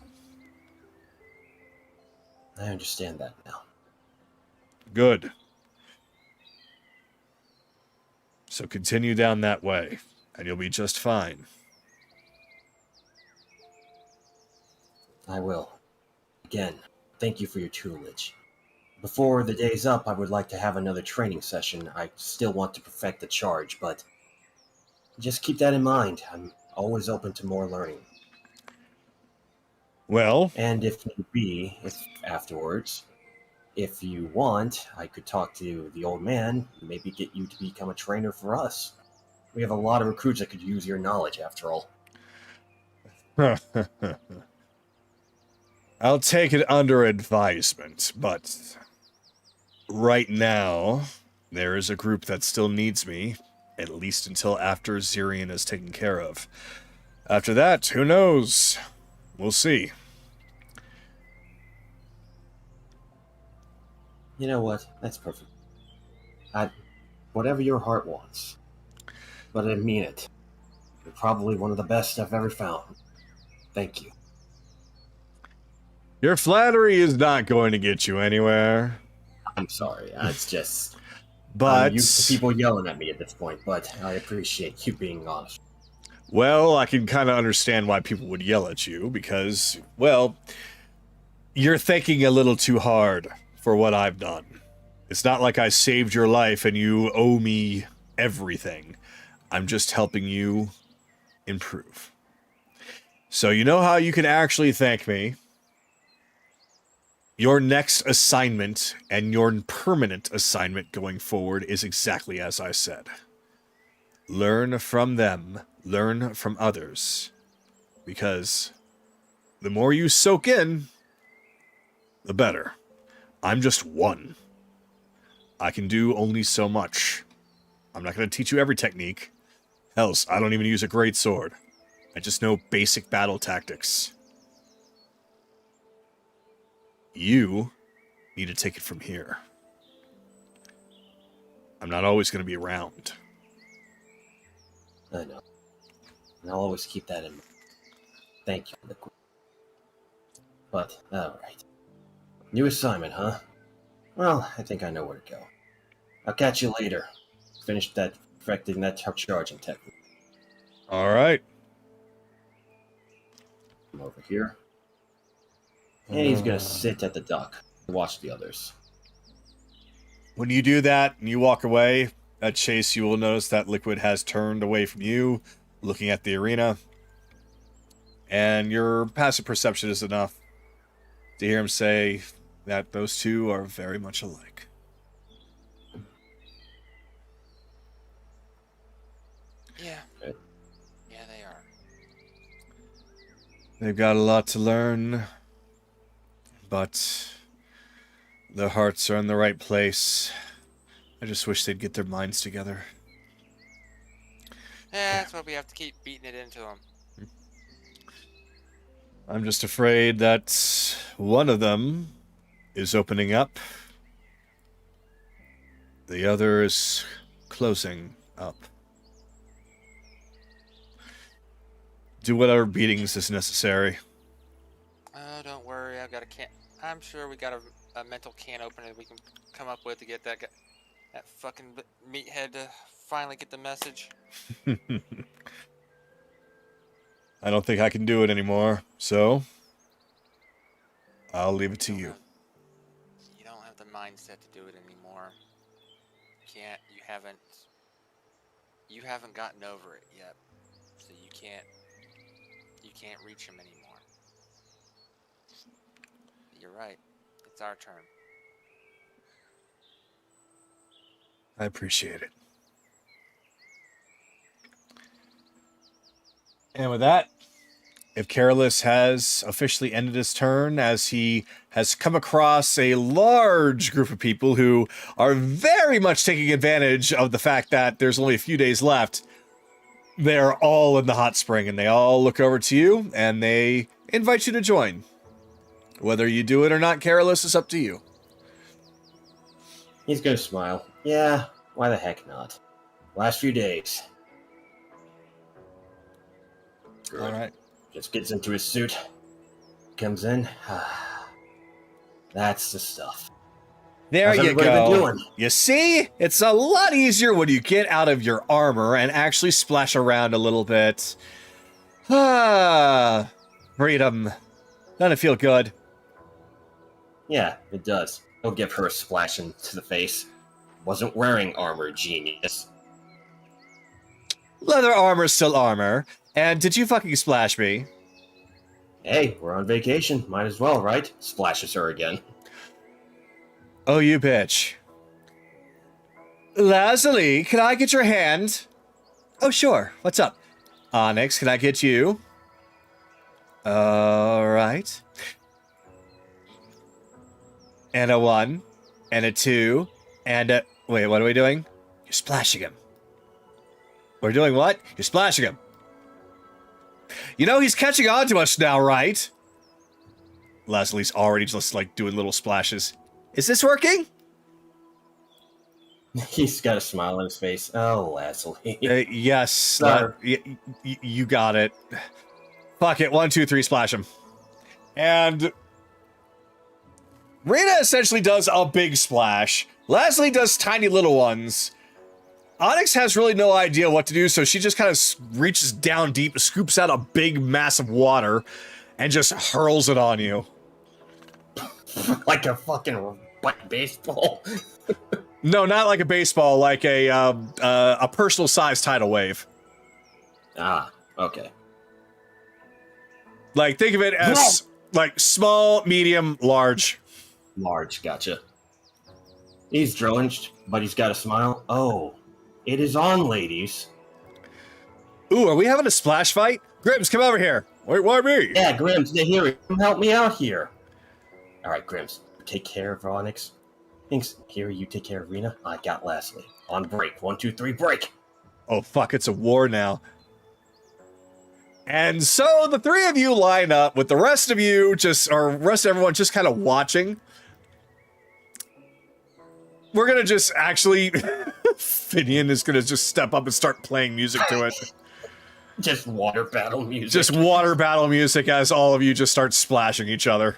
Speaker 6: I understand that now.
Speaker 1: Good. So continue down that way, and you'll be just fine.
Speaker 6: I will. Again, thank you for your tutelage. Before the day's up, I would like to have another training session. I still want to perfect the charge, but just keep that in mind. I'm always open to more learning.
Speaker 1: Well...
Speaker 6: and if need be, afterwards, if you want, I could talk to the old man, maybe get you to become a trainer for us. We have a lot of recruits that could use your knowledge, after all.
Speaker 1: I'll take it under advisement, but right now, there is a group that still needs me, at least until after Zyrian is taken care of. After that, who knows? We'll see.
Speaker 6: You know what? That's perfect. Whatever your heart wants. But I mean it. You're probably one of the best I've ever found. Thank you.
Speaker 1: Your flattery is not going to get you anywhere.
Speaker 6: I'm sorry. It's just...
Speaker 1: but
Speaker 6: I'm used to people yelling at me at this point, but I appreciate you being honest.
Speaker 1: Well, I can kind of understand why people would yell at you, because, well, you're thinking a little too hard for what I've done. It's not like I saved your life and you owe me everything. I'm just helping you improve. So you know how you can actually thank me? Your next assignment and your permanent assignment going forward is exactly as I said. Learn from them. Learn from others. Because the more you soak in, the better. I'm just one. I can do only so much. I'm not going to teach you every technique. Hell, I don't even use a great sword. I just know basic battle tactics. You need to take it from here. I'm not always going to be around.
Speaker 6: I know. And I'll always keep that in mind. Thank you, Liquid. But, alright. New assignment, huh? Well, I think I know where to go. I'll catch you later. Finish perfecting that charging technique.
Speaker 1: Alright.
Speaker 6: Come over here. And he's gonna sit at the dock and watch the others.
Speaker 1: When you do that and you walk away, at Chase, you will notice that Liquid has turned away from you, looking at the arena. And your passive perception is enough to hear him say that those two are very much alike.
Speaker 7: Yeah. Yeah, they are.
Speaker 1: They've got a lot to learn, but their hearts are in the right place. I just wish they'd get their minds together.
Speaker 7: Yeah, that's why we have to keep beating it into them.
Speaker 1: I'm just afraid that one of them is opening up. The other is closing up. Do whatever beatings is necessary.
Speaker 7: Oh, don't worry. I'm sure we got a a mental can opener we can come up with to get that fucking meathead to finally get the message?
Speaker 1: I don't think I can do it anymore, so I'll leave it to you.
Speaker 7: You don't have the mindset to do it anymore. You haven't gotten over it yet. So you can't reach him anymore. You're right. It's our turn.
Speaker 1: I appreciate it. And with that, if Careless has officially ended his turn, as he has come across a large group of people who are very much taking advantage of the fact that there's only a few days left, they're all in the hot spring, and they all look over to you, and they invite you to join. Whether you do it or not, Careless, is up to you.
Speaker 6: He's gonna smile. Yeah, why the heck not? Last few days. Good.
Speaker 1: All right.
Speaker 6: Just gets into his suit. Comes in. That's the stuff.
Speaker 1: There
Speaker 6: How's
Speaker 1: you
Speaker 6: everybody been
Speaker 1: go.
Speaker 6: doing?
Speaker 1: You see? It's a lot easier when you get out of your armor and actually splash around a little bit. Freedom. Doesn't it feel good?
Speaker 6: Yeah, it does. He'll give her a splashing to the face. Wasn't wearing armor, genius.
Speaker 1: Leather armor's still armor. And did you fucking splash me?
Speaker 6: Hey, we're on vacation. Might as well, right? Splashes her again.
Speaker 1: Oh, you bitch. Lazuli, can I get your hand? Oh, sure. What's up? Onyx, can I get you? All right. And a 1, and a 2, and a... Wait, what are we doing? You're splashing him. We're doing what? You're splashing him. You know he's catching on to us now, right? Leslie's already just, like, doing little splashes. Is this working?
Speaker 6: He's got a smile on his face. Oh, Leslie.
Speaker 1: Yes. You got it. Fuck it. 1, 2, 3, splash him. And Rena essentially does a big splash. Leslie does tiny little ones. Onyx has really no idea what to do, so she just kind of reaches down deep, scoops out a big mass of water, and just hurls it on you.
Speaker 6: Like a fucking baseball.
Speaker 1: No, not like a baseball, like a personal-sized tidal wave.
Speaker 6: Ah, okay.
Speaker 1: Like, think of it as, like, small, medium, large.
Speaker 6: Large, gotcha. He's drenched, but he's got a smile. Oh, it is on, ladies.
Speaker 1: Ooh, are we having a splash fight? Grims, come over here. Wait, why me?
Speaker 6: Yeah, Grims, here, come help me out here. All right, Grims, take care of Onyx. Thanks. Here, you take care of Rena. I got Leslie. On break. 1, 2, 3, break.
Speaker 1: Oh, fuck, it's a war now. And so the three of you line up with the rest of you rest of everyone just kind of watching. We're going to just actually... Finian is going to just step up and start playing music to it.
Speaker 6: Just water battle music.
Speaker 1: Just water battle music as all of you just start splashing each other.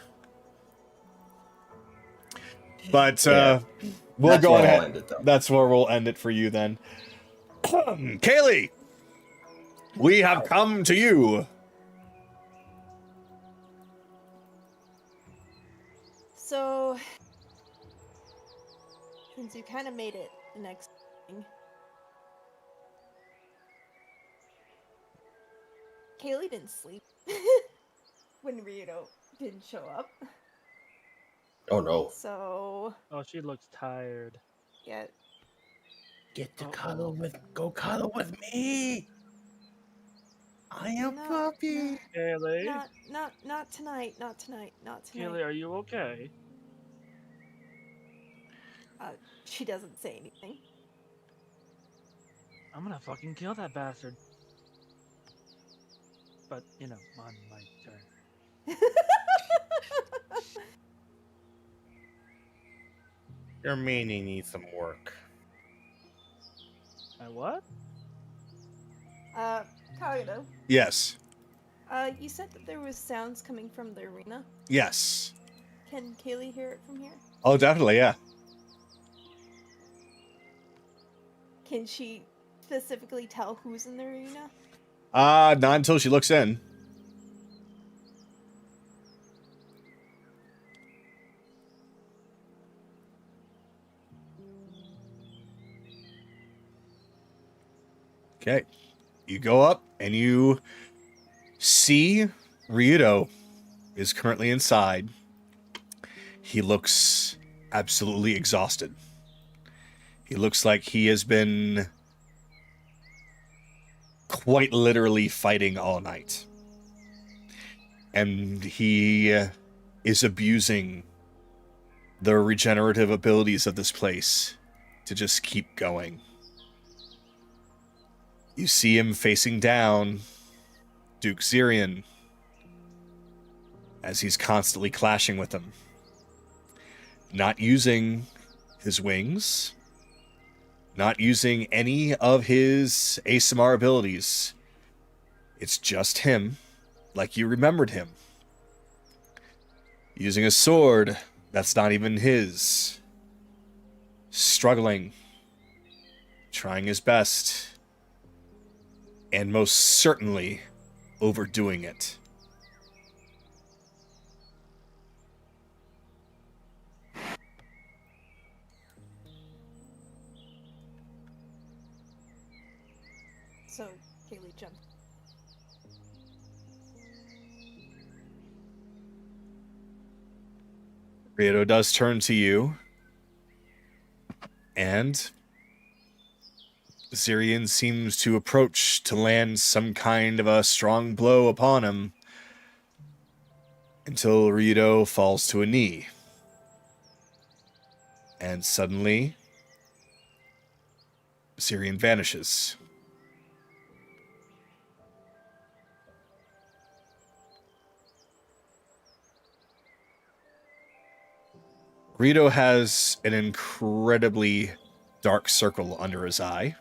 Speaker 1: But we'll go ahead. That's where we'll end it for you then. Kaylee, we have come to you.
Speaker 5: So, since you kind of made it the next thing, Kaylee didn't sleep when Rito didn't show up.
Speaker 6: Oh no.
Speaker 5: So.
Speaker 4: Oh, she looks tired.
Speaker 5: Yeah.
Speaker 8: Get to go cuddle with me. I am puppy.
Speaker 4: Kaylee?
Speaker 5: Not tonight. Not tonight.
Speaker 4: Kaylee, are you okay?
Speaker 5: She doesn't say anything.
Speaker 4: I'm gonna fucking kill that bastard. But, you know, on my turn.
Speaker 8: Your meaning needs some work.
Speaker 4: My what?
Speaker 5: Kagado,
Speaker 1: Yes.
Speaker 5: you said that there was sounds coming from the arena.
Speaker 1: Yes.
Speaker 5: can Kaylee hear it from here?
Speaker 1: Oh, definitely, yeah.
Speaker 5: Can she specifically tell who's in the arena?
Speaker 1: Not until she looks in. Okay. You go up and you see Ryudo is currently inside. He looks absolutely exhausted. He looks like he has been quite literally fighting all night. And he is abusing the regenerative abilities of this place to just keep going. You see him facing down Duke Zyrian as he's constantly clashing with him. Not using his wings, not using any of his ASMR abilities. It's just him, like you remembered him. Using a sword that's not even his. Struggling. Trying his best. And most certainly overdoing it.
Speaker 5: So Kaylee jumped.
Speaker 1: Riedo does turn to you. And Zyrian seems to approach to land some kind of a strong blow upon him until Riedo falls to a knee. And suddenly, Zyrian vanishes. Rito has an incredibly dark circle under his eye.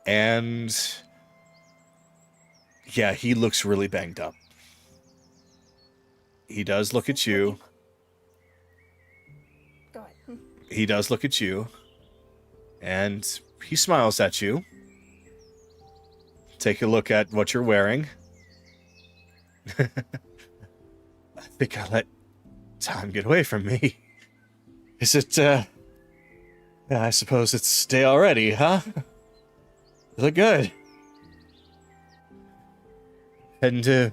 Speaker 1: And yeah, he looks really banged up. He does look at you.
Speaker 5: Go ahead.
Speaker 1: He does look at you. And he smiles at you. Take a look at what you're wearing. I think I let time get away from me. Is it, yeah, I suppose it's day already, huh? You look good. Heading to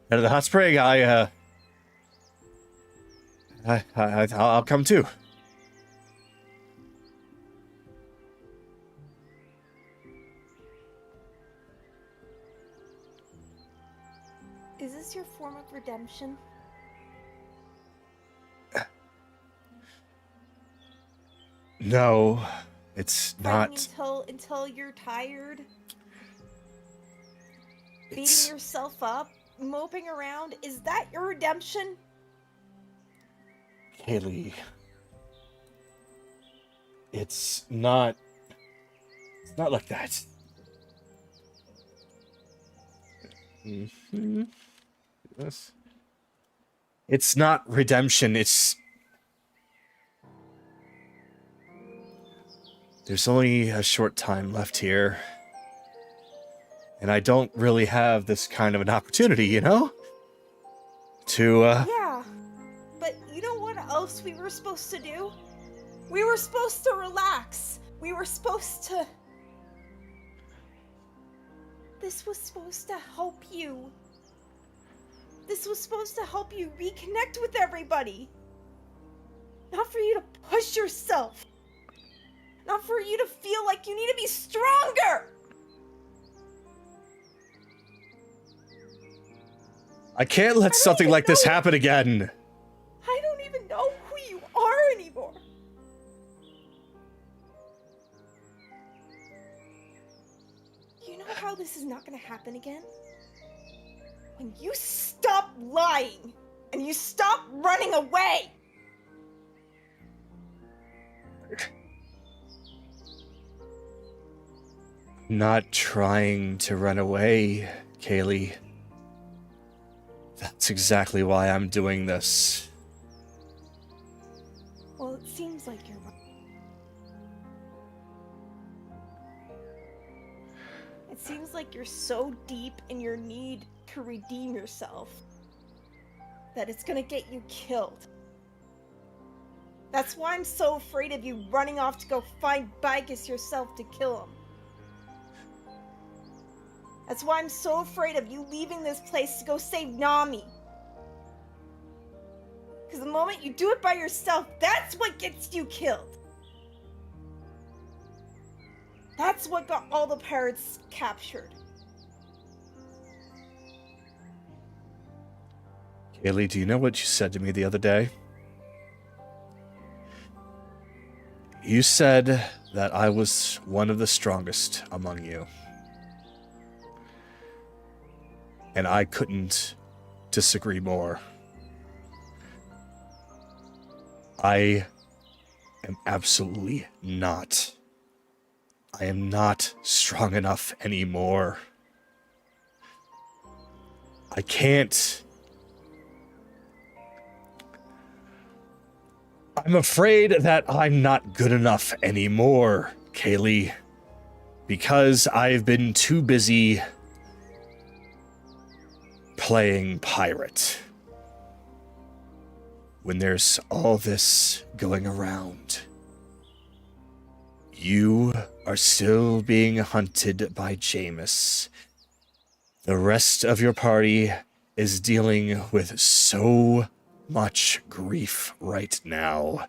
Speaker 1: the hot spring. I'll come too.
Speaker 5: Is this your form of redemption?
Speaker 1: No, it's
Speaker 5: Fighting
Speaker 1: not.
Speaker 5: until you're tired, beating
Speaker 1: It's,
Speaker 5: yourself up, moping around. Is that your redemption?
Speaker 1: Kaylee. It's not like that. Mm-hmm. Yes. It's not redemption, there's only a short time left here. And I don't really have this kind of an opportunity, you know? To,
Speaker 5: Yeah, but you know what else we were supposed to do? We were supposed to relax. We were supposed to... This was supposed to help you. This was supposed to help you reconnect with everybody. Not for you to push yourself. Not for you to feel like you need to be stronger.
Speaker 1: I can't let something like this happen again.
Speaker 5: I don't even know who you are anymore. You know how this is not going to happen again? When you stop lying and you stop running away.
Speaker 1: Not trying to run away, Kaylee. That's exactly why I'm doing this.
Speaker 5: Well, it seems like you're right. It seems like you're so deep in your need to redeem yourself that it's gonna get you killed. That's why I'm so afraid of you running off to go find Bicus yourself to kill him. That's why I'm so afraid of you leaving this place to go save Nami. Because the moment you do it by yourself, that's what gets you killed. That's what got all the pirates captured.
Speaker 1: Kaylee, do you know what you said to me the other day? You said that I was one of the strongest among you. And I couldn't disagree more. I am absolutely not. I am not strong enough anymore. I can't. I'm afraid that I'm not good enough anymore, Kaylee, because I've been too busy playing pirate. When there's all this going around, you are still being hunted by Jameis. The rest of your party is dealing with so much grief right now.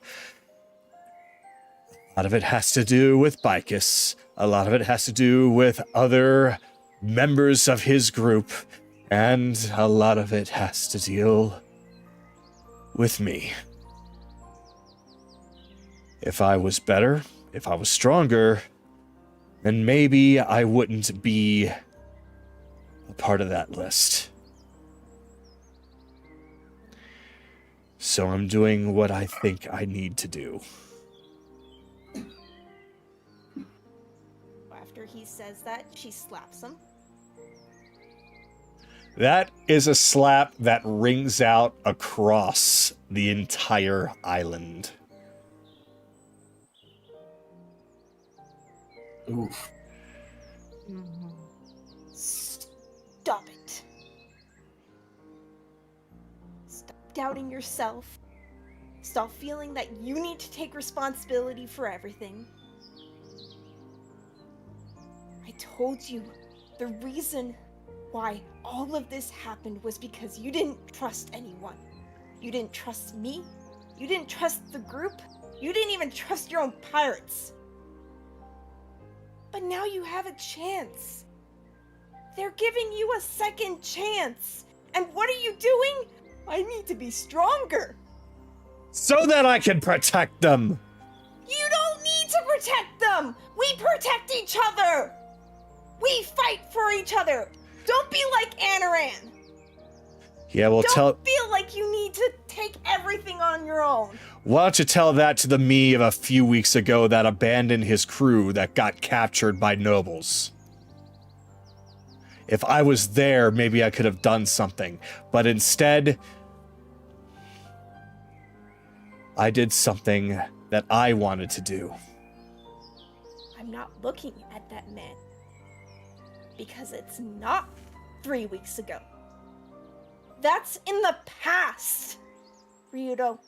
Speaker 1: A lot of it has to do with Bicus. A lot of it has to do with other members of his group. And a lot of it has to deal with me. If I was better, if I was stronger, then maybe I wouldn't be a part of that list. So I'm doing what I think I need to do.
Speaker 5: After he says that, she slaps him.
Speaker 1: That is a slap that rings out across the entire island.
Speaker 6: Oof.
Speaker 5: Stop it. Stop doubting yourself. Stop feeling that you need to take responsibility for everything. I told you the reason why all of this happened was because you didn't trust anyone. You didn't trust me. You didn't trust the group. You didn't even trust your own pirates. But now you have a chance. They're giving you a second chance. And what are you doing? I need to be stronger.
Speaker 1: So that I can protect them.
Speaker 5: You don't need to protect them. We protect each other. We fight for each other. Don't be like Anaran.
Speaker 1: Yeah, well,
Speaker 5: Don't feel like you need to take everything on your own.
Speaker 1: Why don't you tell that to the me of a few weeks ago that abandoned his crew that got captured by nobles? If I was there, maybe I could have done something. But instead, I did something that I wanted to do.
Speaker 5: I'm not looking at that man. Because it's not 3 weeks ago. That's in the past, Ryudo.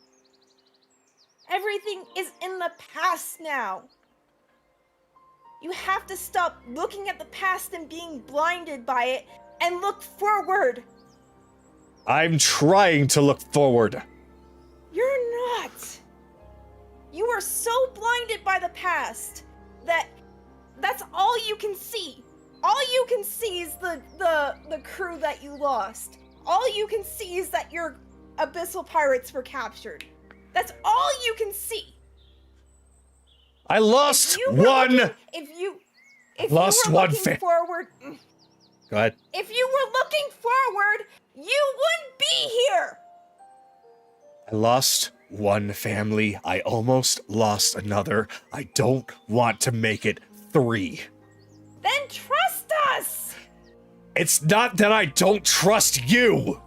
Speaker 5: Everything is in the past now. You have to stop looking at the past and being blinded by it and look forward.
Speaker 1: I'm trying to look forward.
Speaker 5: You're not. You are so blinded by the past that that's all you can see. All you can see is the crew that you lost. All you can see is that your Abyssal Pirates were captured. That's all you can see.
Speaker 1: I lost one.
Speaker 5: If you
Speaker 1: Lost
Speaker 5: were
Speaker 1: one
Speaker 5: looking forward,
Speaker 1: Go ahead.
Speaker 5: if you were looking forward, you wouldn't be here.
Speaker 1: I lost one family. I almost lost another. I don't want to make it 3.
Speaker 5: Then trust us.
Speaker 1: It's not that I don't trust you.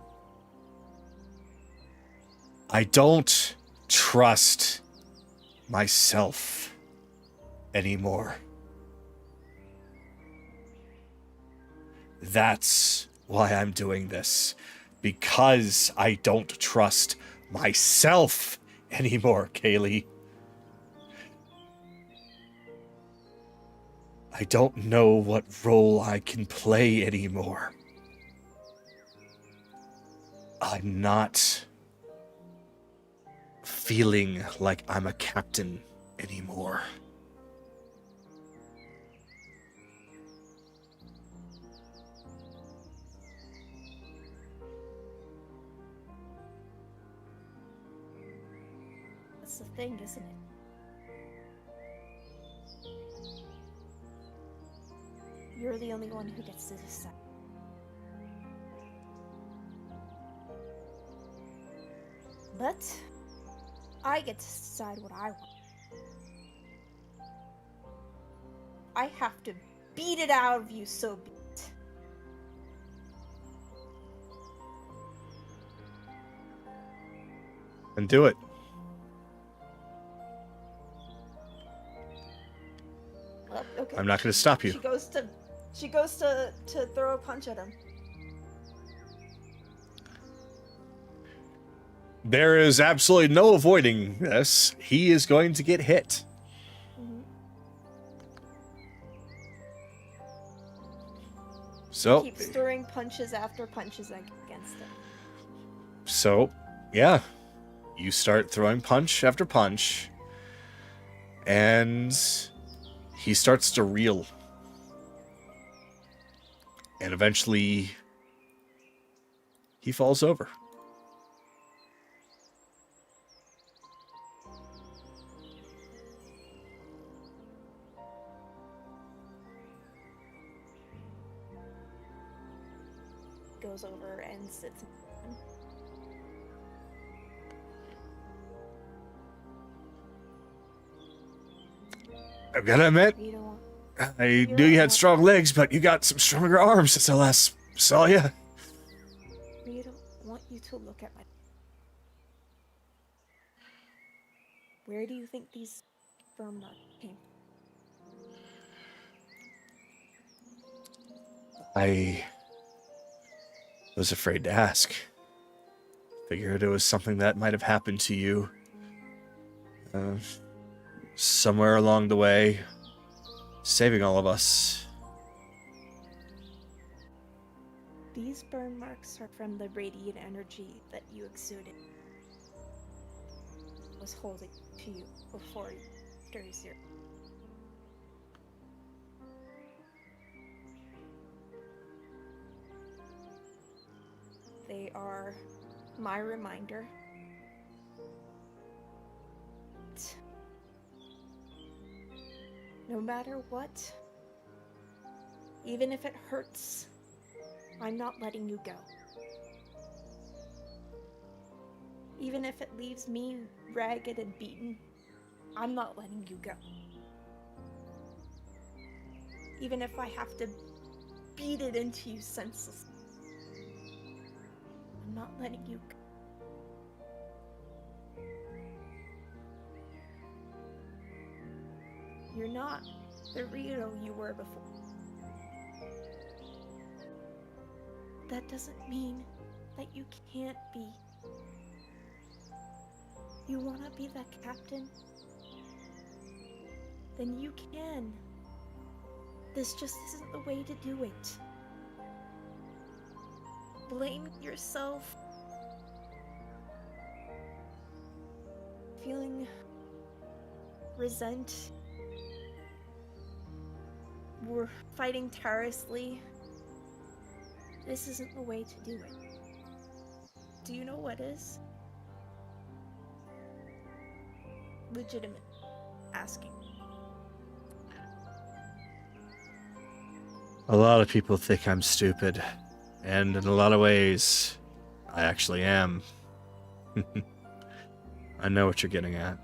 Speaker 1: I don't trust myself anymore. That's why I'm doing this. Because I don't trust myself anymore, Kaylee. I don't know what role I can play anymore. I'm not feeling like I'm a captain anymore.
Speaker 5: That's the thing, isn't it? You're the only one who gets to decide. But I get to decide what I want. I have to beat it out of you, so be it.
Speaker 1: And do it.
Speaker 5: Well, okay.
Speaker 1: I'm not going to stop you.
Speaker 5: She goes to throw a punch at him.
Speaker 1: There is absolutely no avoiding this. He is going to get hit.
Speaker 5: Mm-hmm.
Speaker 1: So,
Speaker 5: Keeps throwing punches after punches against him.
Speaker 1: So, yeah. You start throwing punch after punch. And he starts to reel. And eventually, he falls over.
Speaker 5: Goes over and sits.
Speaker 1: I've got to admit,
Speaker 5: You don't want.
Speaker 1: I knew you had strong legs, but you got some stronger arms since I last saw you.
Speaker 5: We don't want you to look at my. Where do you think these sperm marks came from?
Speaker 1: I was afraid to ask. Figured it was something that might have happened to you. Somewhere along the way, saving all of us.
Speaker 5: These burn marks are from the radiant energy that you exuded. Was holding to you before you entered Zyrian. They are my reminder. No matter what, even if it hurts, I'm not letting you go. Even if it leaves me ragged and beaten, I'm not letting you go. Even if I have to beat it into you senseless, I'm not letting you go. You're not the Rito you were before. That doesn't mean that you can't be. You want to be that captain? Then you can. This just isn't the way to do it. Blame yourself. Feeling resent. We're fighting tirelessly. This isn't the way to do it. Do you know what is? Legitimate asking.
Speaker 1: A lot of people think I'm stupid, and in a lot of ways, I actually am. I know what you're getting at.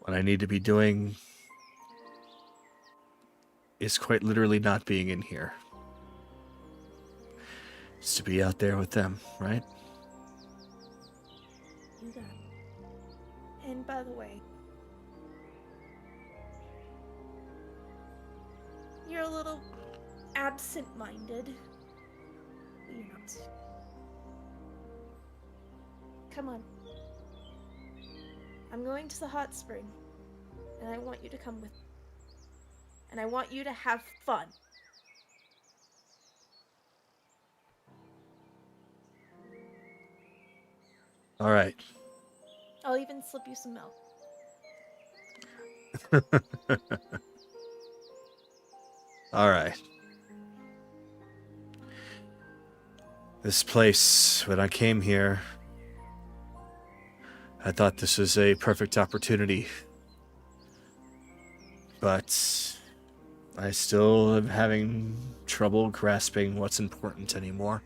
Speaker 1: What I need to be doing is quite literally not being in here. is to be out there with them, right?
Speaker 5: You got it. And by the way, you're a little absent-minded. But you're not. Come on. I'm going to the hot spring, and I want you to come with me. And I want you to have fun.
Speaker 1: All right.
Speaker 5: I'll even slip you some milk.
Speaker 1: All right. This place, when I came here, I thought this was a perfect opportunity. But I still am having trouble grasping what's important anymore.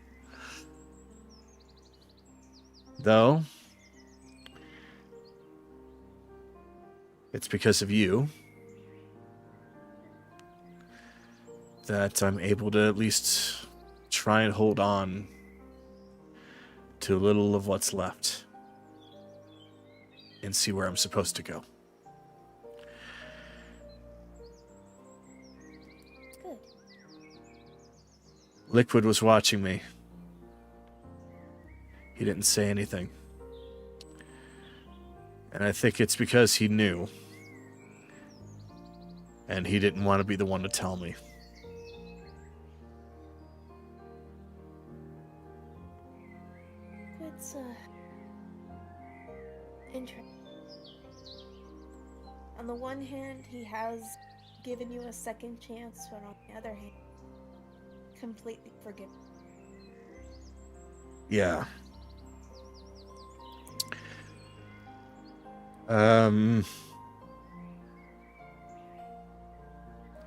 Speaker 1: Though, it's because of you that I'm able to at least try and hold on to a little of what's left and see where I'm supposed to go.
Speaker 5: Good.
Speaker 1: Liquid was watching me. He didn't say anything. And I think it's because he knew. And he didn't want to be the one to tell me.
Speaker 5: It's, interesting. On the one hand, he has given you a second chance, but on the other hand, completely forgiven.
Speaker 1: Yeah.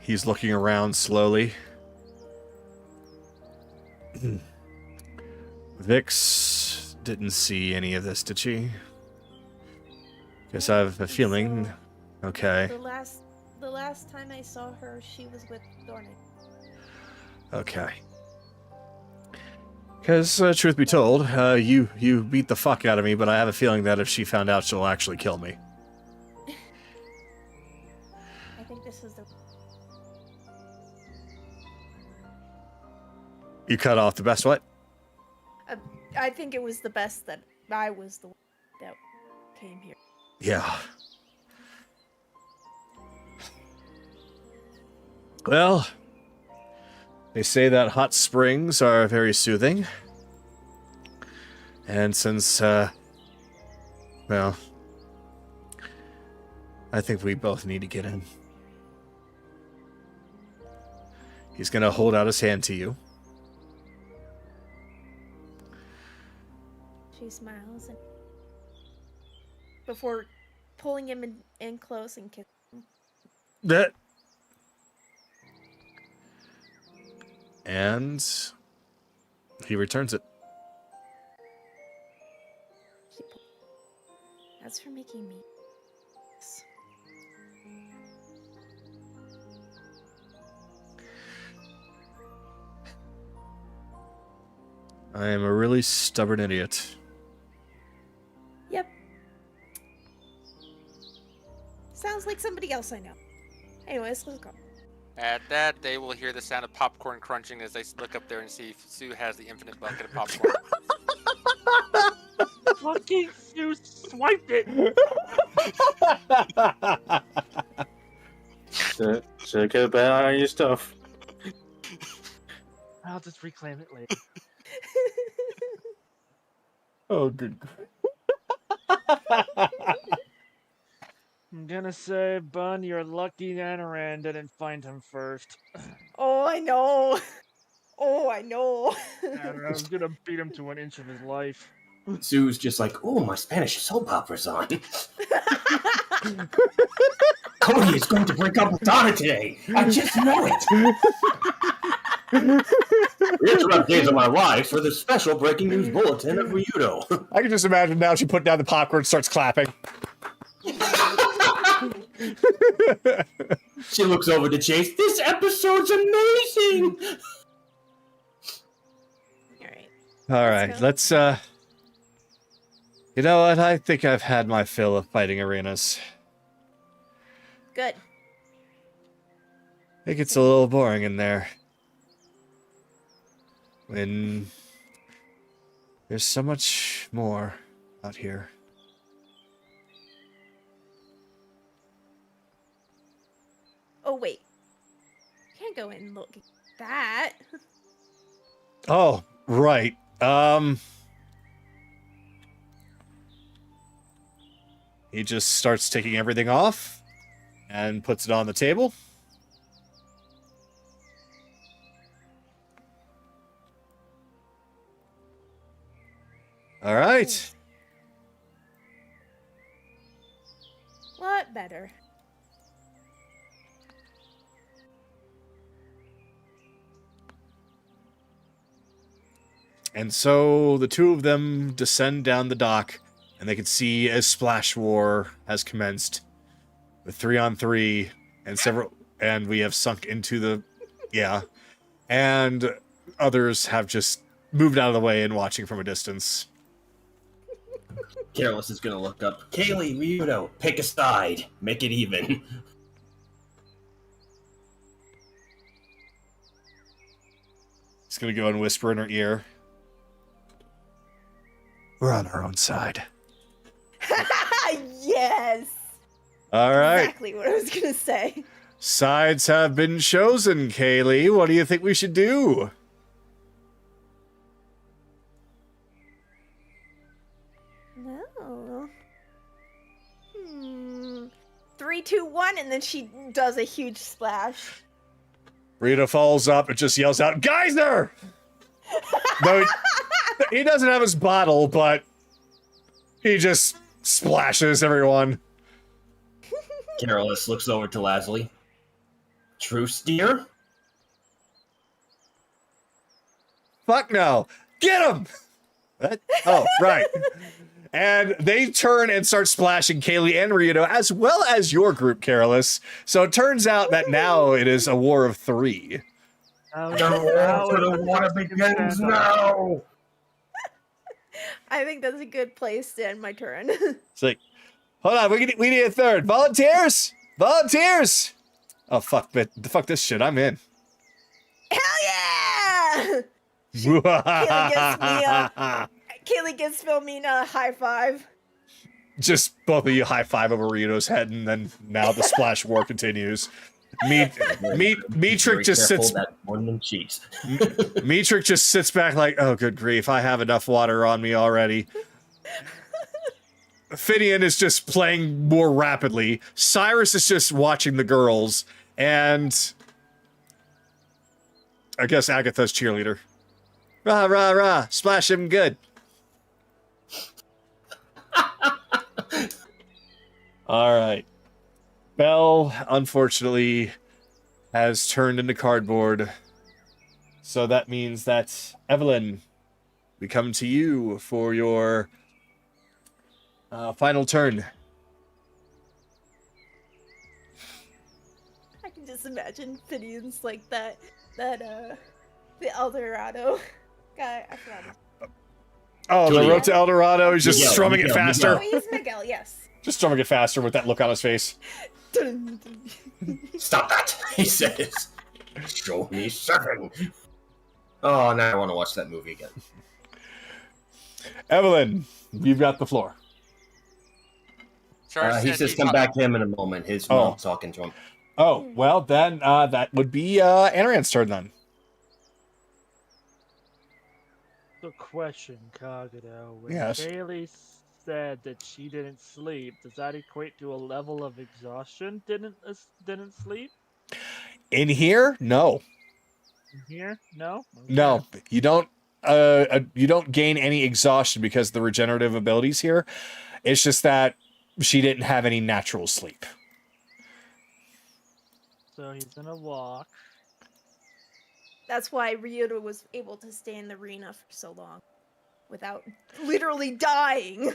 Speaker 1: He's looking around slowly. Vix didn't see any of this, did she? Guess I have a feeling. Okay.
Speaker 5: The last time I saw her, she was with Dornan.
Speaker 1: Okay. Because, truth be told, you beat the fuck out of me, but I have a feeling that if she found out, she'll actually kill me.
Speaker 5: I think this is the...
Speaker 1: You cut off the best what?
Speaker 5: I think it was the best that I was the one that came here.
Speaker 1: Yeah. Well, they say that hot springs are very soothing. And since, well, I think we both need to get in. He's gonna hold out his hand to you.
Speaker 5: She smiles and before pulling him in close and kissing him.
Speaker 1: That. And he returns it.
Speaker 5: As for making me...
Speaker 1: I am a really stubborn idiot.
Speaker 5: Yep. Sounds like somebody else I know. Anyways, let's go.
Speaker 7: At that, they will hear the sound of popcorn crunching as they look up there and see if Sue has the infinite bucket of popcorn.
Speaker 4: Fucking you swiped it.
Speaker 3: So go back on your stuff.
Speaker 4: I'll just reclaim it later.
Speaker 1: Oh, good.
Speaker 4: I'm gonna say, Bun, you're lucky Nanaran didn't find him first.
Speaker 5: Oh, I know. Oh, I know.
Speaker 4: Nanaran's gonna beat him to an inch of his life.
Speaker 6: Sue's just like, oh, my Spanish soap opera's on. Cody is going to break up with Donna today. I just know it. We interrupt days of my life for the special breaking news bulletin of Ryudo.
Speaker 1: I can just imagine now she put down the popcorn and starts clapping.
Speaker 6: She looks over to Chase. This episode's amazing.
Speaker 5: Alright.
Speaker 1: right,
Speaker 5: go.
Speaker 1: let's, you know what? I think I've had my fill of fighting arenas.
Speaker 5: Good.
Speaker 1: It gets a little boring in there. When there's so much more out here.
Speaker 5: Oh, wait. Can't go in and look at that.
Speaker 1: Oh, right. He just starts taking everything off and puts it on the table. All right.
Speaker 5: What better?
Speaker 1: And so the two of them descend down the dock, and they can see a splash war has commenced with 3-on-3 and several, and we have sunk into the, yeah, and others have just moved out of the way and watching from a distance.
Speaker 6: Careless is gonna look up. Kaylee, Ryudo, pick a side. Make it even.
Speaker 1: He's gonna go and whisper in her ear. We're on our own side.
Speaker 5: Yes.
Speaker 1: All right.
Speaker 5: Exactly what I was gonna say.
Speaker 1: Sides have been chosen, Kaylee. What do you think we should do?
Speaker 5: No. 3, 2, 1, and then she does a huge splash.
Speaker 1: Rita falls up and just yells out, Geyser! No, he doesn't have his bottle, but he just splashes everyone.
Speaker 6: Careless looks over to Lasley. Truce, dear?
Speaker 1: Fuck no. Get him! What? Oh, right. And they turn and start splashing Kaylee and Ryudo, as well as your group, Careless. So it turns out that now it is a war of 3.
Speaker 6: The war begins now!
Speaker 5: I think that's a good place to end my turn.
Speaker 1: It's like, hold on, we need a third. Volunteers! Volunteers! Oh, fuck this shit. I'm in.
Speaker 5: Hell yeah! Kaylee gives Philomena a high five.
Speaker 1: Just both of you high five over Ryudo's head, and then now the splash war continues. Metric just sits. Metric just sits back like, oh, good grief! I have enough water on me already. Finian is just playing more rapidly. Cyrus is just watching the girls, and I guess Agatha's cheerleader. Rah rah rah! Splash him good. All right. Belle, unfortunately, has turned into cardboard. So that means that, Evelyn, we come to you for your final turn.
Speaker 5: I can just imagine Finian's like the Eldorado guy. I forgot his
Speaker 1: Oh, the road to El Dorado is just
Speaker 6: Miguel,
Speaker 1: strumming it
Speaker 6: Miguel,
Speaker 1: faster.
Speaker 5: Oh, he's Miguel, yes.
Speaker 1: Just strumming it faster with that look on his face.
Speaker 6: Stop that, he says. Show me 7. Oh, now I want to watch that movie again.
Speaker 1: Evelyn, you've got the floor.
Speaker 6: He says come back to him in a moment. His mom's talking to him.
Speaker 1: Oh, well, then that would be Anaran's turn then.
Speaker 4: The question, Kagado, when
Speaker 1: Yes.
Speaker 4: Bailey said that she didn't sleep, does that equate to a level of exhaustion? Didn't sleep?
Speaker 1: In here, no.
Speaker 4: In here? No? Okay.
Speaker 1: No, you don't gain any exhaustion because of the regenerative abilities here. It's just that she didn't have any natural sleep.
Speaker 4: So he's gonna walk.
Speaker 5: That's why Ryudo was able to stay in the arena for so long. Without literally dying.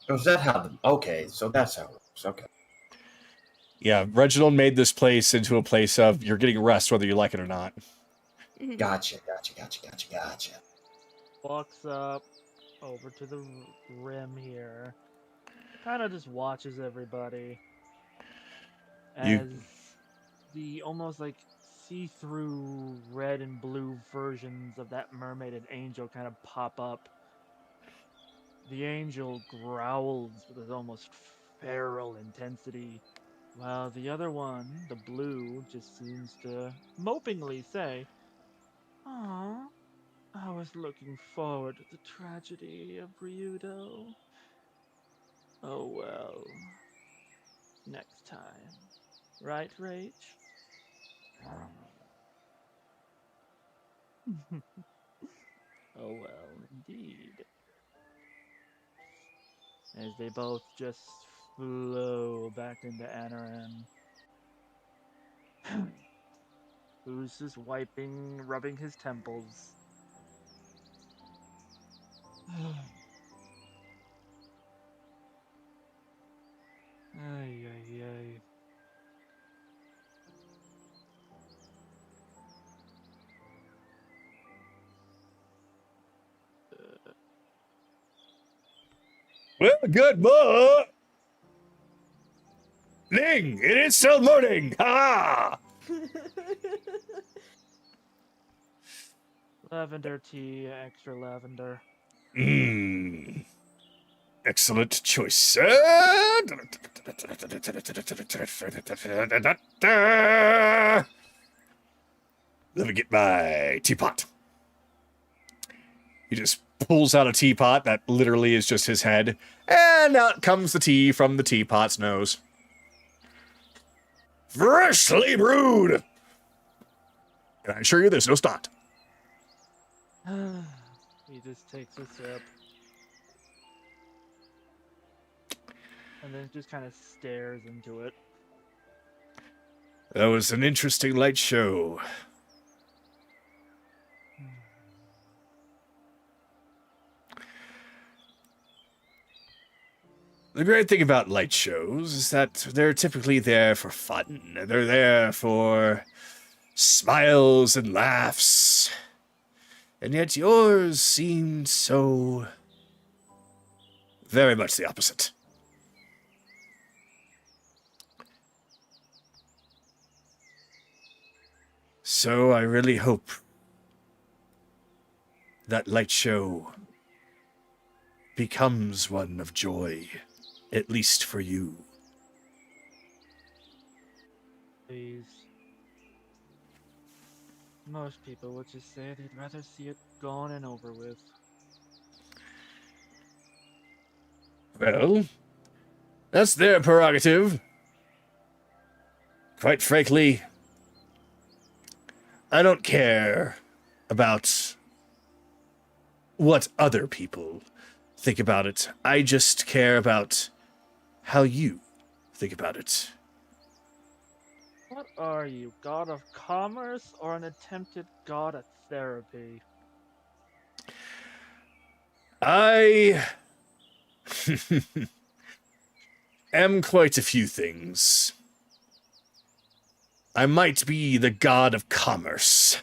Speaker 6: Was that how? Okay, so that's how it works. Okay.
Speaker 1: Yeah, Reginald made this place into a place of you're getting rest whether you like it or not.
Speaker 6: Gotcha.
Speaker 4: Walks up over to the rim here. Kind of just watches everybody
Speaker 1: You-
Speaker 4: as the almost like see-through red and blue versions of that mermaid and angel kind of pop up. The angel growls with almost feral intensity, while the other one, the blue, just seems to mopingly say, "Aw, I was looking forward to the tragedy of Ryudo. Oh well, next time. Right, Rach?" Oh well, indeed. As they both just flow back into Anaran, who's just rubbing his temples. Ay, ay, ay.
Speaker 1: Well, good morning. It is still morning. Ha!
Speaker 4: Lavender tea, extra lavender.
Speaker 1: Mmm. Excellent choice, sir. Let me get my teapot. He just pulls out a teapot that literally is just his head, and out comes the tea from the teapot's nose. Freshly brewed! And I assure you there's no start.
Speaker 4: He just takes a sip. And then just kind of stares into it.
Speaker 1: That was an interesting light show. The great thing about light shows is that they're typically there for fun. They're there for smiles and laughs. And yet yours seemed so very much the opposite. So I really hope that light show becomes one of joy, at least for you.
Speaker 4: Please. Most people would just say they'd rather see it gone and over with.
Speaker 1: Well, that's their prerogative. Quite frankly, I don't care about what other people think about it. I just care about how you think about it.
Speaker 4: What are you, god of commerce or an attempted god of therapy?
Speaker 1: I am quite a few things. I might be the god of commerce,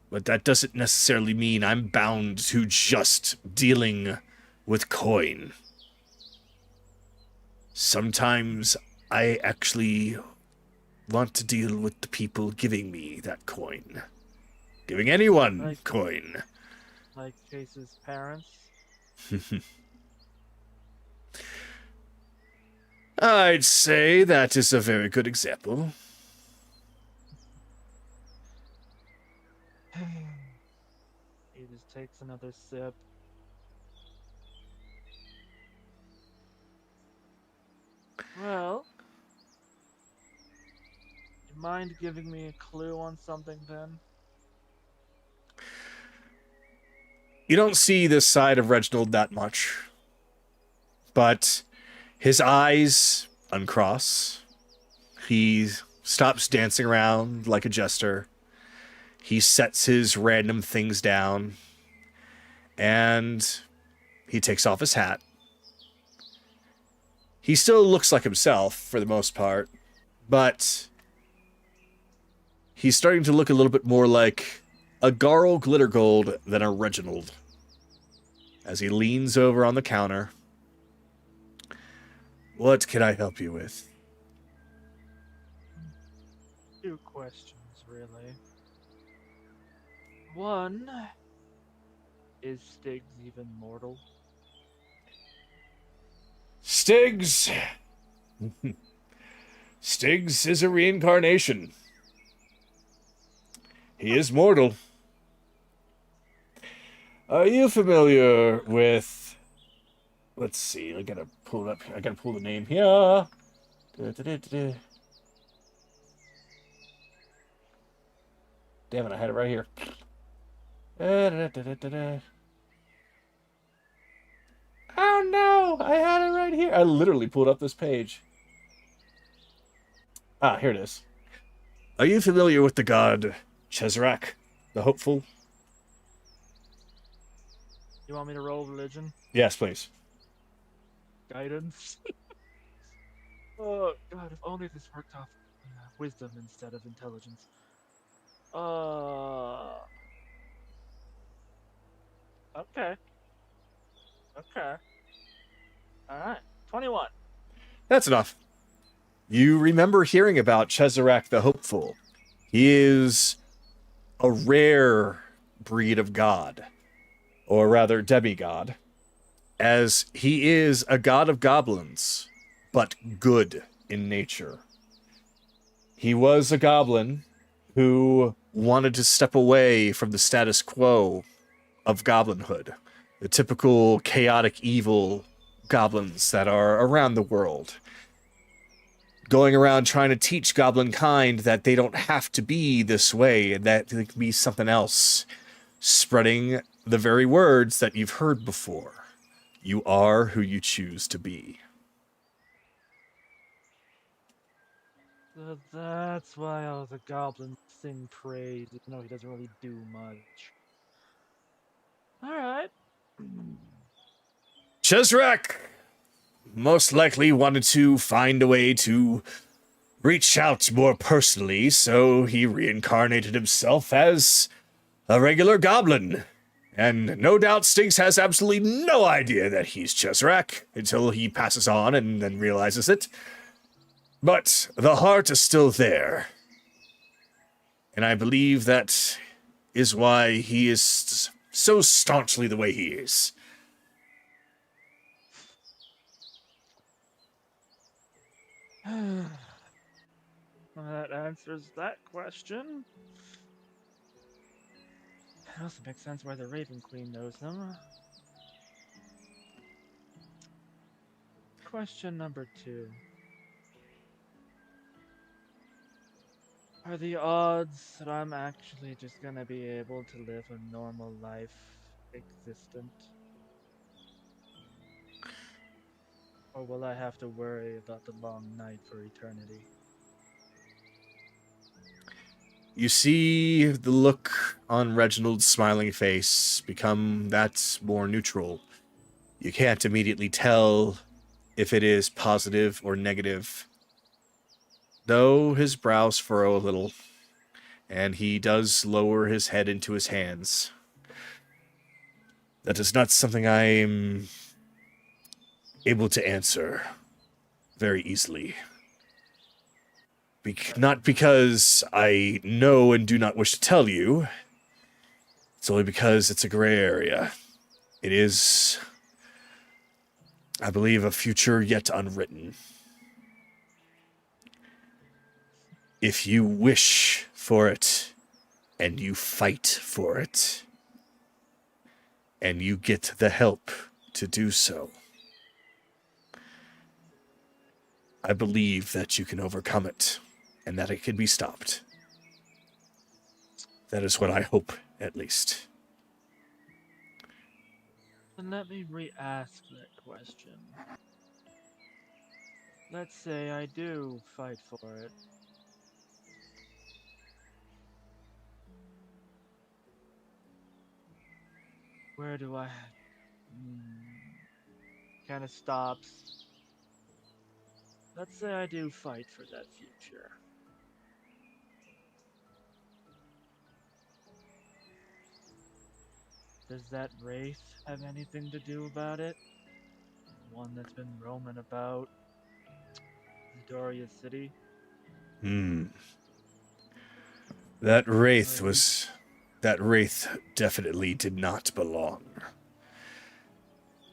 Speaker 1: but that doesn't necessarily mean I'm bound to just dealing with coin. Sometimes I actually want to deal with the people giving me that coin. Giving anyone coin.
Speaker 4: Like Chase's parents?
Speaker 1: I'd say that is a very good example.
Speaker 4: He just takes another sip. Well, you mind giving me a clue on something then?
Speaker 1: You don't see this side of Reginald that much, but his eyes uncross. He stops dancing around like a jester. He sets his random things down, and he takes off his hat. He still looks like himself for the most part, but he's starting to look a little bit more like a Garl Glittergold than a Reginald. As he leans over on the counter. What can I help you with?
Speaker 4: 2 questions, really. One, is Styx even mortal?
Speaker 1: Styx! Styx is a reincarnation. He is mortal. Are you familiar with... Let's see, I gotta pull it up. I gotta pull the name here. Damn it, I had it right here. Oh no, I had it right here. I literally pulled up this page. Ah, here it is. Are you familiar with the god Chezrak, the hopeful?
Speaker 4: You want me to roll religion?
Speaker 1: Yes, please.
Speaker 4: Guidance? Oh, God, if only this worked off wisdom instead of intelligence. Okay. Okay. Alright. 21.
Speaker 1: That's enough. You remember hearing about Chezrak the Hopeful. He is a rare breed of god, or rather demigod, as he is a god of goblins, but good in nature. He was a goblin who wanted to step away from the status quo of goblinhood, the typical chaotic evil goblins that are around the world, going around trying to teach goblin kind that they don't have to be this way and that they can be something else, spreading the very words that you've heard before. You are who you choose to be.
Speaker 4: So that's why all the goblins sing praise, even though he doesn't really do much. Alright.
Speaker 1: Chezrak most likely wanted to find a way to reach out more personally, so he reincarnated himself as a regular goblin. And no doubt Styx has absolutely no idea that he's Chezrak until he passes on and then realizes it. But the heart is still there. And I believe that is why he is so staunchly the way he is.
Speaker 4: That answers that question. It also makes sense why the Raven Queen knows them. Question number 2. Are the odds that I'm actually just gonna be able to live a normal life existent? Or will I have to worry about the long night for eternity?
Speaker 1: You see the look on Reginald's smiling face become that more neutral. You can't immediately tell if it is positive or negative, though his brows furrow a little, and he does lower his head into his hands. That is not something I am able to answer very easily. Not because I know and do not wish to tell you. It's only because it's a gray area. It is, I believe, a future yet unwritten. If you wish for it, and you fight for it, and you get the help to do so, I believe that you can overcome it, and that it can be stopped. That is what I hope, at least.
Speaker 4: Then let me re-ask that question. Let's say I do fight for it. Where do I... Kind of stops. Let's say I do fight for that future. Does that wraith have anything to do about it? One that's been roaming about Zidoria City?
Speaker 1: Hmm. That wraith definitely did not belong.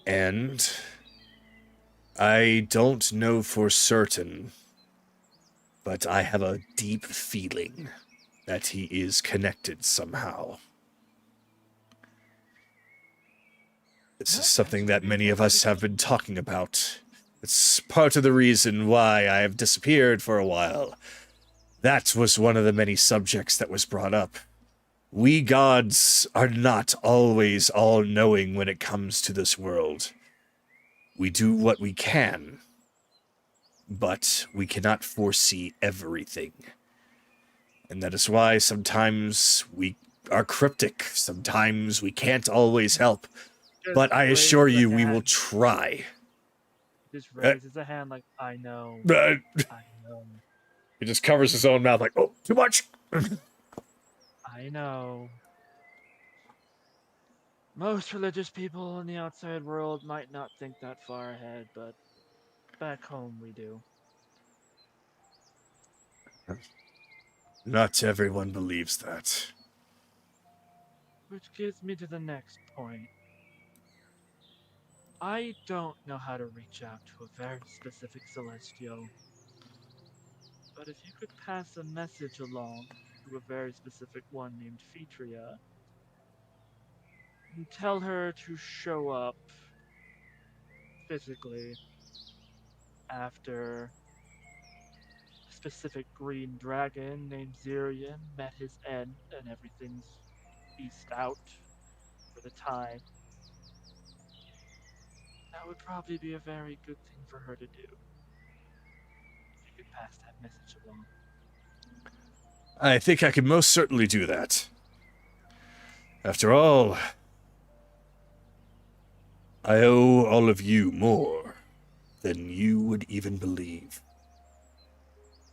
Speaker 1: And I don't know for certain, but I have a deep feeling that he is connected somehow. This is something that many of us have been talking about. It's part of the reason why I have disappeared for a while. That was one of the many subjects that was brought up. We gods are not always all-knowing when it comes to this world. We do what we can, but we cannot foresee everything. And that is why sometimes we are cryptic, sometimes we can't always help. But I assure you, we will try.
Speaker 4: Just raises a hand like, I know.
Speaker 1: Uh,
Speaker 4: I know.
Speaker 1: He just covers his own mouth like, oh, too much.
Speaker 4: I know. Most religious people in the outside world might not think that far ahead, but back home we do.
Speaker 1: Not everyone believes that.
Speaker 4: Which gets me to the next point. I don't know how to reach out to a very specific celestial, but if you could pass a message along to a very specific one named Phetria, and tell her to show up physically after a specific green dragon named Zyrian met his end and everything's eased out for the time, that would probably be a very good thing for her to do. If you could pass that message along.
Speaker 1: I think I can most certainly do that. After all, I owe all of you more than you would even believe.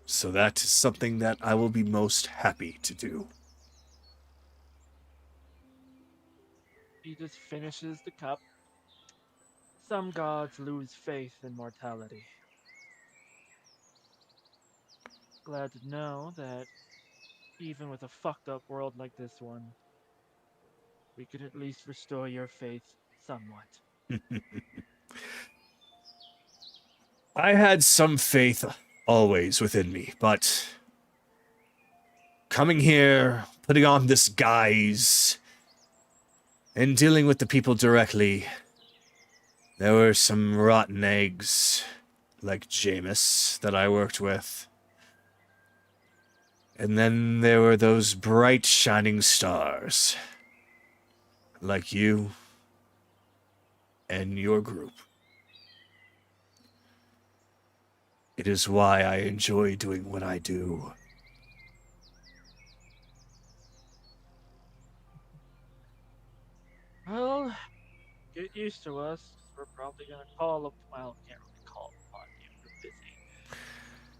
Speaker 1: So that is something that I will be most happy to do.
Speaker 4: He just finishes the cup. Some gods lose faith in mortality. Glad to know that even with a fucked up world like this one, we could at least restore your faith somewhat.
Speaker 1: I had some faith always within me, but coming here, putting on this guise, and dealing with the people directly, there were some rotten eggs, like Jameis, that I worked with. And then there were those bright, shining stars, like you and your group. It is why I enjoy doing what I do.
Speaker 4: Well, get used to us. We're probably gonna call up. Well, can't really call upon you. We're busy.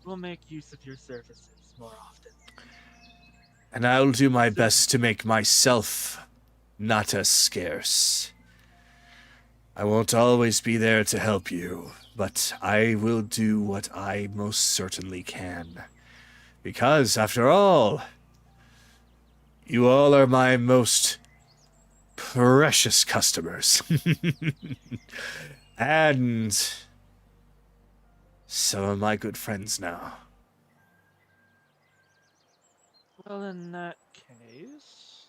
Speaker 4: We'll make use of your services more often.
Speaker 1: And I'll do my best to make myself not as scarce. I won't always be there to help you, but I will do what I most certainly can. Because, after all, you all are my most precious customers. And some of my good friends now.
Speaker 4: Well, in that case,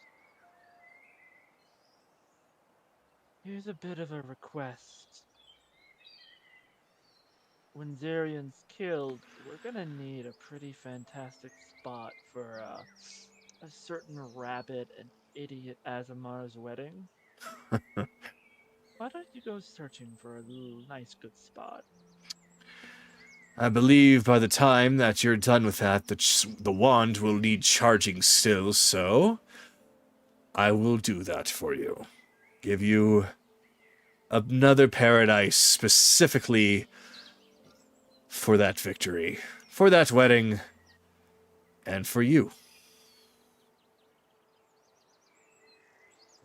Speaker 4: here's a bit of a request. When Zyrian's killed, we're gonna need a pretty fantastic spot for a certain rabbit and idiot Azamar's wedding. Why don't you go searching for a little nice good spot?
Speaker 1: I believe by the time that you're done with that, the wand will need charging still, so I will do that for you. Give you another paradise specifically for that victory, for that wedding, and for you.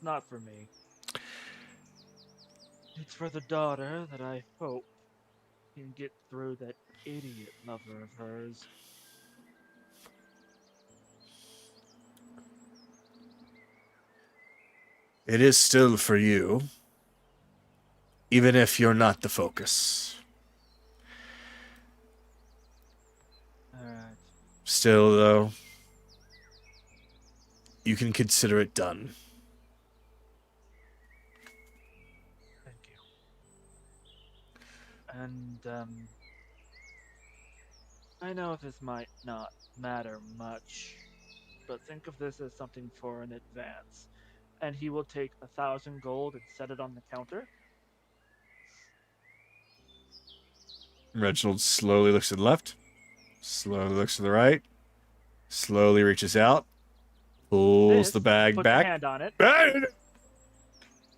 Speaker 4: Not for me. It's for the daughter that I hope can get through that idiot lover of hers.
Speaker 1: It is still for you, even if you're not the focus.
Speaker 4: Alright.
Speaker 1: Still, though, you can consider it done.
Speaker 4: Thank you. And, I know this might not matter much, but think of this as something for an advance. And he will take 1,000 gold and set it on the counter.
Speaker 1: Reginald slowly looks to the left, slowly looks to the right, slowly reaches out, pulls the bag
Speaker 4: puts
Speaker 1: back.
Speaker 4: a hand on it.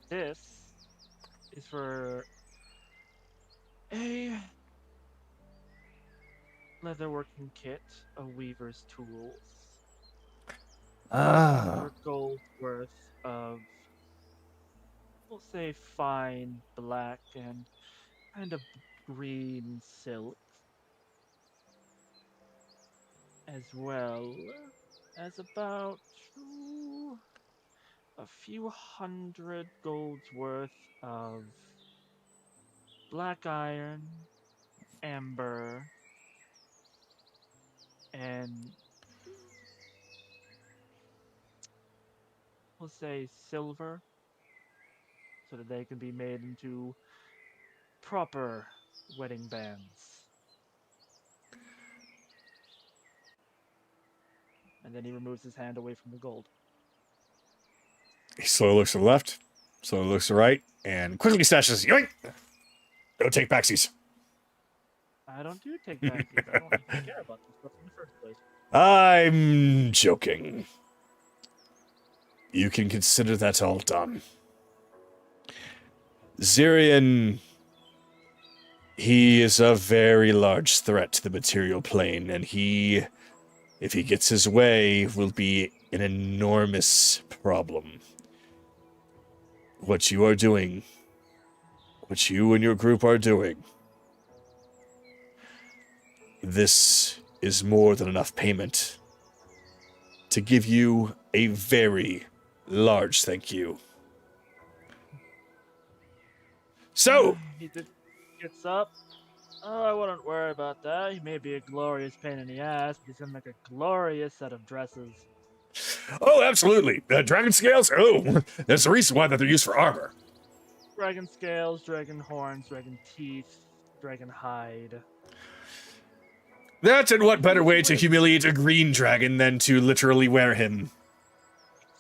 Speaker 4: This is for a leatherworking kit, a weaver's tools, 100 gold worth of, we'll say, fine black and kind of green silk, as well as about a few hundred golds worth of black iron, amber, and we'll say silver, so that they can be made into proper wedding bands. And then he removes his hand away from the gold.
Speaker 1: He slowly looks to the left, slowly looks to the right, and quickly stashes. Yoink! Don't take backsies.
Speaker 4: I don't do take backsies. I don't even care about this stuff in the first place.
Speaker 1: I'm joking. You can consider that all done. Zyrian, he is a very large threat to the material plane, and he, if he gets his way, will be an enormous problem. What you are doing, what you and your group are doing, this is more than enough payment to give you a very large thank you. So,
Speaker 4: He just gets up. Oh, I wouldn't worry about that. He may be a glorious pain in the ass, but he's gonna make a glorious set of dresses.
Speaker 1: oh, absolutely. Dragon scales? Oh, there's a reason why that they're used for armor.
Speaker 4: Dragon scales, dragon horns, dragon teeth, dragon hide.
Speaker 1: That and what better way to humiliate a green dragon than to literally wear him?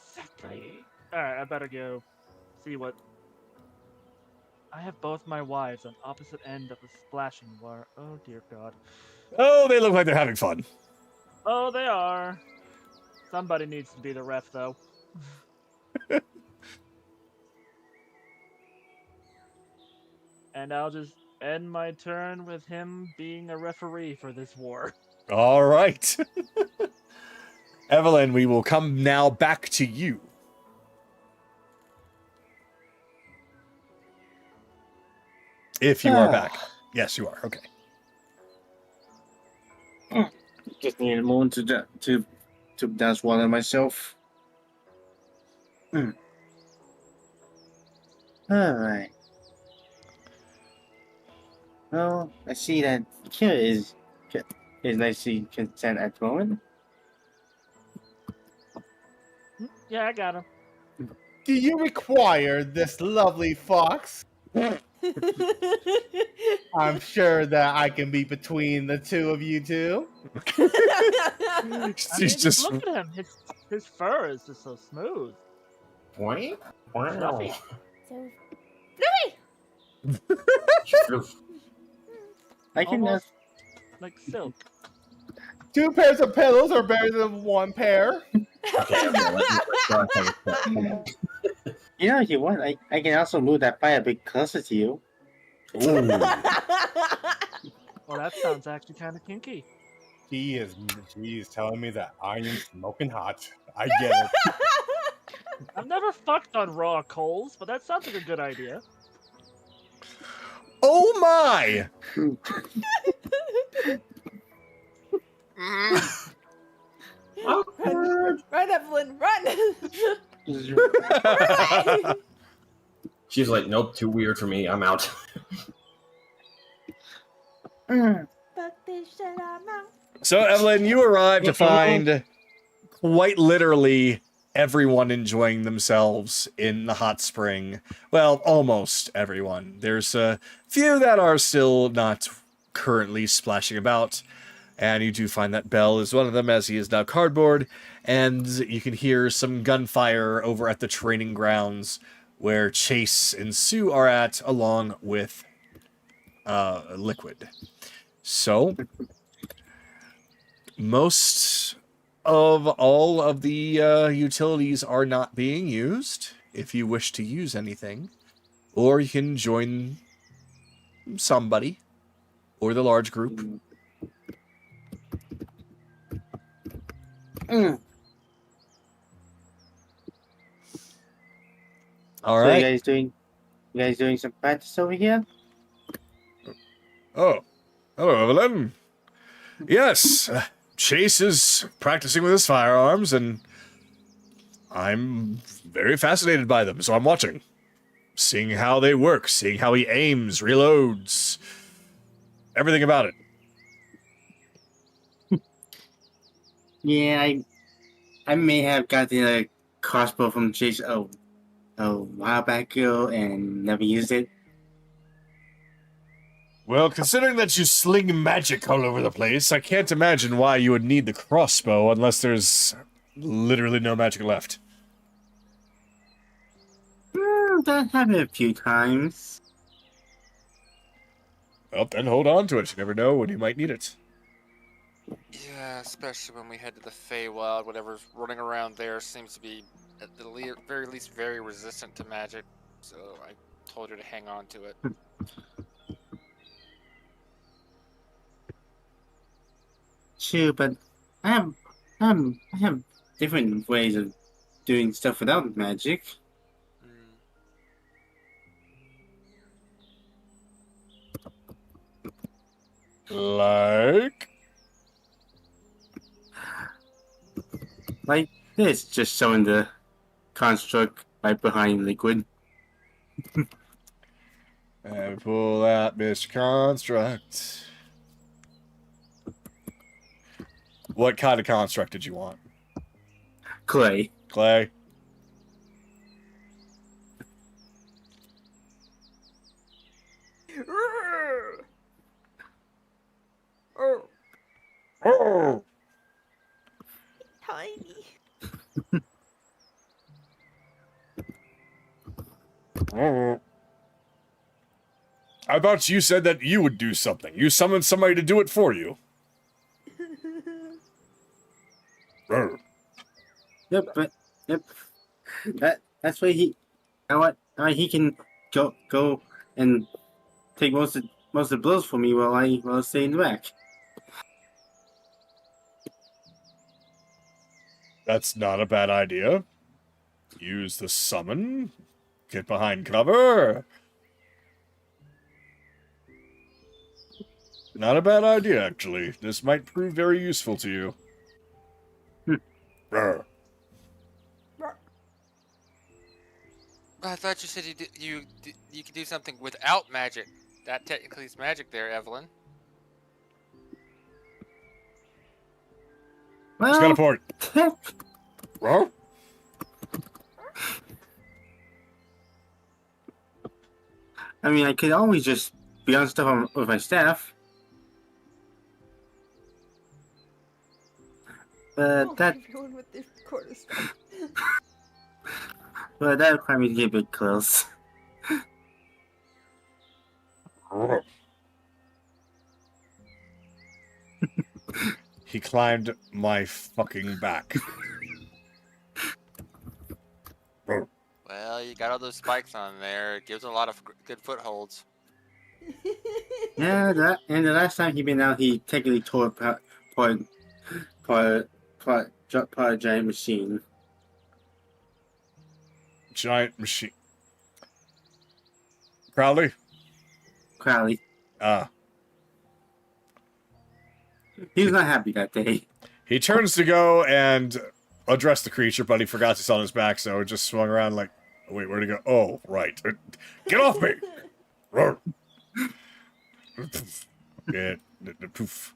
Speaker 4: Exactly. Alright, I better go see what. I have both my wives on opposite end of the splashing bar. Oh dear God.
Speaker 1: Oh, they look like they're having fun.
Speaker 4: Oh, they are. Somebody needs to be the ref, though. And I'll just end my turn with him being a referee for this war.
Speaker 1: All right. Evelyn, we will come now back to you. If you are back. Yes, you are. Okay.
Speaker 3: Just need a moment to dance water myself. Alright. Well, I see that Kira is nicely content at the moment.
Speaker 4: Yeah, I got him.
Speaker 8: Do you require this lovely fox? I'm sure that I can be between the two of you two.
Speaker 4: I mean,
Speaker 1: She's just
Speaker 4: look at him. His fur is just so smooth.
Speaker 6: Point?
Speaker 4: Fluffy.
Speaker 5: So,
Speaker 3: I can
Speaker 4: Almost like silk.
Speaker 8: 2 pairs of pillows are better than 1 pair.
Speaker 3: you know if you want, I can also move that fire a bit closer to you.
Speaker 4: Well, that sounds actually kind of kinky.
Speaker 8: She is telling me that I am smoking hot. I get it.
Speaker 4: I've never fucked on raw coals, but that sounds like a good idea.
Speaker 1: Oh my!
Speaker 7: Mhm.
Speaker 5: Run, run, Evelyn, run! Hooray!
Speaker 6: She's like, nope, too weird for me. I'm out.
Speaker 5: Fuck this shit, I'm out.
Speaker 1: So, Evelyn, you arrive to find quite literally everyone enjoying themselves in the hot spring. Well, almost everyone. There's a few that are still not currently splashing about, and you do find that Bell is one of them, as he is now cardboard, and you can hear some gunfire over at the training grounds where Chase and Sue are at, along with Liquid. So, most of all of the utilities are not being used, if you wish to use anything. Or you can join somebody, or the large group. All
Speaker 3: So
Speaker 1: right.
Speaker 3: you guys doing some practice over here?
Speaker 1: Oh, hello, Evelyn. Yes, Chase is practicing with his firearms, and I'm very fascinated by them, so I'm watching. Seeing how they work, seeing how he aims, reloads, everything about it.
Speaker 3: Yeah, I may have gotten a crossbow from Chase a while back ago and never used it.
Speaker 1: Well, considering that you sling magic all over the place, I can't imagine why you would need the crossbow unless there's literally no magic left.
Speaker 3: That happened a few times.
Speaker 1: Well, then hold on to it. You never know when you might need it.
Speaker 7: Yeah, especially when we head to the Feywild, whatever's running around there seems to be, at the very least, very resistant to magic. So I told her to hang on to it.
Speaker 3: Sure, but I have different ways of doing stuff without magic.
Speaker 1: Like?
Speaker 3: Like this, just showing the construct right behind Liquid.
Speaker 1: And pull out Mr. Construct. What kind of construct did you want?
Speaker 3: Clay.
Speaker 1: Clay? Oh.
Speaker 5: Tiny.
Speaker 1: I thought you said that you would do something. You summoned somebody to do it for you.
Speaker 3: Yep, but yep. That's why he can go and take most of the blows for me while I stay in the back.
Speaker 1: That's not a bad idea. Use the summon. Get behind cover. Not a bad idea, actually. This might prove very useful to you. Brr.
Speaker 7: I thought you said you could do something without magic. That technically is magic there, Evelyn.
Speaker 1: He's got a point. Brr?
Speaker 3: I mean, I could always just be on stuff with my staff. But that
Speaker 5: Everyone with their quarterstaff.
Speaker 3: but that required me to get a bit close.
Speaker 1: He climbed my fucking back.
Speaker 7: Well, you got all those spikes on there. It gives a lot of good footholds.
Speaker 3: Yeah, and the last time he been out, he technically tore apart a giant machine.
Speaker 1: Giant machine. Crowley,
Speaker 3: Crowley.
Speaker 1: Ah.
Speaker 3: He was not happy that day.
Speaker 1: He turns to go and address the creature, but he forgot to sit on his back, so it just swung around like, wait, where'd he go? Oh, right. Get off me! Roar. Yeah, poof.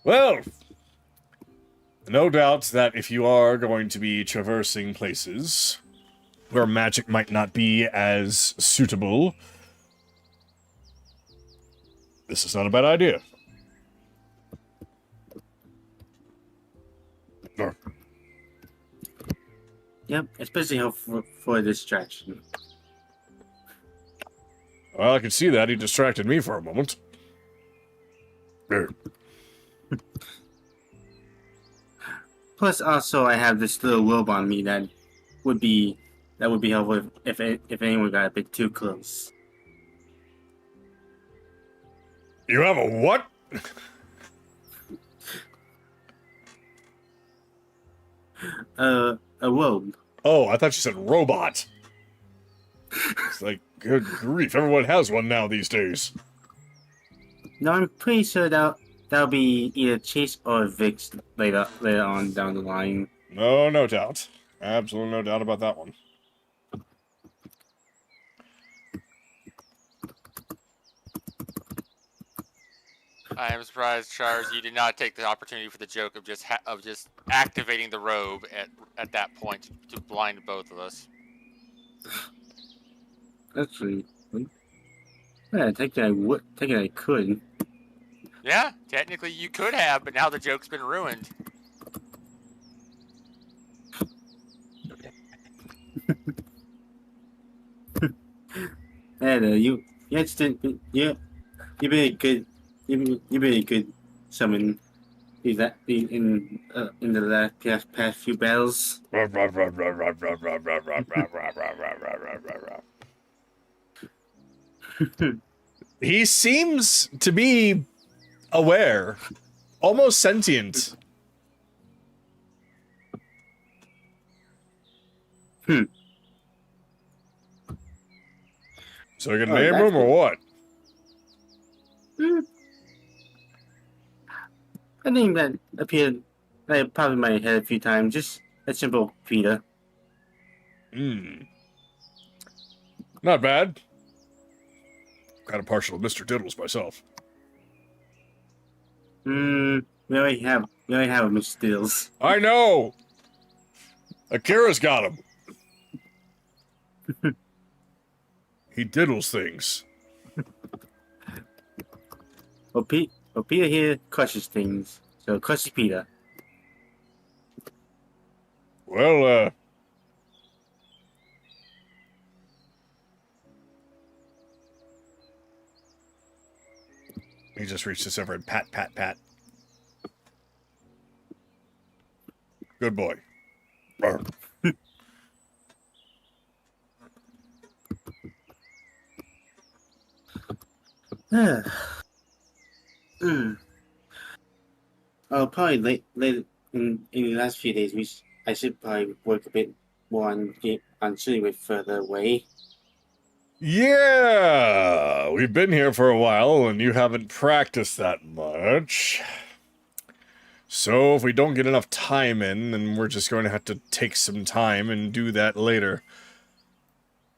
Speaker 1: Well, no doubt that if you are going to be traversing places where magic might not be as suitable, this is not a bad idea. Roar.
Speaker 3: Yep, especially for a distraction.
Speaker 1: Well, I can see that. He distracted me for a moment. Roar.
Speaker 3: Plus, also, I have this little robe on me that would be helpful if anyone got a bit too close.
Speaker 1: You have a what?
Speaker 3: A robe.
Speaker 1: Oh, I thought you said robot. It's like, good grief, everyone has one now these days.
Speaker 3: No, I'm pretty sure that'll be either Chase or Vix later on down the line.
Speaker 1: No doubt. Absolutely no doubt about that one.
Speaker 7: I am surprised, Charles, you did not take the opportunity for the joke of just activating the robe at that point to blind both of us.
Speaker 3: Actually, yeah, take it I could.
Speaker 7: Yeah, technically you could have, but now the joke's been ruined.
Speaker 3: And you've been a good summon. Is that in the past few battles?
Speaker 1: He seems to be aware, almost sentient. So you gonna name him or what?
Speaker 3: I think that appeared popped in my head a few times. Just a simple Peter.
Speaker 1: Not bad. Kind of partial to Mr. Diddles myself.
Speaker 3: We already have a Mr. Stills.
Speaker 1: I know! Akira's got him. He diddles things.
Speaker 3: Well, Peter here crushes things. So crushes Peter.
Speaker 1: Well, he just reached this over and pat. Good boy. Arr.
Speaker 3: Oh, probably later in the last few days, I should probably work a bit more on shooting it further away.
Speaker 1: Yeah, we've been here for a while and you haven't practiced that much. So if we don't get enough time in, then we're just going to have to take some time and do that later.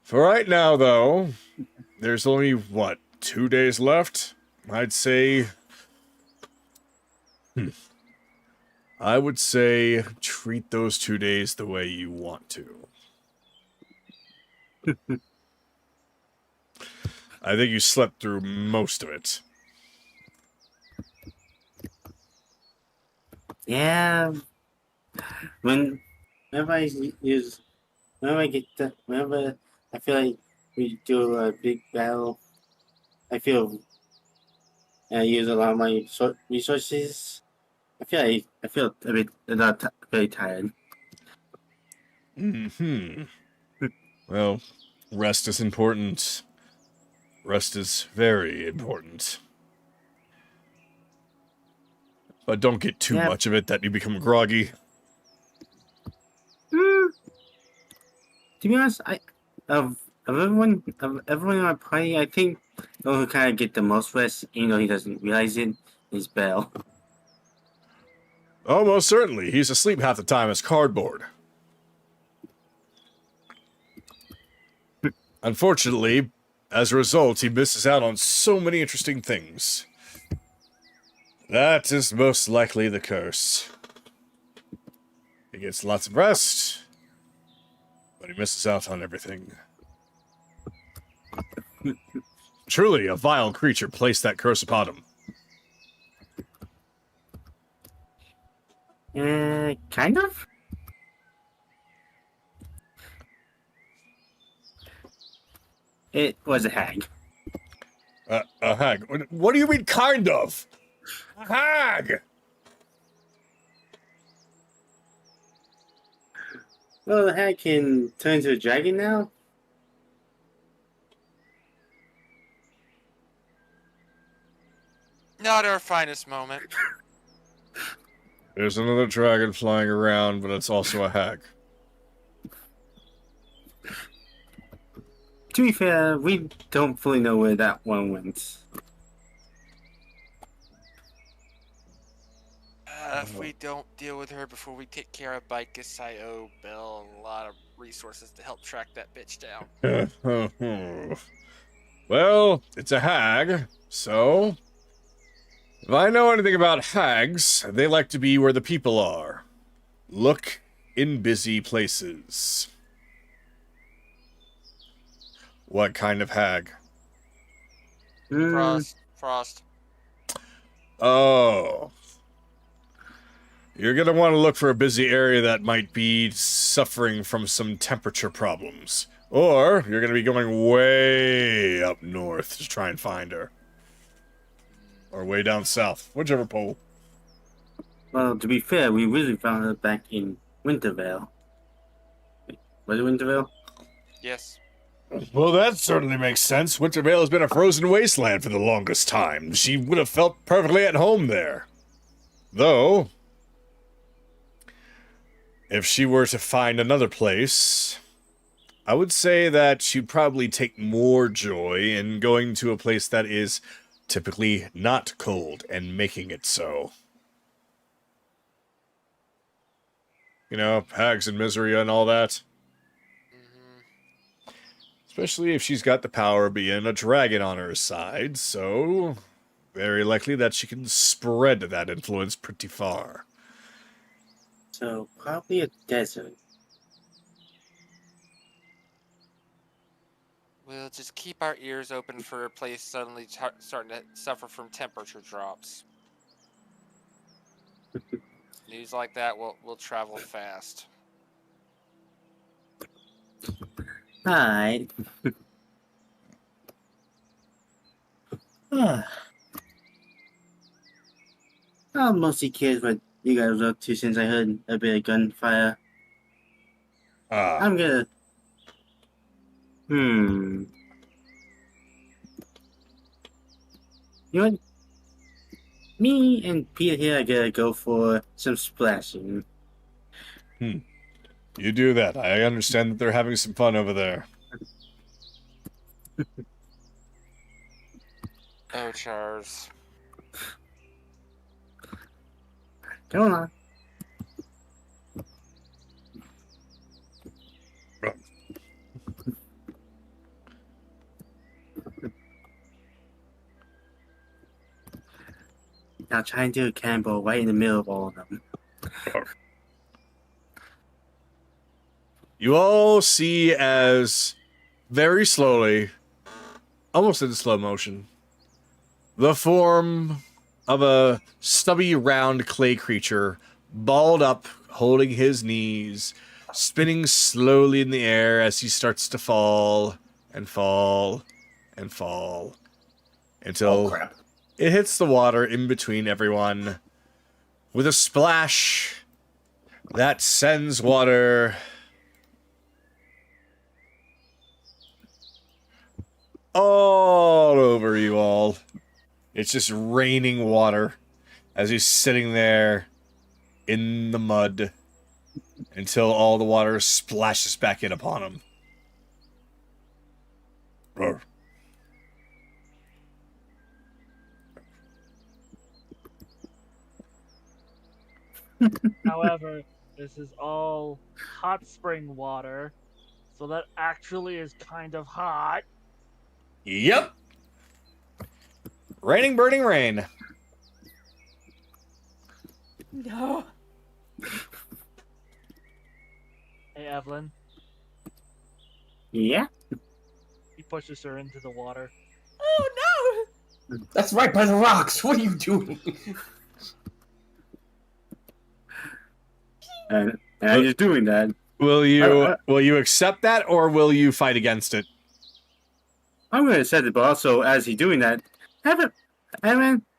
Speaker 1: For right now, though, there's only, 2 days left? I'd say... I would say treat those 2 days the way you want to. I think you slept through most of it.
Speaker 3: Yeah. Whenever I feel like we do a big battle, I feel I use a lot of my resources. I feel very tired.
Speaker 1: Well, rest is important. Rest is very important. But don't get too much of it that you become groggy.
Speaker 3: To be honest, of everyone in my party, I think the one who kind of get the most rest, even though he doesn't realize it, is Bell.
Speaker 1: Oh, most certainly. He's asleep half the time as cardboard. Unfortunately, as a result, he misses out on so many interesting things. That is most likely the curse. He gets lots of rest, but he misses out on everything. Truly, a vile creature placed that curse upon him.
Speaker 3: Kind of? It was a hag.
Speaker 1: A hag? What do you mean, kind of? A hag!
Speaker 3: Well, the hag can turn into a dragon now?
Speaker 7: Not our finest moment.
Speaker 1: There's another dragon flying around, but it's also a hag.
Speaker 3: To be fair, we don't fully know where that one went.
Speaker 7: If we don't deal with her before we take care of Bicus, I owe Bill a lot of resources to help track that bitch down.
Speaker 1: Well, it's a hag, so... If I know anything about hags, they like to be where the people are. Look in busy places. What kind of hag?
Speaker 7: Frost.
Speaker 1: Oh. You're gonna want to look for a busy area that might be suffering from some temperature problems. Or you're gonna be going way up north to try and find her. Or way down south, whichever pole.
Speaker 3: Well, to be fair, we really found her back in Wintervale. Wait, was it Wintervale?
Speaker 7: Yes.
Speaker 1: Well, that certainly makes sense. Wintervale has been a frozen wasteland for the longest time. She would have felt perfectly at home there. Though, if she were to find another place, I would say that she'd probably take more joy in going to a place that is typically not cold and making it so. You know, hags and misery and all that. Especially if she's got the power of being a dragon on her side, so very likely that she can spread that influence pretty far.
Speaker 3: So, probably a desert.
Speaker 7: We'll just keep our ears open for a place suddenly starting to suffer from temperature drops. News like that will travel fast.
Speaker 3: Alright. I'm mostly curious what you guys were up to since I heard a bit of gunfire. I'm gonna... You know what? Me and Peter here are gonna go for some splashing.
Speaker 1: You do that. I understand that they're having some fun over there.
Speaker 7: Oh, Charles.
Speaker 3: Come on. Now try and do a cannonball right in the middle of all of them.
Speaker 1: You all see as, very slowly, almost in slow motion, the form of a stubby, round clay creature, balled up, holding his knees, spinning slowly in the air as he starts to fall, and fall, and fall, until it hits the water in between everyone, with a splash that sends water all over you all. It's just raining water as he's sitting there in the mud until all the water splashes back in upon him.
Speaker 4: However, this is all hot spring water, so that actually is kind of hot.
Speaker 1: Yep. Raining, burning rain.
Speaker 5: No.
Speaker 4: Hey, Evelyn,
Speaker 3: Yeah.
Speaker 4: he pushes her into the water.
Speaker 5: Oh
Speaker 6: That's right by the rocks. What are you doing?
Speaker 3: And I'm just doing that.
Speaker 1: Will you accept that, or will you fight against it?
Speaker 3: I'm gonna set it, but also as he's doing that,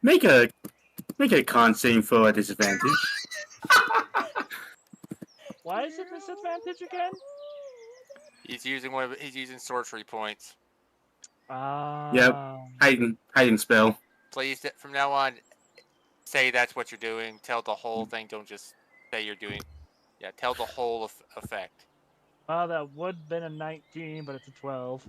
Speaker 3: make a con save for a disadvantage.
Speaker 4: Why is it disadvantage again?
Speaker 7: He's using he's using sorcery points.
Speaker 3: Hiding spell.
Speaker 7: Please, from now on, say that's what you're doing. Tell the whole thing. Don't just say you're doing. Yeah, tell the whole effect.
Speaker 4: That would have been a 19, but it's a 12.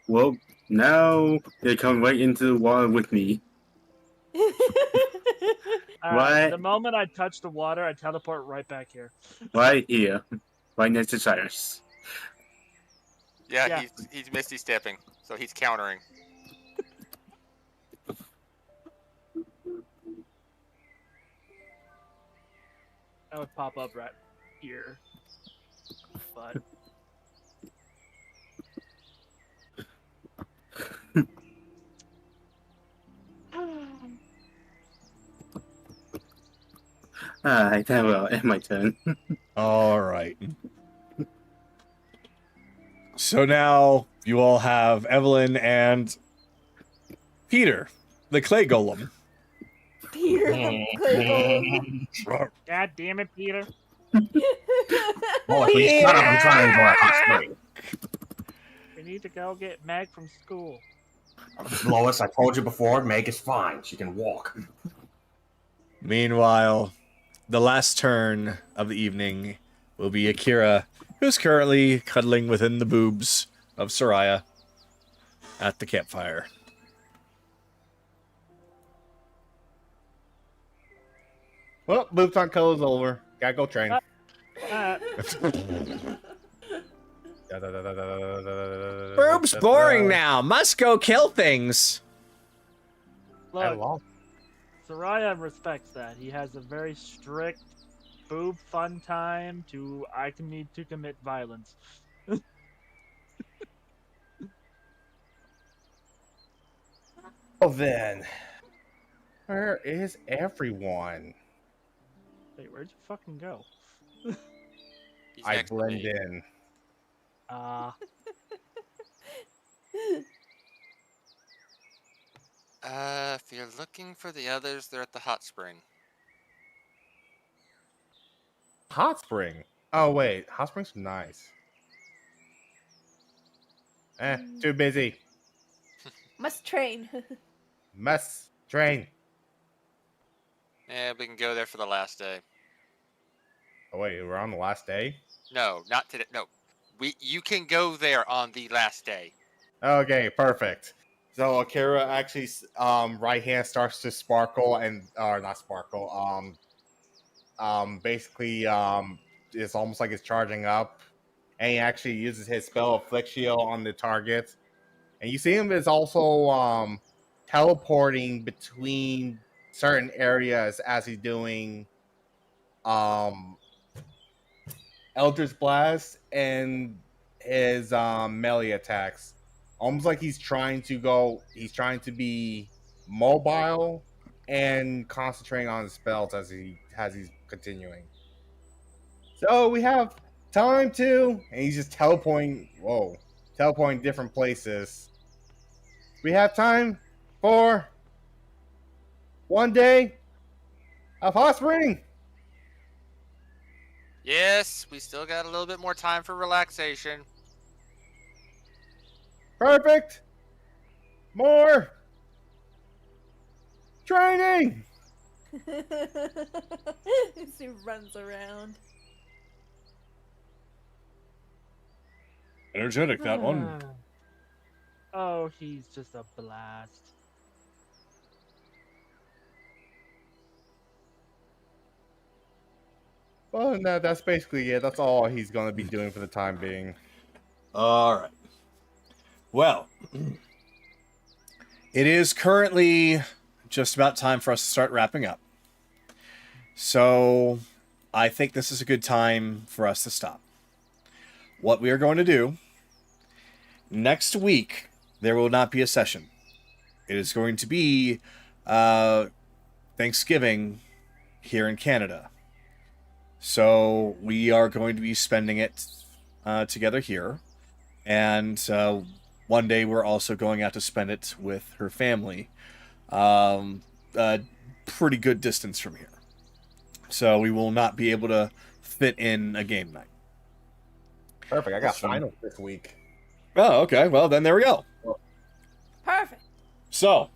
Speaker 3: Well, now they come right into the water with me. What?
Speaker 4: The moment I touch the water, I teleport right back here.
Speaker 3: Right here. Right next to Cyrus.
Speaker 7: Yeah. He's misty stepping, so he's countering.
Speaker 4: I would pop up right here. But
Speaker 3: Alright, that will end my turn.
Speaker 1: All right. So now you all have Evelyn and Peter, the clay golem.
Speaker 5: Peter the clay golem.
Speaker 4: God damn it, Peter.
Speaker 6: Oh, please shut up. I'm trying to enjoy a hot spring.
Speaker 4: We need to go get Meg from school.
Speaker 6: Lois, I told you before, Meg is fine. She can walk.
Speaker 1: Meanwhile, the last turn of the evening will be Akira, who's currently cuddling within the boobs of Soraya at the campfire.
Speaker 8: Well, boobs on colors over. Gotta go train.
Speaker 1: Boobs boring now. Must go kill things.
Speaker 8: I
Speaker 4: Look,
Speaker 8: lost.
Speaker 4: Soraya respects that. He has a very strict boob fun time to I can need to commit violence.
Speaker 8: Oh, then. Where is everyone?
Speaker 4: Wait, where'd you fucking go?
Speaker 7: He's
Speaker 8: I
Speaker 7: next to
Speaker 8: blend
Speaker 7: me.
Speaker 8: in.
Speaker 7: If you're looking for the others, they're at the hot spring.
Speaker 8: Hot spring. Oh, wait. Hot spring's nice. Too busy.
Speaker 5: Must train.
Speaker 8: Must train.
Speaker 7: Yeah, we can go there for the last day.
Speaker 8: Oh, wait. We're on the last day?
Speaker 7: No, not today. No, you can go there on the last day.
Speaker 8: Okay, perfect. So Akira actually, right hand starts to sparkle and, or not sparkle, basically, it's almost like it's charging up, and he actually uses his spell Afflictio on the target, and you see him is also, teleporting between certain areas as he's doing, Eldritch Blast and his, melee attacks. Almost like he's trying to be mobile and concentrating on his spells as he's continuing. So we have time to, and he's just teleporting different places. We have time for one day of hot spring.
Speaker 7: Yes, we still got a little bit more time for relaxation.
Speaker 8: Perfect. More training.
Speaker 5: He runs around.
Speaker 1: Energetic, that one.
Speaker 4: Oh, he's just a blast.
Speaker 8: Well, no, that's basically it. That's all he's going to be doing for the time being.
Speaker 1: All right. Well, it is currently just about time for us to start wrapping up. So I think this is a good time for us to stop. What we are going to do, next week, there will not be a session. It is going to be Thanksgiving here in Canada. So we are going to be spending it together here. And one day we're also going out to spend it with her family. A pretty good distance from here. So we will not be able to fit in a game night.
Speaker 8: Perfect. I got finals this week.
Speaker 1: Oh, okay. Well, then there we go.
Speaker 5: Perfect.
Speaker 1: So,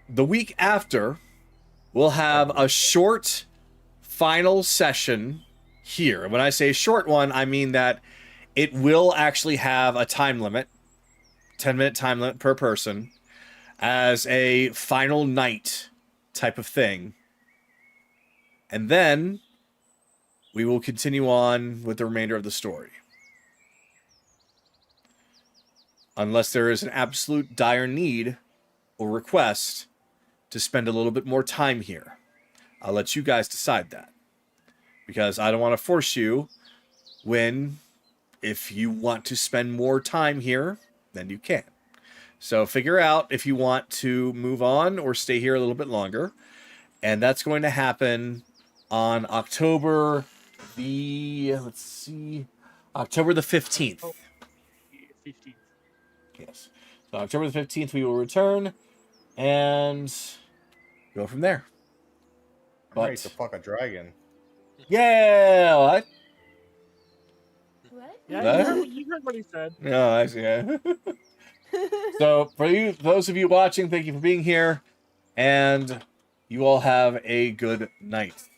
Speaker 1: the week after, we'll have a short final session here. When I say short one, I mean that it will actually have a time limit, 10-minute time limit per person, as a final night type of thing. And then we will continue on with the remainder of the story. Unless there is an absolute dire need or request to spend a little bit more time here. I'll let you guys decide that. Because I don't want to force you when, if you want to spend more time here, then you can. So figure out if you want to move on or stay here a little bit longer. And that's going to happen on October the, October the 15th.
Speaker 4: 15th.
Speaker 1: Yes. So October the 15th, we will return and go from there.
Speaker 8: I'm ready to fuck a dragon.
Speaker 1: Yeah! What?
Speaker 5: What?
Speaker 4: Yeah, you heard what he said.
Speaker 1: No, I see. Yeah. So, for those of you watching, thank you for being here. And you all have a good night.